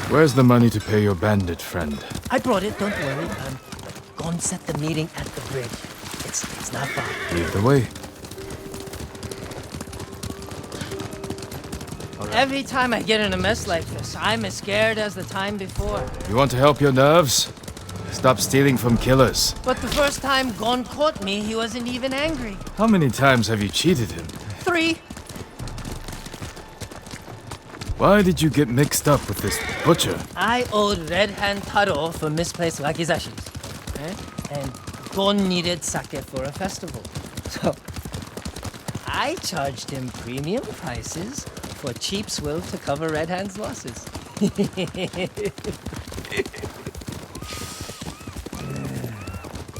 Where's the money to pay your bandit friend? I brought it, don't worry. Gon set the meeting at the bridge. It's not far. Lead the way. Every time I get in a mess like this, I'm as scared as the time before. You want to help your nerves? Stop stealing from killers. But the first time Gon caught me, he wasn't even angry. How many times have you cheated him? 3. Why did you get mixed up with this butcher? I owed Red Hand Taro for misplaced wakizashis. And Gon needed sake for a festival. So I charged him premium prices for cheap swill to cover Red Hand's losses.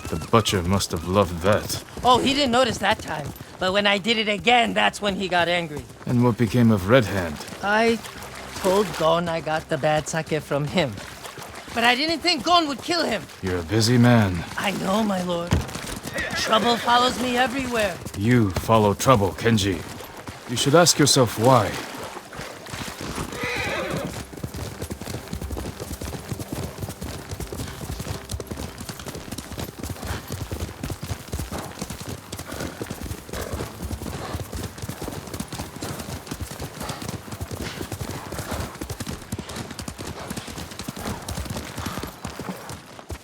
The butcher must have loved that. Oh, he didn't notice that time. But when I did it again, that's when he got angry. And what became of Red Hand? I told Gon I got the bad sake from him. But I didn't think Gon would kill him. You're a busy man. I know, my lord. Trouble follows me everywhere. You follow trouble, Kenji. You should ask yourself why.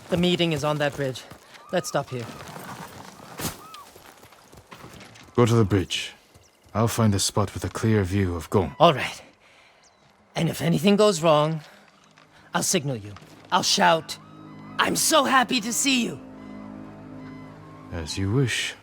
The meeting is on that bridge. Let's stop here. Go to the bridge. I'll find a spot with a clear view of Gon. All right. And if anything goes wrong, I'll signal you. I'll shout, "I'm so happy to see you!" As you wish.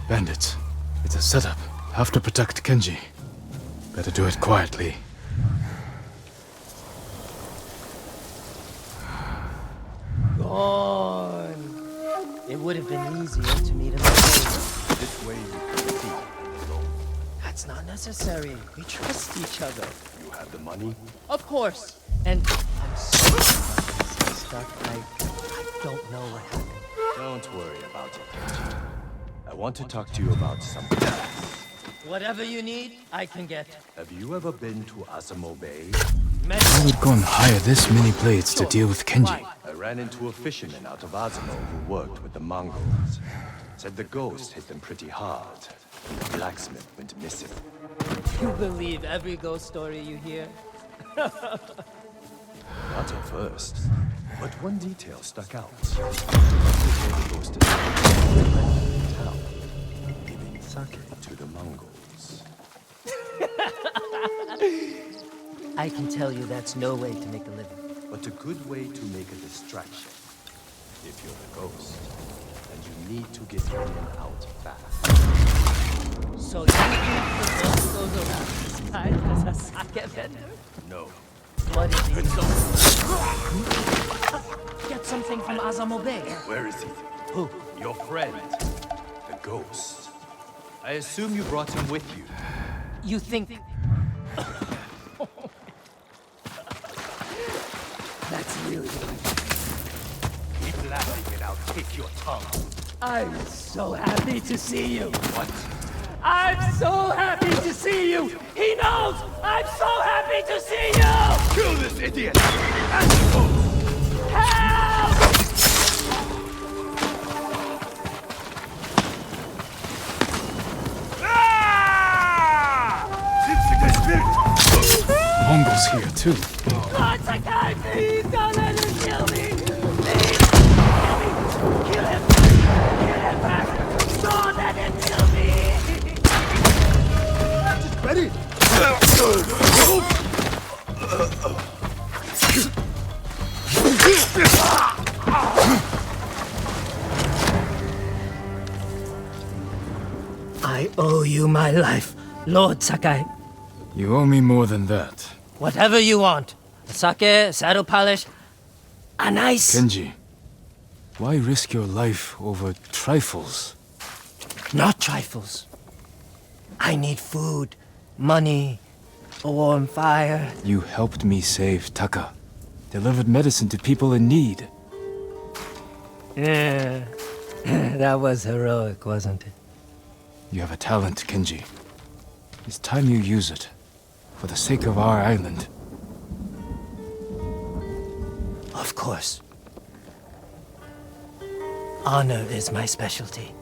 Bandits. It's a setup. Have to protect Kenji. Better do it quietly. Gon. It It would have been easier to meet him alone. This way you can see. That's not necessary. We trust each other. You have the money? Of course. And I'm sorry about this stuff. I don't know what happened. Don't worry about it, Kenji. I want to talk to you about something else. Whatever you need, I can get. Have you ever been to Asamo Bay? I would go and hire this many blades to deal with Kenji. I ran into a fisherman out of Asamo who worked with the Mongols. Said the ghost hit them pretty hard. And the blacksmith went missing. You believe every ghost story you hear? Not at first, but one detail stuck out. The ghost is in town, giving sake to the Mongols. I can tell you that's no way to make a living. But a good way to make a distraction. If you're the ghost, and you need to get in and out fast. So you think the ghost goes around disguised as a sake vendor? No. What is he? Get something from Asamo Bay. Where is he? Who? Your friend. The ghost. I assume you brought him with you. You think... That's really Keep laughing and I'll kick your tongue. I'm so happy to see you. What? I'm so happy to see you. He knows. I'm so happy to see you. Kill this idiot. And the ghost. Help! Mongols here too. Lord Sakai, please don't let him kill me. Please, kill him. Kill him back. Don't let him kill me. Just ready? I owe you my life, Lord Sakai. You owe me more than that. Whatever you want. A sake, saddle polish, a nice... Kenji, why risk your life over trifles? Not trifles. I need food, money, a warm fire. You helped me save Taka. Delivered medicine to people in need. Yeah, that was heroic, wasn't it? You have a talent, Kenji. It's time you use it. For the sake of our island. Of course. Honor is my specialty.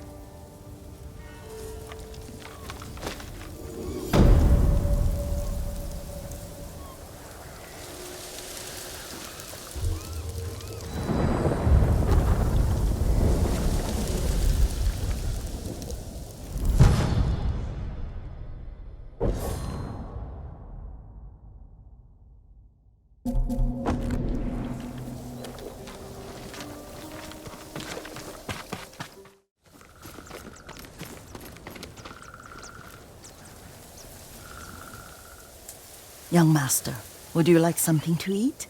Young master, would you like something to eat?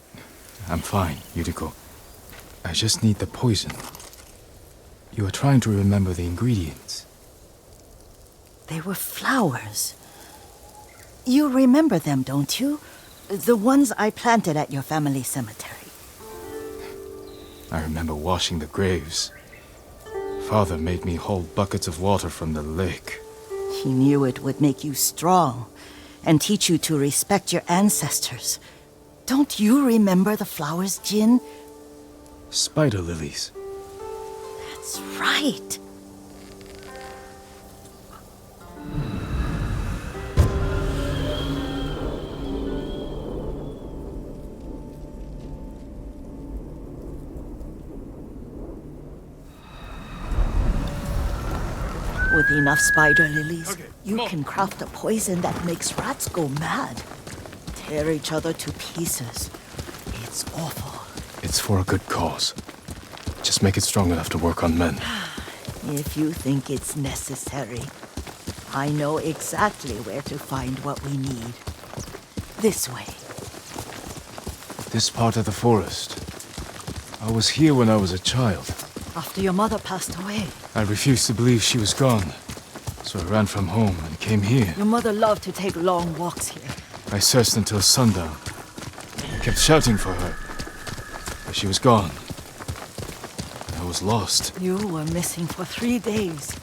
I'm fine, Yuriko. I just need the poison. You are trying to remember the ingredients. They were flowers. You remember them, don't you? The ones I planted at your family cemetery. I remember washing the graves. Father made me hold buckets of water from the lake. He knew it would make you strong and teach you to respect your ancestors. Don't you remember the flowers, Jin? Spider lilies. That's right. With enough spider lilies, you can craft a poison that makes rats go mad. Tear each other to pieces. It's awful. It's for a good cause. Just make it strong enough to work on men. If you think it's necessary, I know exactly where to find what we need. This way. This part of the forest. I was here when I was a child. After your mother passed away. I refused to believe she was gone, so I ran from home and came here. Your mother loved to take long walks here. I searched until sundown. I kept shouting for her, but she was gone. I was lost. You were missing for 3 days.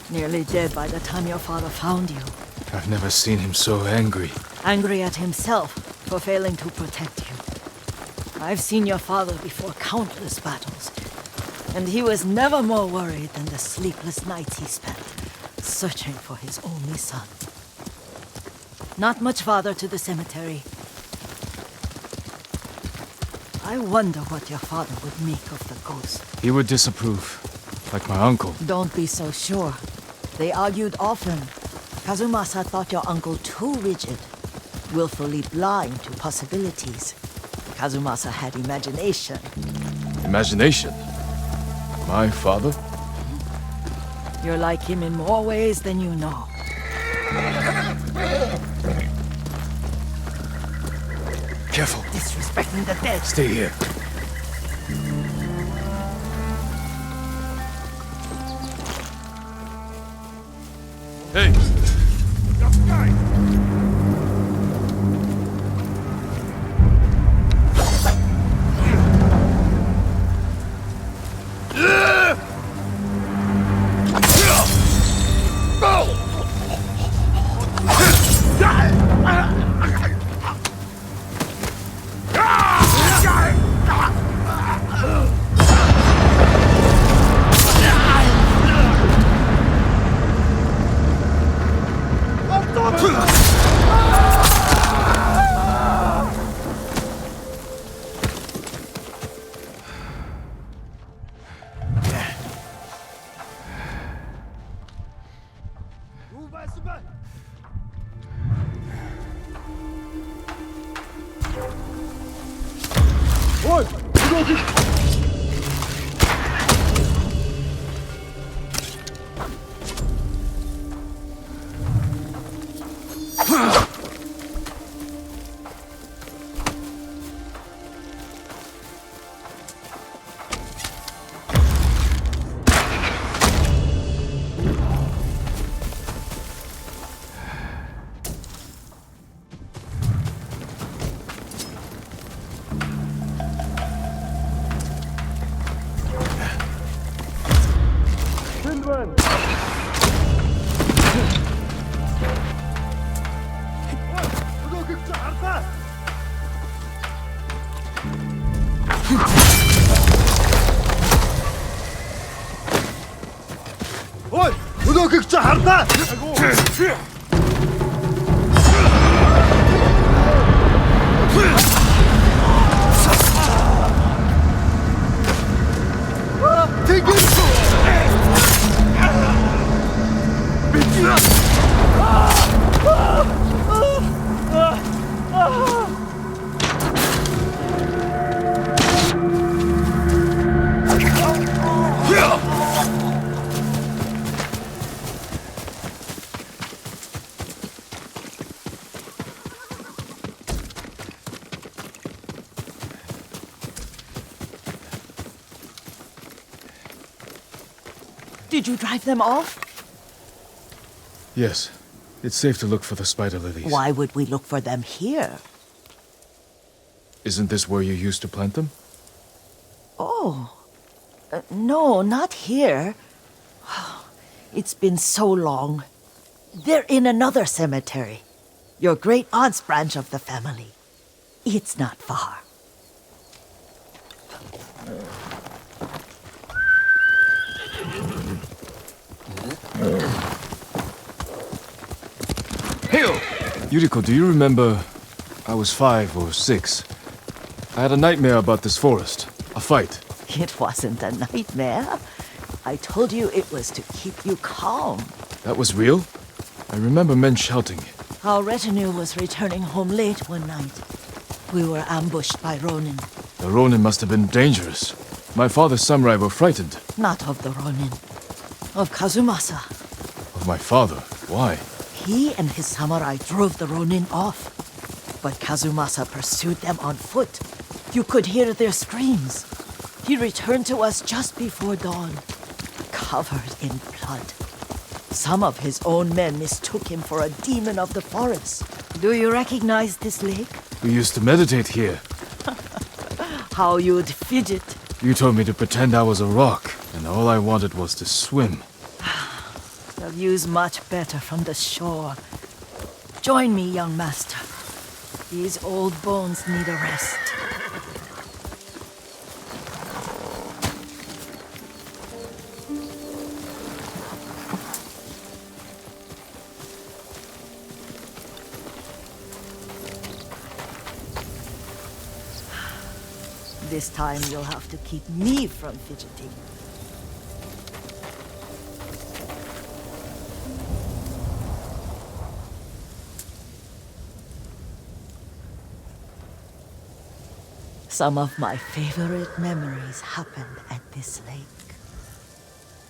Nearly dead by the time your father found you. I've never seen him so angry. Angry at himself for failing to protect you. I've seen your father before countless battles, and he was never more worried than the sleepless nights he spent searching for his only son. Not much farther to the cemetery. I wonder what your father would make of the ghost. He would disapprove, like my uncle. Don't be so sure. They argued often. Kazumasa thought your uncle too rigid, willfully blind to possibilities. Kazumasa had imagination. Imagination? My father? You're like him in more ways than you know. Careful. Disrespecting the dead. Stay here. Hey! Did you drive them off? Yes. It's safe to look for the spider lilies. Why would we look for them here? Isn't this where you used to plant them? Oh. No, not here. It's been so long. They're in another cemetery. Your great-aunt's branch of the family. It's not far. Yuriko, do you remember? I was 5 or 6. I had a nightmare about this forest. A fight. It wasn't a nightmare. I told you it was to keep you calm. That was real? I remember men shouting. Our retinue was returning home late one night. We were ambushed by Ronin. The Ronin must have been dangerous. My father's samurai were frightened. Not of the Ronin. Of Kazumasa. Of my father? Why? He and his samurai drove the Ronin off. But Kazumasa pursued them on foot. You could hear their screams. He returned to us just before dawn, covered in blood. Some of his own men mistook him for a demon of the forest. Do you recognize this lake? We used to meditate here. How you'd fidget. You told me to pretend I was a rock, and all I wanted was to swim. The view's much better from the shore. Join me, young master. These old bones need a rest. This time you'll have to keep me from fidgeting. Some of my favorite memories happened at this lake.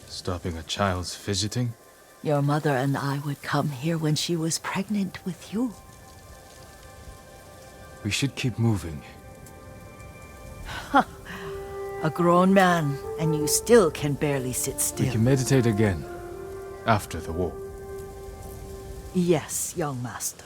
Stopping a child's fidgeting? Your mother and I would come here when she was pregnant with you. We should keep moving. A grown man, and you still can barely sit still. We can meditate again, after the war. Yes, young master.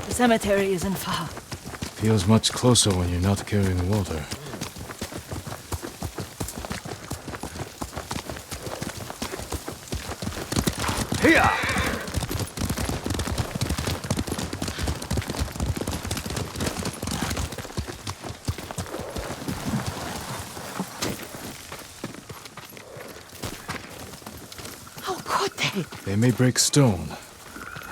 The cemetery isn't far. Feels much closer when you're not carrying water. Here! How could they? They may break stone,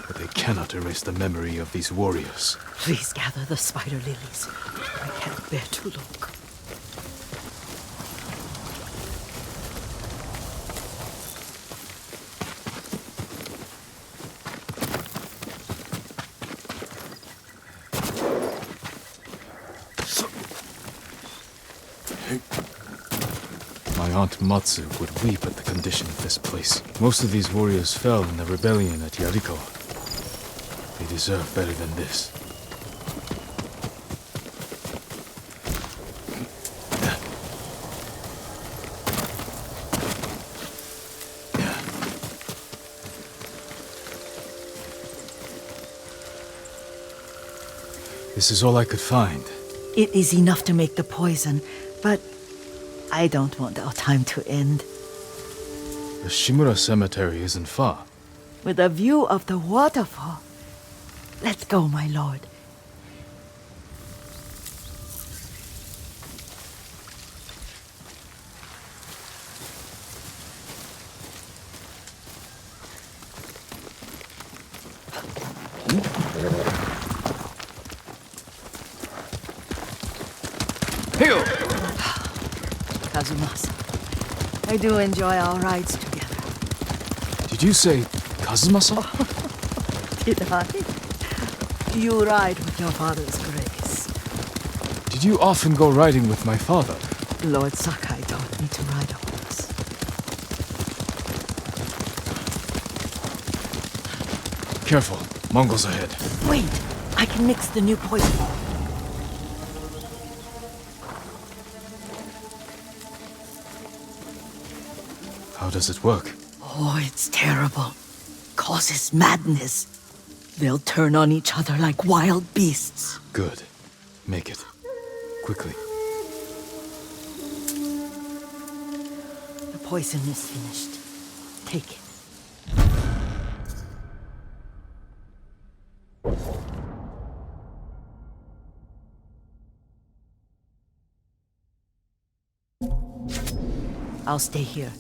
but they cannot erase the memory of these warriors. Please gather the spider lilies. I can't bear to look. My Aunt Matsu would weep at the condition of this place. Most of these warriors fell in the rebellion at Yuriko. They deserve better than this. This is all I could find. It is enough to make the poison, but I don't want our time to end. The Shimura Cemetery isn't far. With a view of the waterfall. Let's go, my lord. Kazumasa, I do enjoy our rides together. Did you say Kazumasa? Did I? You ride with your father's grace. Did you often go riding with my father? Lord Sakai taught me to ride a horse. Careful, Mongols ahead. Wait, I can mix the new poison. How does it work? Oh, it's terrible. Causes madness. They'll turn on each other like wild beasts. Good. Make it. Quickly. The poison is finished. Take it. I'll stay here.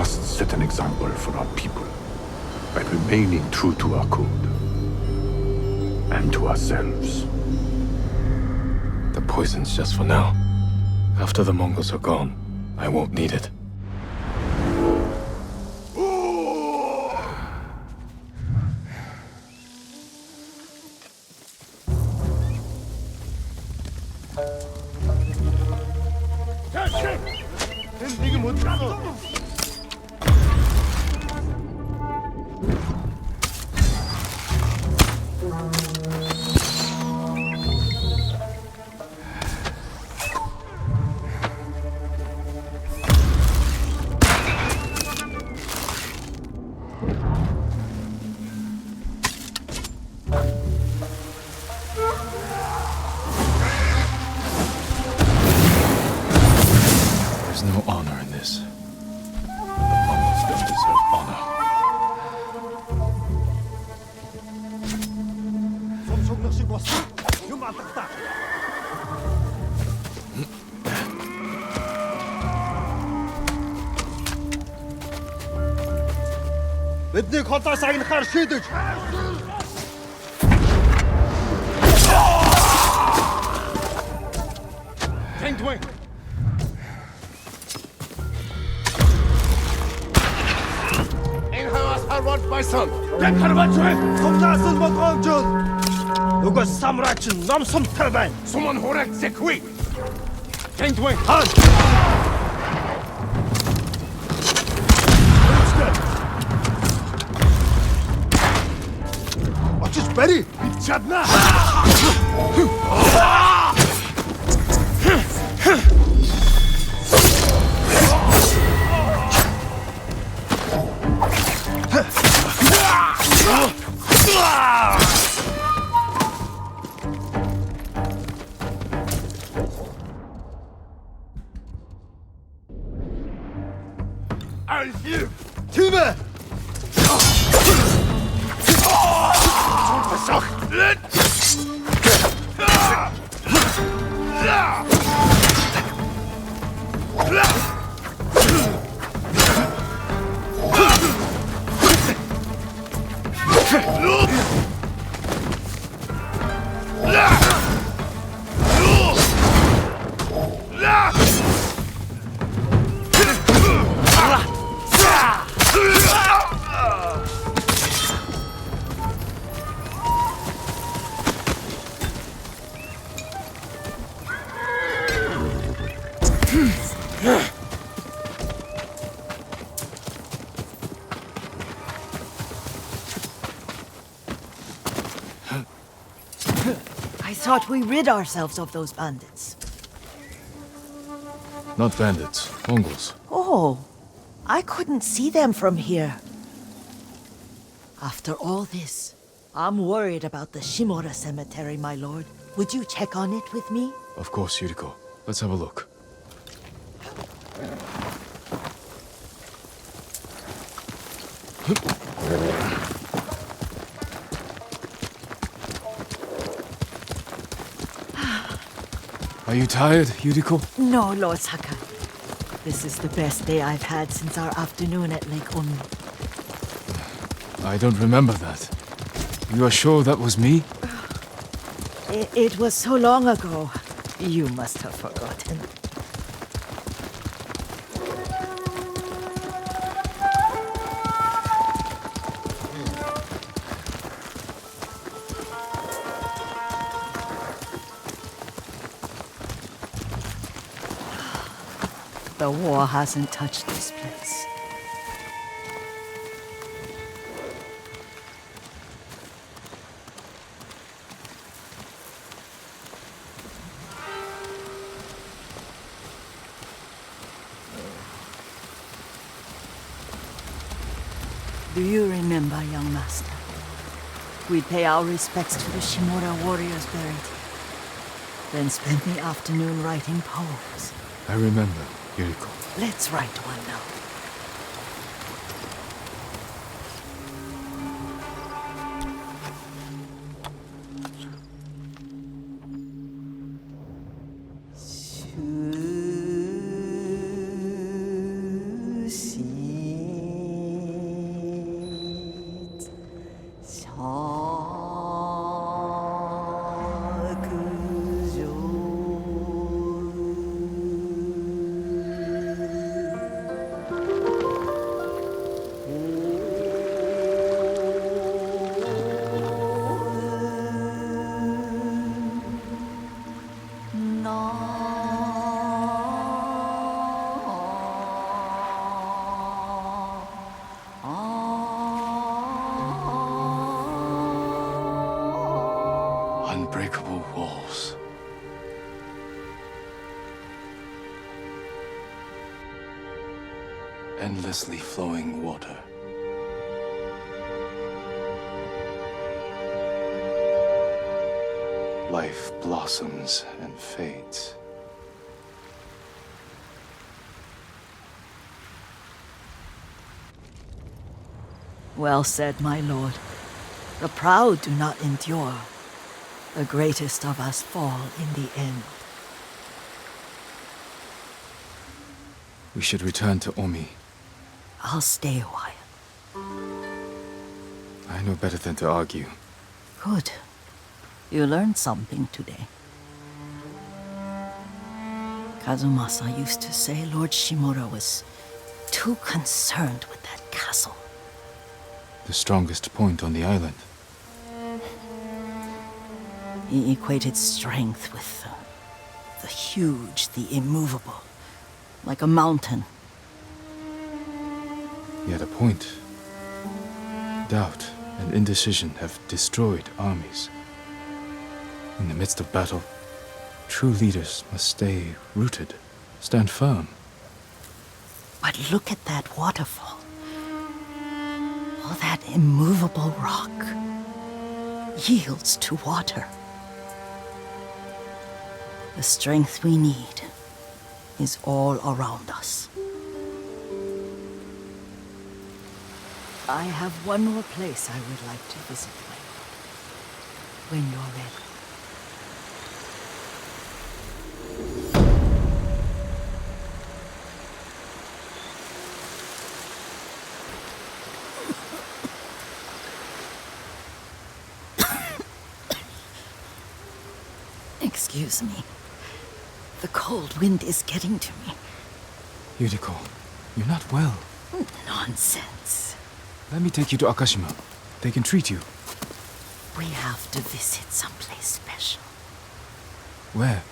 must set an example for our people by remaining true to our code and to ourselves. The poison's just for now. After the Mongols are gone, I won't need it. There's no honor in this. The Mongols don't deserve honor. Биднийг холоос агнахаар шийдэж. Tengdwing! Энэ хаваас харваад байсан. Гэн харваач бай. Сумтаас нь болгоомжул. Нөгөө самурай чинь ном сумтай байна. Суман хорек секви. Tengdwing! Хан. Очиж бари. Бид чадна. Тийм ээ. I thought we rid ourselves of those bandits. Not bandits, Mongols. Oh, I couldn't see them from here. After all this, I'm worried about the Shimura cemetery, my lord. Would you check on it with me? Of course, Yuriko. Let's have a look. Are you tired, Yuriko? No, Lord Sakai. This is the best day I've had since our afternoon at Lake Umi. I don't remember that. You are sure that was me? It was so long ago. You must have forgotten. The war hasn't touched this place. Do you remember, young master? We'd pay our respects to the Shimura warriors buried here, then spend the afternoon writing poems. I remember, Yuriko. Let's write one now. Unbreakable walls. Endlessly flowing water. Life blossoms and fades. Well said, my lord. The proud do not endure. The greatest of us fall in the end. We should return to Omi. I'll stay a while. I know better than to argue. Good. You learned something today. Kazumasa used to say Lord Shimura was too concerned with that castle. The strongest point on the island. He equated strength with the huge, the immovable, like a mountain. Yet a point. Doubt and indecision have destroyed armies. In the midst of battle, true leaders must stay rooted, stand firm. But look at that waterfall. All that immovable rock yields to water. The strength we need is all around us. I have one more place I would like to visit when you're ready. Excuse me. The cold wind is getting to me. Yuriko, you're not well. Nonsense. Let me take you to Akashima. They can treat you. We have to visit someplace special. Where?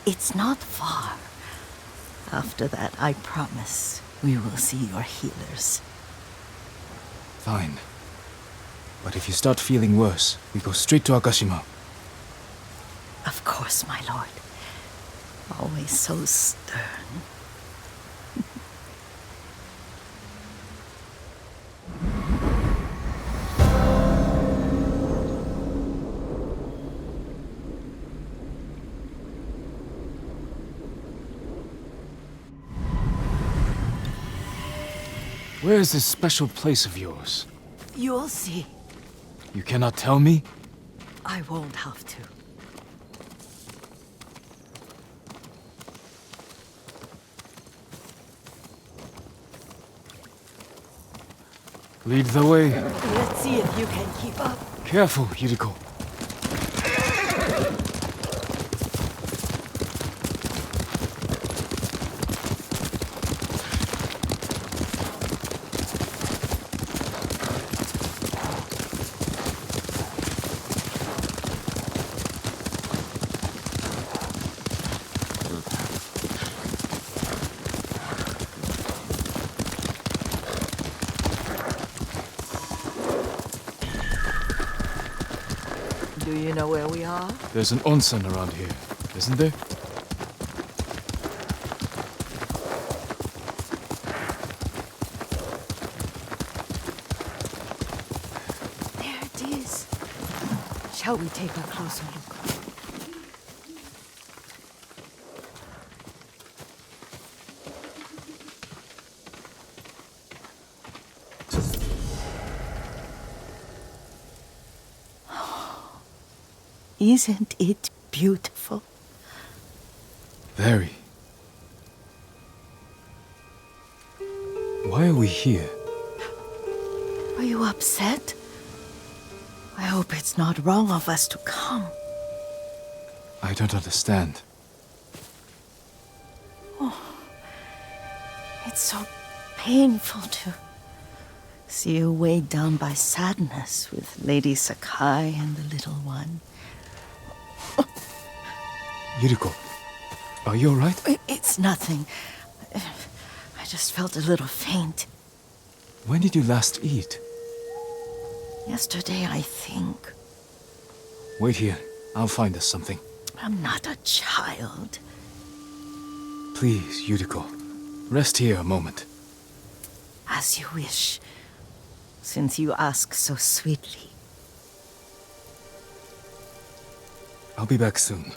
It's not far. After that, I promise we will see your healers. Fine. But if you start feeling worse, we go straight to Akashima. Of course, my lord. Always so stern. Where is this special place of yours? You'll see. You cannot tell me? I won't have to. Lead the way. Let's see if you can keep up. Careful, Yuriko. Do you know where we are? There's an onsen around here, isn't there? There it is. Shall we take a closer look? Isn't it beautiful? Very. Why are we here? Are you upset? I hope it's not wrong of us to come. I don't understand. Oh, it's so painful to see you weighed down by sadness with Lady Sakai and the little one. Yuriko, are you alright? It's nothing. I just felt a little faint. When did you last eat? Yesterday, I think. Wait here. I'll find us something. I'm not a child. Please, Yuriko. Rest here a moment. As you wish, since you ask so sweetly. I'll be back soon.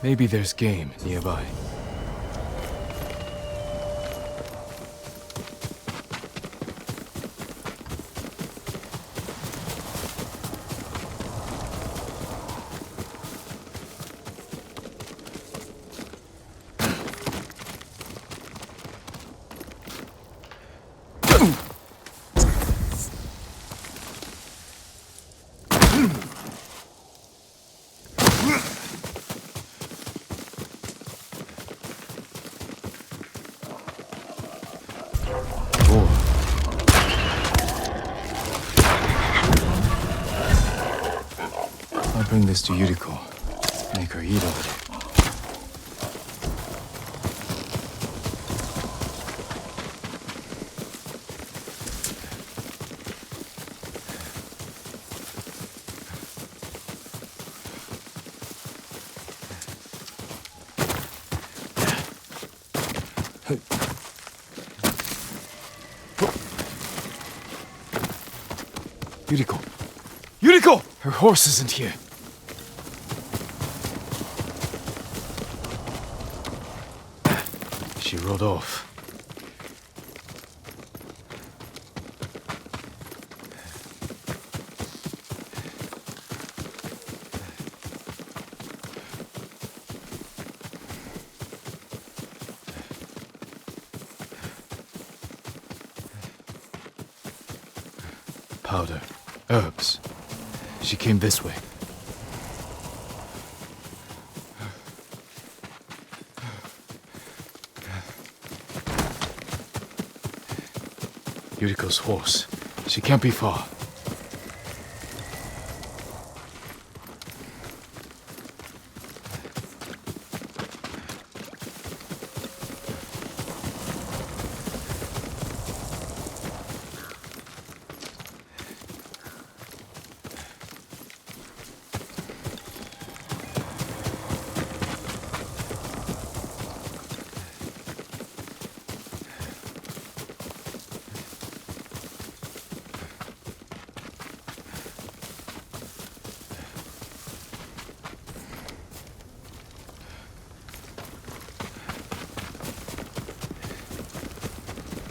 Maybe there's game nearby. I'll bring this to Yuriko. Make her eat of it. Yuriko! Yuriko! Her horse isn't here. She rode off. Powder. Herbs. She came this way. Yuriko's horse. She can't be far.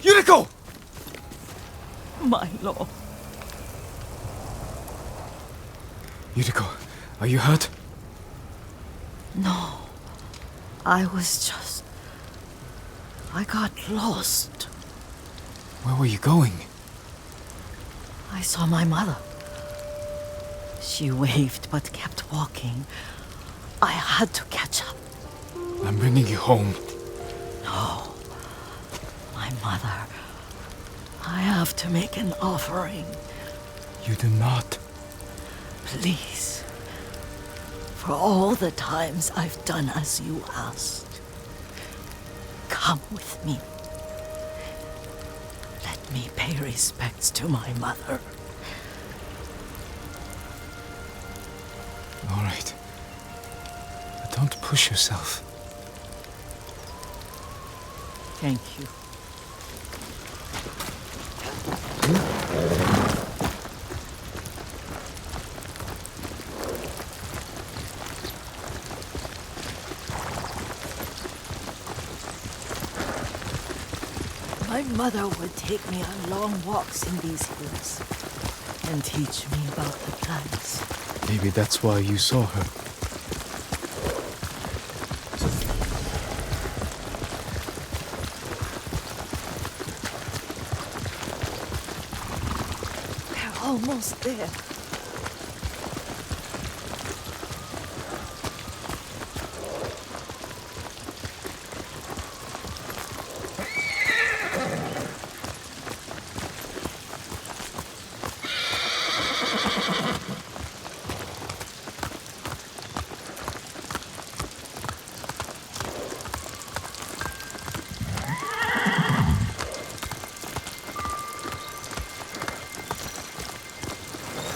Yuriko! My lord. Yuriko, are you hurt? No. I got lost. Where were you going? I saw my mother. She waved but kept walking. I had to catch up. I'm bringing you home. No. My mother. I have to make an offering. You do not. Please. For all the times I've done as you asked. Come with me. Let me pay respects to my mother. All right. But don't push yourself. Thank you. My mother would take me on long walks in these hills and teach me about the plants. Maybe that's why you saw her. We're almost there.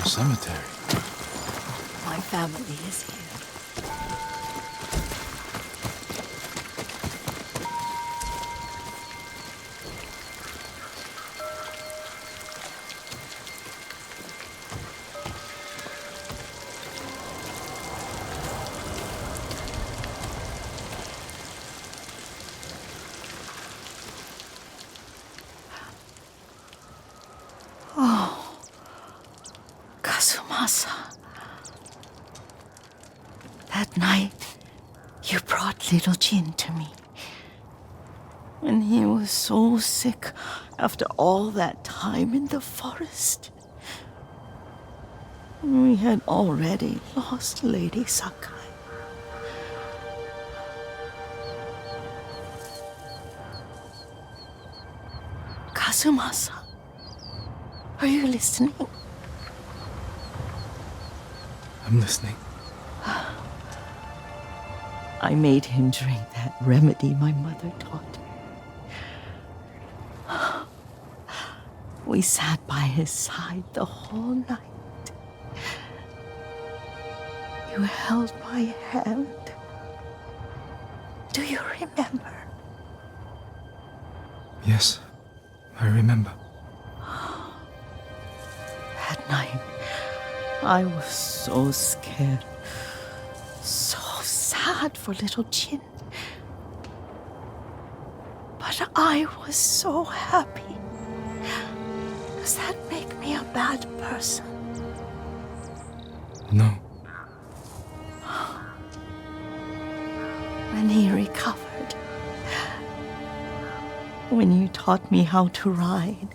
cemetery. My family is here. Oh, Kazumasa. That night, you brought little Jin to me. And he was so sick after all that time in the forest. We had already lost Lady Sakai. Kazumasa, are you listening? I'm listening. I made him drink that remedy my mother taught me. We sat by his side the whole night. You held my hand. Do you remember? Yes, I remember. That night, I was so scared, so sad for little Jin. But I was so happy. Does that make me a bad person? No. When he recovered, when you taught me how to ride,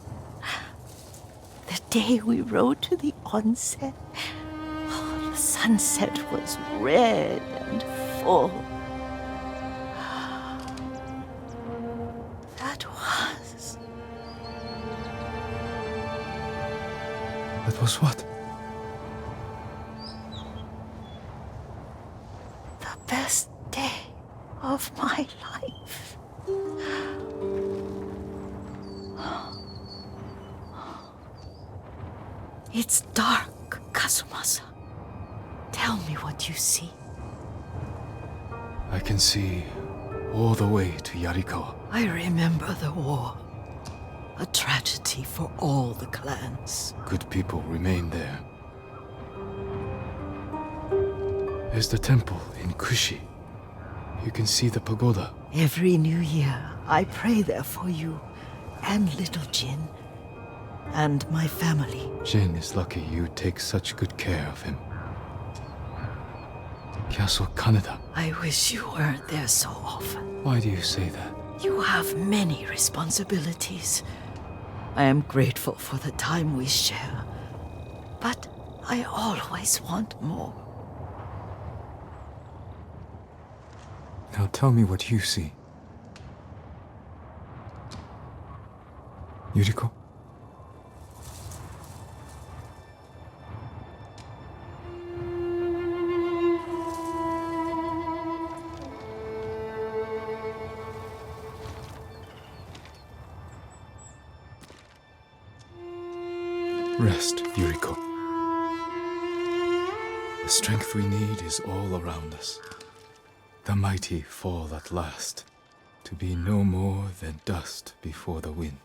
the day we rode to the onsen, the sunset was red and full. That was what? The best day of my life. It's dark, Kazumasa. Tell me what you see. I can see all the way to Yarikawa. I remember the war. A tragedy for all the clans. Good people remain there. There's the temple in Kushi. You can see the pagoda. Every new year, I pray there for you and little Jin and my family. Jin is lucky you take such good care of him. Castle Kaneda. I wish you weren't there so often. Why do you say that? You have many responsibilities. I am grateful for the time we share, but I always want more. Now tell me what you see. Yuriko? Rest, Yuriko. The strength we need is all around us. The mighty fall at last, to be no more than dust before the wind.